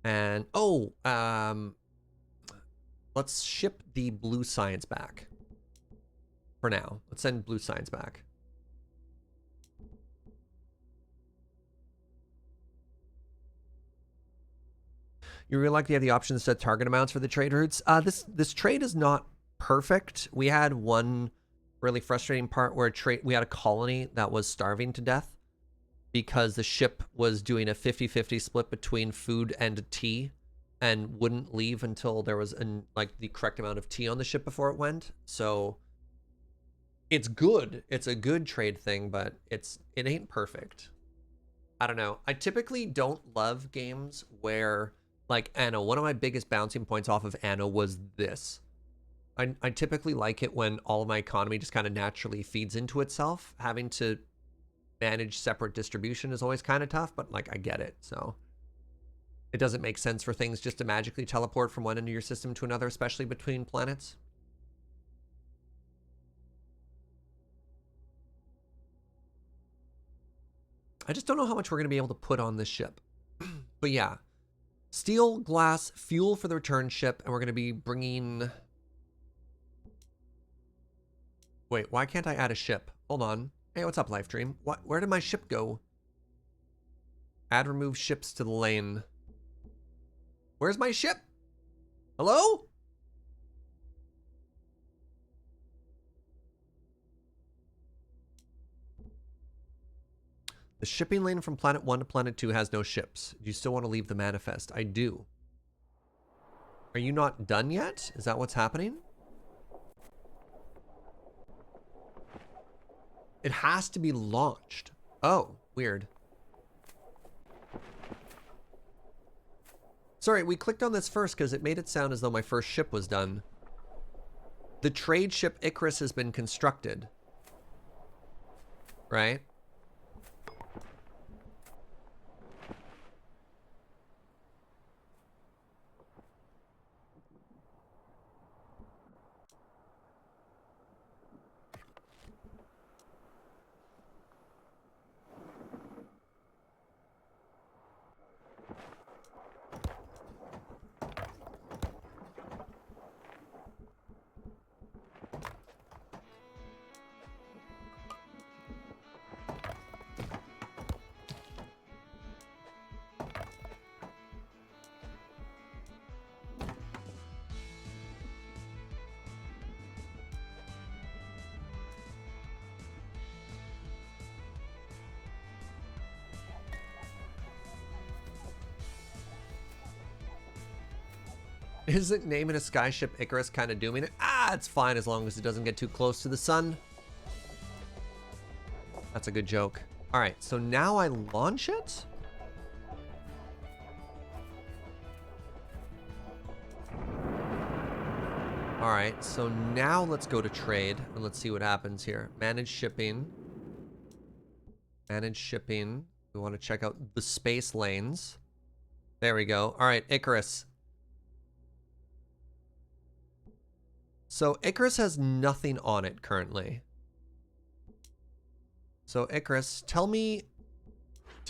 And let's ship the blue science back. For now. Let's send blue science back. You really like to have the option to set target amounts for the trade routes. This trade is not perfect. We had one really frustrating part where we had a colony that was starving to death because the ship was doing a 50-50 split between food and tea and wouldn't leave until there was the correct amount of tea on the ship before it went. So it's good. It's a good trade thing, but it ain't perfect. I don't know. I typically don't love games where, like Anno, one of my biggest bouncing points off of Anno was this. I typically like it when all of my economy just kind of naturally feeds into itself. Having to manage separate distribution is always kind of tough, but like I get it. So it doesn't make sense for things just to magically teleport from one end of your system to another, especially between planets. I just don't know how much we're going to be able to put on this ship. But yeah, steel, glass, fuel for the return ship, and we're going to be bringing... Wait, why can't I add a ship? Hold on. Hey, what's up, Lifedream? Where did my ship go? Add remove ships to the lane. Where's my ship? Hello? The shipping lane from planet 1 to planet 2 has no ships. Do you still want to leave the manifest? I do. Are you not done yet? Is that what's happening? It has to be launched. Oh, weird. Sorry, we clicked on this first because it made it sound as though my first ship was done. The trade ship Icarus has been constructed. Right? Isn't naming a skyship Icarus kind of dooming it? Ah, it's fine as long as it doesn't get too close to the sun. That's a good joke. All right, so now I launch it? All right, so now let's go to trade and let's see what happens here. Manage shipping. Manage shipping. We want to check out the space lanes. There we go. All right, Icarus. So Icarus has nothing on it currently. So Icarus, tell me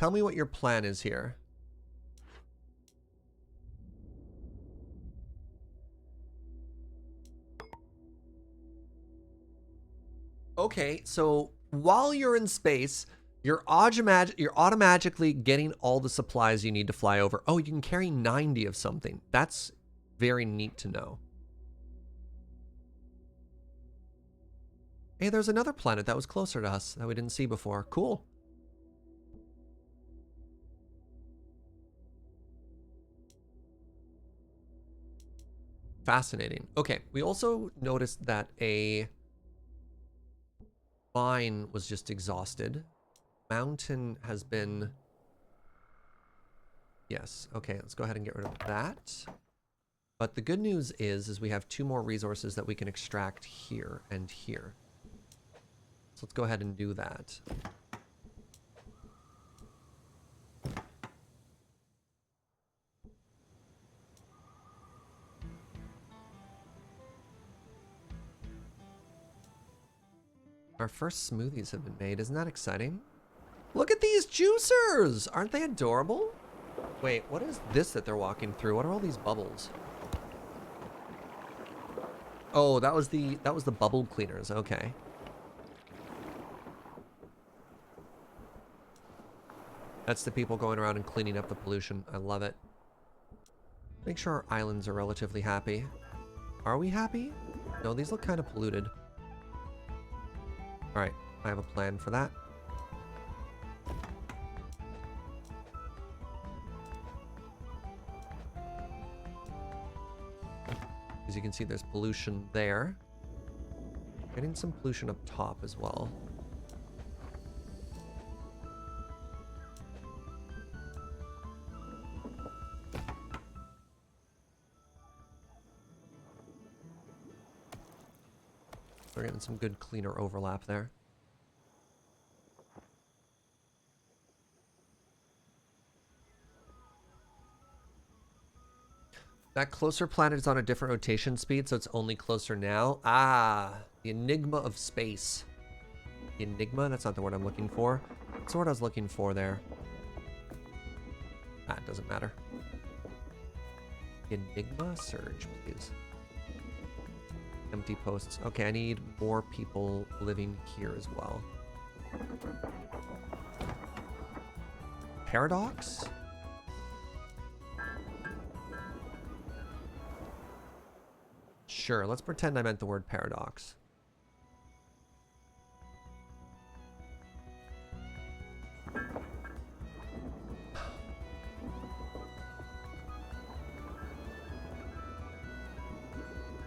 what your plan is here. Okay, so while you're in space, you're automatically getting all the supplies you need to fly over. Oh, you can carry 90 of something. That's very neat to know. Hey, there's another planet that was closer to us that we didn't see before. Cool. Fascinating. Okay, we also noticed that a mine was just exhausted. Mountain has been... Yes, okay, let's go ahead and get rid of that. But the good news is we have 2 more resources that we can extract here and here. So let's go ahead and do that. Our first smoothies have been made. Isn't that exciting? Look at these juicers! Aren't they adorable? Wait, what is this that they're walking through? What are all these bubbles? Oh, that was the bubble cleaners. Okay. That's the people going around and cleaning up the pollution. I love it. Make sure our islands are relatively happy. Are we happy? No, these look kind of polluted. All right, I have a plan for that. As you can see, there's pollution there. Getting some pollution up top as well. We're getting some good cleaner overlap there. That closer planet is on a different rotation speed, so it's only closer now. Ah, the enigma of space. The enigma? That's not the word I'm looking for. What's the word I was looking for there? Ah, it doesn't matter. Enigma surge, please. Empty posts. Okay, I need more people living here as well. Paradox? Sure, let's pretend I meant the word paradox.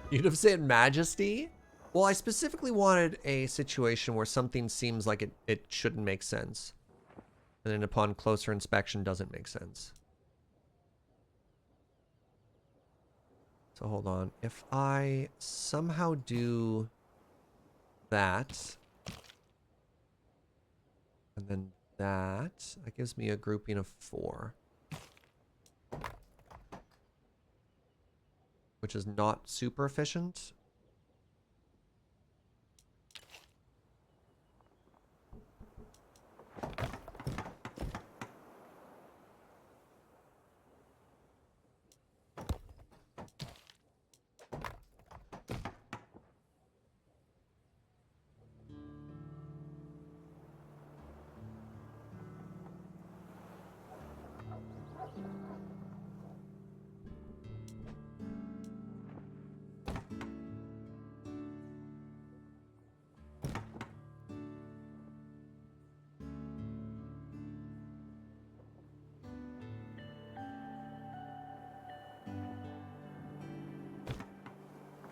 You'd have said majesty? Well, I specifically wanted a situation where something seems like it shouldn't make sense. And then upon closer inspection doesn't make sense. So hold on. If I somehow do that, and then that gives me a grouping of 4. Which is not super efficient.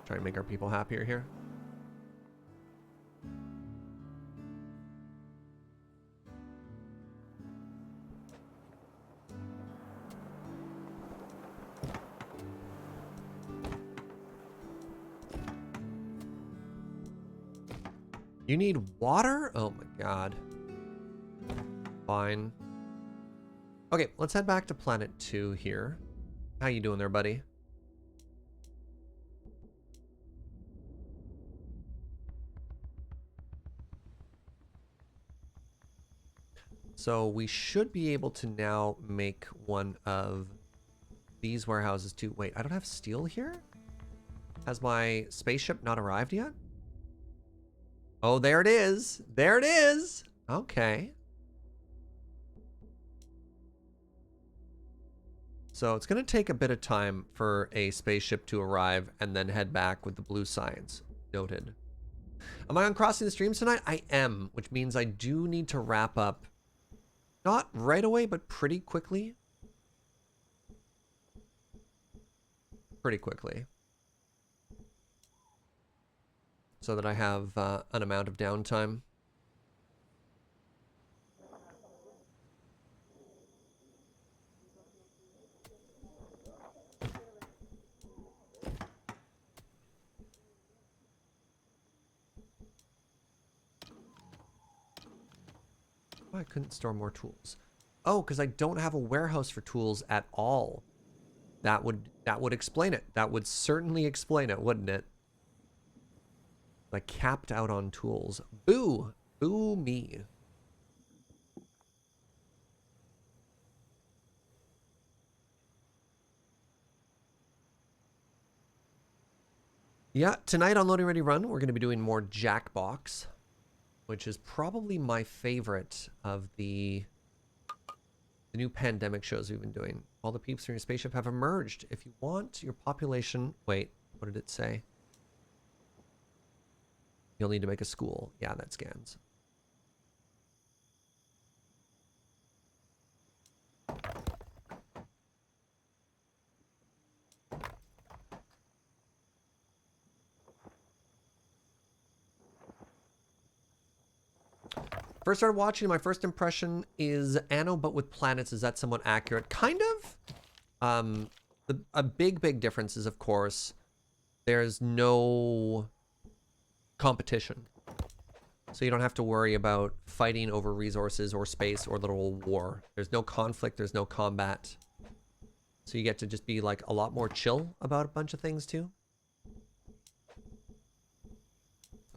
Try to make our people happier here. You need water? Oh my god. Fine. Okay, let's head back to planet 2 here. How you doing there, buddy? So we should be able to now make one of these warehouses too. Wait, I don't have steel here? Has my spaceship not arrived yet? Oh, there it is. There it is. Okay. So it's going to take a bit of time for a spaceship to arrive and then head back with the blue science. Noted. Am I on crossing the streams tonight? I am, which means I do need to wrap up. Not right away, but pretty quickly. Pretty quickly. So that I have an amount of downtime. Oh, I couldn't store more tools. Oh, because I don't have a warehouse for tools at all. That would explain it. That would certainly explain it, wouldn't it? I capped out on tools. Boo! Boo me. Yeah, tonight on Loading Ready Run, we're going to be doing more Jackbox, which is probably my favorite of the new pandemic shows we've been doing. All the peeps from your spaceship have emerged. If you want your population... Wait, what did it say? You'll need to make a school. Yeah, that scans. First started watching, my first impression is Anno, but with planets. Is that somewhat accurate? Kind of. A big difference is, of course, there's no competition. So you don't have to worry about fighting over resources or space or literal war. There's no conflict, there's no combat. So you get to just be like a lot more chill about a bunch of things too.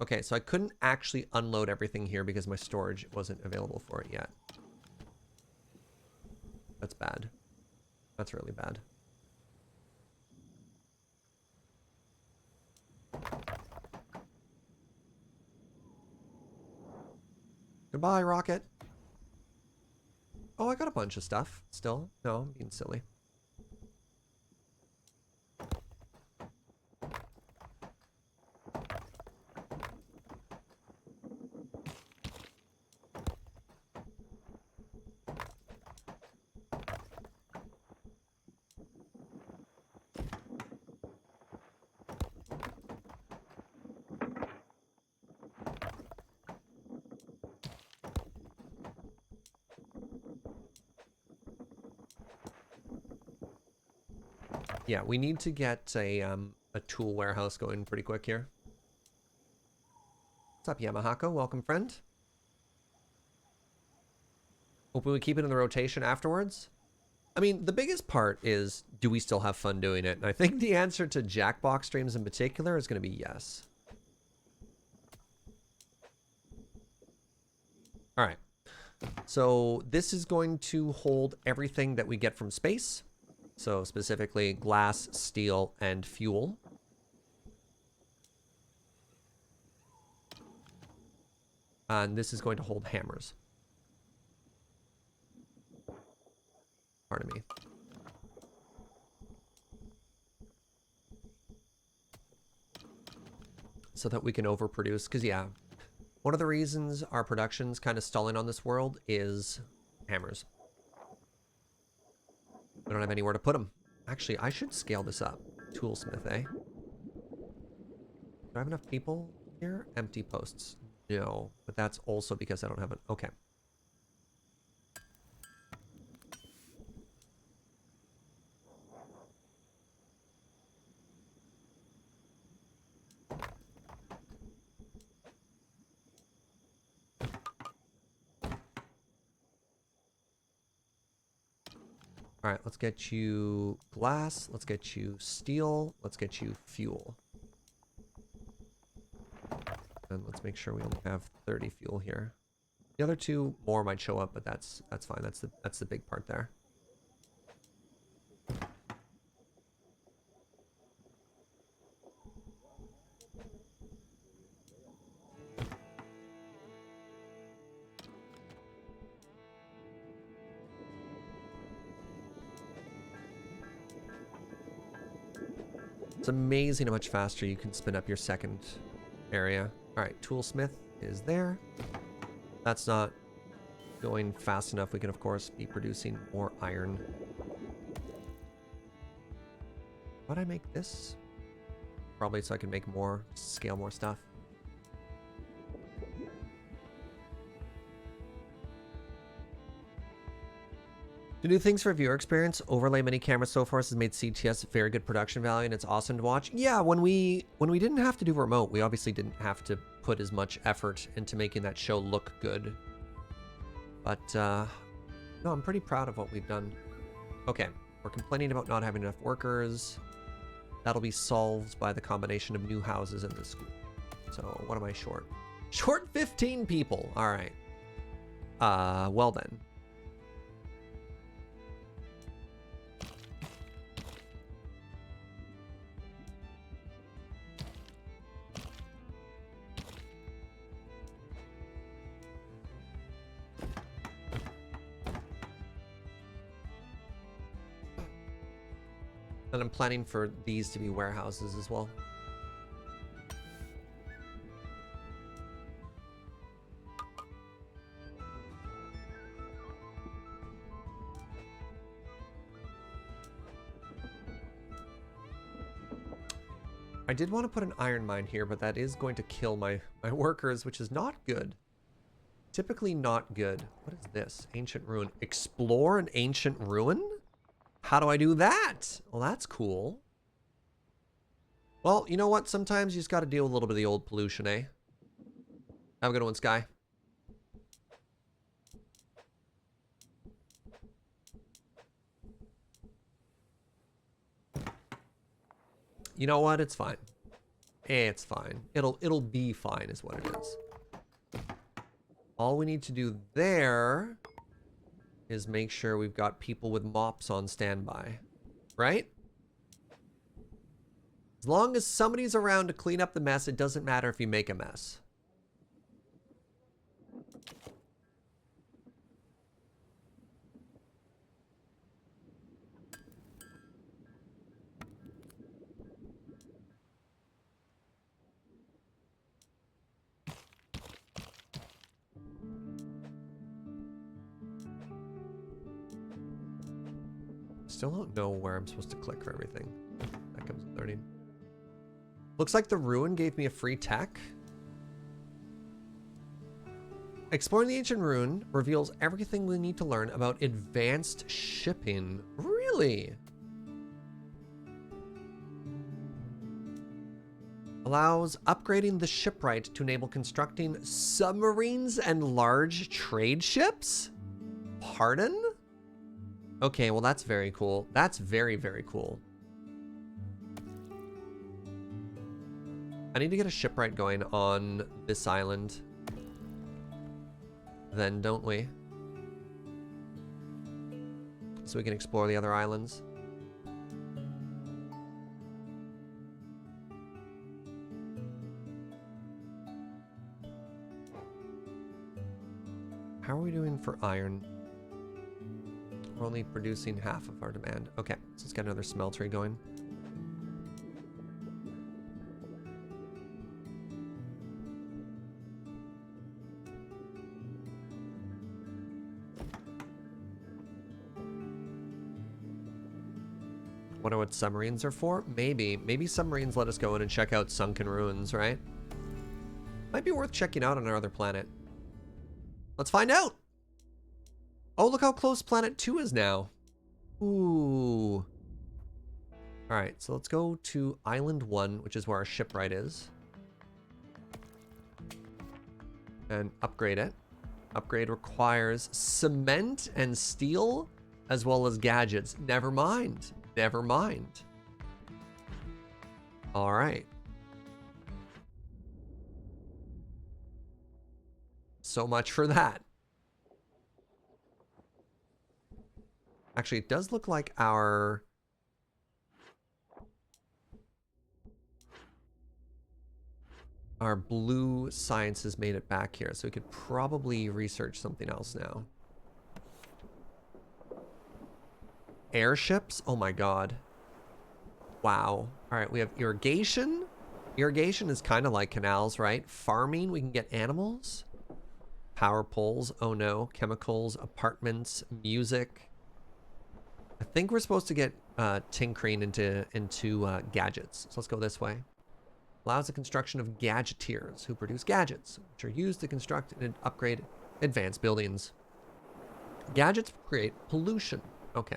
Okay, so I couldn't actually unload everything here because my storage wasn't available for it yet. That's bad. That's really bad. Goodbye, Rocket. Oh, I got a bunch of stuff still. No, I'm being silly. Yeah, we need to get a tool warehouse going pretty quick here. What's up, Yamahako? Welcome, friend. Hopefully we keep it in the rotation afterwards. I mean, the biggest part is, do we still have fun doing it? And I think the answer to Jackbox streams in particular is going to be yes. All right. So this is going to hold everything that we get from space. So specifically glass, steel, and fuel. And this is going to hold hammers. Pardon me. So that we can overproduce. Because, yeah, one of the reasons our production's kind of stalling on this world is hammers. We don't have anywhere to put them. Actually, I should scale this up. Toolsmith, eh? Do I have enough people here? Empty posts. No, but that's also because I don't have it. Okay. All right, let's get you glass. Let's get you steel. Let's get you fuel. And let's make sure we only have 30 fuel here. The other two more might show up, but that's fine. That's the big part there. It's amazing how much faster you can spin up your second area. All right, toolsmith is there. That's not going fast enough. We can, of course, be producing more iron. Why'd I make this? Probably so I can make more, scale more stuff. To do things for viewer experience, overlay many camera so far has made CTS very good production value, and it's awesome to watch. Yeah, when we didn't have to do remote, we obviously didn't have to put as much effort into making that show look good. But no, I'm pretty proud of what we've done. Okay, we're complaining about not having enough workers. That'll be solved by the combination of new houses in the school. So what am I short? Short 15 people. All right. Well then. And I'm planning for these to be warehouses as well. I did want to put an iron mine here, but that is going to kill my workers, which is not good. Typically not good. What is this? Ancient ruin. Explore an ancient ruin? How do I do that? Well, that's cool. Well, you know what? Sometimes you just got to deal with a little bit of the old pollution, eh? Have a good one, Sky. You know what? It's fine. It's fine. It'll be fine is what it is. All we need to do there is make sure we've got people with mops on standby, right? As long as somebody's around to clean up the mess, it doesn't matter if you make a mess. Still don't know where I'm supposed to click for everything. That comes with learning. Looks like the ruin gave me a free tech. Exploring the ancient ruin reveals everything we need to learn about advanced shipping. Really? Allows upgrading the shipwright to enable constructing submarines and large trade ships? Pardon? Okay, well that's very cool. That's very, very cool. I need to get a shipwright going on this island. Then, don't we? So we can explore the other islands. How are we doing for iron? We're only producing half of our demand. Okay, so let's get another smeltery going. Wonder what submarines are for? Maybe submarines let us go in and check out sunken ruins, right? Might be worth checking out on our other planet. Let's find out. Oh, look how close planet 2 is now. Ooh. All right, so let's go to island 1, which is where our shipwright is. And upgrade it. Upgrade requires cement and steel, as well as gadgets. Never mind. Never mind. All right. So much for that. Actually, it does look like our blue science has made it back here, so we could probably research something else now. Airships? Oh my god. Wow. All right, we have irrigation. Irrigation is kind of like canals, right? Farming, we can get animals. Power poles, oh no. Chemicals, apartments, music. I think we're supposed to get tinkering into gadgets. So let's go this way. Allows the construction of gadgeteers who produce gadgets, which are used to construct and upgrade advanced buildings. Gadgets create pollution. Okay.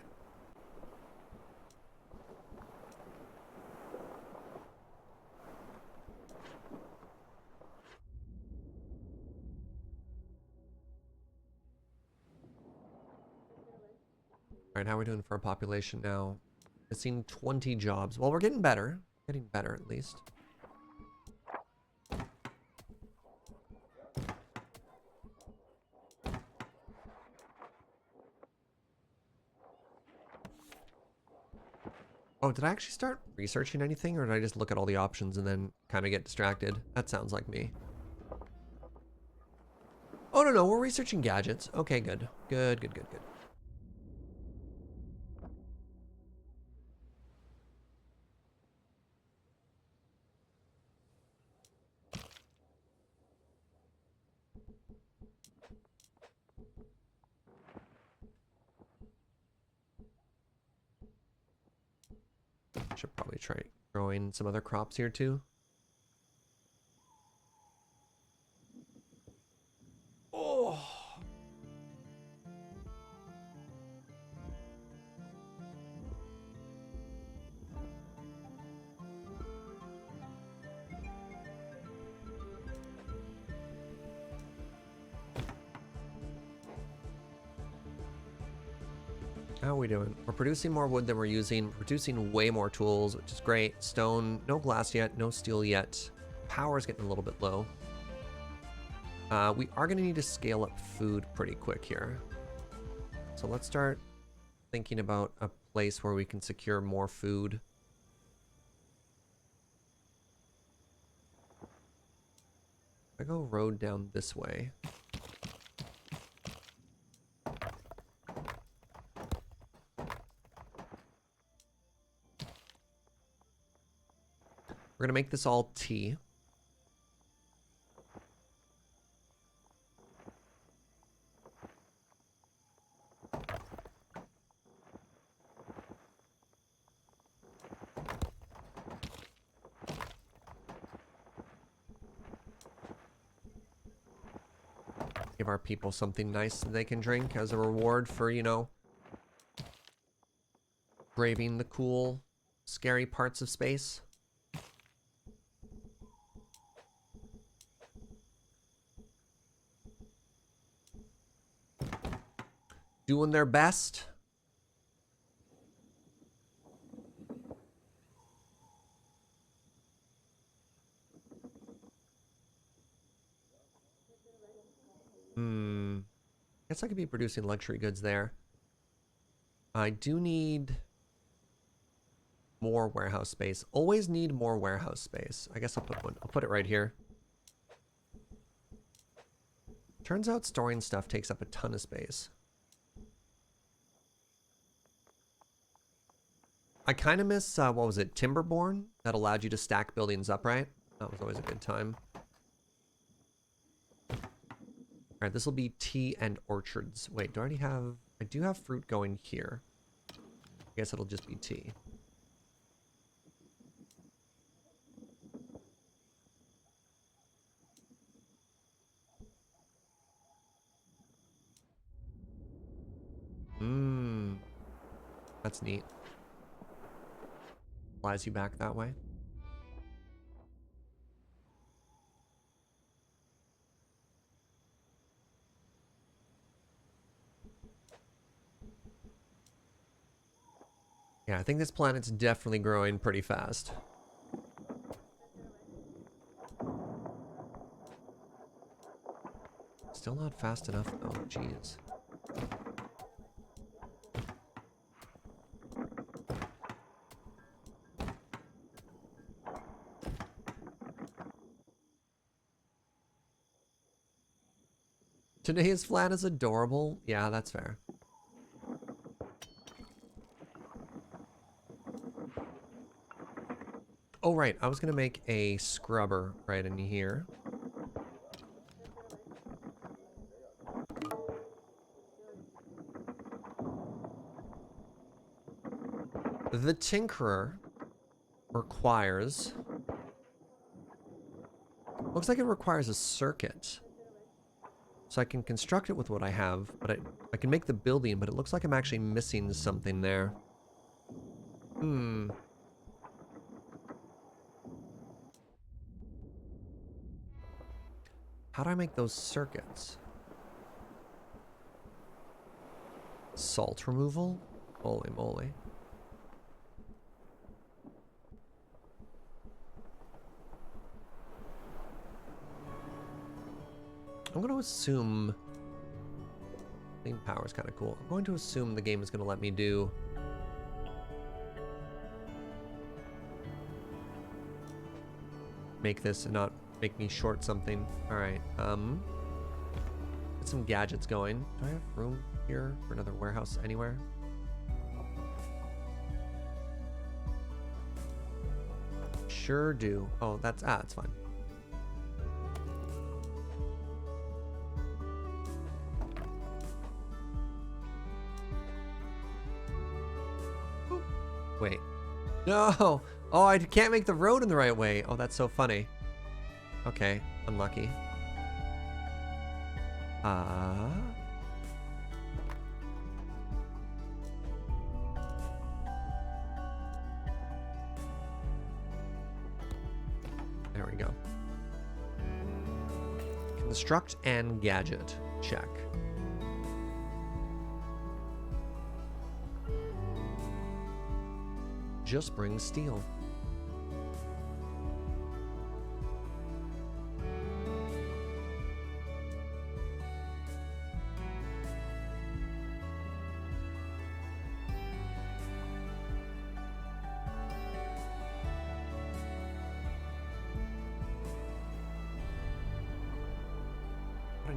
All right, how are we doing for our population now? I've seen 20 jobs. Well, we're getting better. Getting better, at least. Oh, did I actually start researching anything, or did I just look at all the options and then kind of get distracted? That sounds like me. Oh, no, we're researching gadgets. Okay, good. Good. Should probably try growing some other crops here too. Oh. How are we doing? We're producing more wood than we're using. We're producing way more tools, which is great. Stone, no glass yet, no steel yet. Power's getting a little bit low. We are going to need to scale up food pretty quick here. So let's start thinking about a place where we can secure more food. If I go road down this way. We're gonna make this all tea. Give our people something nice that they can drink as a reward for, you know, braving the cool, scary parts of space. Doing their best. Guess I could be producing luxury goods there. I do need more warehouse space. Always need more warehouse space. I guess I'll put one. I'll put it right here. Turns out storing stuff takes up a ton of space. I kind of miss, what was it, Timberborn? That allowed you to stack buildings upright. That was always a good time. Alright, this will be tea and orchards. Wait, do I already have... I do have fruit going here. I guess it'll just be tea. That's neat. Flies you back that way. Yeah, I think this planet's definitely growing pretty fast. Still not fast enough though, jeez. Today's flat is adorable. Yeah, that's fair. Oh, right. I was going to make a scrubber right in here. The Tinkerer requires... Looks like it requires a circuit. So I can construct it with what I have, but I can make the building, but it looks like I'm actually missing something there. How do I make those circuits? Salt removal? Holy moly. I'm going to assume... Clean power is kind of cool. I'm going to assume the game is going to let me do... Make this and not make me short something. Alright, get some gadgets going. Do I have room here for another warehouse anywhere? Sure do. Oh, that's fine. Wait. No! Oh, I can't make the road in the right way. Oh, that's so funny. Okay, unlucky. There we go. Construct and gadget. Check. Just bring steel.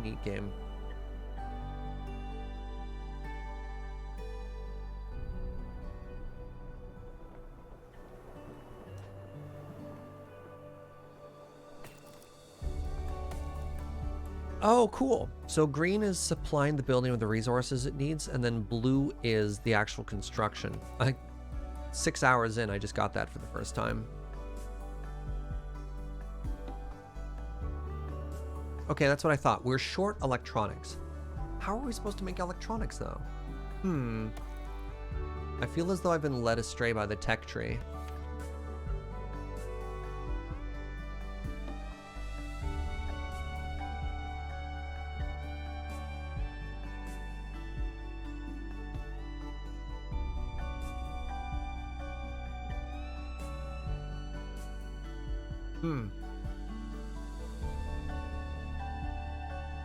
a neat game. Oh, cool. So green is supplying the building with the resources it needs, and then blue is the actual construction. 6 hours in, I just got that for the first time. Okay, that's what I thought. We're short electronics. How are we supposed to make electronics, though? I feel as though I've been led astray by the tech tree.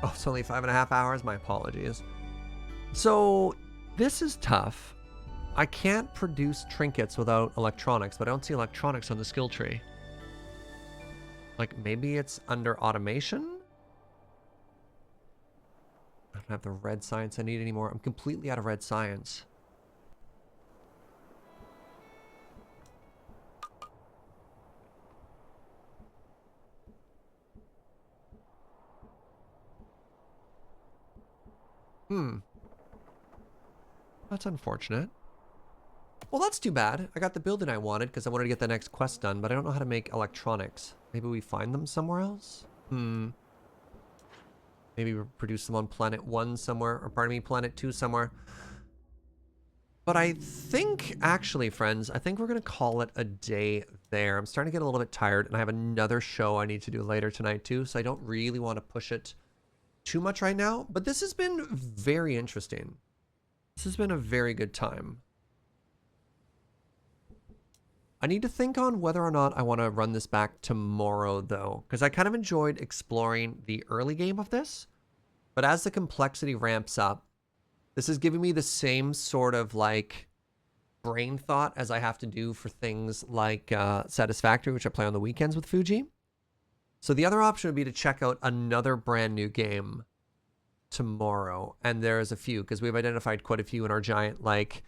Oh, it's only 5.5 hours? My apologies. So, this is tough. I can't produce trinkets without electronics, but I don't see electronics on the skill tree. Like, maybe it's under automation? I don't have the red science I need anymore. I'm completely out of red science. That's unfortunate. Well, that's too bad. I got the building I wanted because I wanted to get the next quest done, but I don't know how to make electronics. Maybe we find them somewhere else? Maybe we produce them on Planet 1 somewhere, or pardon me, Planet 2 somewhere. But I think, actually, friends, I think we're going to call it a day there. I'm starting to get a little bit tired, and I have another show I need to do later tonight, too, so I don't really want to push it too much right now. But this has been very interesting. This has been a very good time. I need to think on whether or not I want to run this back tomorrow, though, because I kind of enjoyed exploring the early game of this. But as the complexity ramps up, this is giving me the same sort of like brain thought as I have to do for things like Satisfactory, which I play on the weekends with Fuji. So the other option would be to check out another brand new game tomorrow. And there's a few, because we've identified quite a few in our giant, like,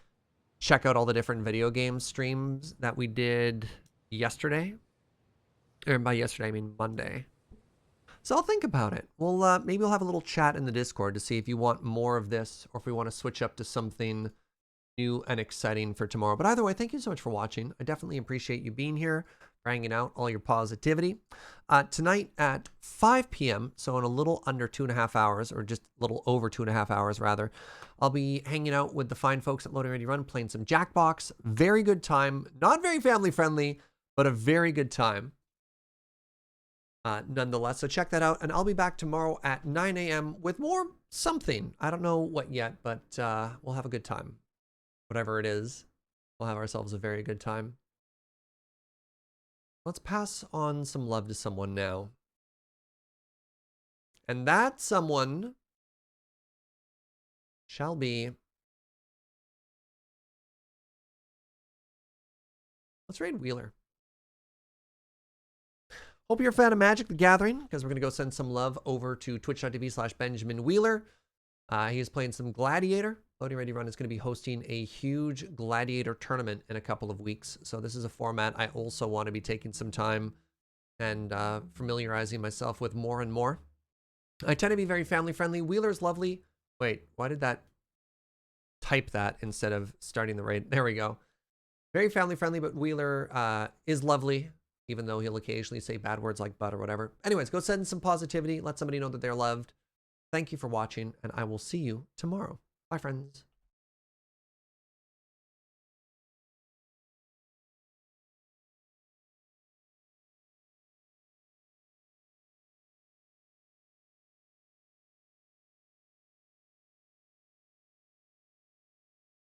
check out all the different video game streams that we did yesterday. Or by yesterday, I mean Monday. So I'll think about it. Well, maybe we'll have a little chat in the Discord to see if you want more of this or if we want to switch up to something new and exciting for tomorrow. But either way, thank you so much for watching. I definitely appreciate you being here, for hanging out, all your positivity. Tonight at 5 p.m., so in a little under 2.5 hours, or just a little over 2.5 hours rather, I'll be hanging out with the fine folks at Loading Ready Run, playing some Jackbox. Very good time. Not very family friendly, but a very good time. Nonetheless, so check that out, and I'll be back tomorrow at 9 a.m. with more something. I don't know what yet, but we'll have a good time. Whatever it is, we'll have ourselves a very good time. Let's pass on some love to someone now. And that someone shall be... Let's raid Wheeler. Hope you're a fan of Magic the Gathering, because we're going to go send some love over to twitch.tv/Benjamin Wheeler. He is playing some Gladiator. Loading Ready Run is going to be hosting a huge Gladiator tournament in a couple of weeks. So this is a format I also want to be taking some time and familiarizing myself with more and more. I tend to be very family friendly. Wheeler's lovely. Wait, why did that type that instead of starting the raid? There we go. Very family friendly, but Wheeler is lovely, even though he'll occasionally say bad words like butt or whatever. Anyways, go send some positivity. Let somebody know that they're loved. Thank you for watching, and I will see you tomorrow. Bye, friends.